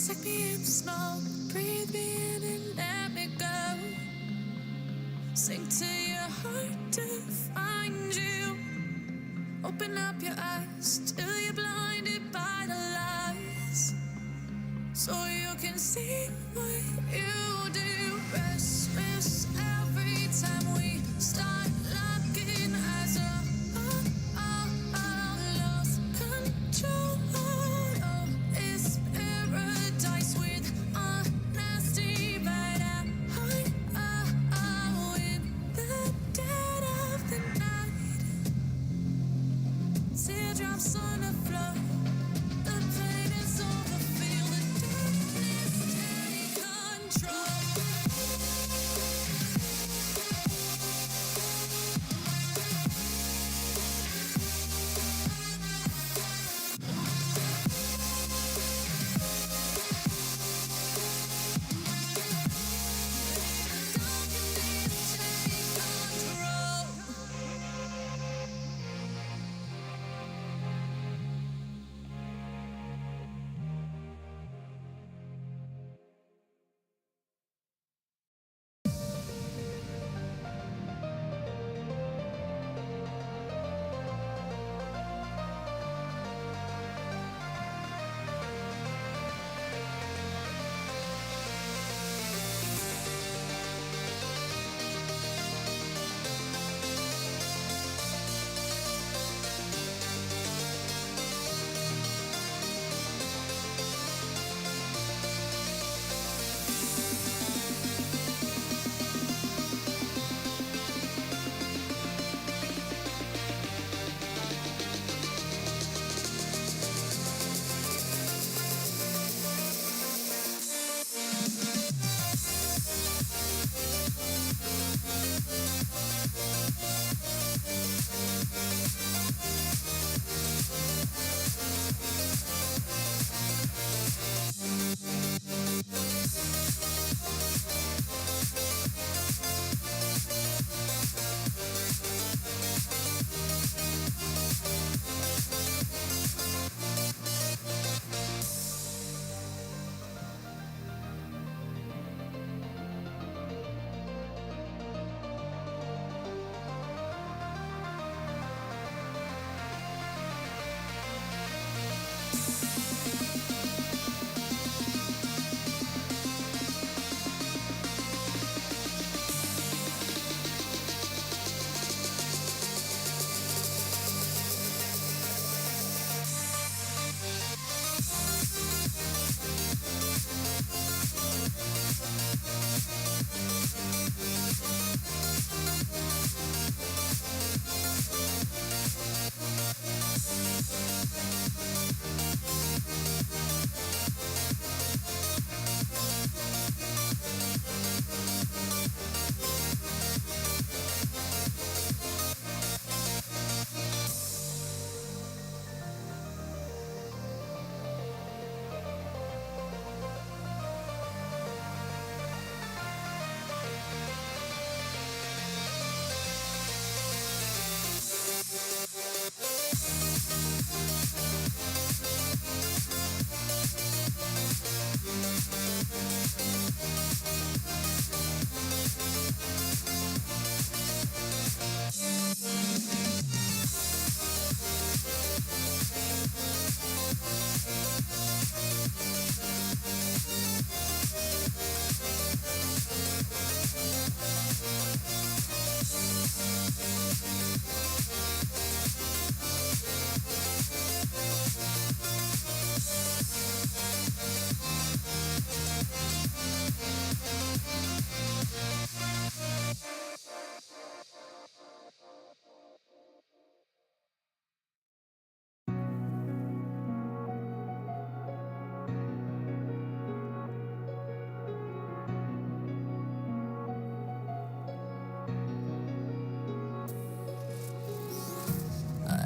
Stick me in the smoke, breathe me in and let me go. Sink to your heart to find you. Open up your eyes till you're blinded by the lies, so you can see what you do. Restless every time we start locking eyes. Lost control. Oh, it's paradise with honesty, but in the dead of the night. Teardrops on the floor. The pain is over. Feel the darkness take control.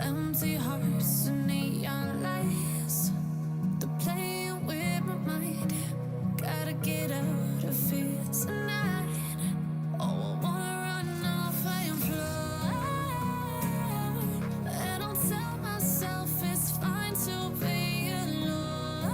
Empty hearts and neon lights. They're playing with my mind. Gotta get out of here tonight. Oh, I wanna run off and fly. And I'll tell myself it's fine to be alone.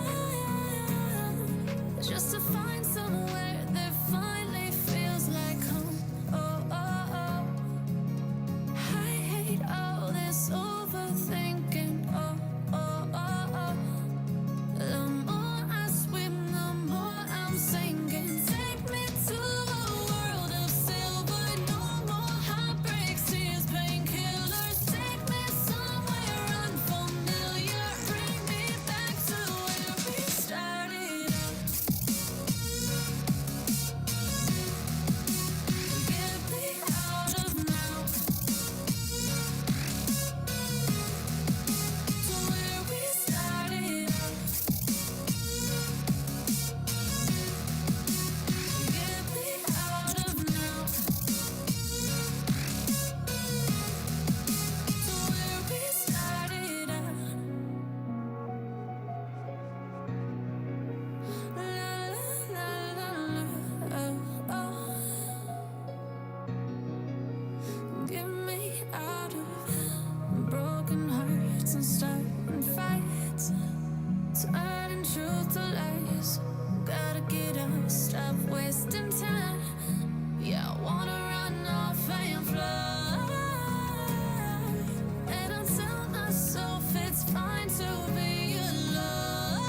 truth to lies. Gotta get up, stop wasting time. Yeah, I wanna run off and fly. And I'll tell myself it's fine to be alone,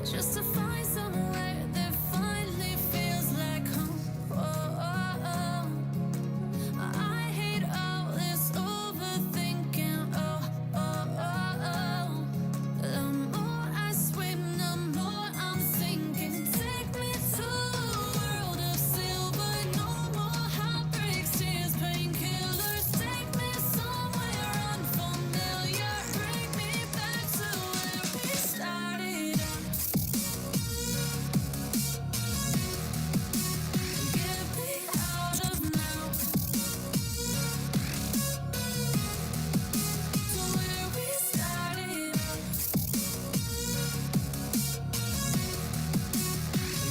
just to find somewhere that finally feels like home. I hate all this overthinking. The more I swim, the more I'm sinking. Take me to a world of silver. No more heartbreaks, tears, painkillers. Take me somewhere unfamiliar. Bring me back to where we started out. Get me out of now. To where we started out.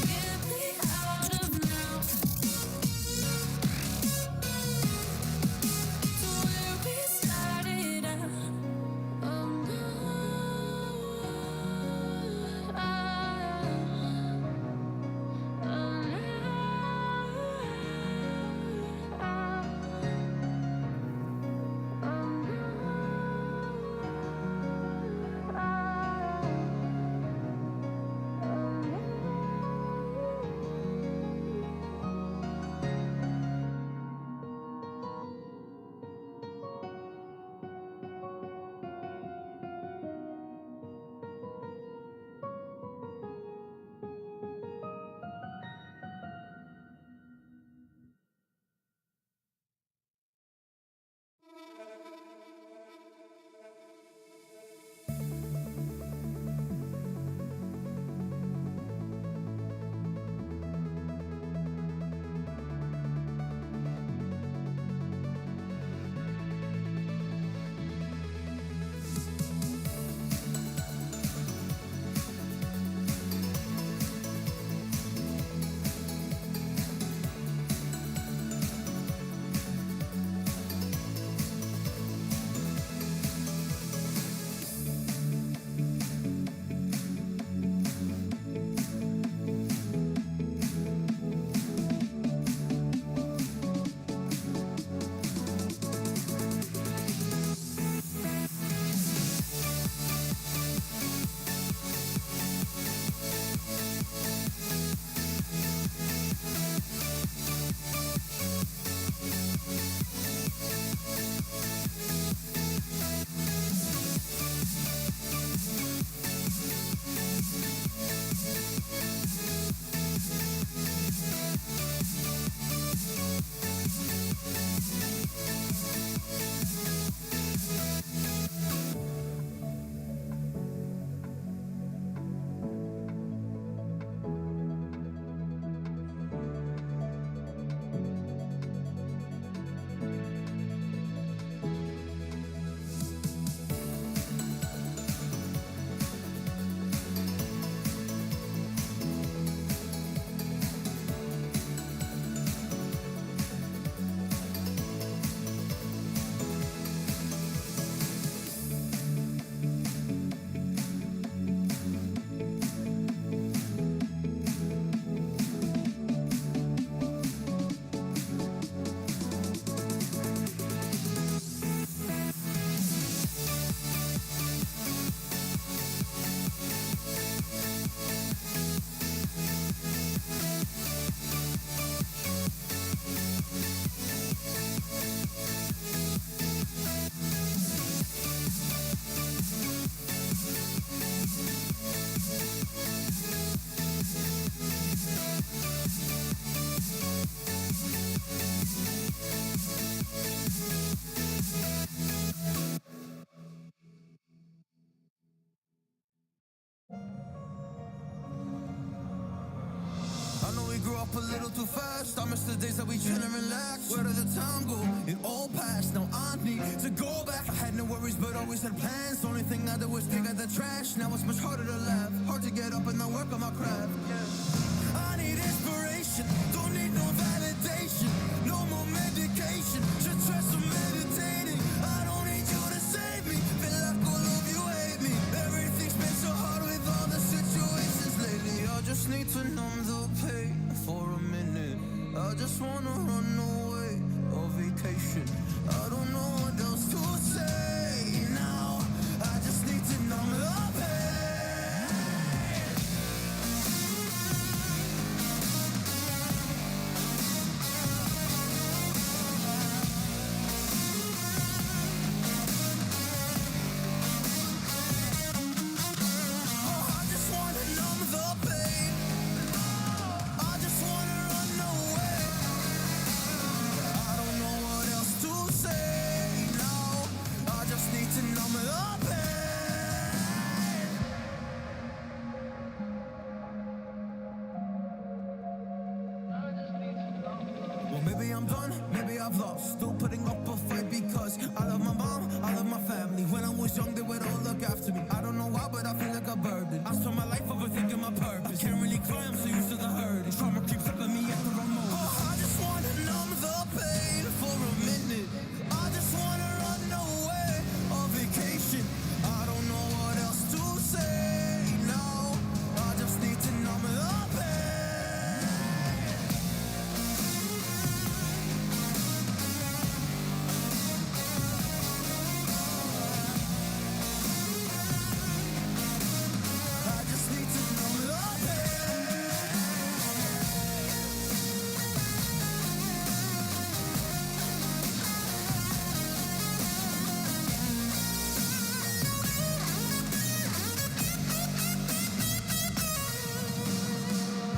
Get me out of now. To where we started out. Oh no. I know we grew up a little too fast. I miss the days that we chill and relax. Where did the time go? It all passed. Now I need to go back. I had no worries, but always had plans. The only thing I did was pick out the trash. Now it's much harder to laugh. Hard to get up and not work on my craft. I need inspiration. Don't need no validation. No more medication. Just try some meditating. I don't need you to save me. Feel like all of you hate me. Everything's been so hard. Well, maybe I'm done, maybe I've lost. Still putting up a fight because I love my mom, I love my family. When I was young, they would all look after me. I don't know why, but I feel like a burden. I spent my life overthinking my purpose. I can't really cry, I'm so used to the hurt. Trauma keeps up at me at the wrong moment. Oh, I just wanna numb the pain for a minute. I just wanna run away on vacation. I don't know what else to say now. I just need to numb the pain. I just need to numb the pain.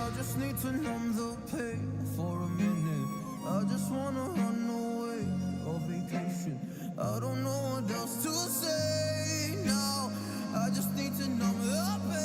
I just need to numb the pain for a minute. I just wanna run away on vacation. I don't know what else to say now. I just need to numb the pain.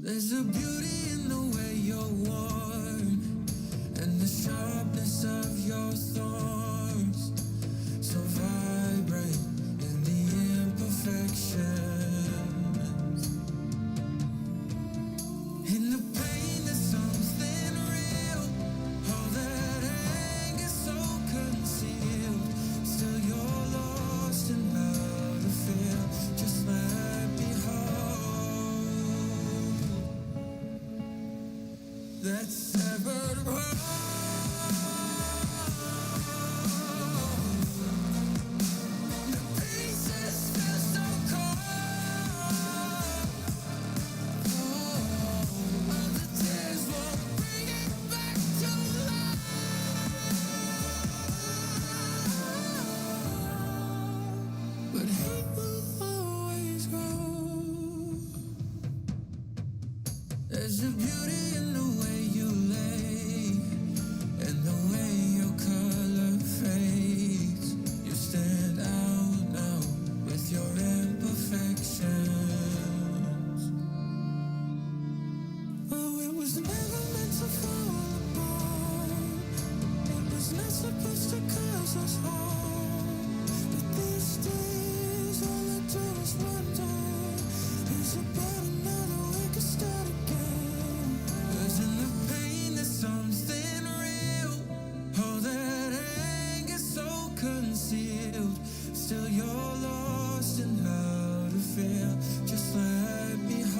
There's a beauty in the way you're worn and the sharpness of your thorns, so vibrant in the imperfections. In the pain there's something real, all that anger so concealed. Still you're lost in how to feel, just let me hold that severed world. The pieces feel so cold. All the tears won't bring it back to life. But hate will always grow. There's a beauty in the way you lay and the way your color fades. You stand out now with your imperfections. Oh, it was never meant to fall apart. It was not supposed to cause us harm. But these days, all I do is wonder, is about another way to start again. 'Cause in the pain there's something real, all that anger so concealed. Still you're lost in how to feel, just let me hold.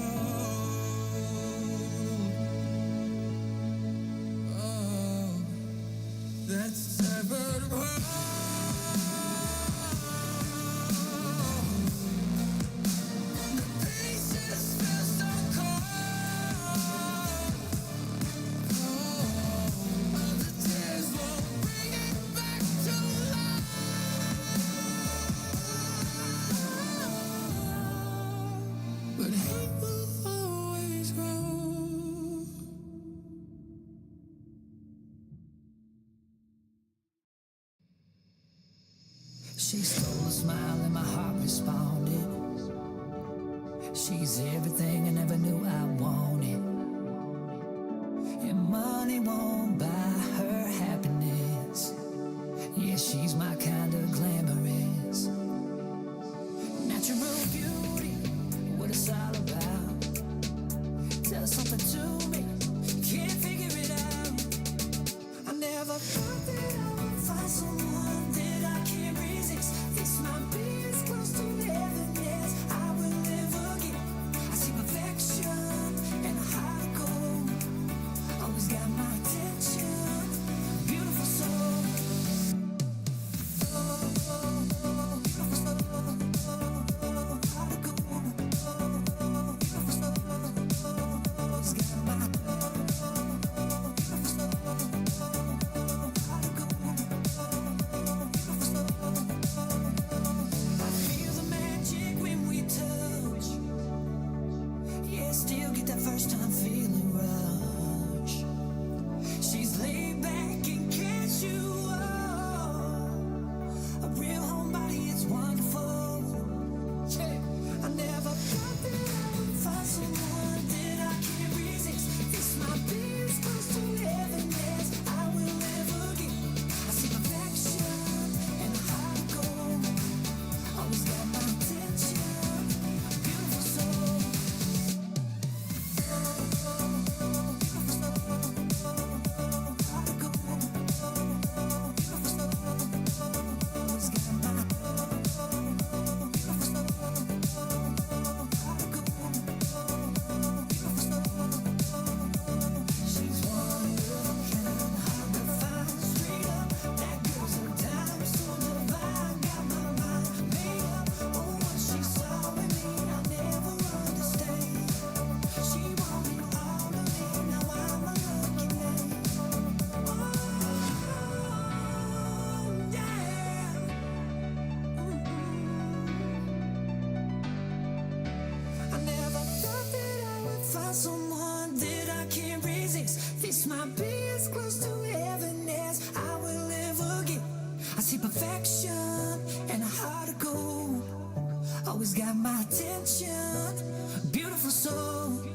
Oh, that severed world. The pieces feel so cold. All the tears won't bring it back to life. But hate will always grow. She stole a smile and my heart responded. She's everything I never knew I wanted. And money won't buy her happiness. Yeah, she's my kind of glamorous. Natural beauty, what it's all about. Tell something to me, can't figure it out. I never thought that I would find someone that I can't resist. This might be as close to heaven as I will ever get. I see perfection and a heart of gold, always got my attention. Beautiful soul. Feel the magic when we touch. Yeah, still get that first time feeling rush. She's laid back and casual, a real homebody, it's wonderful. Yeah, I never thought that I would find someone that I can't resist. This might be as close to heaven as I will ever get. I see perfection and a heart of gold, always got my attention. Beautiful soul. find someone that I can't resist. This might be as close to heaven as I will ever get. I see perfection and a heart of gold. Always got my attention, beautiful soul.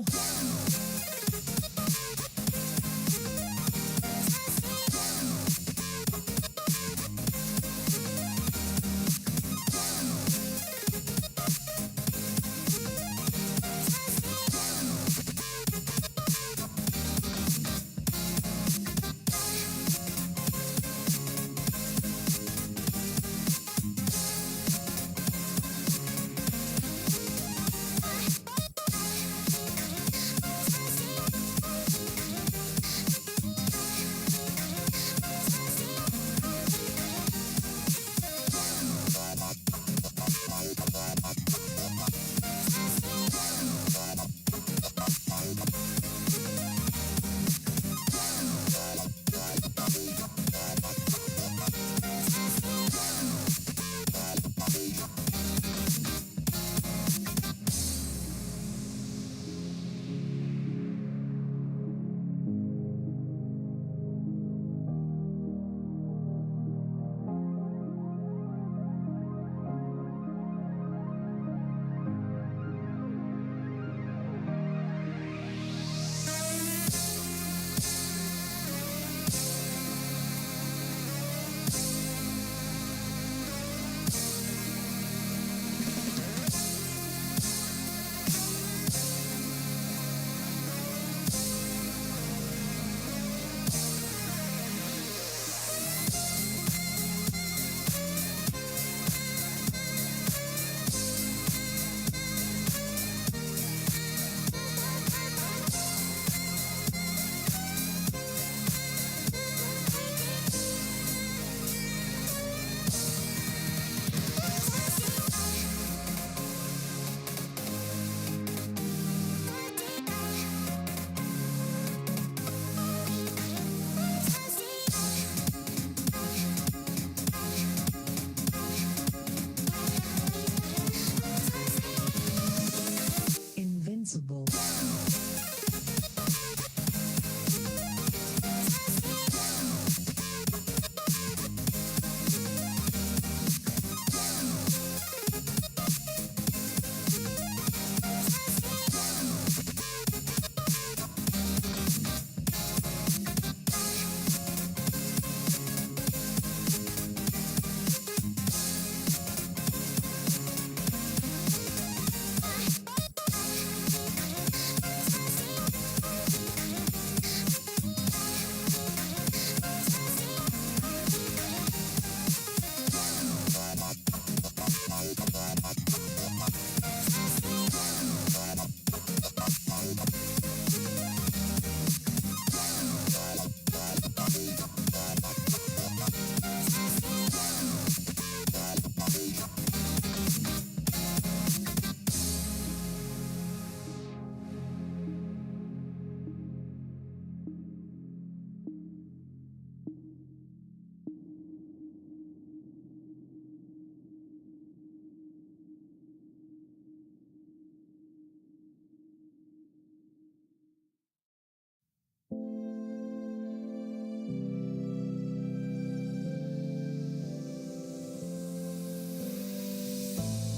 go. Invincible.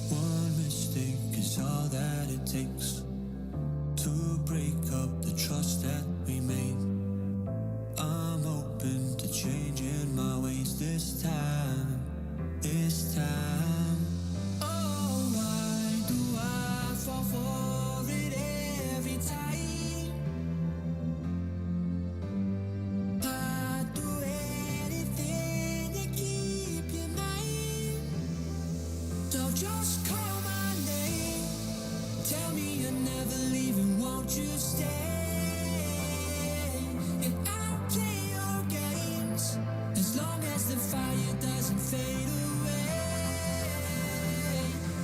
One mistake is all that it takes to break up the trust that we made. I'm open to changing my ways this time, this time. Oh, why do I fall for it every time? I'd do anything to keep you mine. So just call my name. Tell me you're never leaving, won't you stay? And I'll play your games as long as the fire doesn't fade away.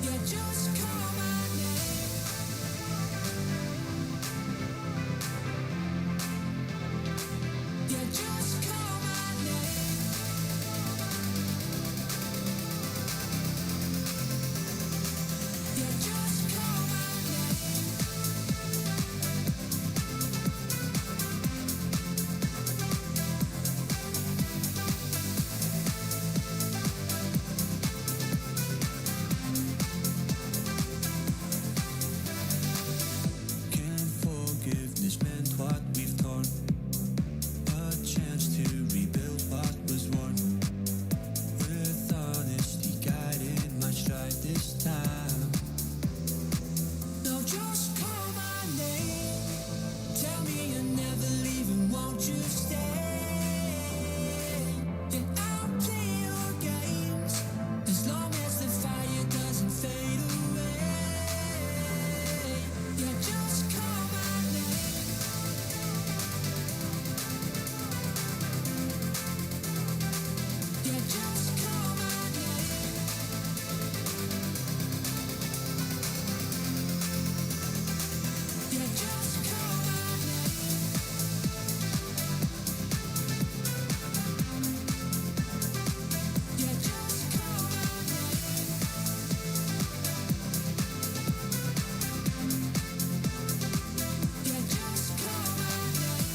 Yeah, just call my name. Yeah, just call my name. won't you stay? And I'll play your games as long as the fire doesn't fade away. Yeah, just call my name. Yeah, just call my name. Yeah, just call my name. Yeah, just call my name. Yeah, just call my name.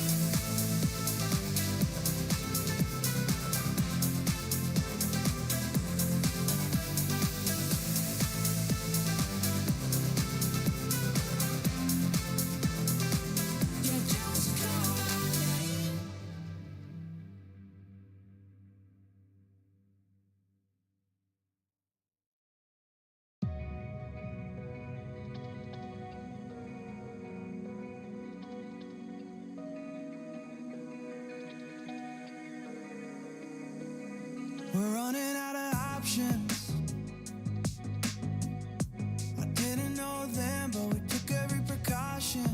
Yeah, just call my name. We're running out of options. I didn't know them, but we took every precaution.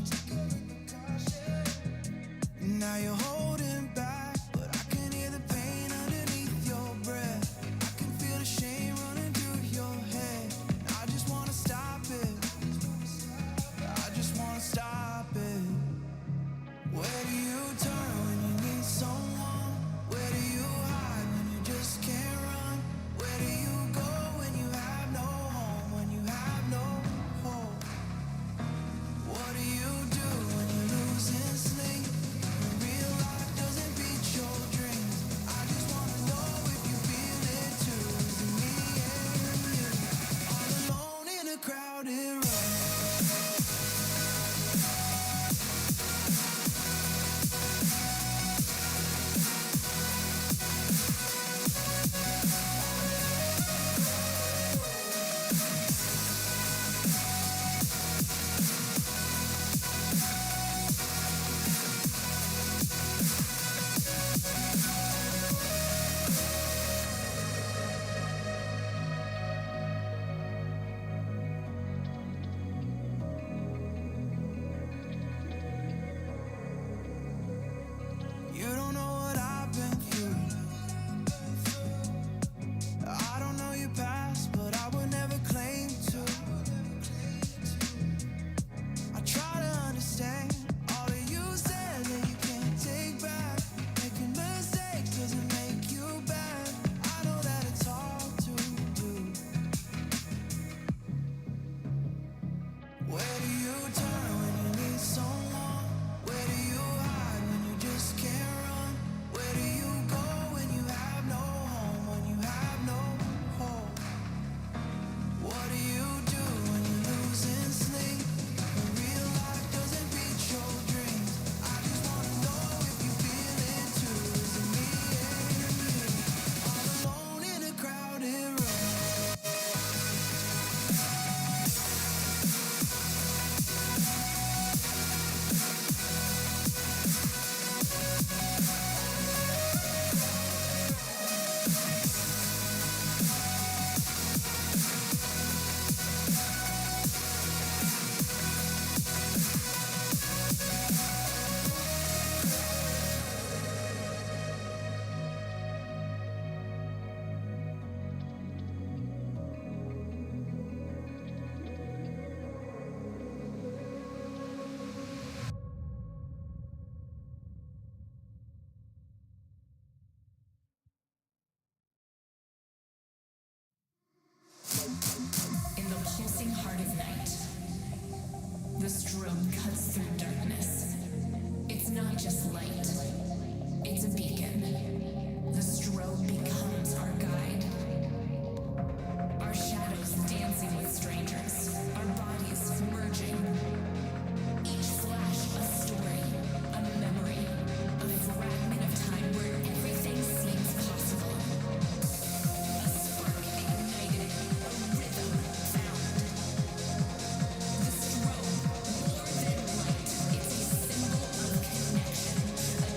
Now you're holding back, but I can hear the pain underneath your breath. I can feel the shame running through your head. I just wanna stop it. I just wanna stop it. Where do you turn when you need someone? Where do you hide when you just can't run? Where do you go when you have no home? When you have no hope? What do you do when you're losing sleep? When real life doesn't beat your dreams? I just wanna know if you feel it too. Is it me and you? All alone in a crowded room. You don't know what I've been through. I don't know your past, but I would never claim to. I try to understand all that you said that you can't take back. Making mistakes doesn't make you bad. I know that it's hard to do. Where do you turn when you need someone? Where do you hide when you just can't run? Where do you go when you have no home? When you have no hope? What do you do when you're losing sleep? When real life doesn't beat your dreams? I just wanna know if you feel it too. Is it me and you? All alone in a crowded room. In the pulsing heart of night, the strobe cuts through darkness. It's not just light, it's a beacon. The strobe becomes our guide. Our shadows dancing with strangers, our bodies merging. Each flash a story, a memory, a fragment of time where everything seems possible. A spark ignited, a rhythm found. The strobe, more than light, it's a symbol of connection, a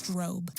strobe.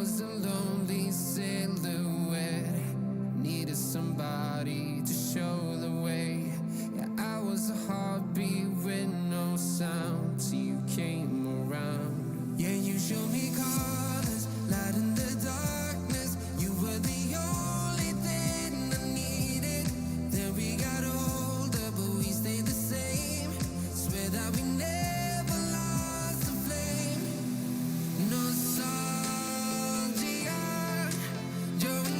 was a lonely silhouette, needed somebody to show the way. Yeah, I was a heartbeat with no sound till you came around. Yeah, you showed me colors, light in the darkness. You were the only thing I needed. Then we got older, but we stayed the same. Swear that we never lost the flame. Nostalgia, you're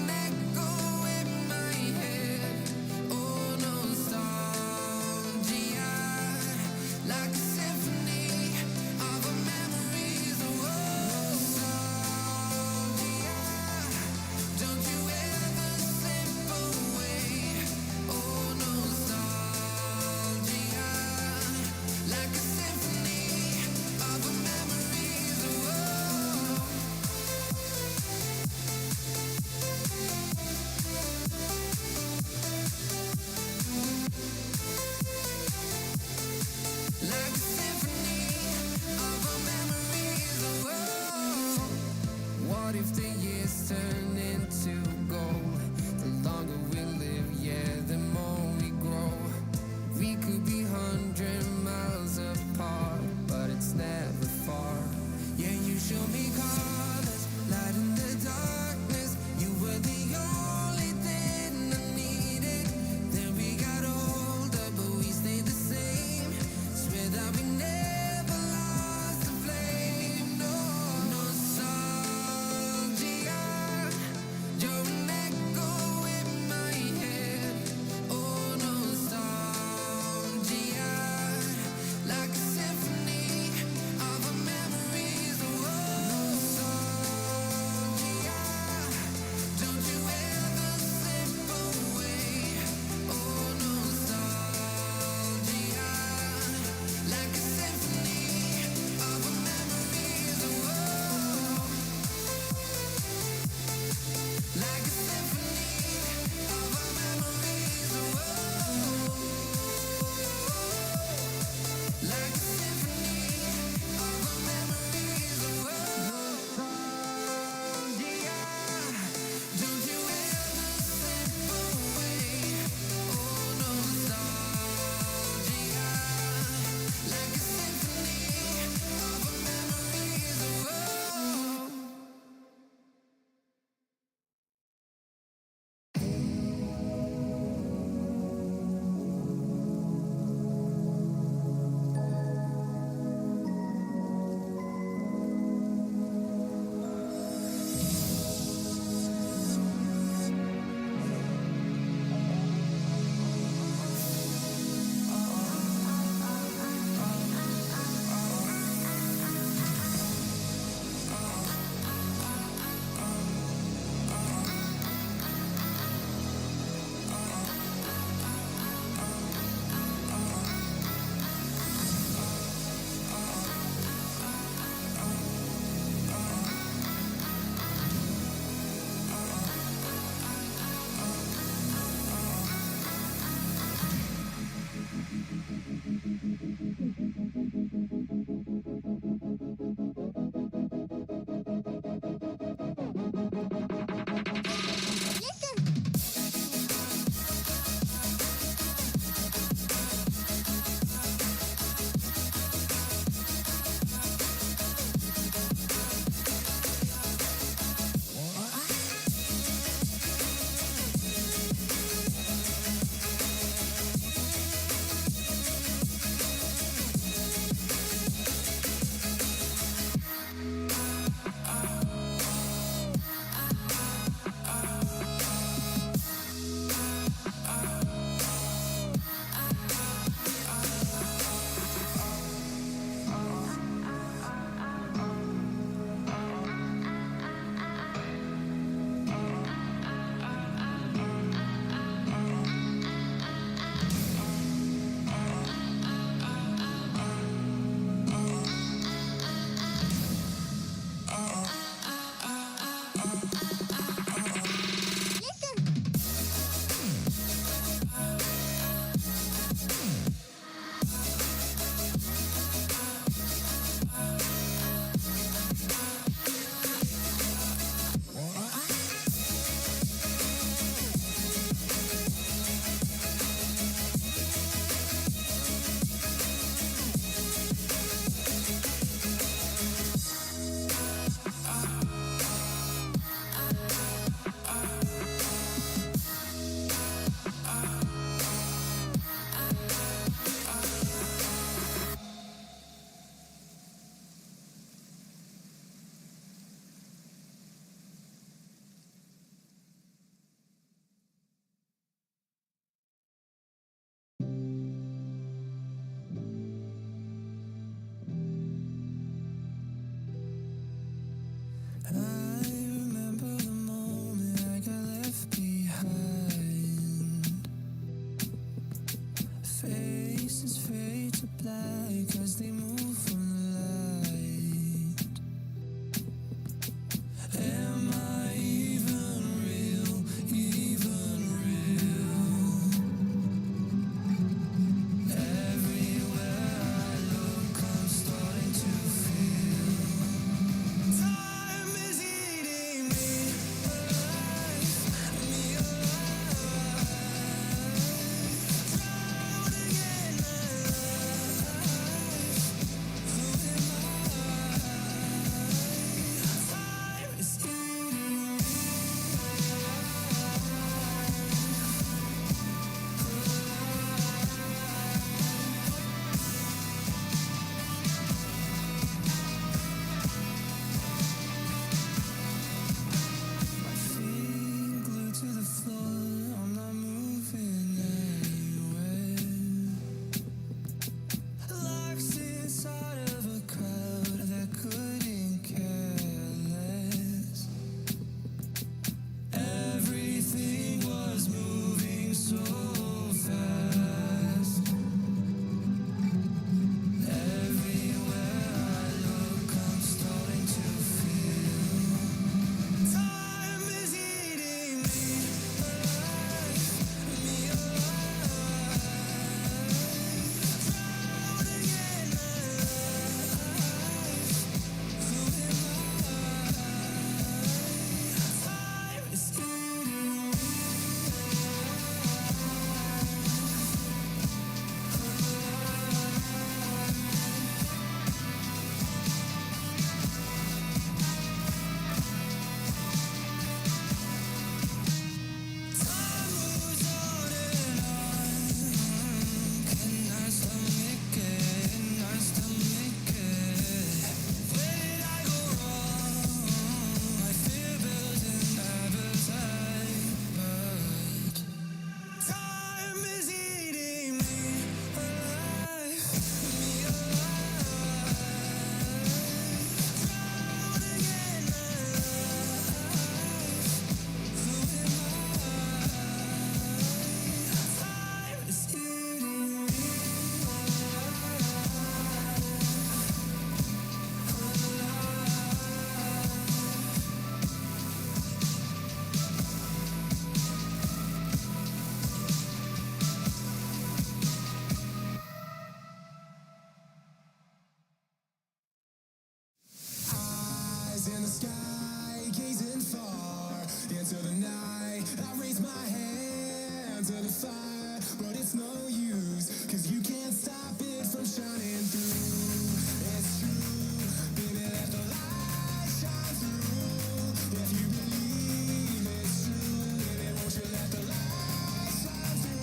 sky, gazing far into the night. I raise my hand to the fire, but it's no use, 'cause you can't stop it from shining through. It's true, baby, let the light shine through. If you believe it's true, baby, won't you let the light shine through?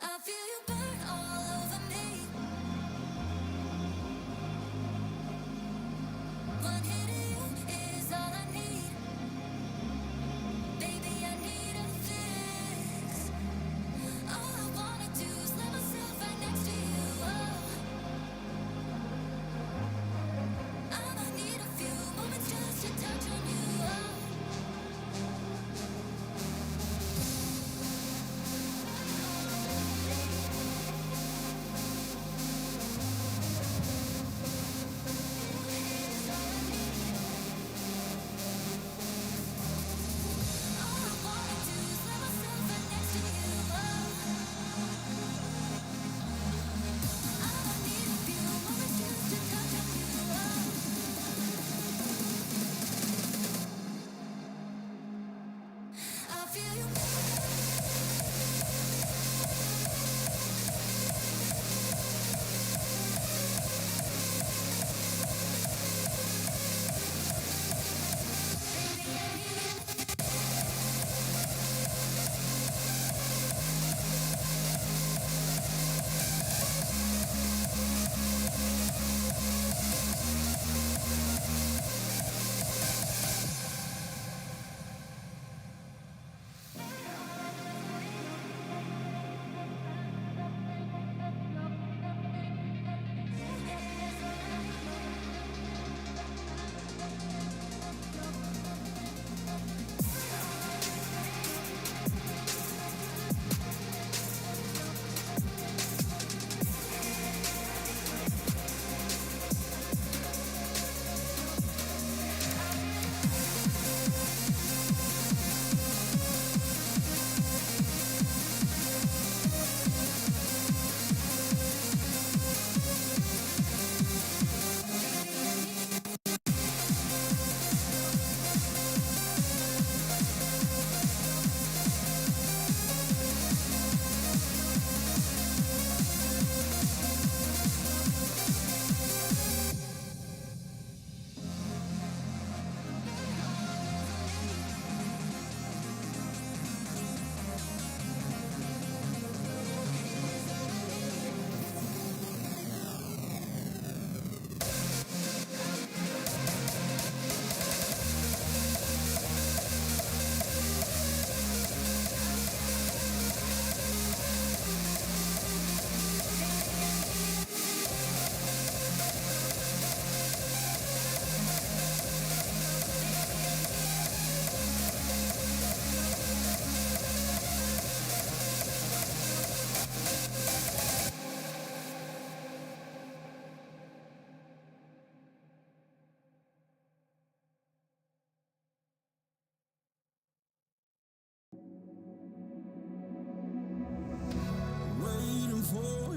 I feel you burn all over me. One hit of you is all I need. Baby, I need a fix. All I wanna do is let myself right next to you. Oh. I'ma need a few moments just to touch on you. Oh.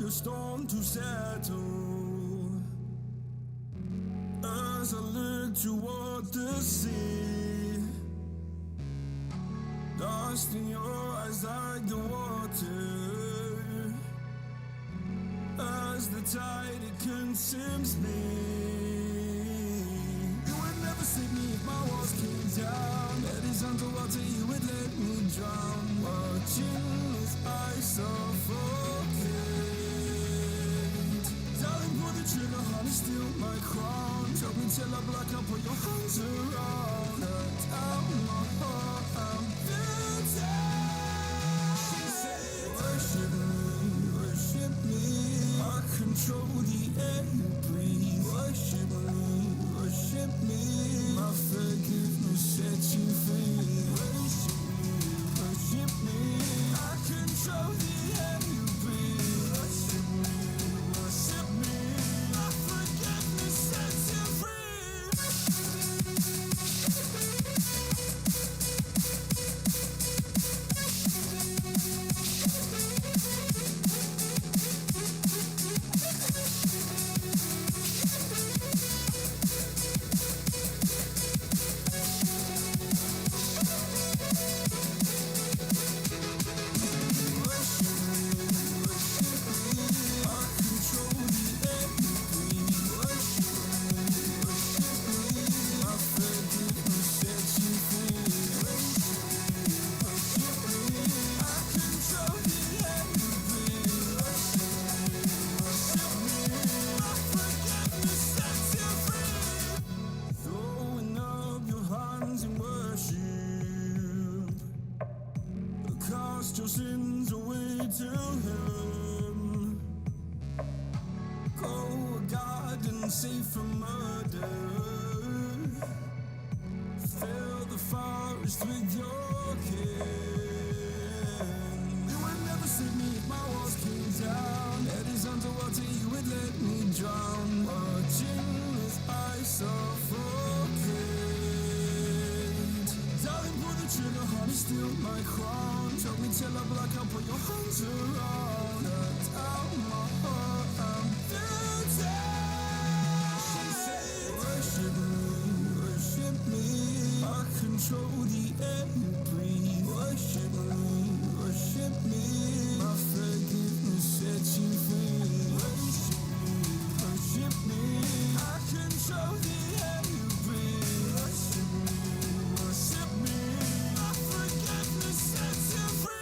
a storm to settle. As I look toward the sea, lost in your eyes like the water. As the tide it consumes me, you would never save me if my walls came down. Head is underwater, you would let me drown. Watching as I suffocate. Darling, pull the trigger, honey, steal my crown. Choke me till I black out, put your hands around. Cut out my heart, I'm guilty. She said, worship me, I control the air you breathe. Worship me, my forgiveness sets you free. Worship me, I control the air you breathe. Worship me, my forgiveness sets you free. Throwing up your hands in worship, cast your sins away to Him. Go a garden safe from murder. Fill the forest with your kin. You would never save me if my walls came down. Head is underwater, you would let me drown. Watching as I suffocate. Darling, pull the trigger, honey, steal my crown. Choke me till I black out, put your hands around. Cut out my heart, I'm guilty. She said, worship me, I control the air you breathe. Worship me, my forgiveness sets you free. Worship me, I control the air you breathe. Worship me, my forgiveness sets you free.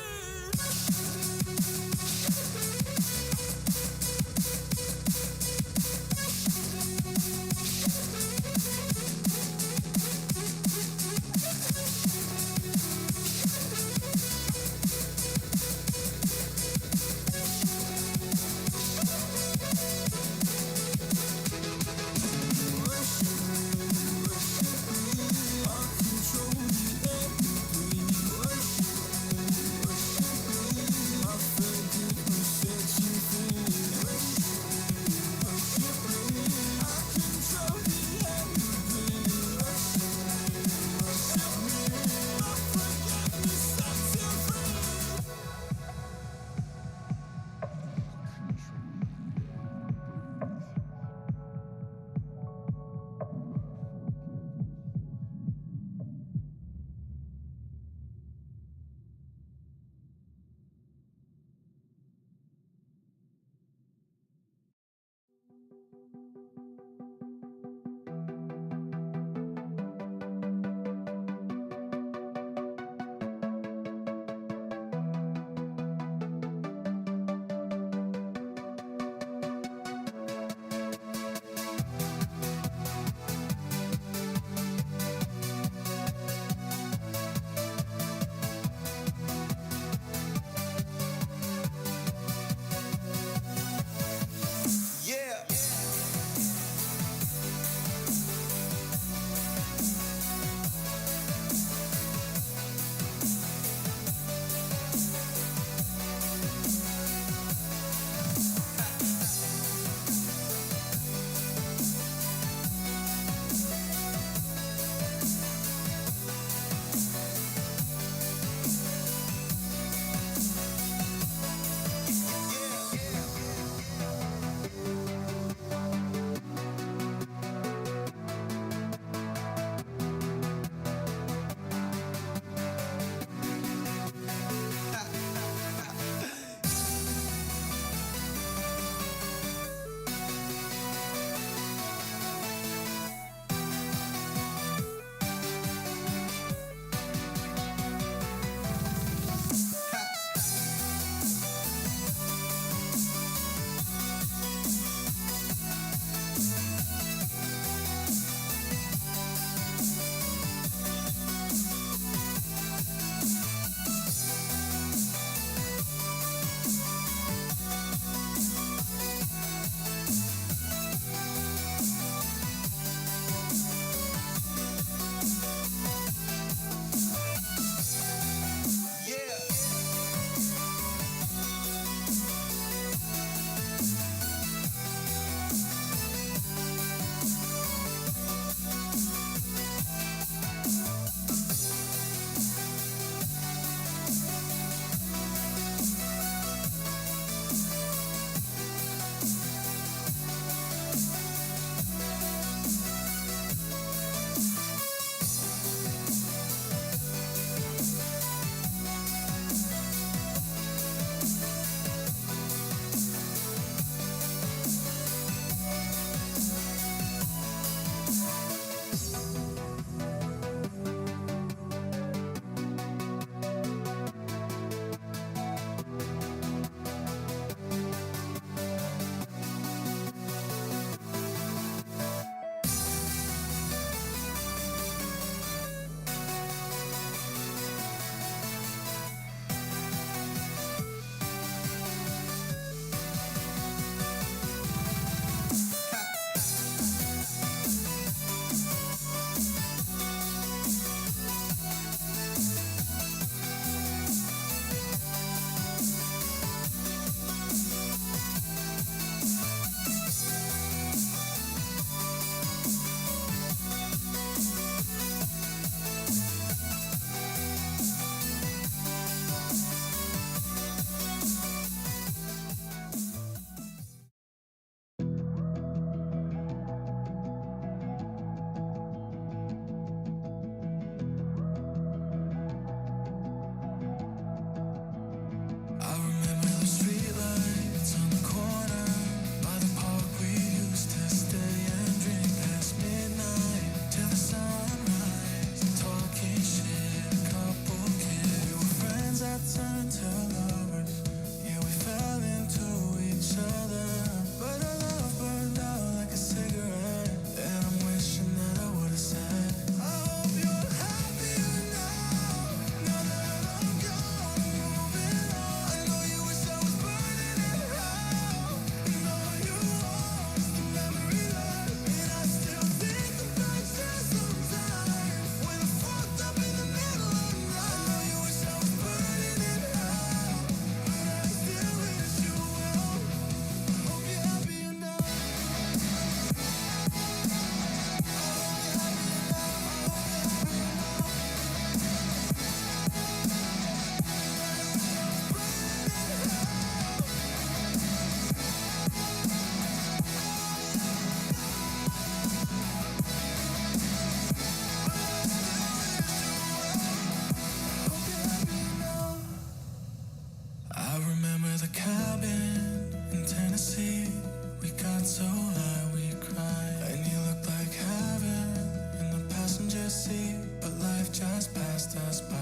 just passed us by.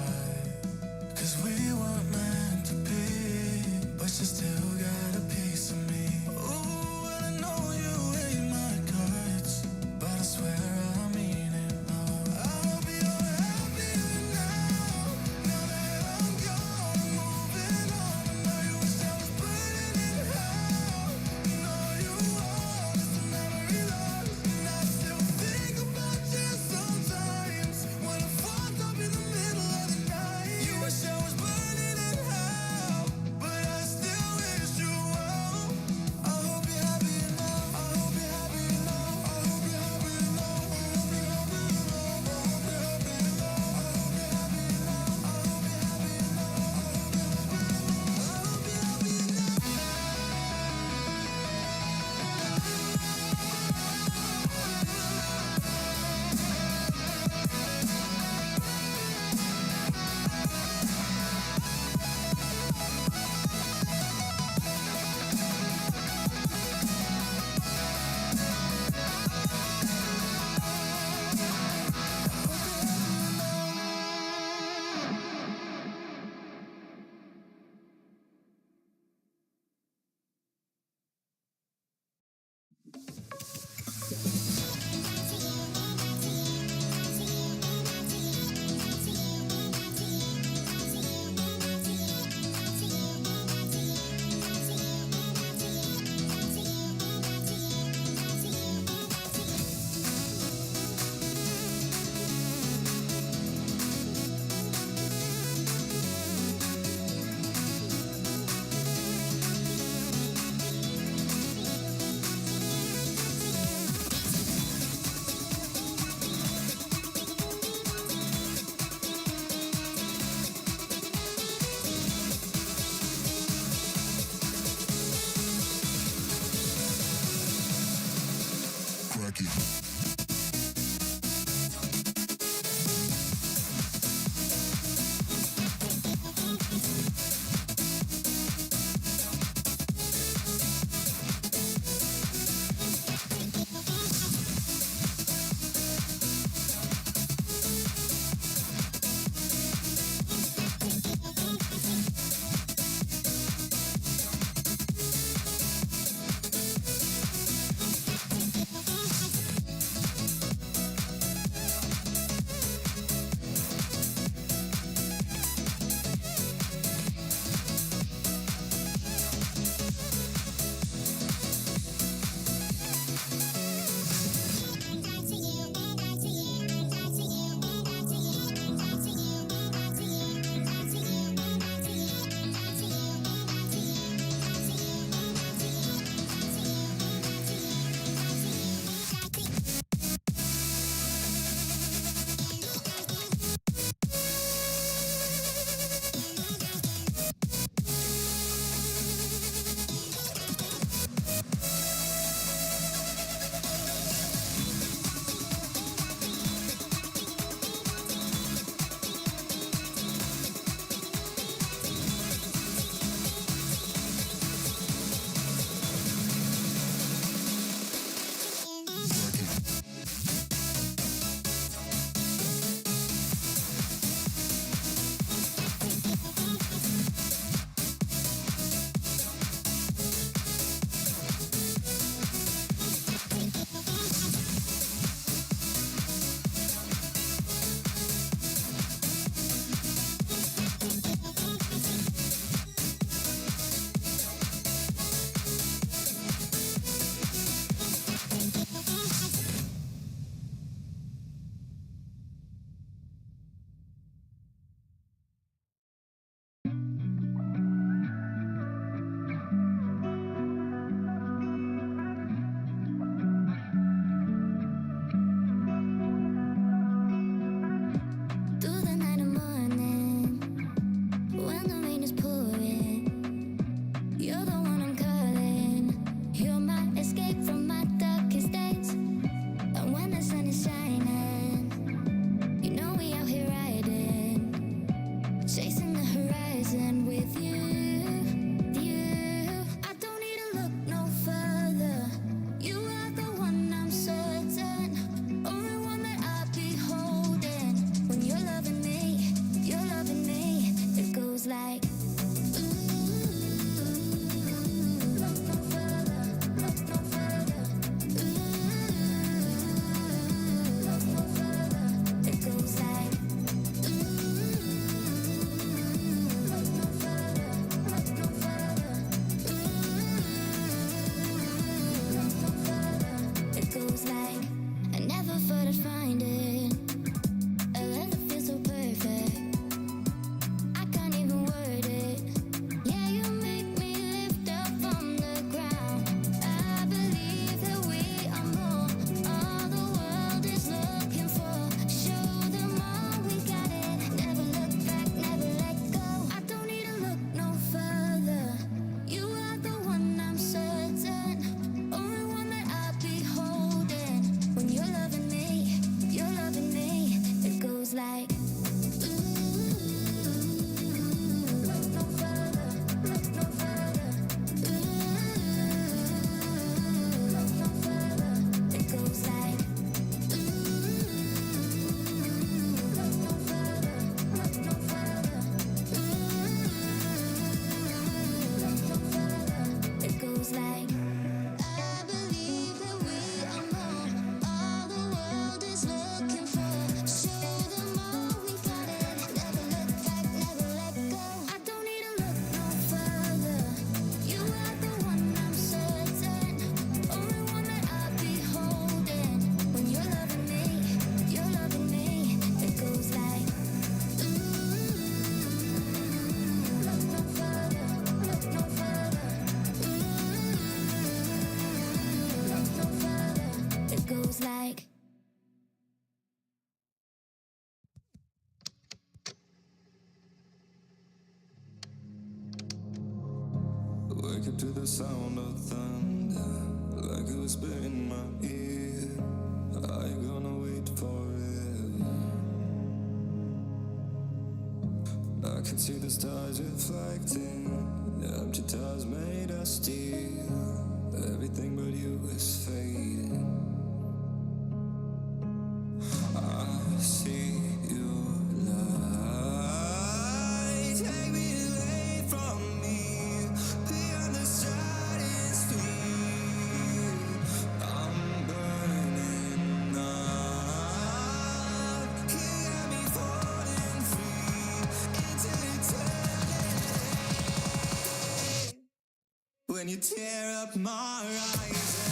'Cause we weren't meant to be, but you still got a piece of me. Ooh, and I know you hate my guts, but I swear I mean it, love. I hope you're happier now, now that I'm gone, I'm moving on. I know you wish I was putting it out. No, you are, it's a memory lost. And I still think about you sometimes, when I'm fucked up in the middle of the wake up to the sound of thunder, like a whisper in my ear. Are you gonna wait forever? I can see the stars reflecting, the empty tires made of steel. Everything but you is fading. I see your light, take me away from me, beyond the saddest fear. I'm burning up, you got me falling free into eternity. When you tear up my horizon.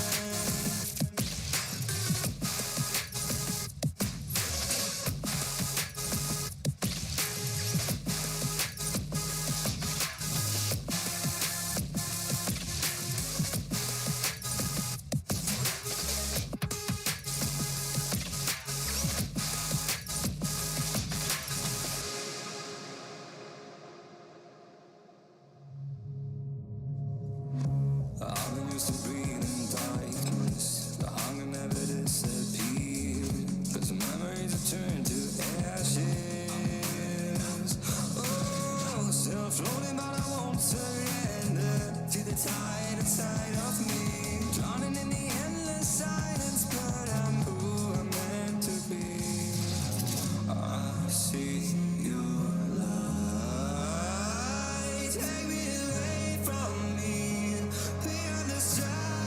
I've been used to breathing darkness. The hunger never disappeared, 'cause the memories have turned to ashes. Oh, still floating, but I won't surrender to the tide inside of me, drowning in the endless silence. But I'm who I'm meant to be. I see your light, take me away from me, beyond the stars.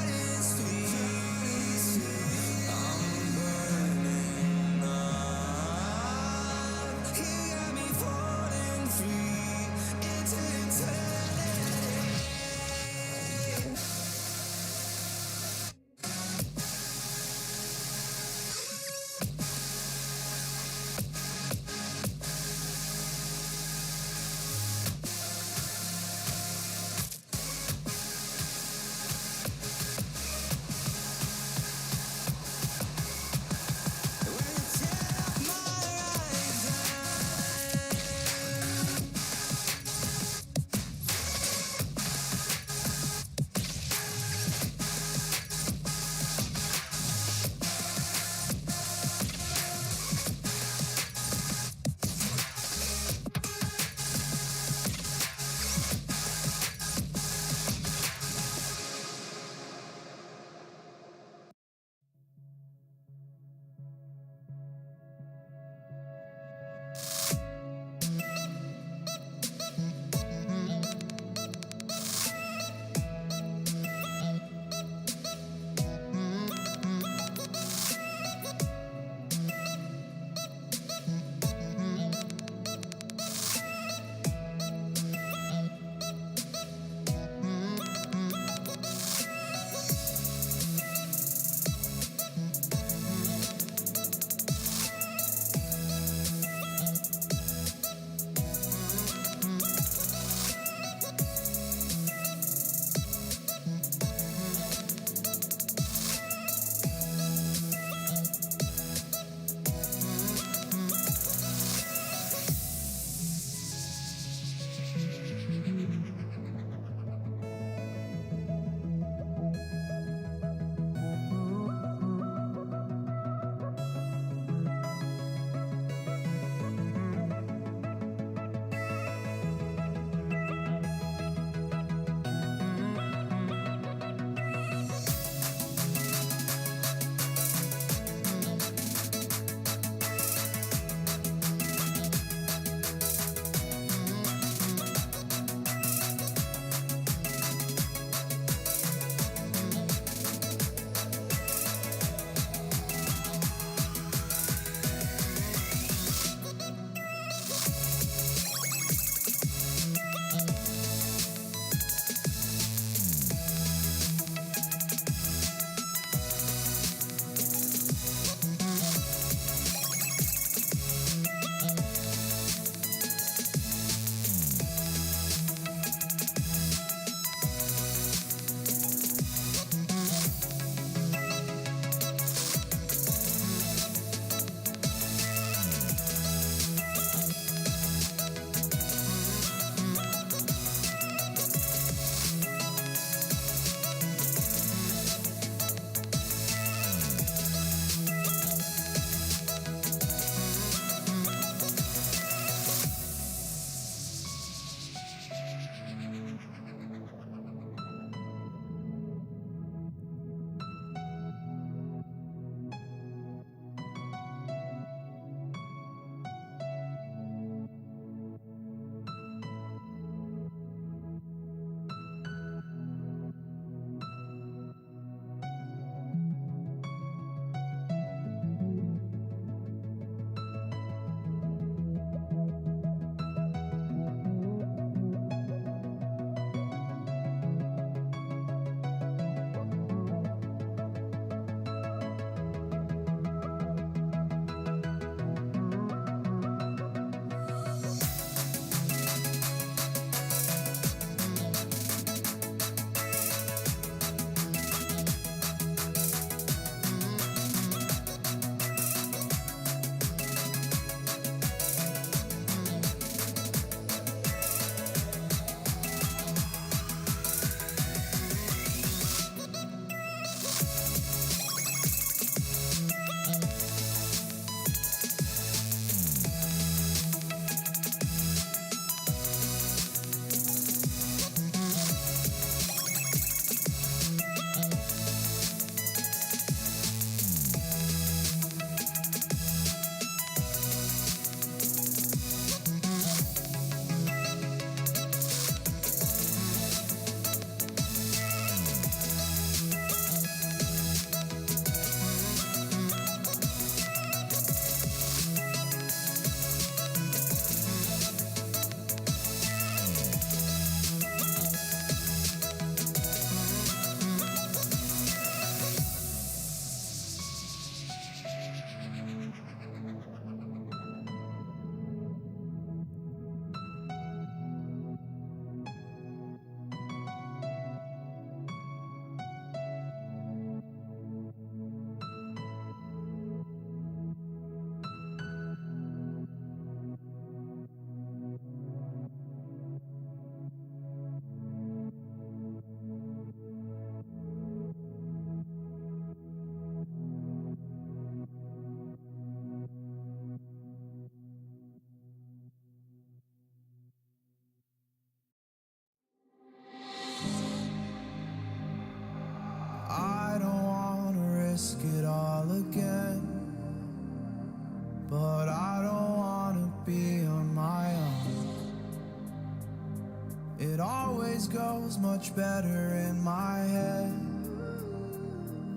always goes much better in my head,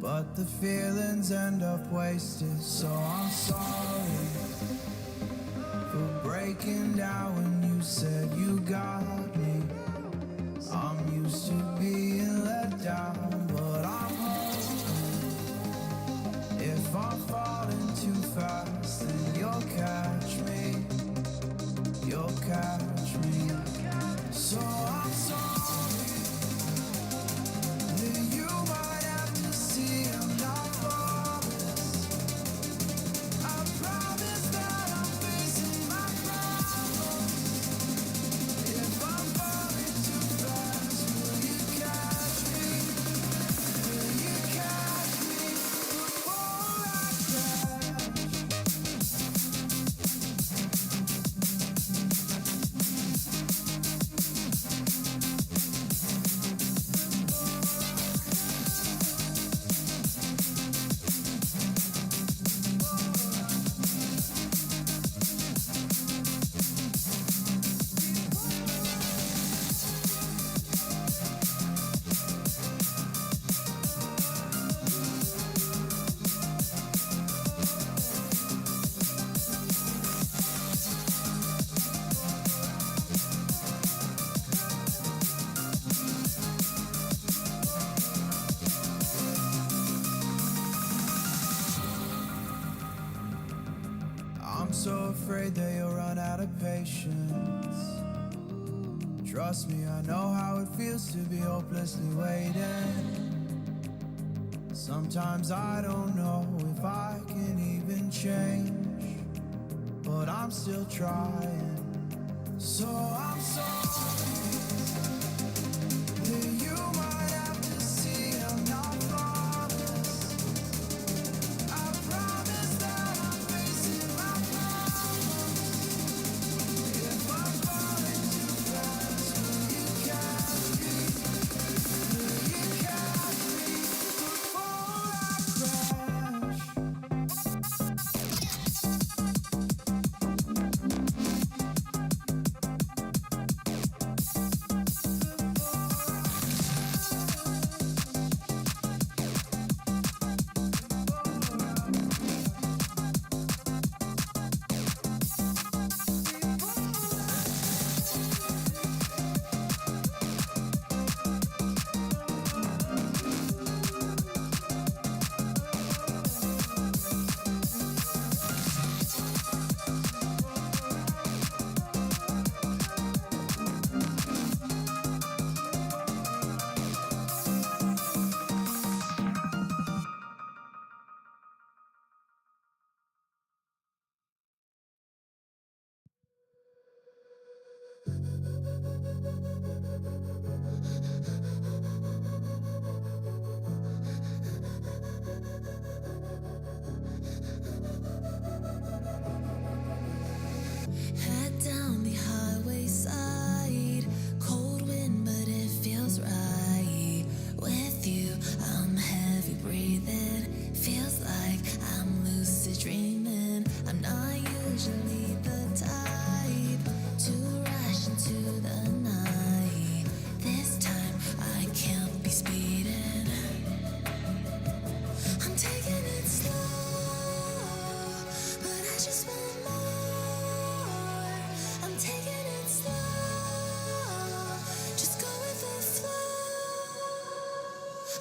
but the feelings end up wasted. So I'm sorry for breaking down when you said you got me. I'm used to being let down, but I'm hoping if I'm falling too fast, then you'll catch me. You'll catch me. So I'm sorry that you might have to see I'm not flawless. I promise that I'm facing my problems. If I'm falling too fast, will you catch me? Will you catch me before I crash? I'm so afraid that you'll run out of patience. Trust me, I know how it feels to be hopelessly waiting. Sometimes I don't know if I can even change, but I'm still trying. So I'm sorry that you might have to see I'm not flawless. I promise that I'm facing my problems. If I'm falling too fast, will you catch me? Will you catch me before I crash? Head down the highway side, cold wind, but it feels right. With you, I'm heavy breathing. Feels like I'm lucid dreaming. I'm not usually the type to rush into the night. This time I can't be speeding. I'm taking it slow, but I just want more. I'm taking it slow, just go with the flow.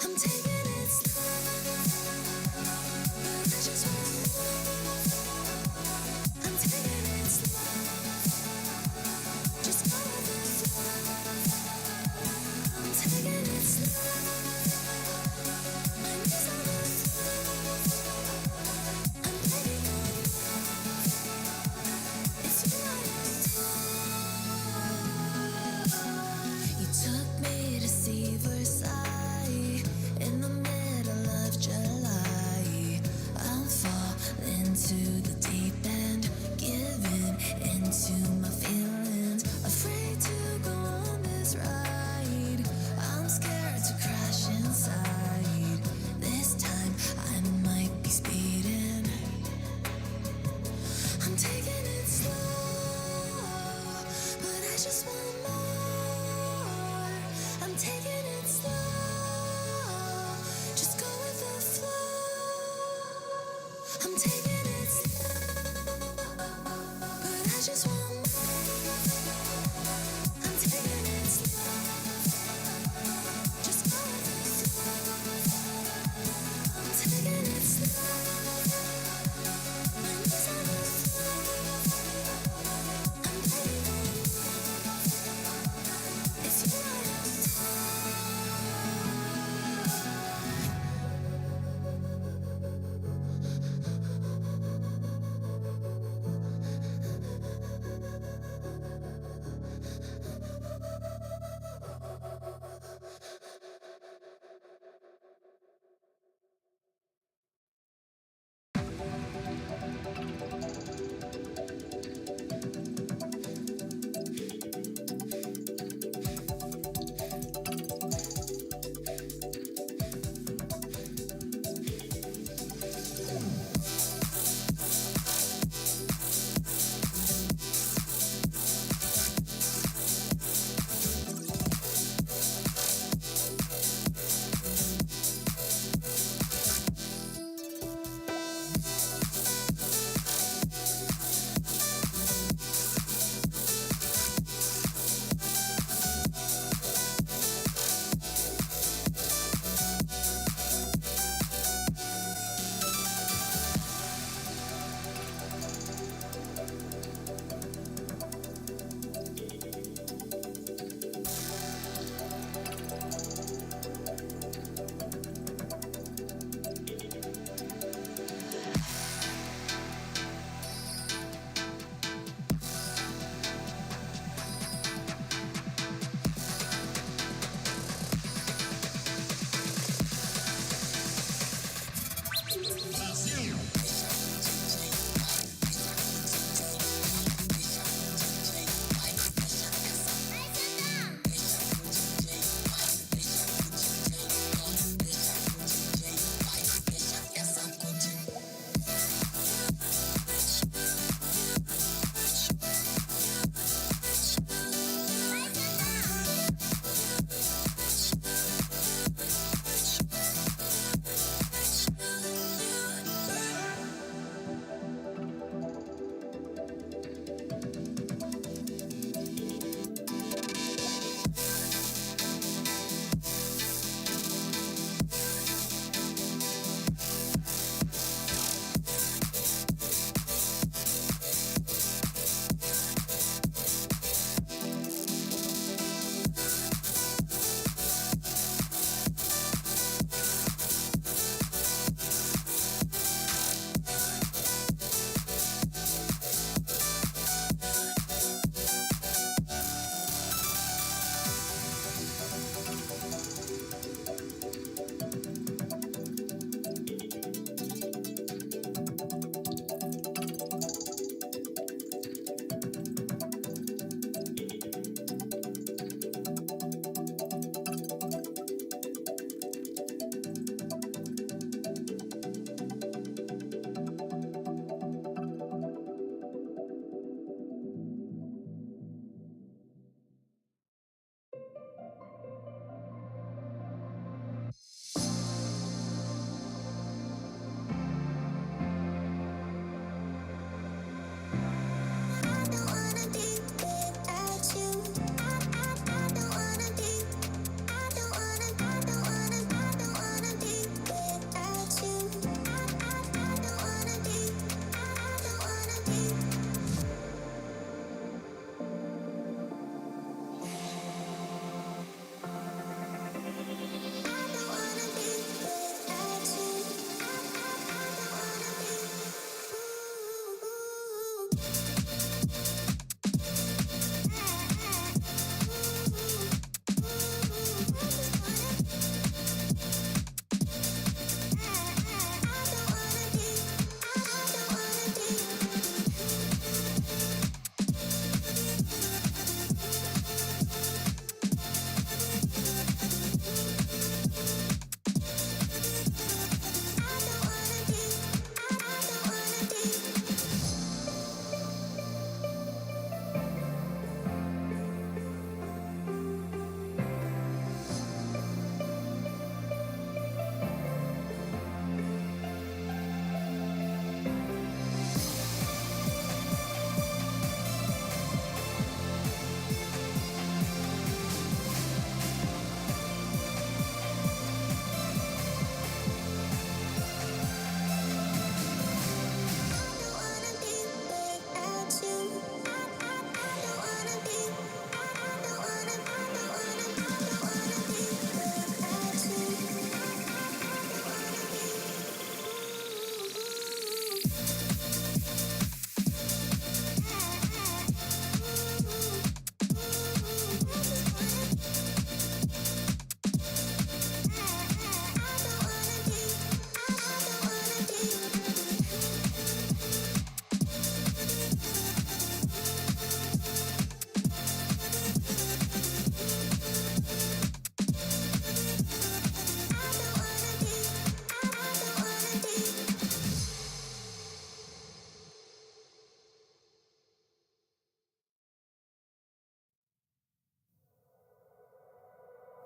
I'm taking it slow, but I just want more. I'm taking it slow, just go with the flow. I'm taking it slow, my knees on the floor. I'm begging on it's you I adore. You took me to see Versailles in the I'm taking it slow, but I just want more. I'm taking it slow, just go with the flow. I'm taking it slow, my knees on the floor. I'm ready for more. It's you I am.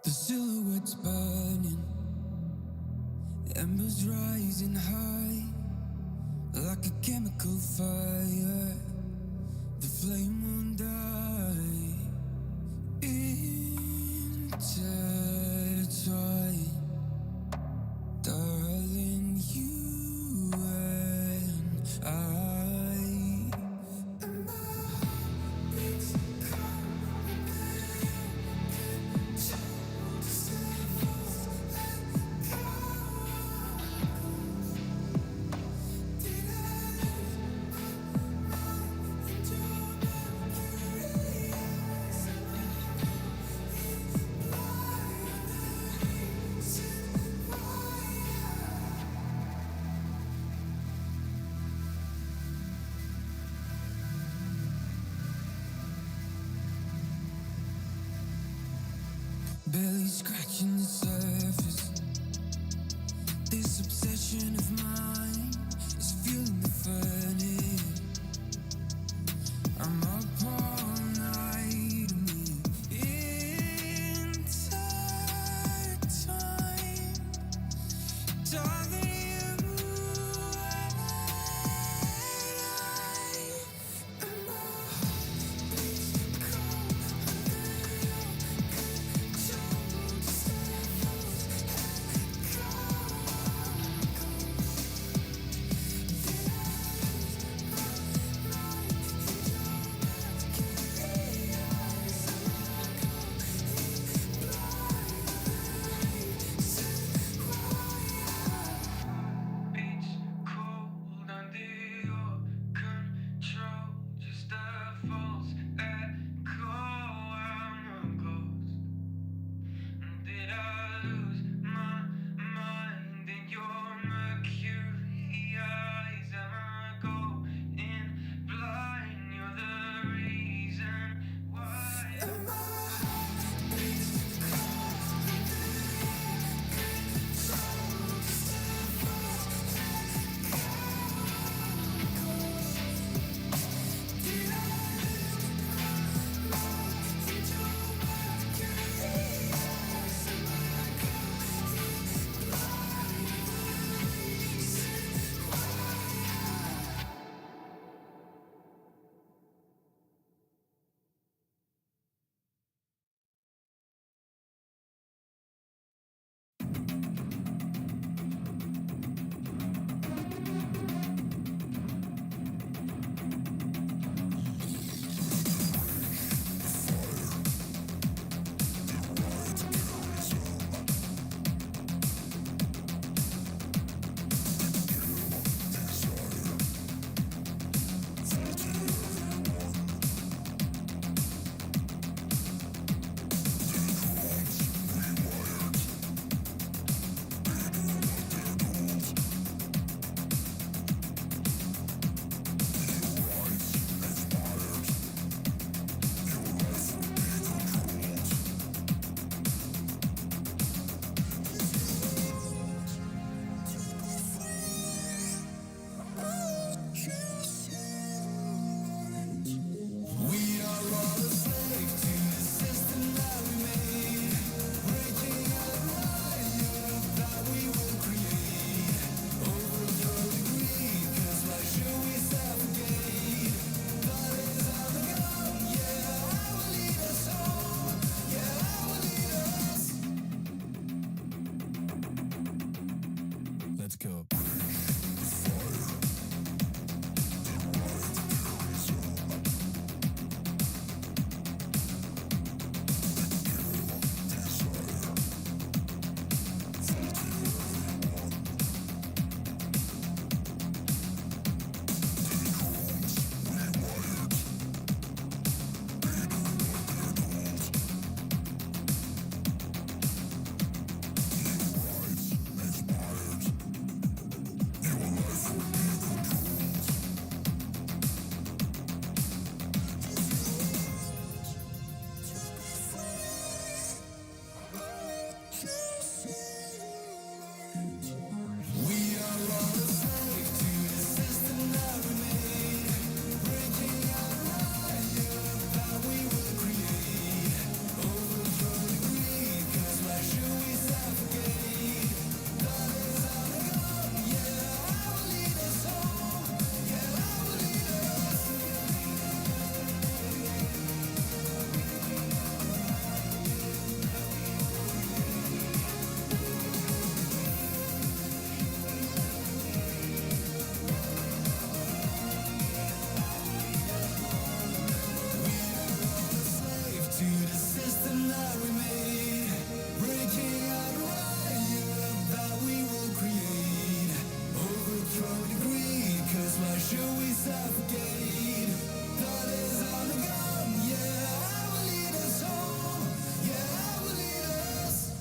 The silhouette's burning, embers rising high, like a chemical fire. The flame won't die. Intertwine, darling, you and I. Barely scratching the surface. This obsession of mine is fueling the furnace. I'm up all night and we're intertwined. Darling, you and I, and my heartbeats cold under your control. Just let us let go. Should we suffocate? Blood is on the gun. Yeah, I will lead us home. Yeah, I will lead us.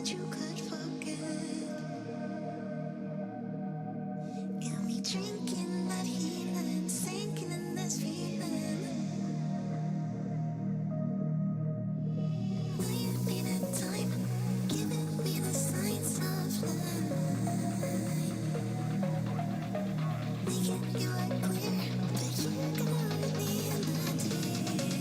that you could forget. Got me drinking that healing, sinking in this feeling. Will you be the time, giving me the signs of life? Making you clear that you're gonna leave me in the deep.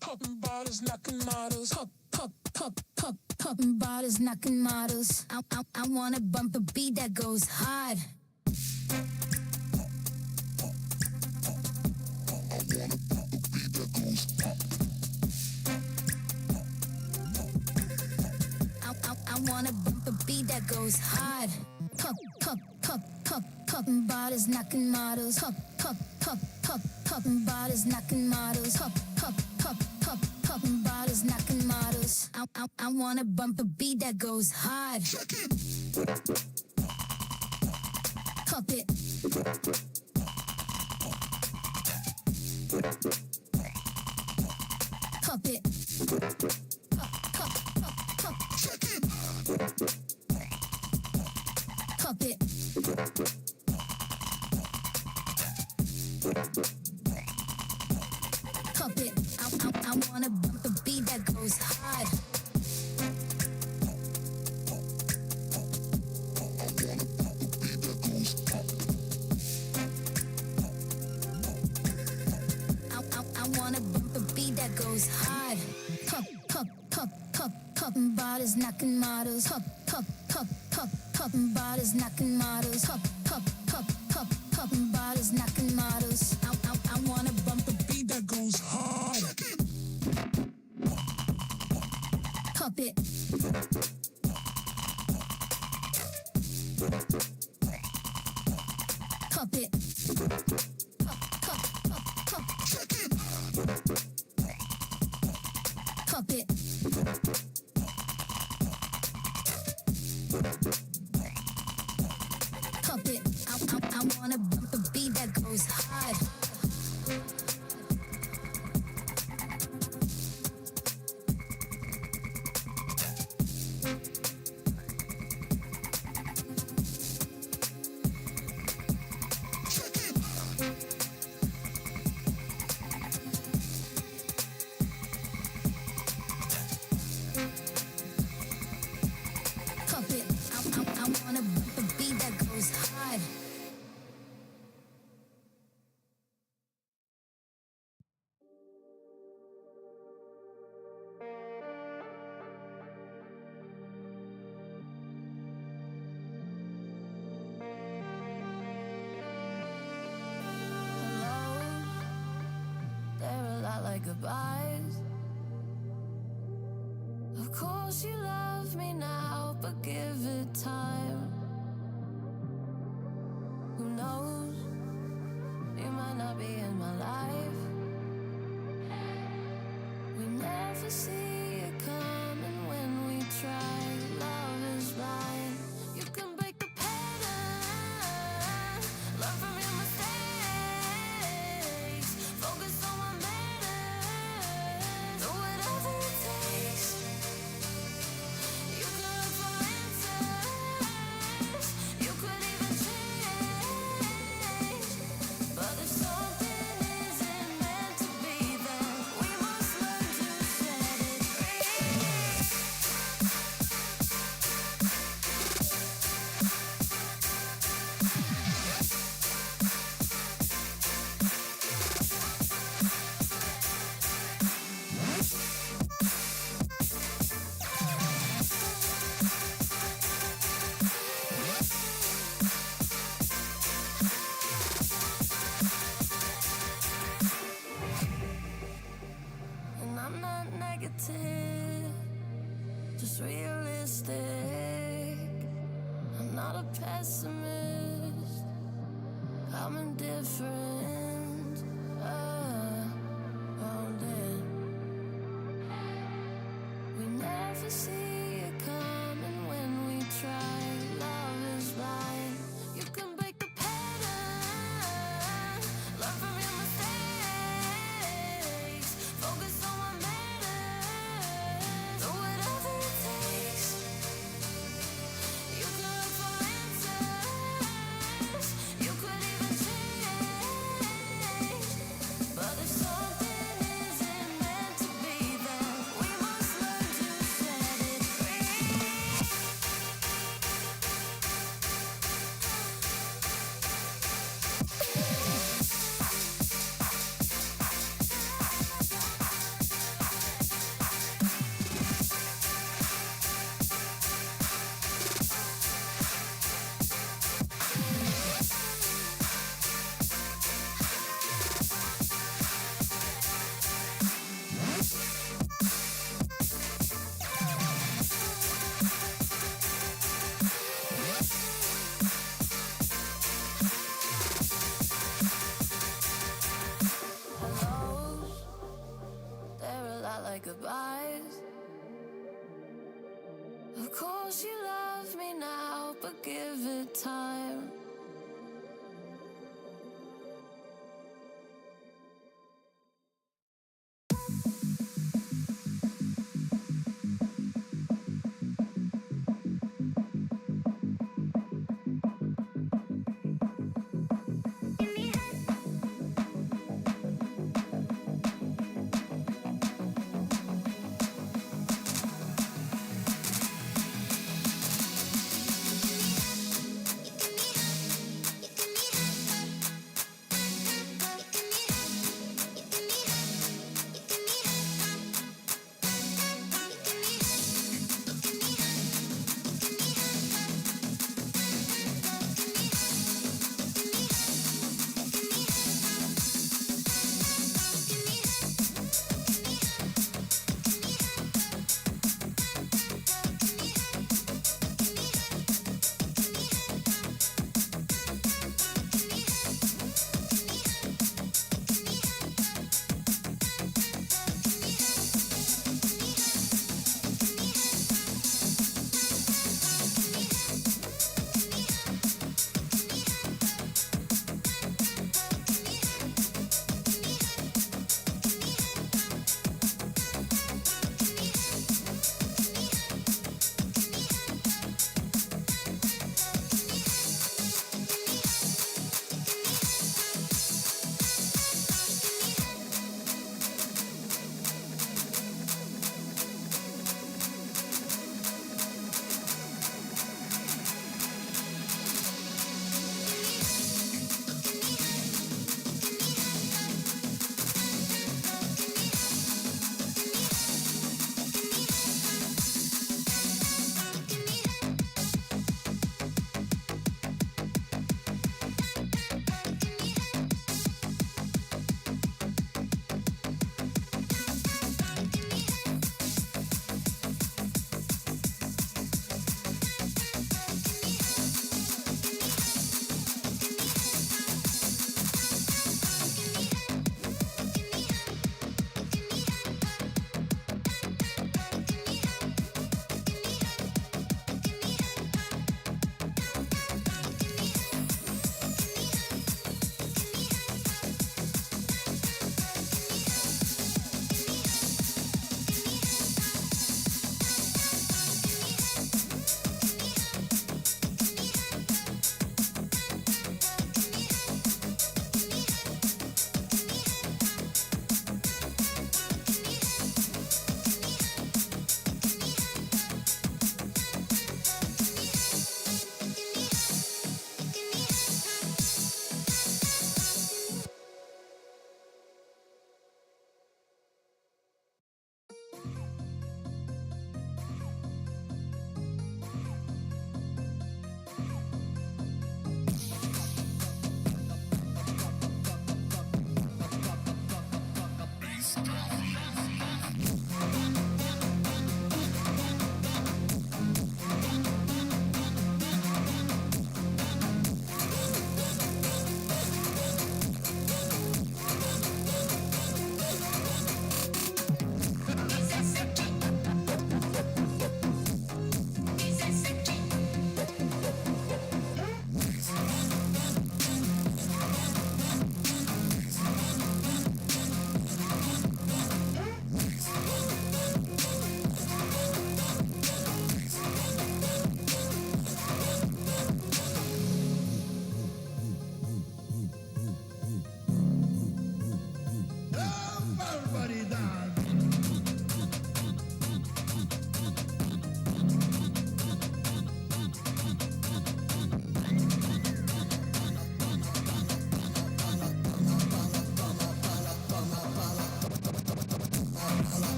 Popping bottles, knocking models. I wanna bump a beat that goes hard. I wanna bump a beat that goes hard. Popping bottles, knocking models. Popping bottles, knocking models. Popping bottles, knocking models. I wanna bump a beat that goes hard. Pop it. Pop it. Pop it. Pop it. I wanna bump a beat that goes hard. I wanna bump a beat that goes hard. Popping bottles, knocking models. Popping bottles, knocking models. Popping bottles, knocking models. I wanna bump a beat that goes hard. Pop it. Pop it. Pop it. Pop it. I wanna bump a beat that goes hard. Pop it. I wanna bump a beat that goes hard. They're a lot like goodbyes. Of course you love me now, but give it time. Who knows? You might not be in my life. We never see it coming when we try. Love is blind. You can break the pattern. Learn from your mistakes. Focus on what matters. Do whatever it takes. You could look for answers. You could even change. But if something isn't meant to be, then we must learn to set it free. And I'm not negative, just realistic. I'm not a pessimist, I'm indifferent. We never see it coming when we try. Love is blind. You can break the pattern. Learn from your mistakes. Focus on what matters. Do whatever it takes. You could look for answers. You could even change. But if something isn't meant to be, then we must learn to set it like goodbyes. Of course you love me now, but give it time. You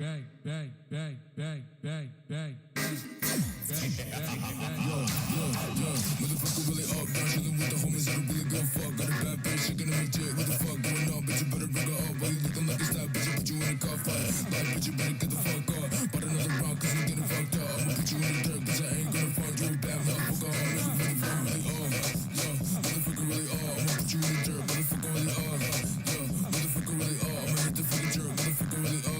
bang, bang, bang, bang, bang, bang. Motherfucker really up, now chillin' with the homies, I don't really give a fuck. Got a bad bitch, she gonna make jet, what the fuck going on? Bitch, you better ring her up, why you looking like a stab, bitch, I put you in a car fight. Like, bitch, you better get the fuck up, bought another round, cause I'm getting fucked up. I'ma put you in the dirt, cause I ain't gonna find you a bad motherfucker, I'm looking for the phone, really yo, motherfucker really I'ma put you in the dirt, motherfucker really yo, motherfucker really I'ma hit the fucking jerk, motherfucker really yo,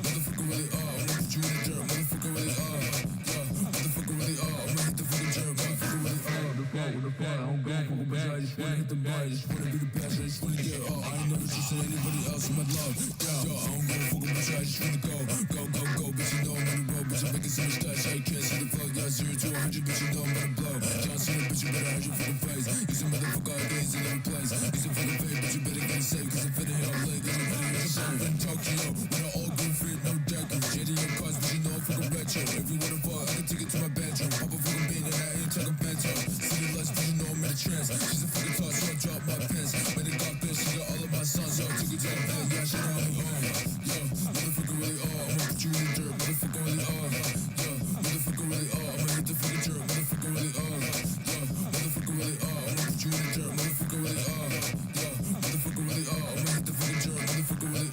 motherfucker really I'ma put you in the dirt, motherfucker really motherfucker really I'ma hit the fucking jerk, motherfucker really the fuck with the fire, I don't go fuck with my I just wanna hit the bar, I just wanna be the best, I just wanna get I ain't never trusted anybody else in my love, yo, I don't go fuck with my I just wanna go, bitch, you know I'm on the road, bitch, I'm making so much cash, I can't see the plug, yeah, 0 to 100, bitch, you know I'm gonna blow, John Cena, bitch, you better hide your fucking face, you some motherfucker, I gaze in every place, you some fucking fake, bitch, you better get safe, cause I'm finna hit all leg, cause I'm finna hit all shit, I'm talking, yo, with an all green fit, no deckers, JD and cars, but you know I'm fucking retro, if you wanna fuck, I can take it to my bedroom, pop a fucking bean and I ain't talking bento, city lights, but you know I'm in a trance, she's a fucking toss, so I drop my pants, when it got bitch, she got all of my sons, yo, took it to the bed, yeah, shit on me, yo, motherfucker really I'ma put you in the dirt, motherfucker really yo, motherfucker really I'ma hit the fucking jerk, motherfucker really yo, motherfucker really I'ma put you in the dirt, motherfucker really yo, motherfucker really I'ma hit the fucking jerk, motherfucker really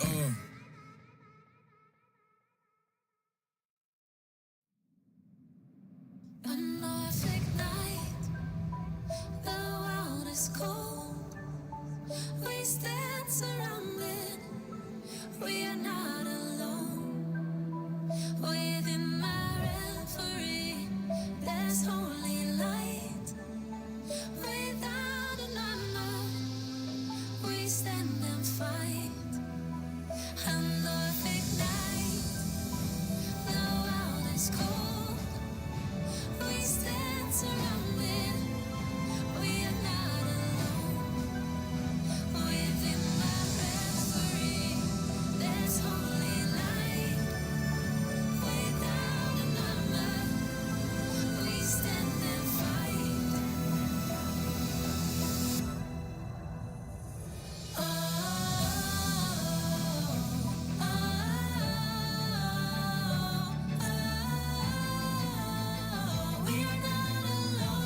A Norfolk night, the world is cold. We stand surrounded, we are not alone. Within my reverie, there's holy light. Without an armor, we stand and fight. A Norfolk night, the world is cold. We stand surrounded, we are not alone. Within my reverie, there's holy light. Without an armor, we stand and fight. Oh, oh, we are not alone.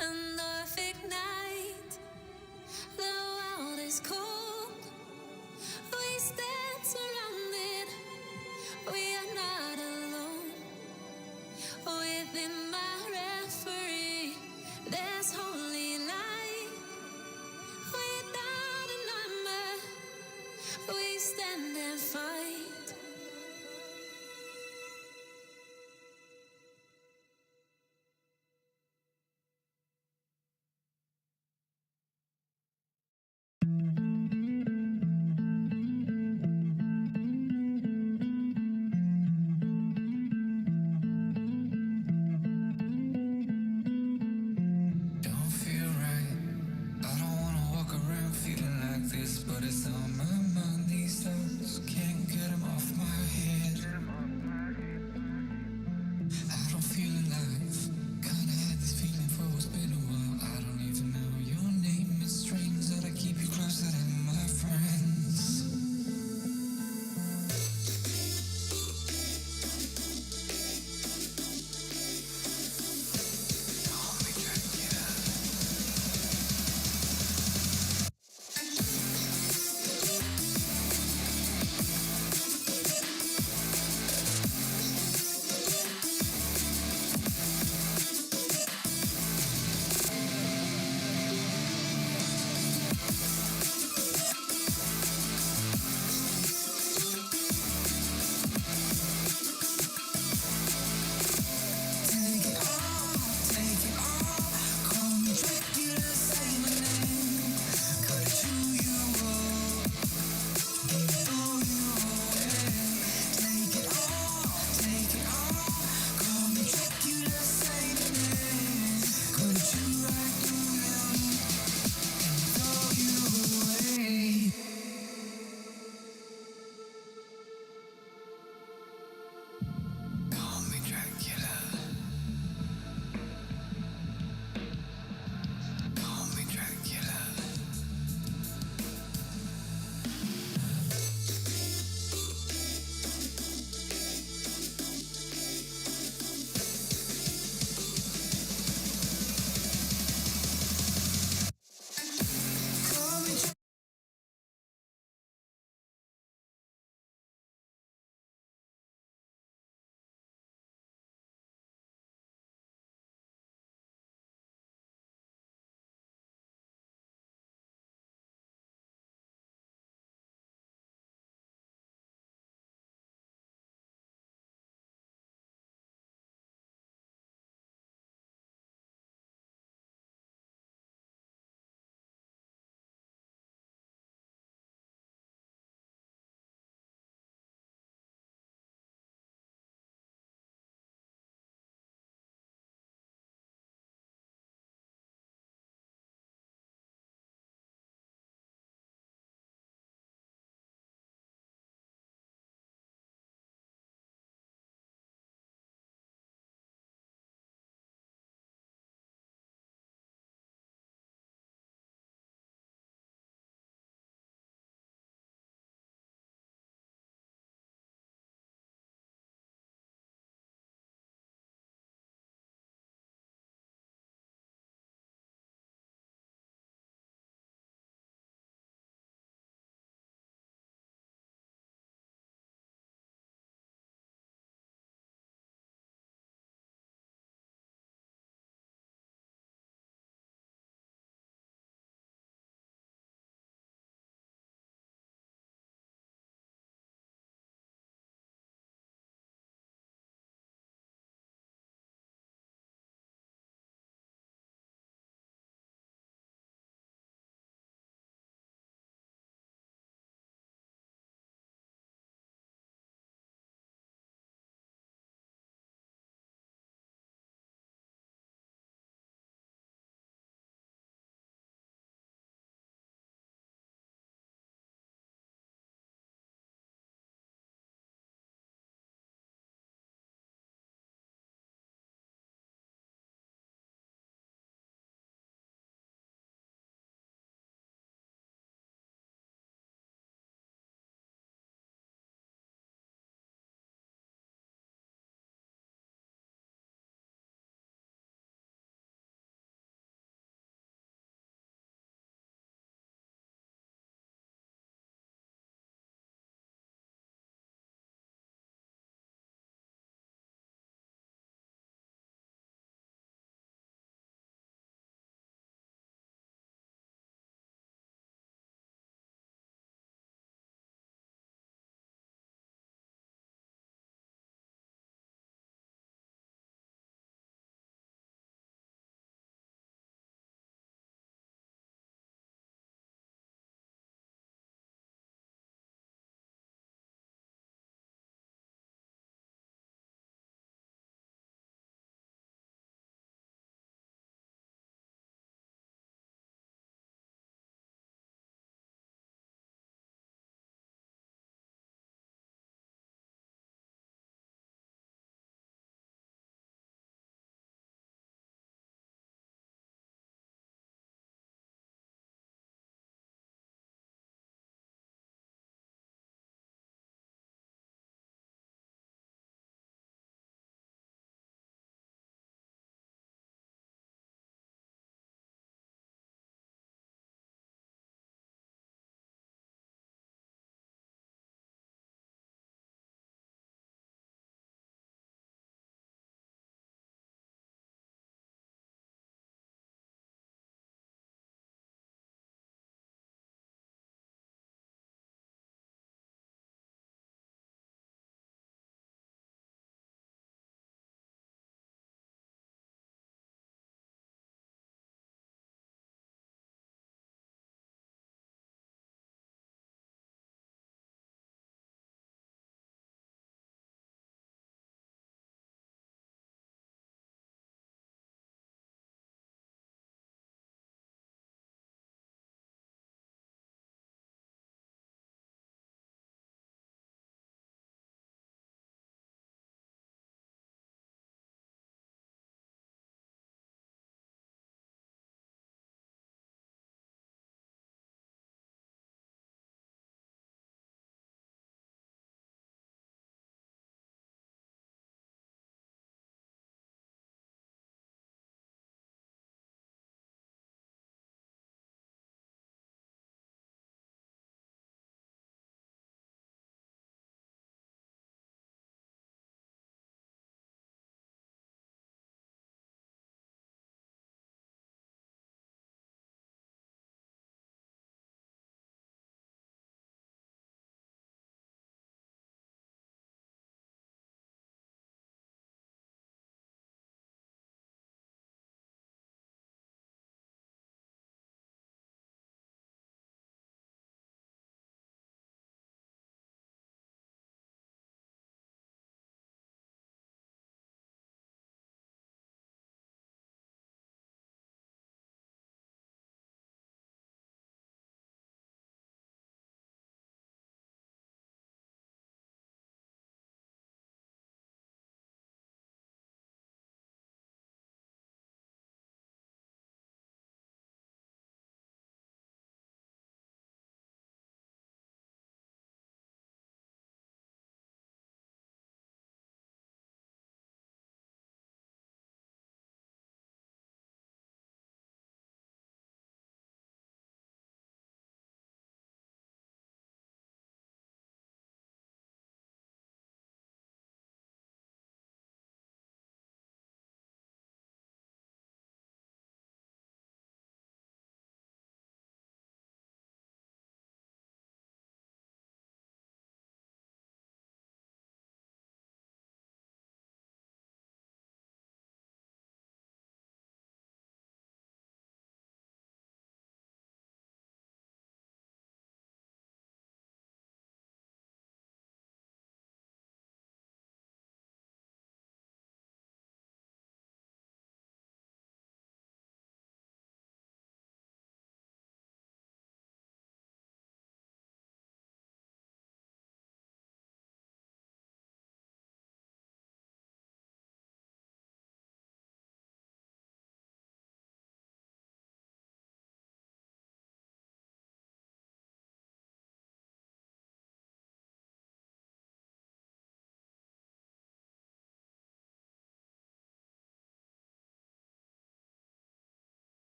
A Norfolk night, the world is cold. We stand surrounded, we are not alone. Within my reverie, there's holy light. Without an armor, we stand and fight. Don't feel right. I don't wanna walk around feeling like this, but it's on my mind. These thoughts can't get them off my head. I don't feel alive. Kinda had this feeling for what's been a while. I don't even know your name. It's strange that I keep you closer than my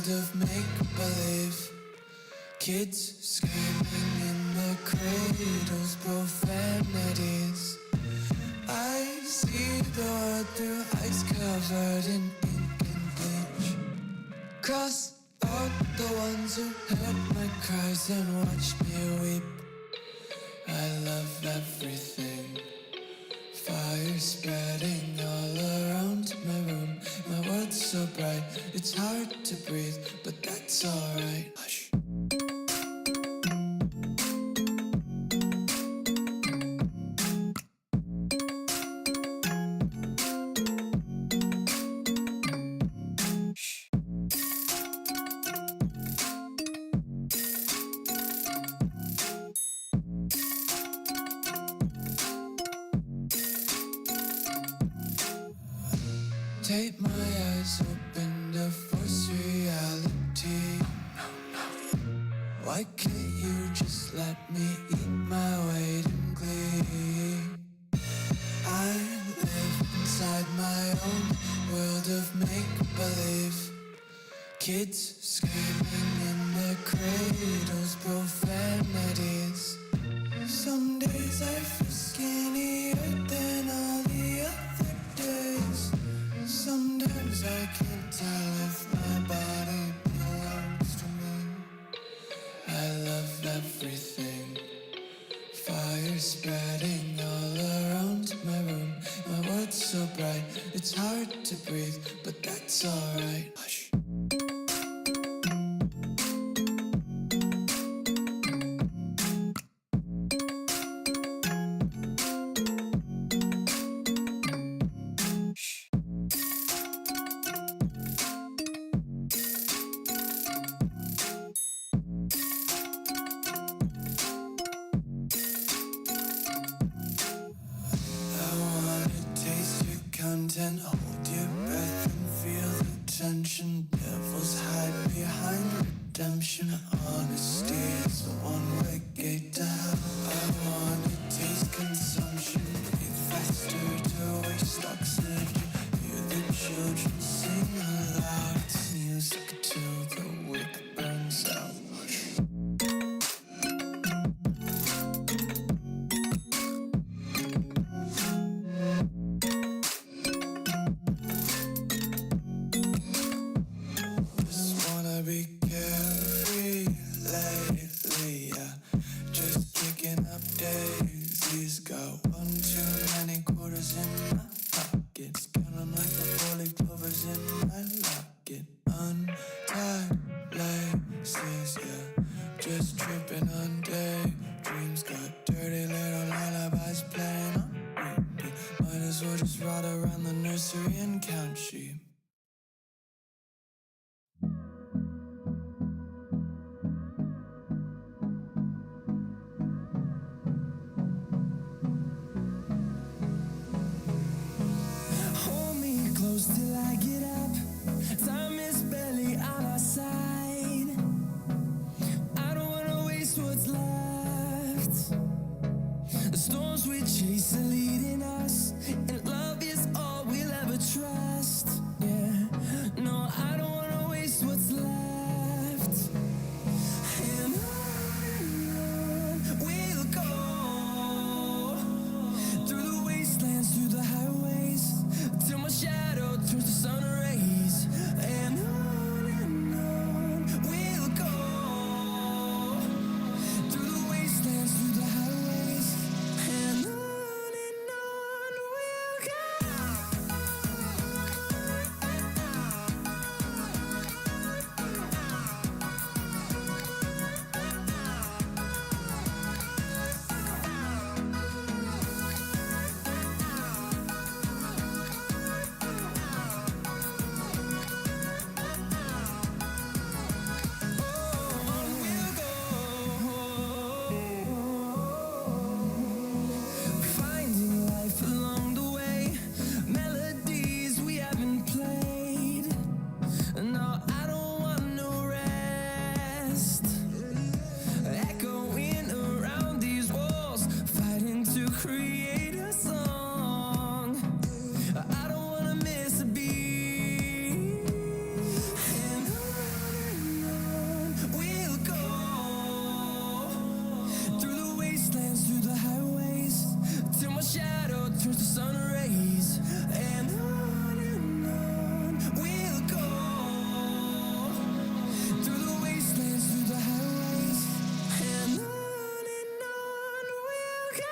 world of make-believe. Kids screaming in their cradles, profanities. I see the world through ice covered in ink and bleach. Cross out the ones who heard my cries and watched me weep. I love everything. Fire spreading all around my room. My world's so bright, it's hard to breathe, but that's alright. Hush. Take my eyes open to force reality. Why can't you just let me eat my weight in glee? I live inside my own world of make-believe. Kids screaming in their cradles, profanities. Some days I feel skinnier than all the other days. Sometimes I can't tell if my body belongs to me. I love everything. Fire spreading all around my room. My world's so bright, it's hard to breathe, but that's alright. Hush. Content, hold your breath and feel the tension. Devils hide behind redemption. Honesty is a one-way gate to hell. I wanna taste consumption. Breathe faster to waste oxygen. Hear the children sing aloud. It's music till the wick burns out. Till I get up, time is barely on our side. I don't wanna waste what's left. The storms we chase are leading us, and love is all we'll ever trust. Yeah, no, I don't wanna waste what's left. And on we'll go, through the wastelands, through the highways, till my shadow turns to sun rays. And on we'll go, through the wastelands, through the highways. And on we'll turns to sun rays, and on we'll go through the wastelands, through the highways, and on we'll go.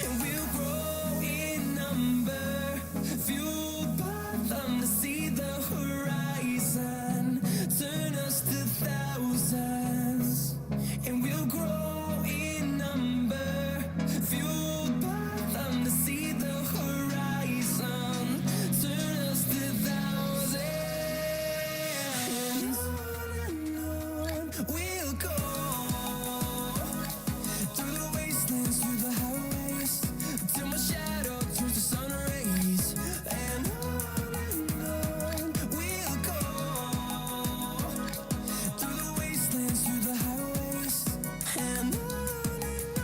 And we'll grow in number, fueled by them to see the horizon, turn us to thousands. And we'll grow in number, fueled by them to see the horizon, turn us to thousands. And on we'll go through the wastelands, through the highways, till my shadow turns to sun rays, and on we'll go through the wastelands, through the highways, and on we'll go.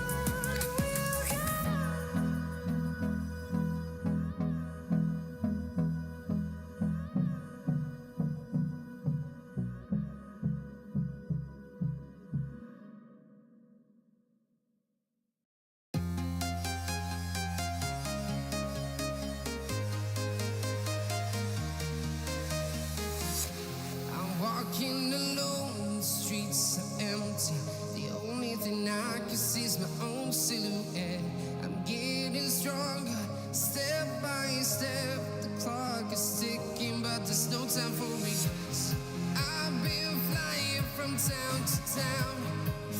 I'm walking alone, the streets are empty. The only thing I can see is my own silhouette. I'm getting stronger, step by step. The clock is ticking, but there's no time for regrets. I've been flying from town to town,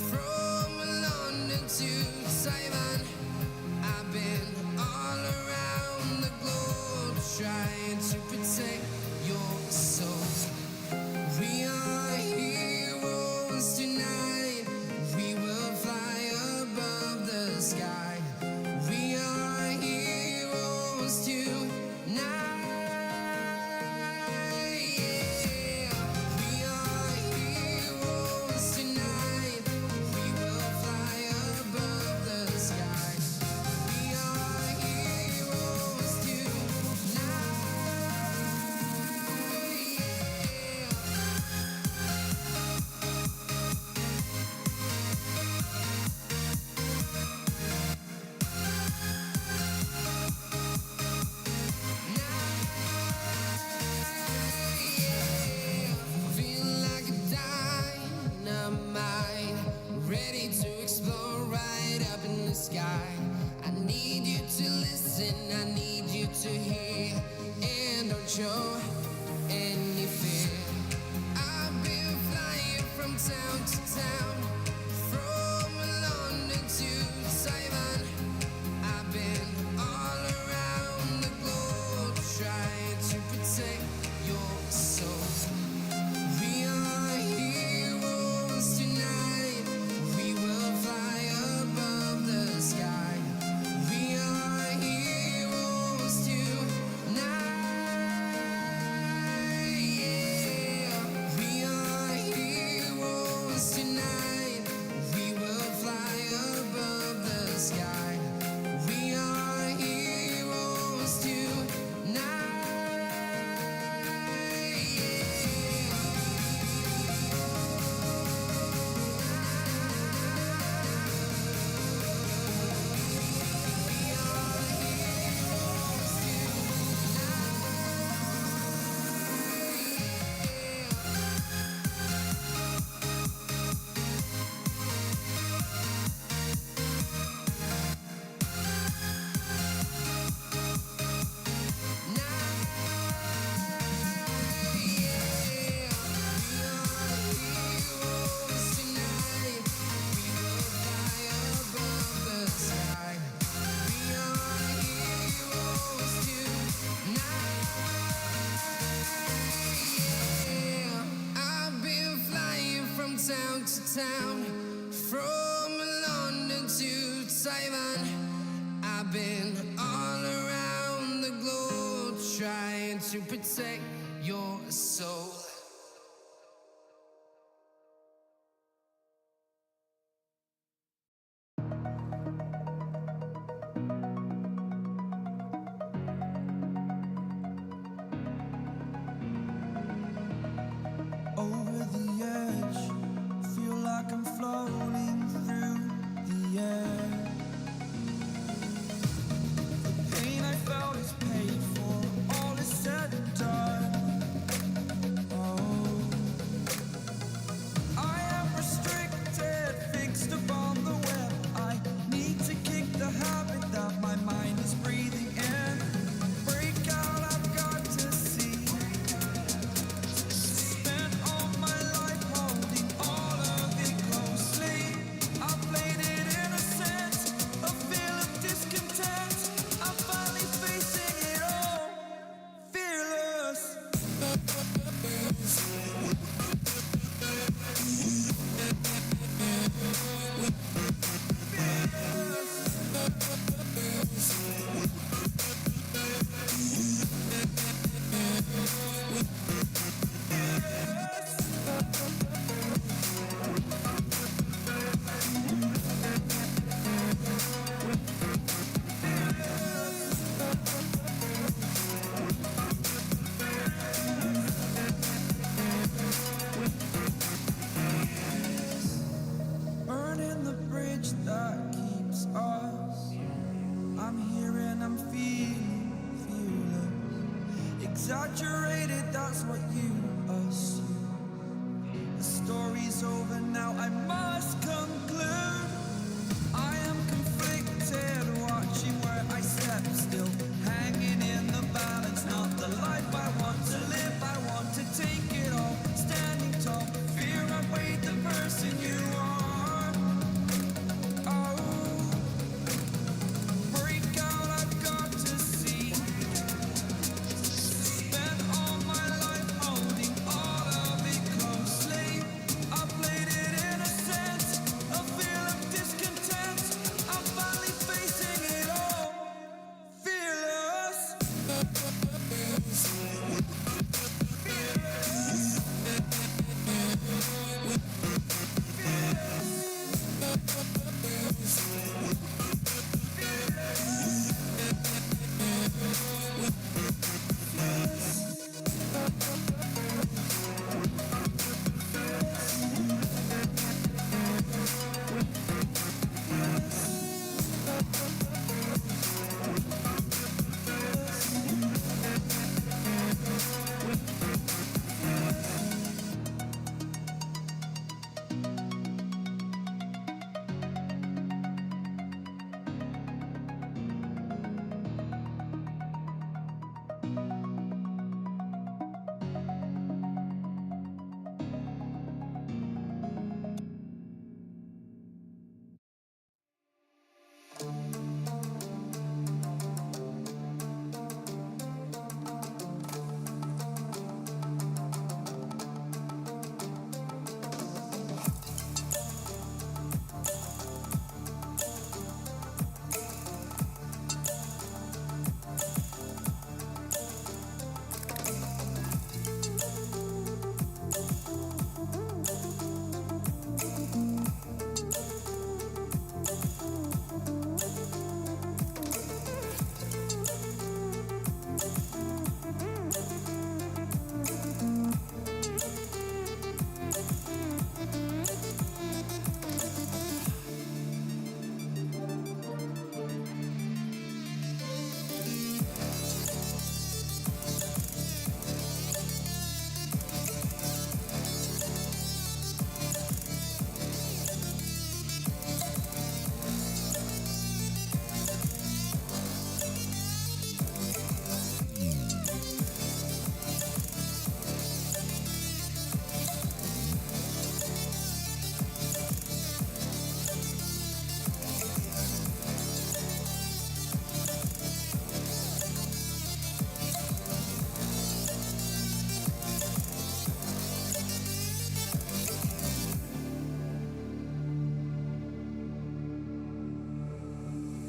from London to Taiwan. I've been all around the globe, trying to protect your soul. We are heroes tonight. We will fly above the sky. We are heroes tonight. Yeah. We are heroes tonight. We will fly above the sky. We are heroes tonight. Yeah. Feel like a dynamite, ready to explode right up in the sky. I need you to listen, I need you to hear, and don't show any fear. I've been flying from town to town, from London to Taiwan. I've been all around the globe, trying to protect your soul. We are heroes tonight. We will fly above the sky. We are heroes tonight. Yeah. We are heroes tonight. We will fly above the sky. We are heroes tonight. Yeah. Town to town, from London to Taiwan. I've been all around the globe, trying to protect your soul. faded, that's what you assume. The story's over now, I must conclude. I am conflicted, watching where I step still, hanging in the balance, not the life I want to live. I want to take it all, standing tall, fear outweighed the person you are. Oh, break out, I've got to see. Spent all my life holding all of it closely. I played it innocent, a feel of discontent. I'm finally facing it all, fearless.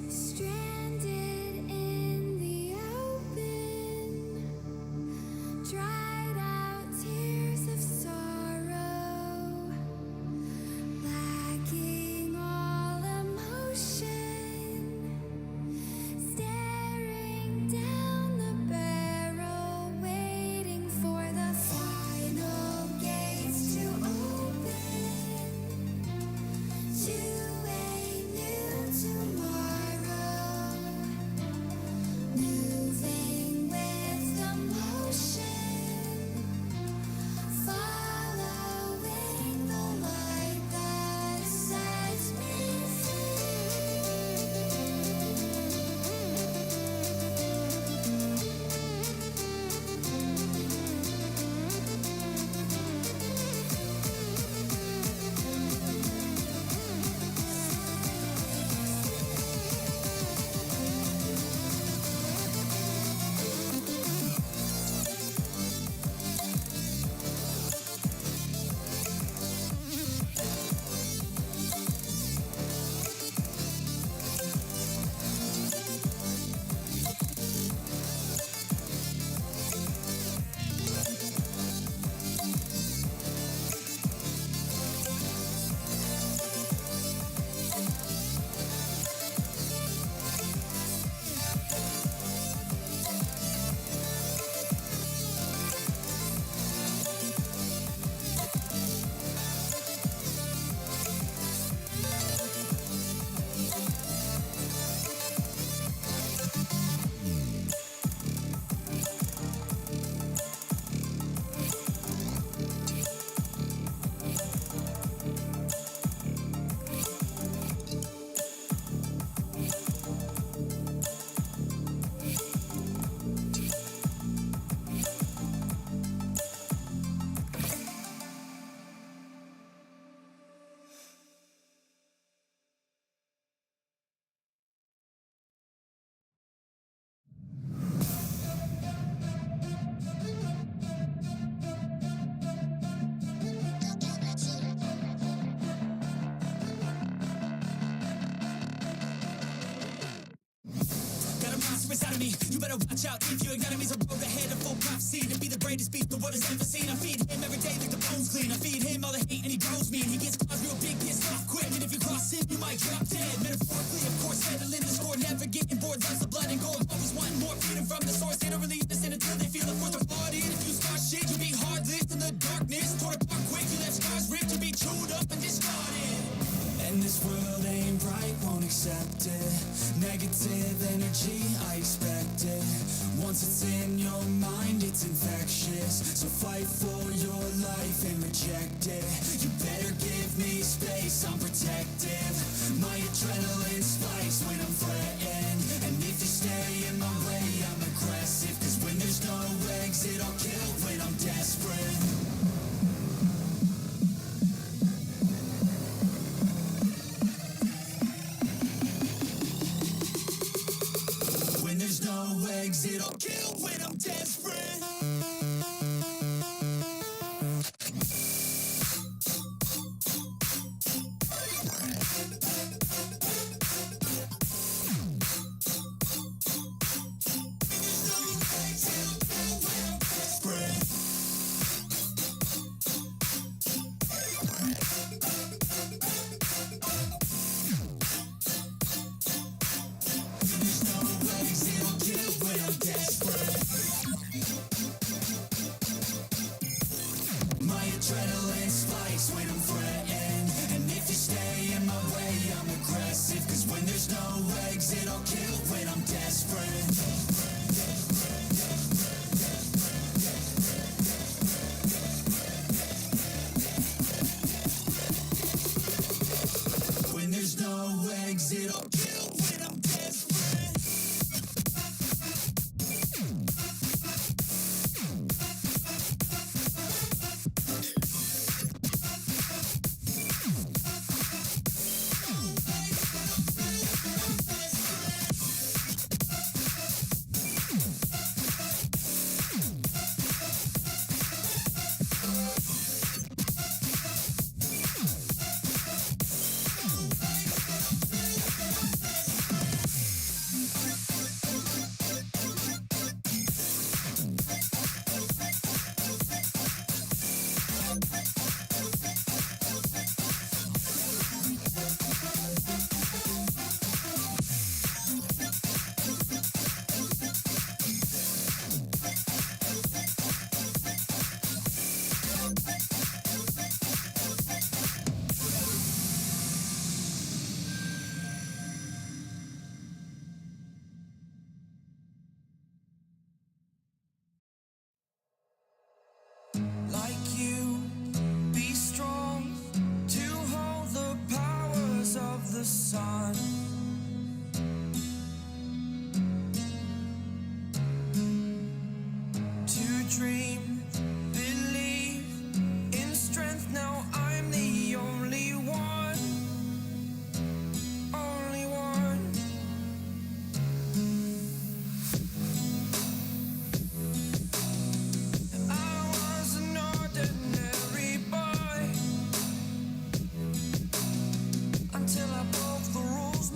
Stranded in the open, dried out tears of sorrow, lacking all emotion, staring down the barrel, waiting for the final gates to open to a new tomorrow, moving with the motion. better watch out if your enemy's a road ahead of full prophecy to be the greatest beast the world has ever seen. I feed him every day like the bones clean. I feed him all the hate and he grows me, and he gets cause real big, pissed off quick. And if you cross him, you might drop dead. Metaphorically, of course, settling the score, never getting bored. Lots of blood and gold, always wanting more, feeding from the source. They don't really listen until they feel it for the party. And if you start shit, you be heartless in the darkness. Torn apart quick, you left scars ripped, you be chewed up and discarded. And this world ain't right, won't accept it. Negative energy, I expect it. Once it's in your mind, it's infectious. So fight for your life and reject it. You better give me space, I'm protective. My adrenaline spikes when I'm threatened. And if you stay in my way, I'm aggressive. Cause when there's no exit, I'll kill when I'm desperate. When there's no exit, I'll kill when I'm desperate. My adrenaline spikes when I'm threatened. And if you stay in my way, I'm aggressive. Cause when there's no exit, I'll kill when I'm desperate. When there's no exit, I'll kill when I'm desperate. Like you, be strong to hold the powers of the sun. To dream, believe in strength. Now I'm the only one, only one. I was an ordinary boy until I broke the rules.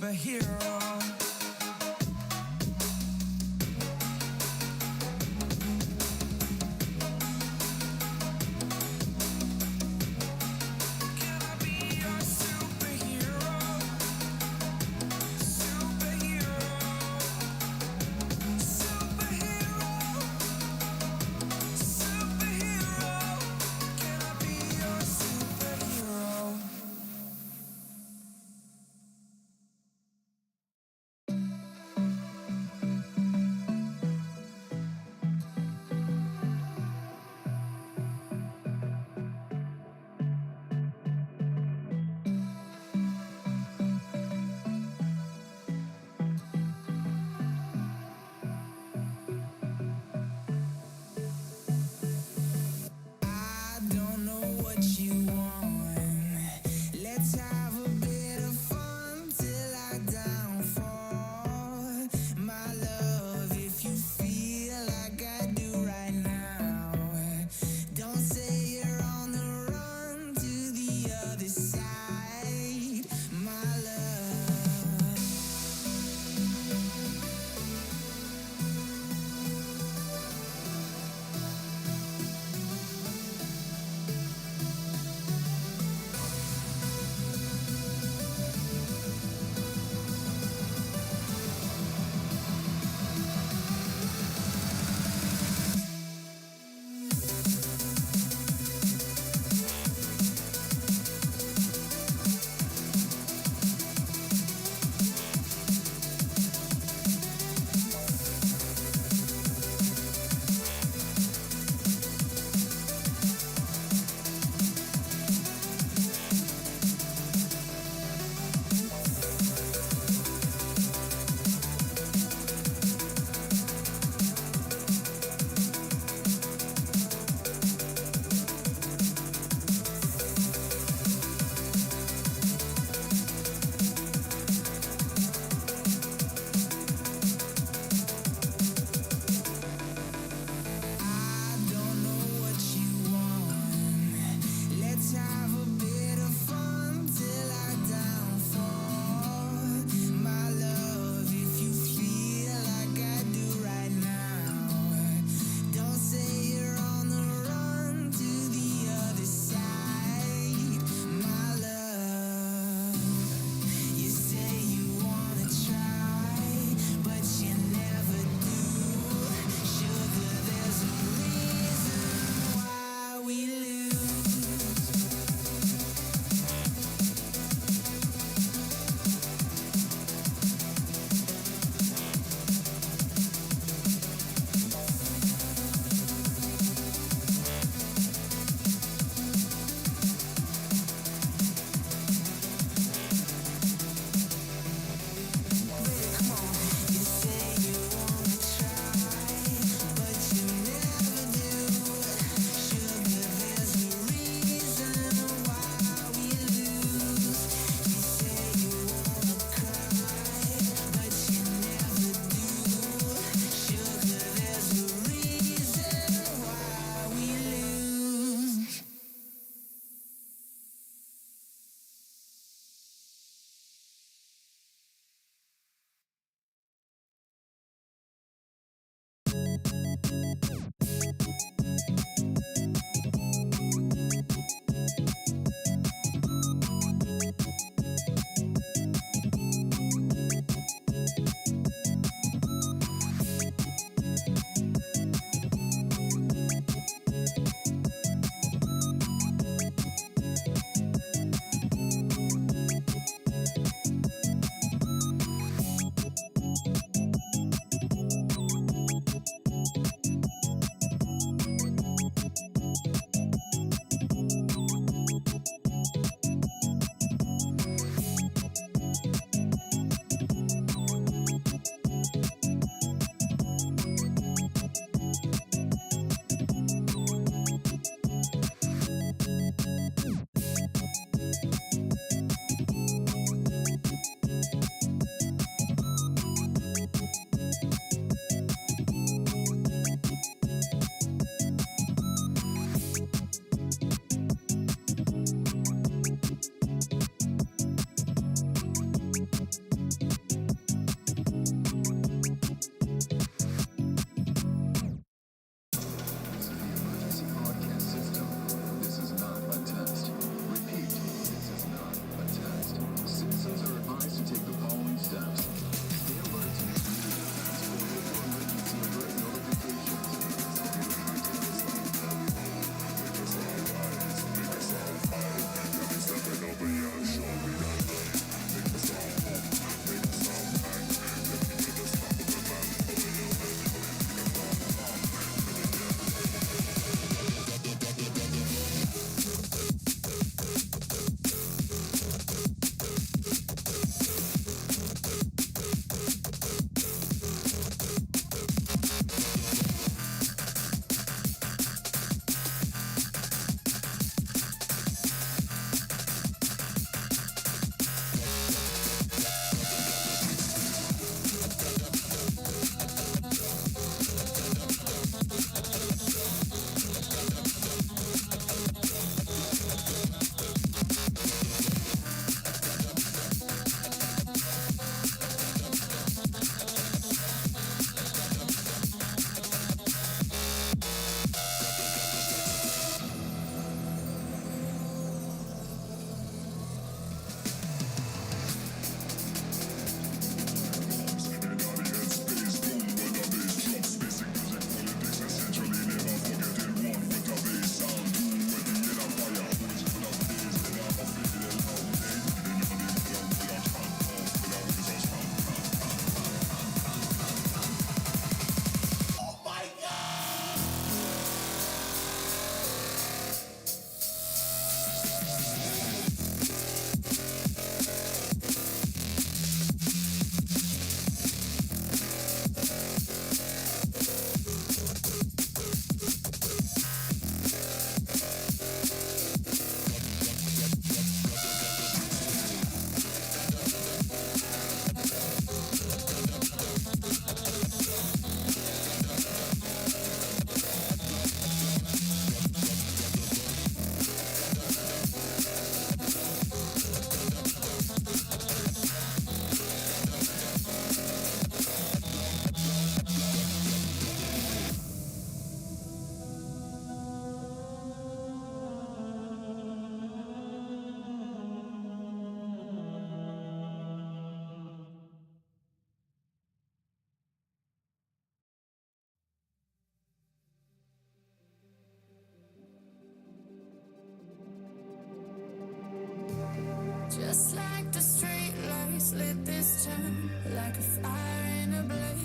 superhero. Can I be your superhero? Superhero. Superhero. Superhero. Can I be your superhero? I don't know what you want. Let's have a bit of fun till I downfall. My love, if you feel like I do right now, don't say you're on the run to the other side. My love. I don't know what you want. Let's have a bit of fun till I downfall. My love, if you feel like I do right now, don't say you're on the run to the other side. My love, you say you wanna try, but you never do. Sugar, there's a reason why we lose. Come on, you say you wanna try, but you never do. Sugar, there's a reason why we lose. You say you wanna cry, but you never do. Sugar, there's a reason why we lose.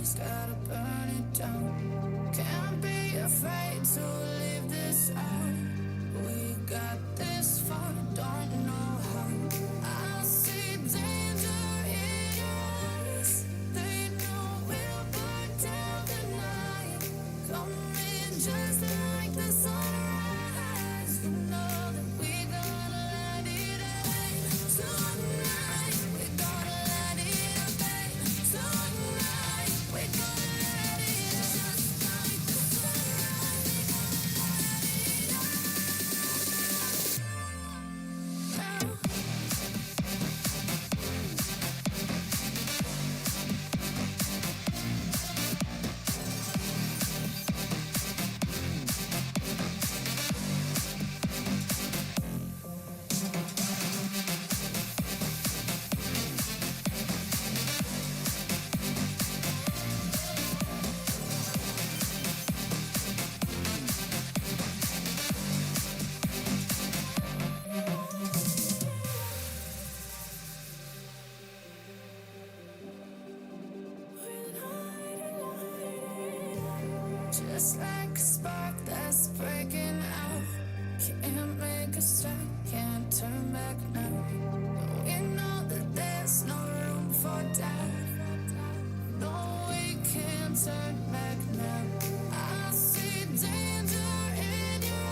just gotta burn it down. Can't be afraid to leave this out. We got this far, don't know how. I see danger in your eyes. They know we'll burn down the night. Coming just like the sunrise. You know that we gonna let it rain. Tonight, we gonna let it rain. Tonight, we gonna let it just like the sunrise. We gonna let it rain. Just like a spark that's breaking out. Can't make a stop, can't turn back now. We know that there's no room for doubt. No, we can't turn back now. I see danger in your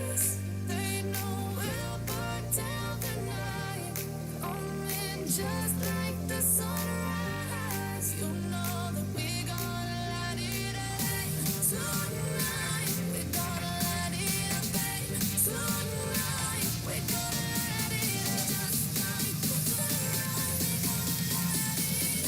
eyes. They know we'll burn down the night. Coming just like the sunrise. You know that we gonna let it rain. Tonight, we gonna let it rain. Tonight, we gonna let it just like the sunrise. We gonna let it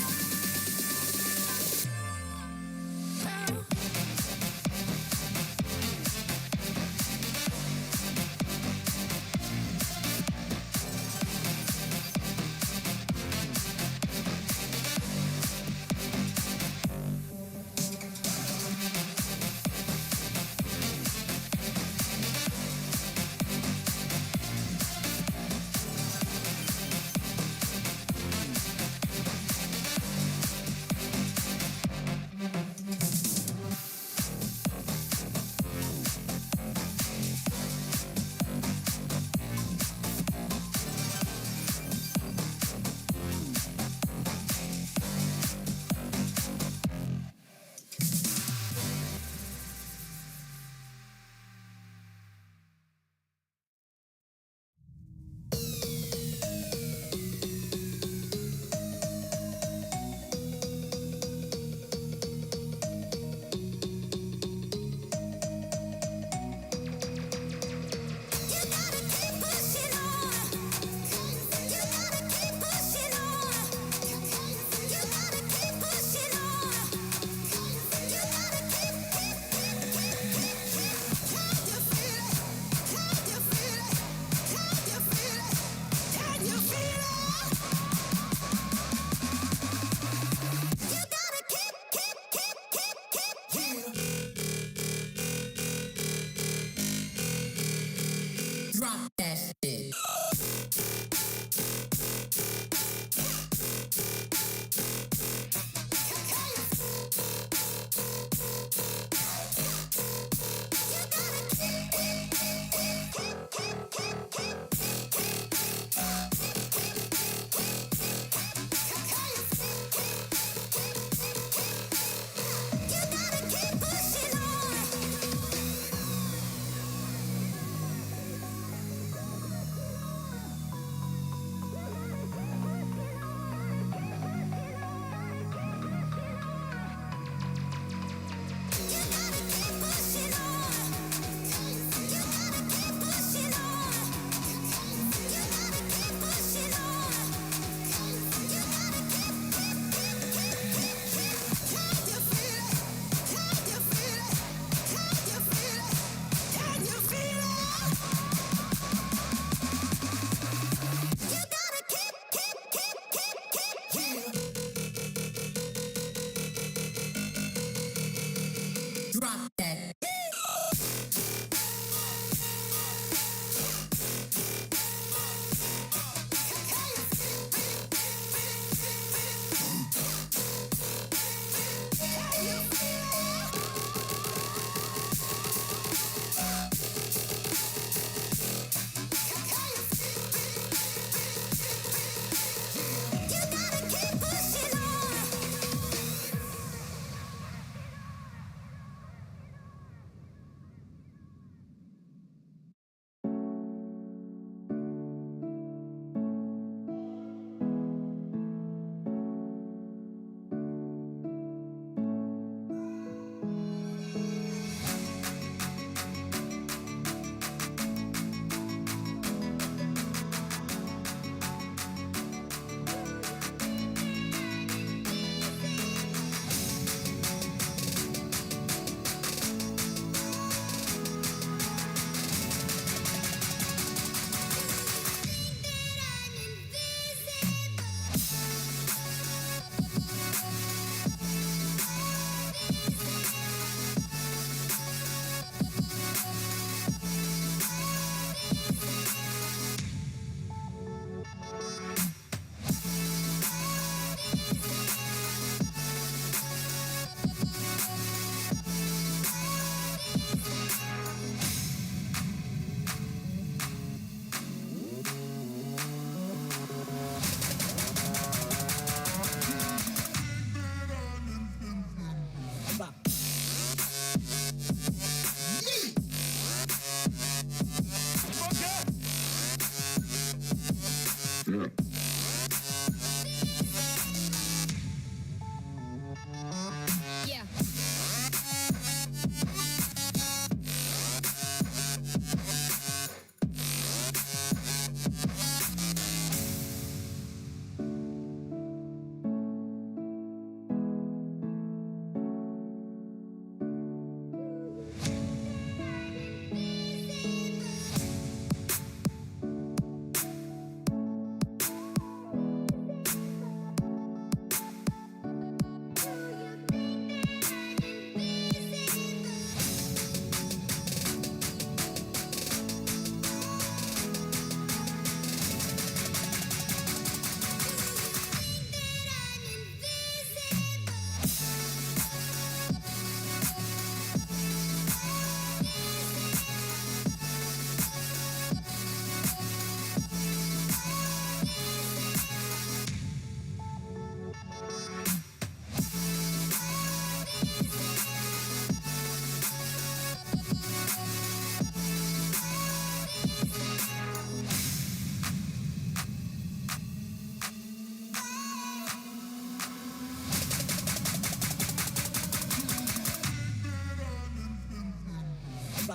My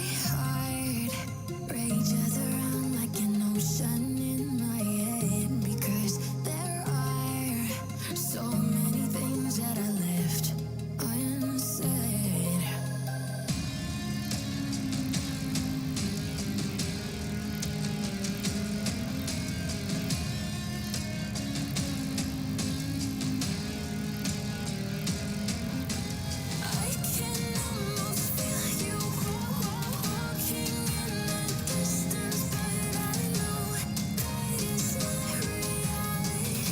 heart rages around like an ocean in my head because there are so many things that I left unsaid. I can almost feel you walking in the distance, but I know that is not reality.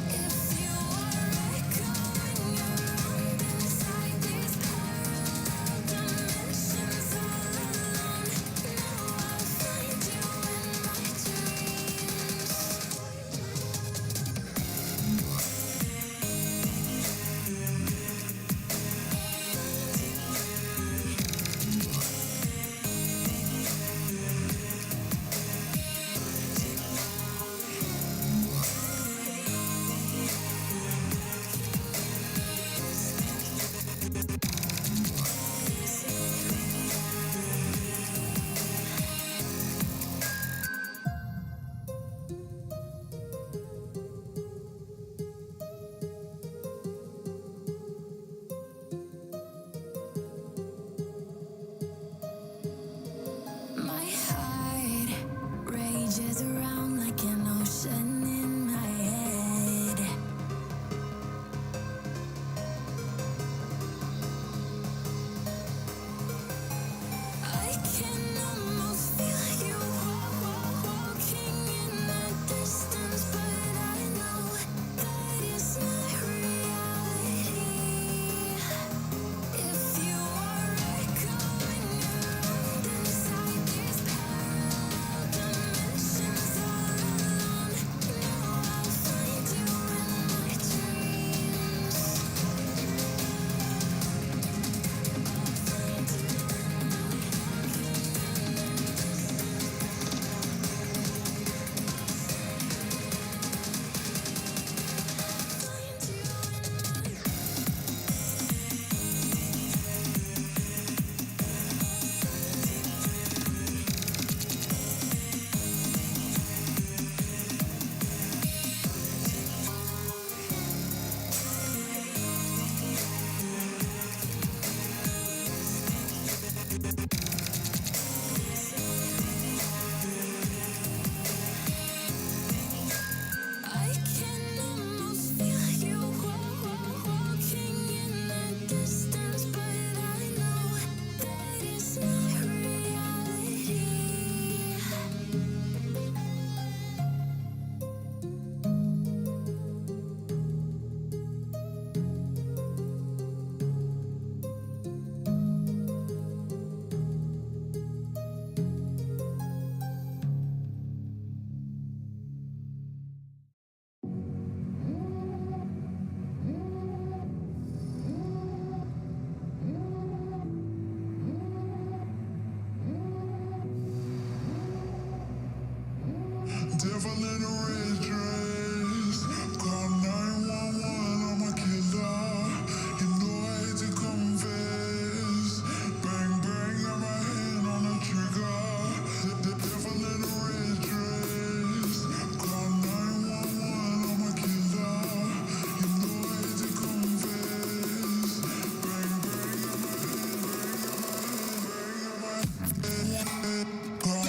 If you are echoing around inside these parallel dimensions all alone, know I'll find you in my dreams. My heart rages around like an ocean in my head. I can almost feel you walking in the distance, but I know that is not reality. If you are echoing around inside these parallel dimensions all alone, know I'll find you in my dreams. I can almost feel you walking in the distance, but I know that is not reality. Devil in a red dress. Call 911, I'm a killer. You know I hate to confess. Bang, bang, got my hand on the trigger. The devil in a red dress. Call 911, I'm a killer. You know I hate to confess. Bang, bang, got my hand, bang, got my hand, bang, got my hand. Call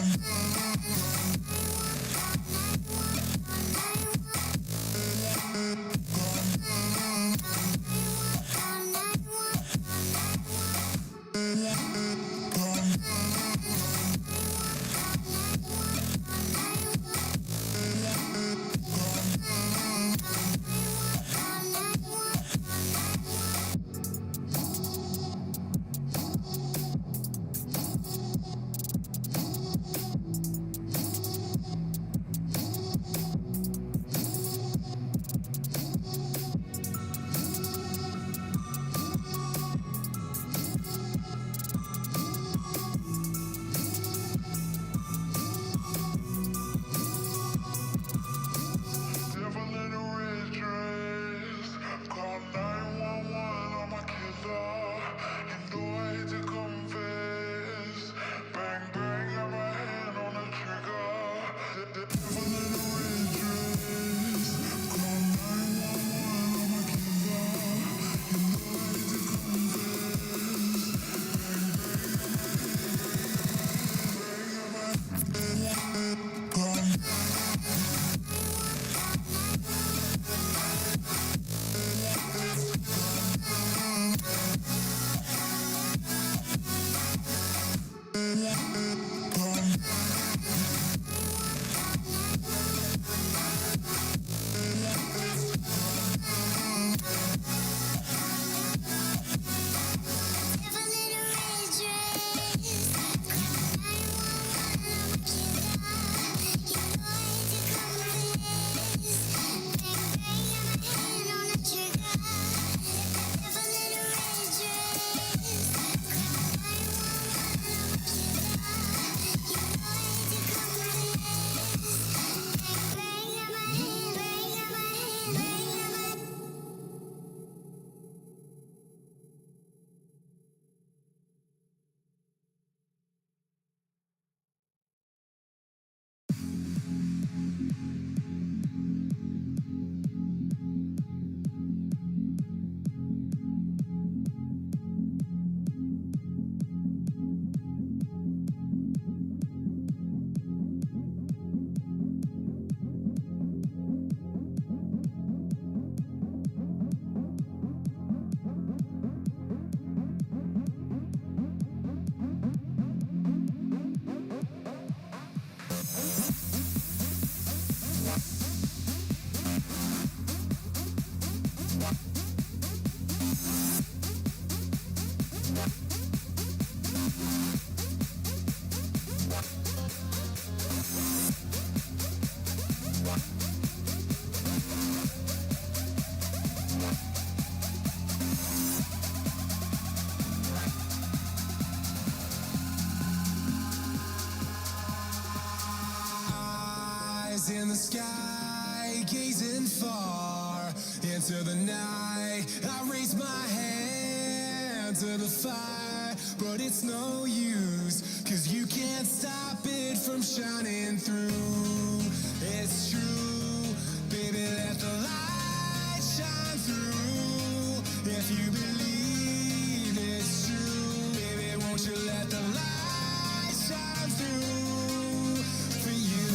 Eyes in the sky, gazing far into the night. I raise my hand to the fire, but it's no use, 'cause you can't stop it from shining through. It's true, baby, let the light shine through. If you believe it's true, baby, won't you let the light shine through for you,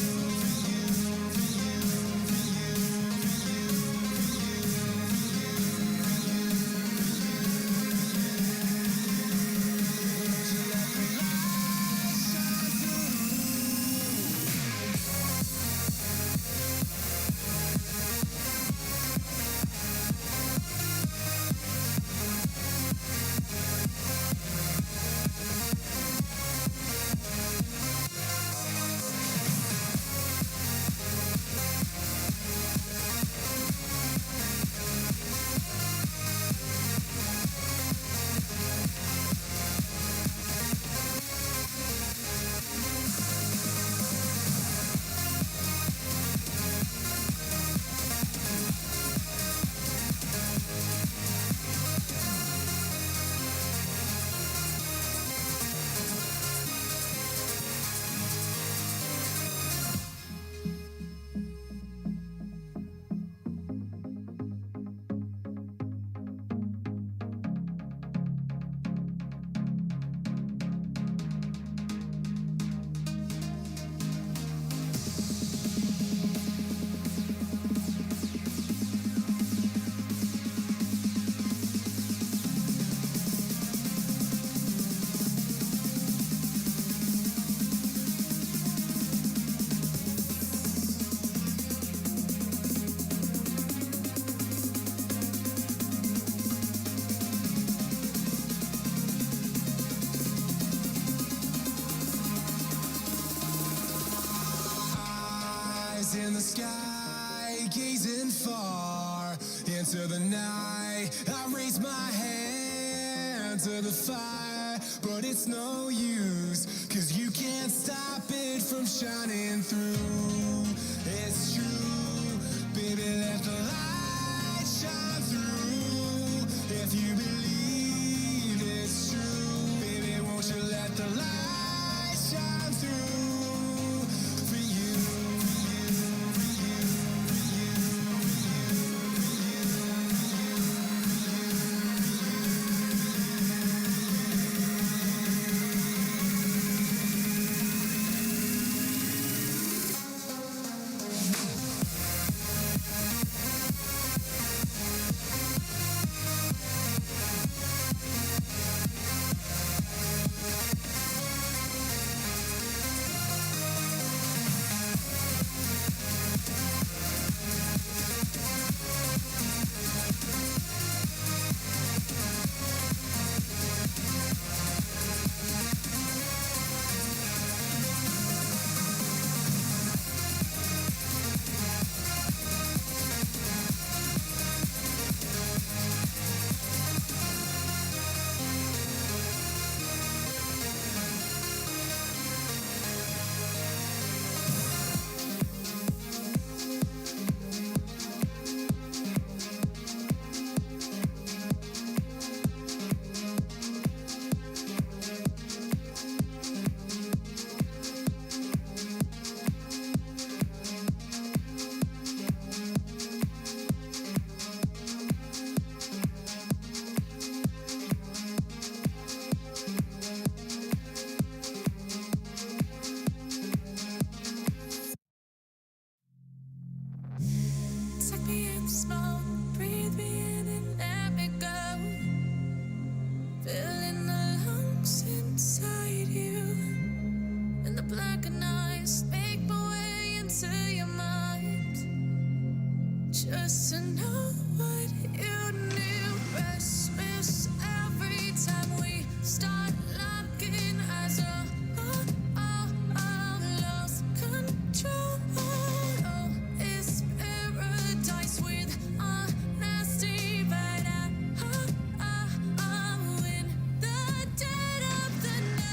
for you, for you, for you, for you, for you, won't you let the light shine through? Eyes in the sky, gazing far into the night. I raise my hand to the fire, but it's no use, 'cause you can't stop it from shining through. It's true, baby, let the light shine through. If you believe it's true, baby, won't you let the light shine through for you, for you, for you, for you, for you, for you, Suck me in the smoke, breathe me in and let me go. Filling the lungs inside you, and the blackened eyes make my way into your mind. Just to know what you knew, restless every time we start locking eyes. Lost control. Oh, it's paradise with honesty, but I'm in the dead of the night.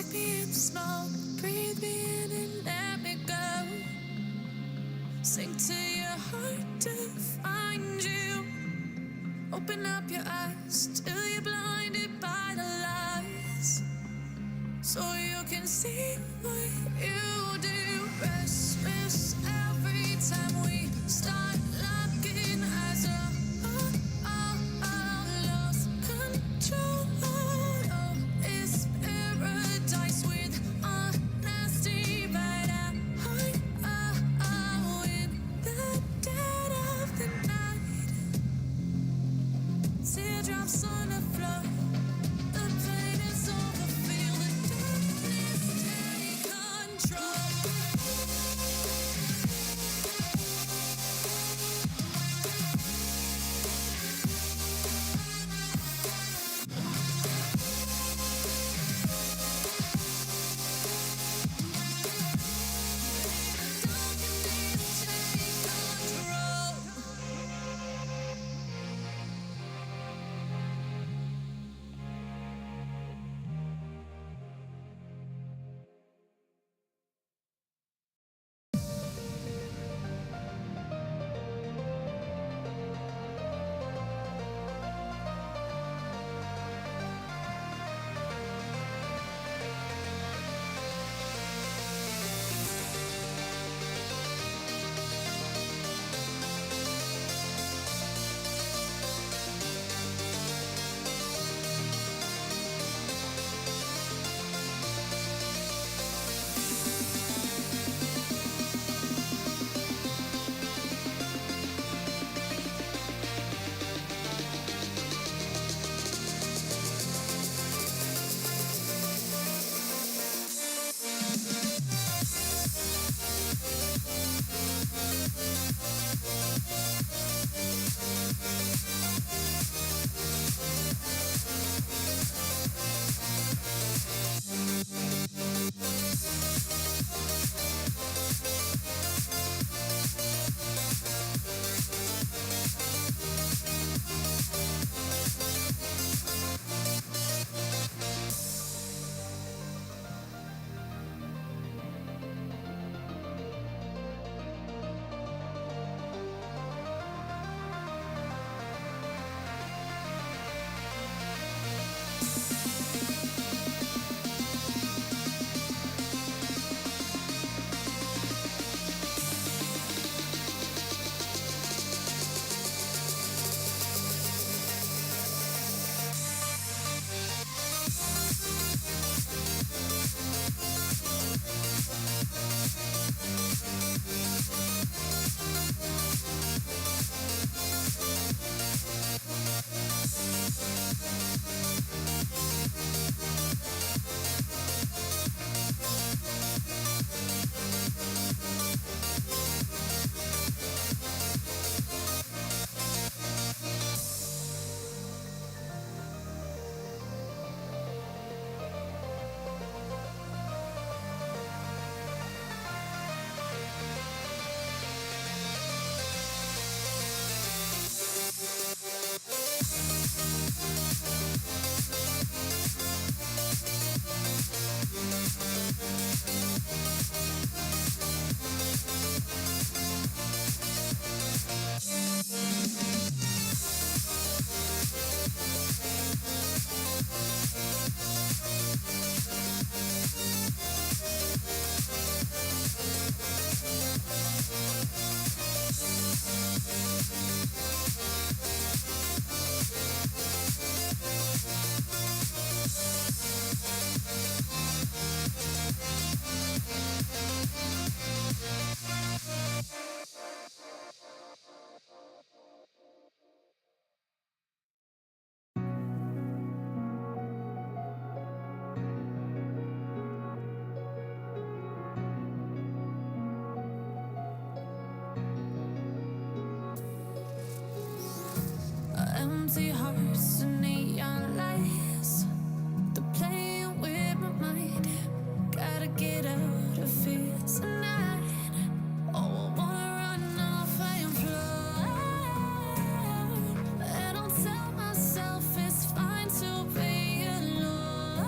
Write me in the smoke, breathe me in and let me go. Sink to your heart to find you. Open up your eyes till you're blinded by the lies, so you can see what you do. Restless every time we start locking eyes up. Lost control. Oh, it's paradise with honesty, but in the dead of the night. Teardrops on the floor. The pain is over. Feel the darkness take control. Darkness take control. Empty hearts and neon lights. They're playing with my mind. Gotta get out of here tonight. Oh, I wanna run off and fly. And I'll tell myself it's fine to be alone.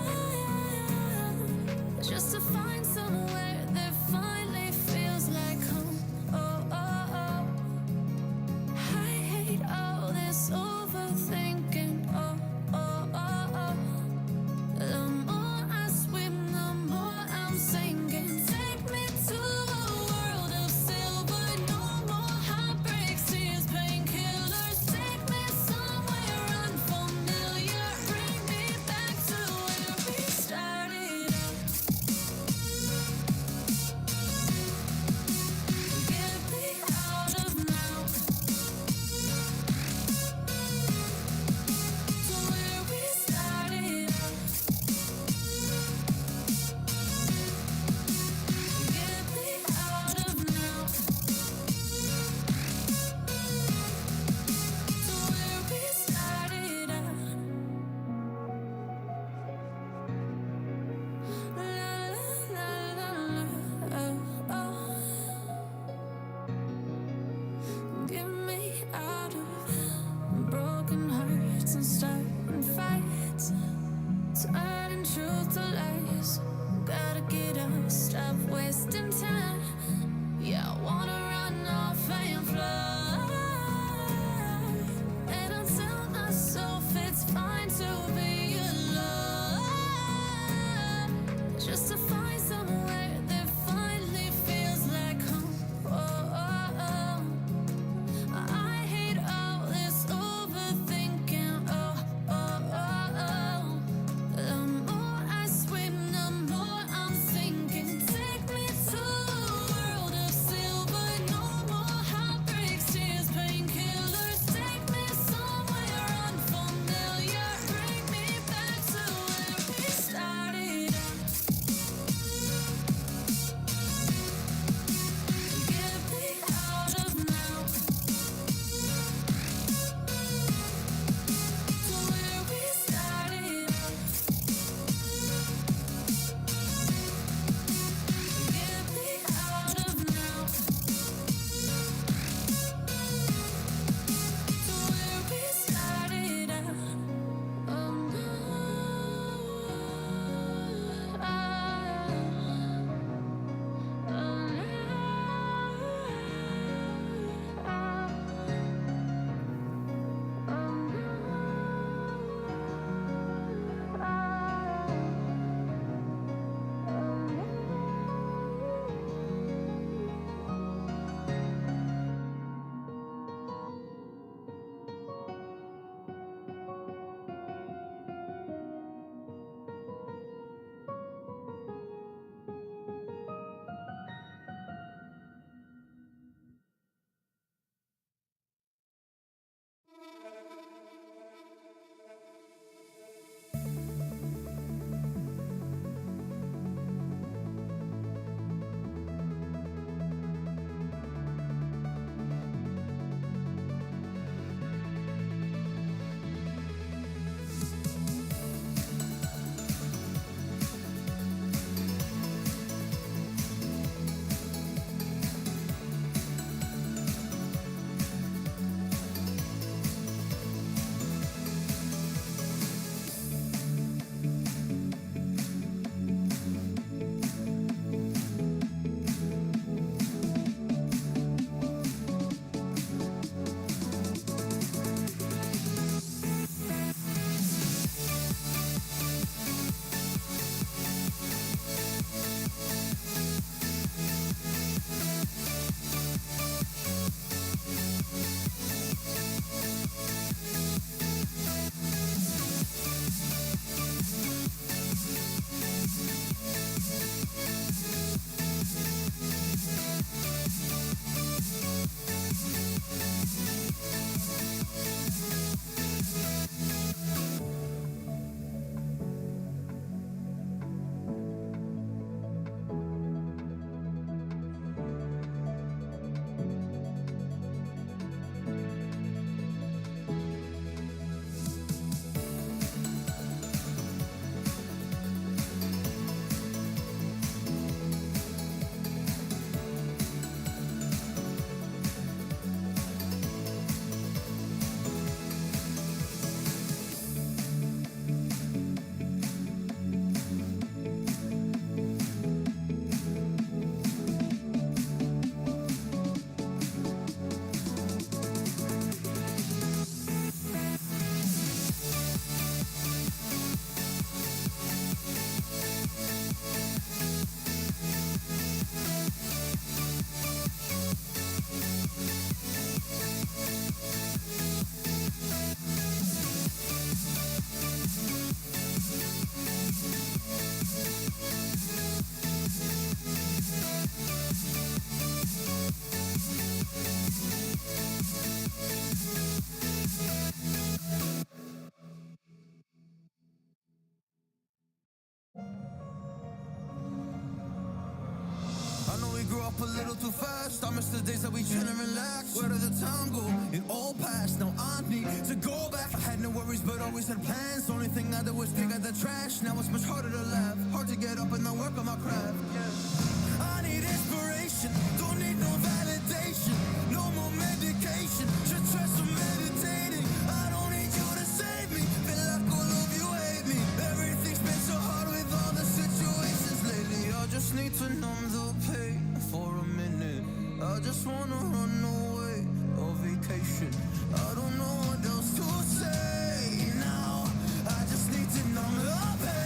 up a little too fast. I miss the days that we chill and relax. Where did the time go? It all passed. Now I need to go back. I had no worries, but always had plans. The only thing I did was dig out the trash. Now it's much harder to laugh. Hard to get up and not work on my craft. Yeah. I need inspiration. Don't need no validation. No more medication. Just try some meditating. I don't need you to save me. Feel like all of you hate me. Everything's been so hard with all the situations lately. I just need to numb the pain for a minute. I just wanna run away on vacation. I don't know what else to say now. I just need to numb the pain.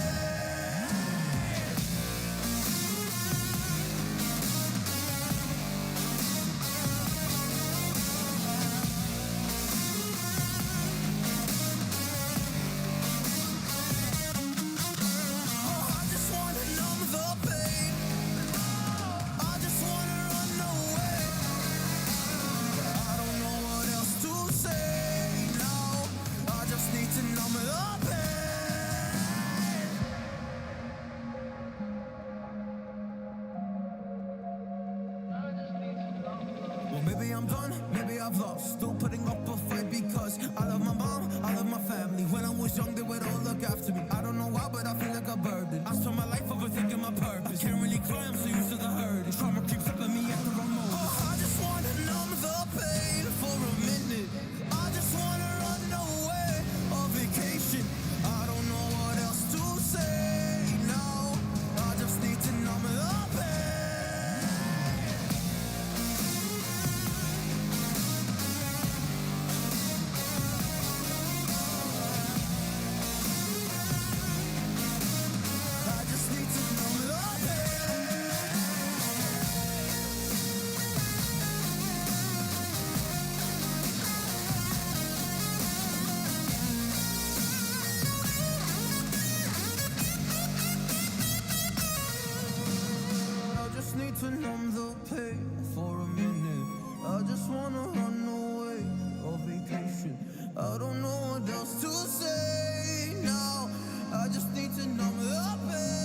Maybe I'm done, maybe I've lost. Still putting up a fight because I love my mom, I love my family. When I was young, they would all look after me. I don't know why, but I feel like a burden. I spent my life overthinking my purpose. I can't really cry, I'm so used to the hurt. Trauma keeps up at me at the wrong moment. Oh, I just wanna numb the pain for a minute. I just wanna run away on vacation. I don't know what else to say now. I just need to numb the pain. Need to numb the pain for a minute. I just wanna run away on vacation. I don't know what else to say now. I just need to numb the pain.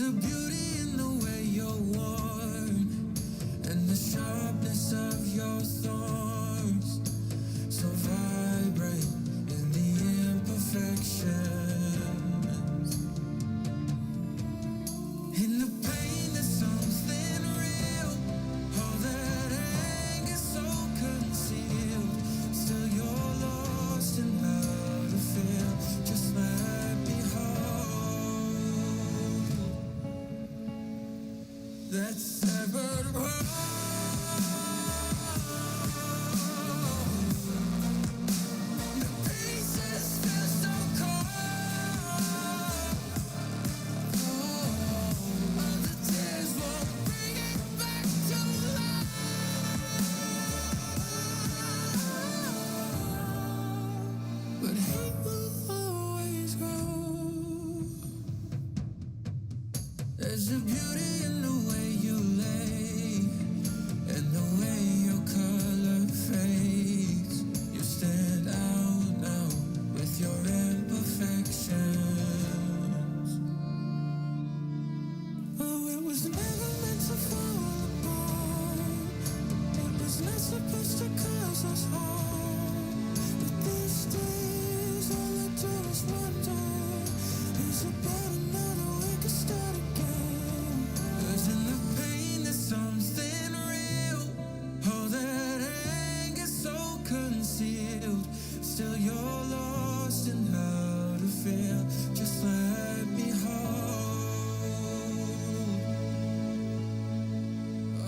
There's a beauty in the way you're worn, and the sharpness of your thorns. So vibrate in the imperfections. In the pain, there's something real. All that anger so concealed. Still you're lost in how to feel. Just let me hold that severed heart. The pieces feel so cold. All the tears won't bring it back to life. But hate will always grow. There's a beauty in the way you lay, and the way your color fades. You stand out now with your imperfections. Oh, it was never meant to fall apart. It was not supposed to cause us harm. But these days, all I do is wonder, is about another way to start again. 'Cause in the pain, there's something real. All that anger so concealed. Still you're lost in how to feel. Just let me hold.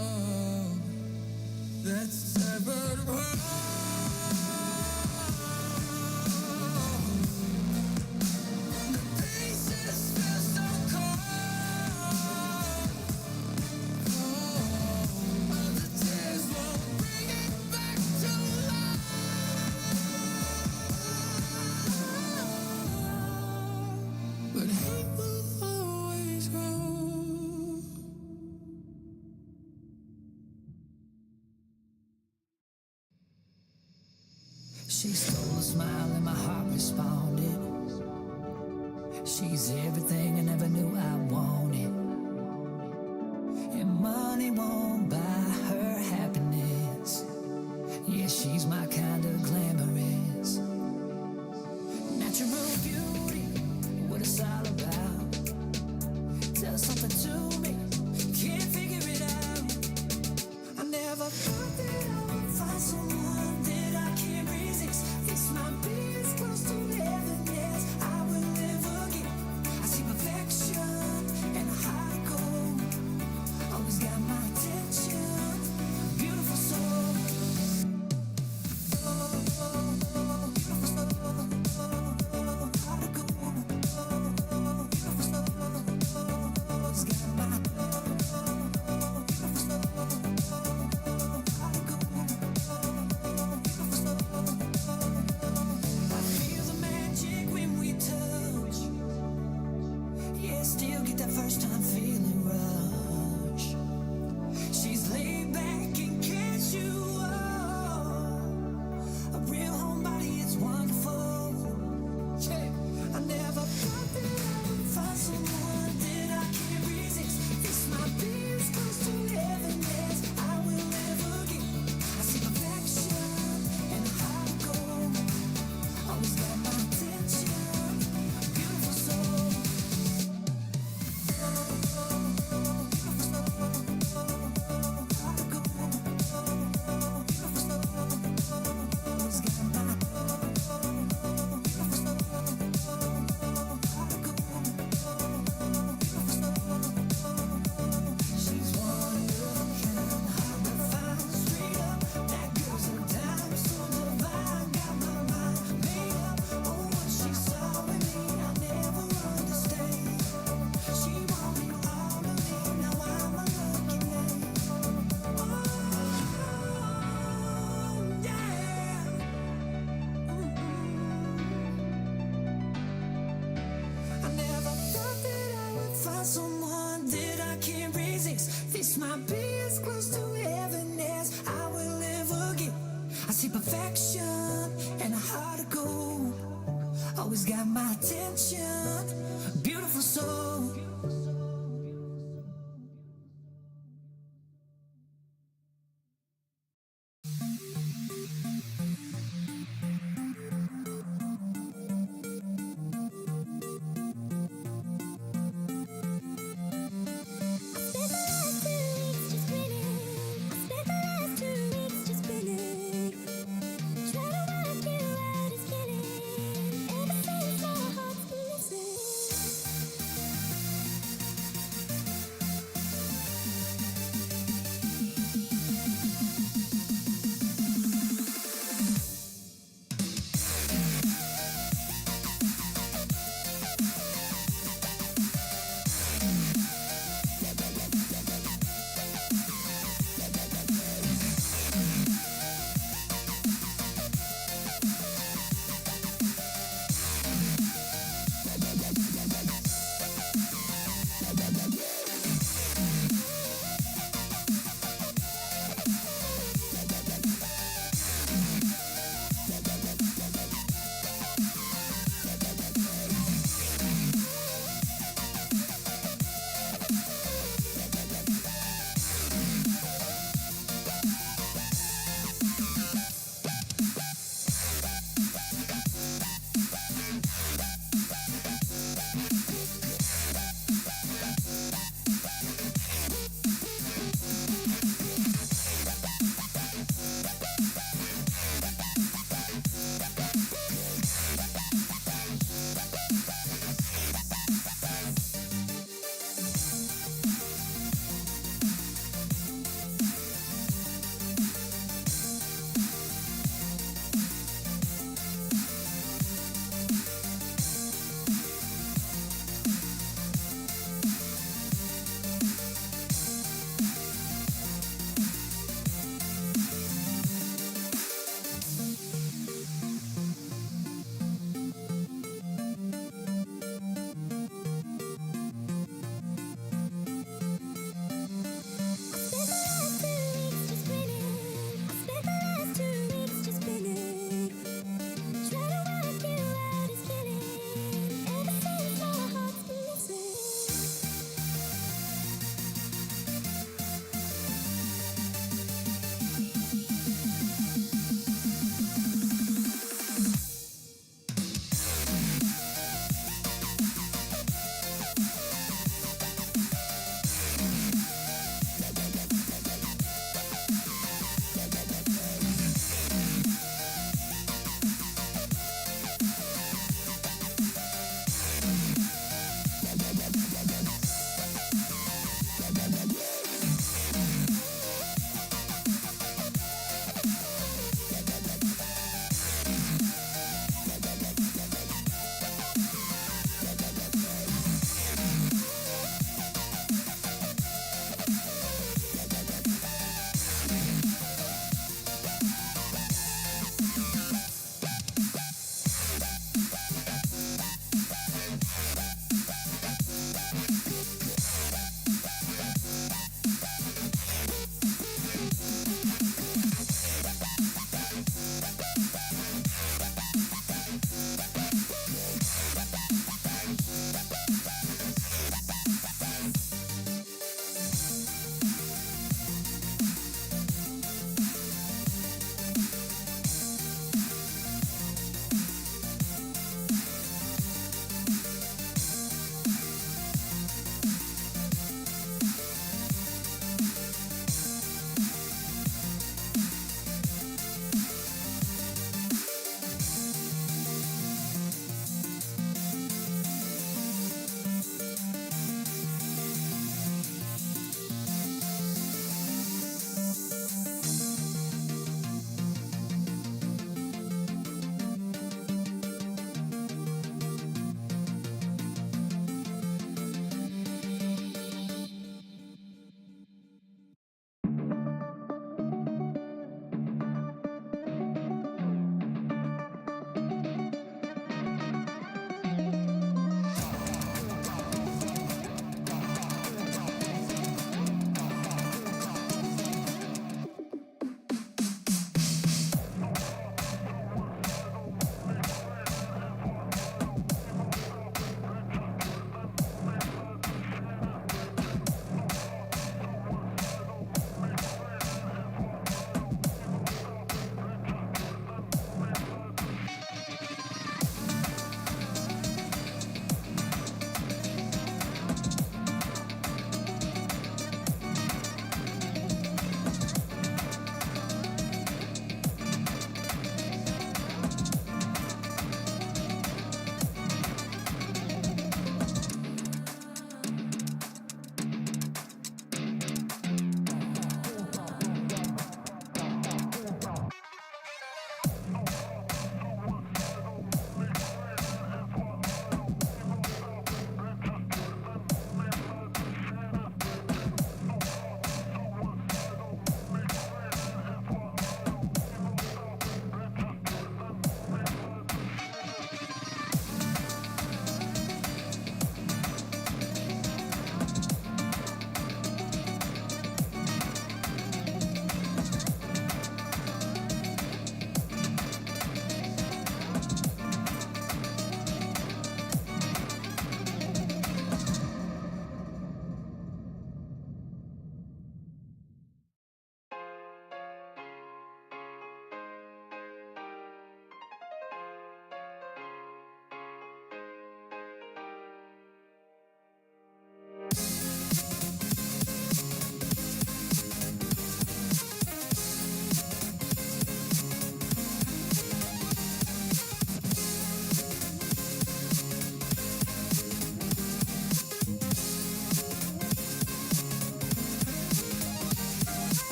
Oh, that severed heart. The pieces feel so cold. All the tears won't bring it back to life. But hate will always grow. She stole a smile and my heart responded. She's everything I never knew I wanted. And money won't buy her happiness. Yeah, she's my kind of glamorous. Natural beauty, what it's all about. Tell something to me, can't figure it out. I never thought that I would find someone that I can't resist. This might be as close to heaven as I will ever get. I see perfection and a heart of gold. Always got my attention, beautiful soul. Beautiful soul, heart of gold. Beautiful soul, always got my beautiful soul. I feel the magic when we touch. Yeah, still get that first time feeling rush. She's laid back and casual. A real homebody, it's wonderful. Yeah. I never thought that I would find someone that I can't resist. This might be as close to heaven as I will ever get. I see perfection and a heart of gold. Always got my attention, beautiful soul. She's one of a kind, hard to find, straight up. That girl's a dime, so divine. Got my mind made up on what she saw in me. I'll never understand. She wanted all of me, now I'm a lucky man. Oh, yeah. I never thought that I would find someone that I can't resist. This might be as close to heaven as I will ever get. I see perfection and a heart of gold. Always got my attention, beautiful soul.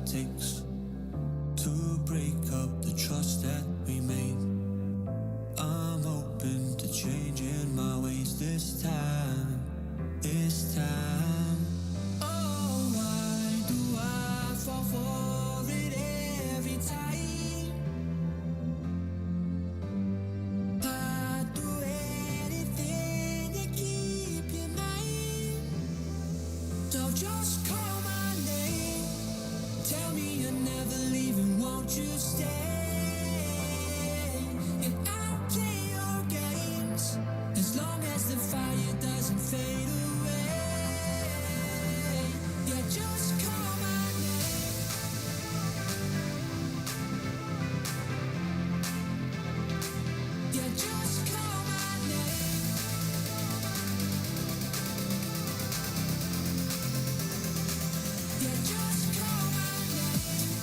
it takes to break up the trust that we made. I'm open to changing my ways this time, this time. Oh, why do I fall for it every time? I'd do anything to keep you mine. So just call my name. Tell me you're never leaving, won't you stay? And I'll play your games as long as the fire doesn't fade away. Yeah, just call my name. Yeah, just call my name. Yeah, just call my name.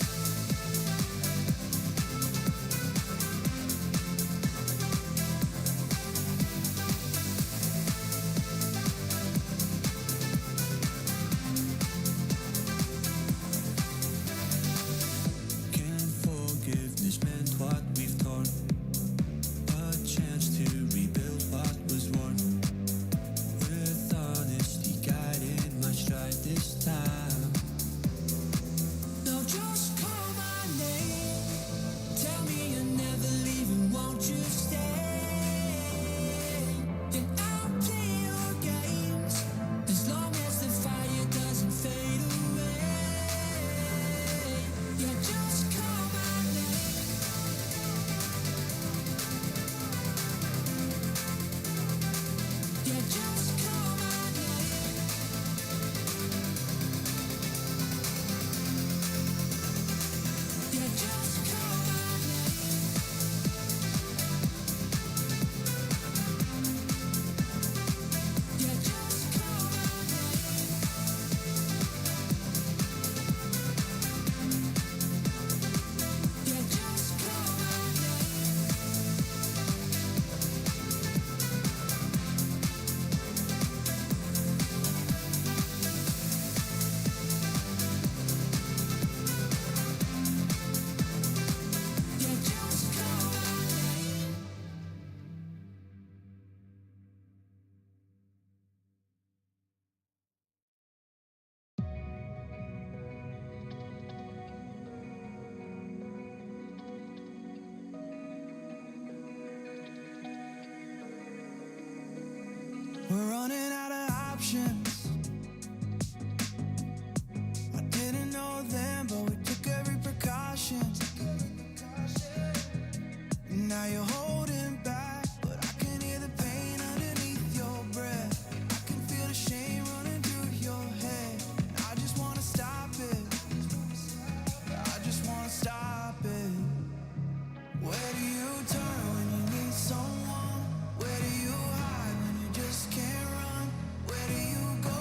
Can forgiveness mend what we've torn? A chance to rebuild what was worn. With honesty guiding my stride this time. No, just call my name. Tell me you're never leaving, won't you stay? And I'll play your games as long as the fire doesn't fade away. Yeah, just call my name. Yeah, just call my name. Yeah, just call my name. Yeah, just call my name. Yeah, just call my name. Yeah, just call my name. We're running out of options. I didn't know them, but we took every precaution. Now you're holding back, but I can hear the pain underneath your breath. I can feel the shame running through your head. I just wanna stop it. I just wanna stop it. Where do you turn when you need someone? Where do you hide when you just can't run? Where do you go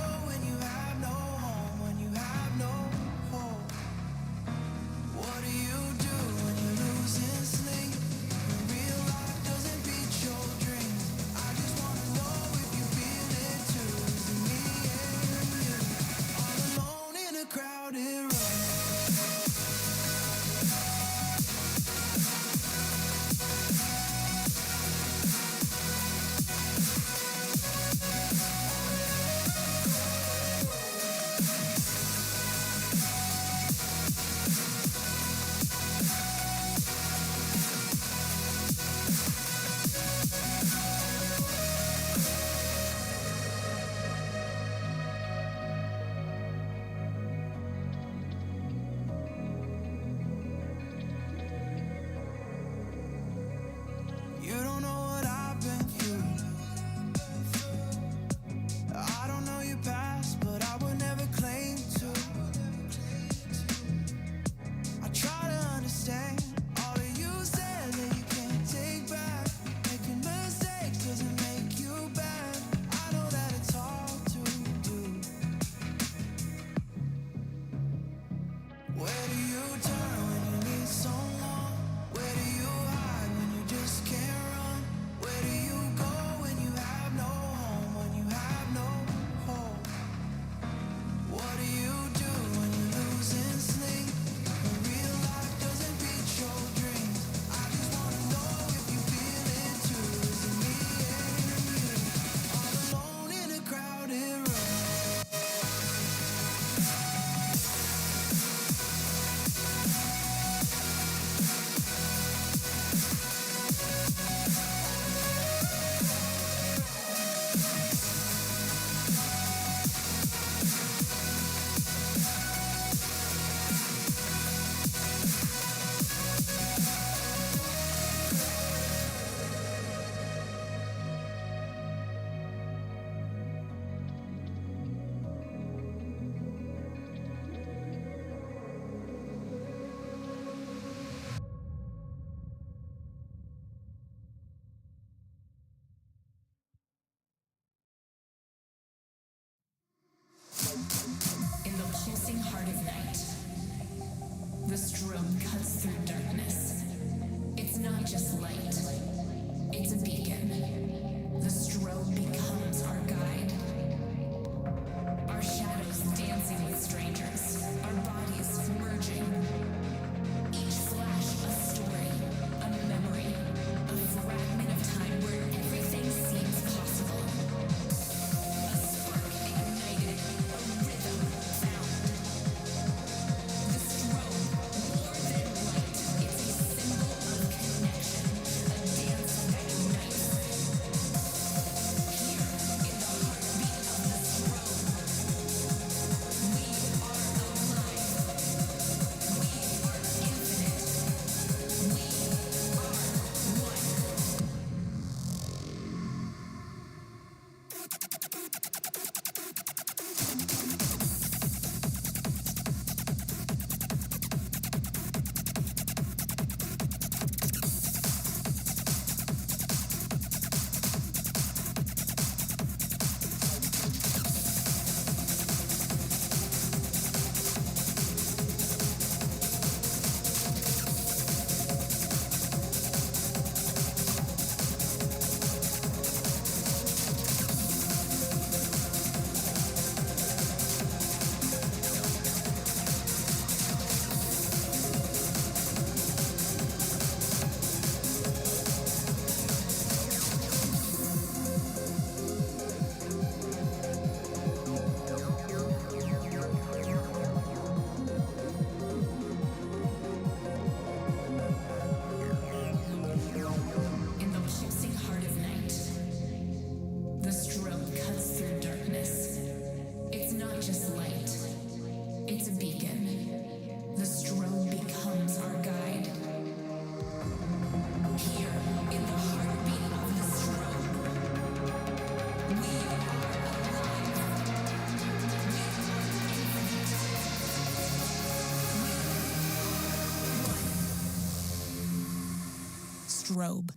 robe.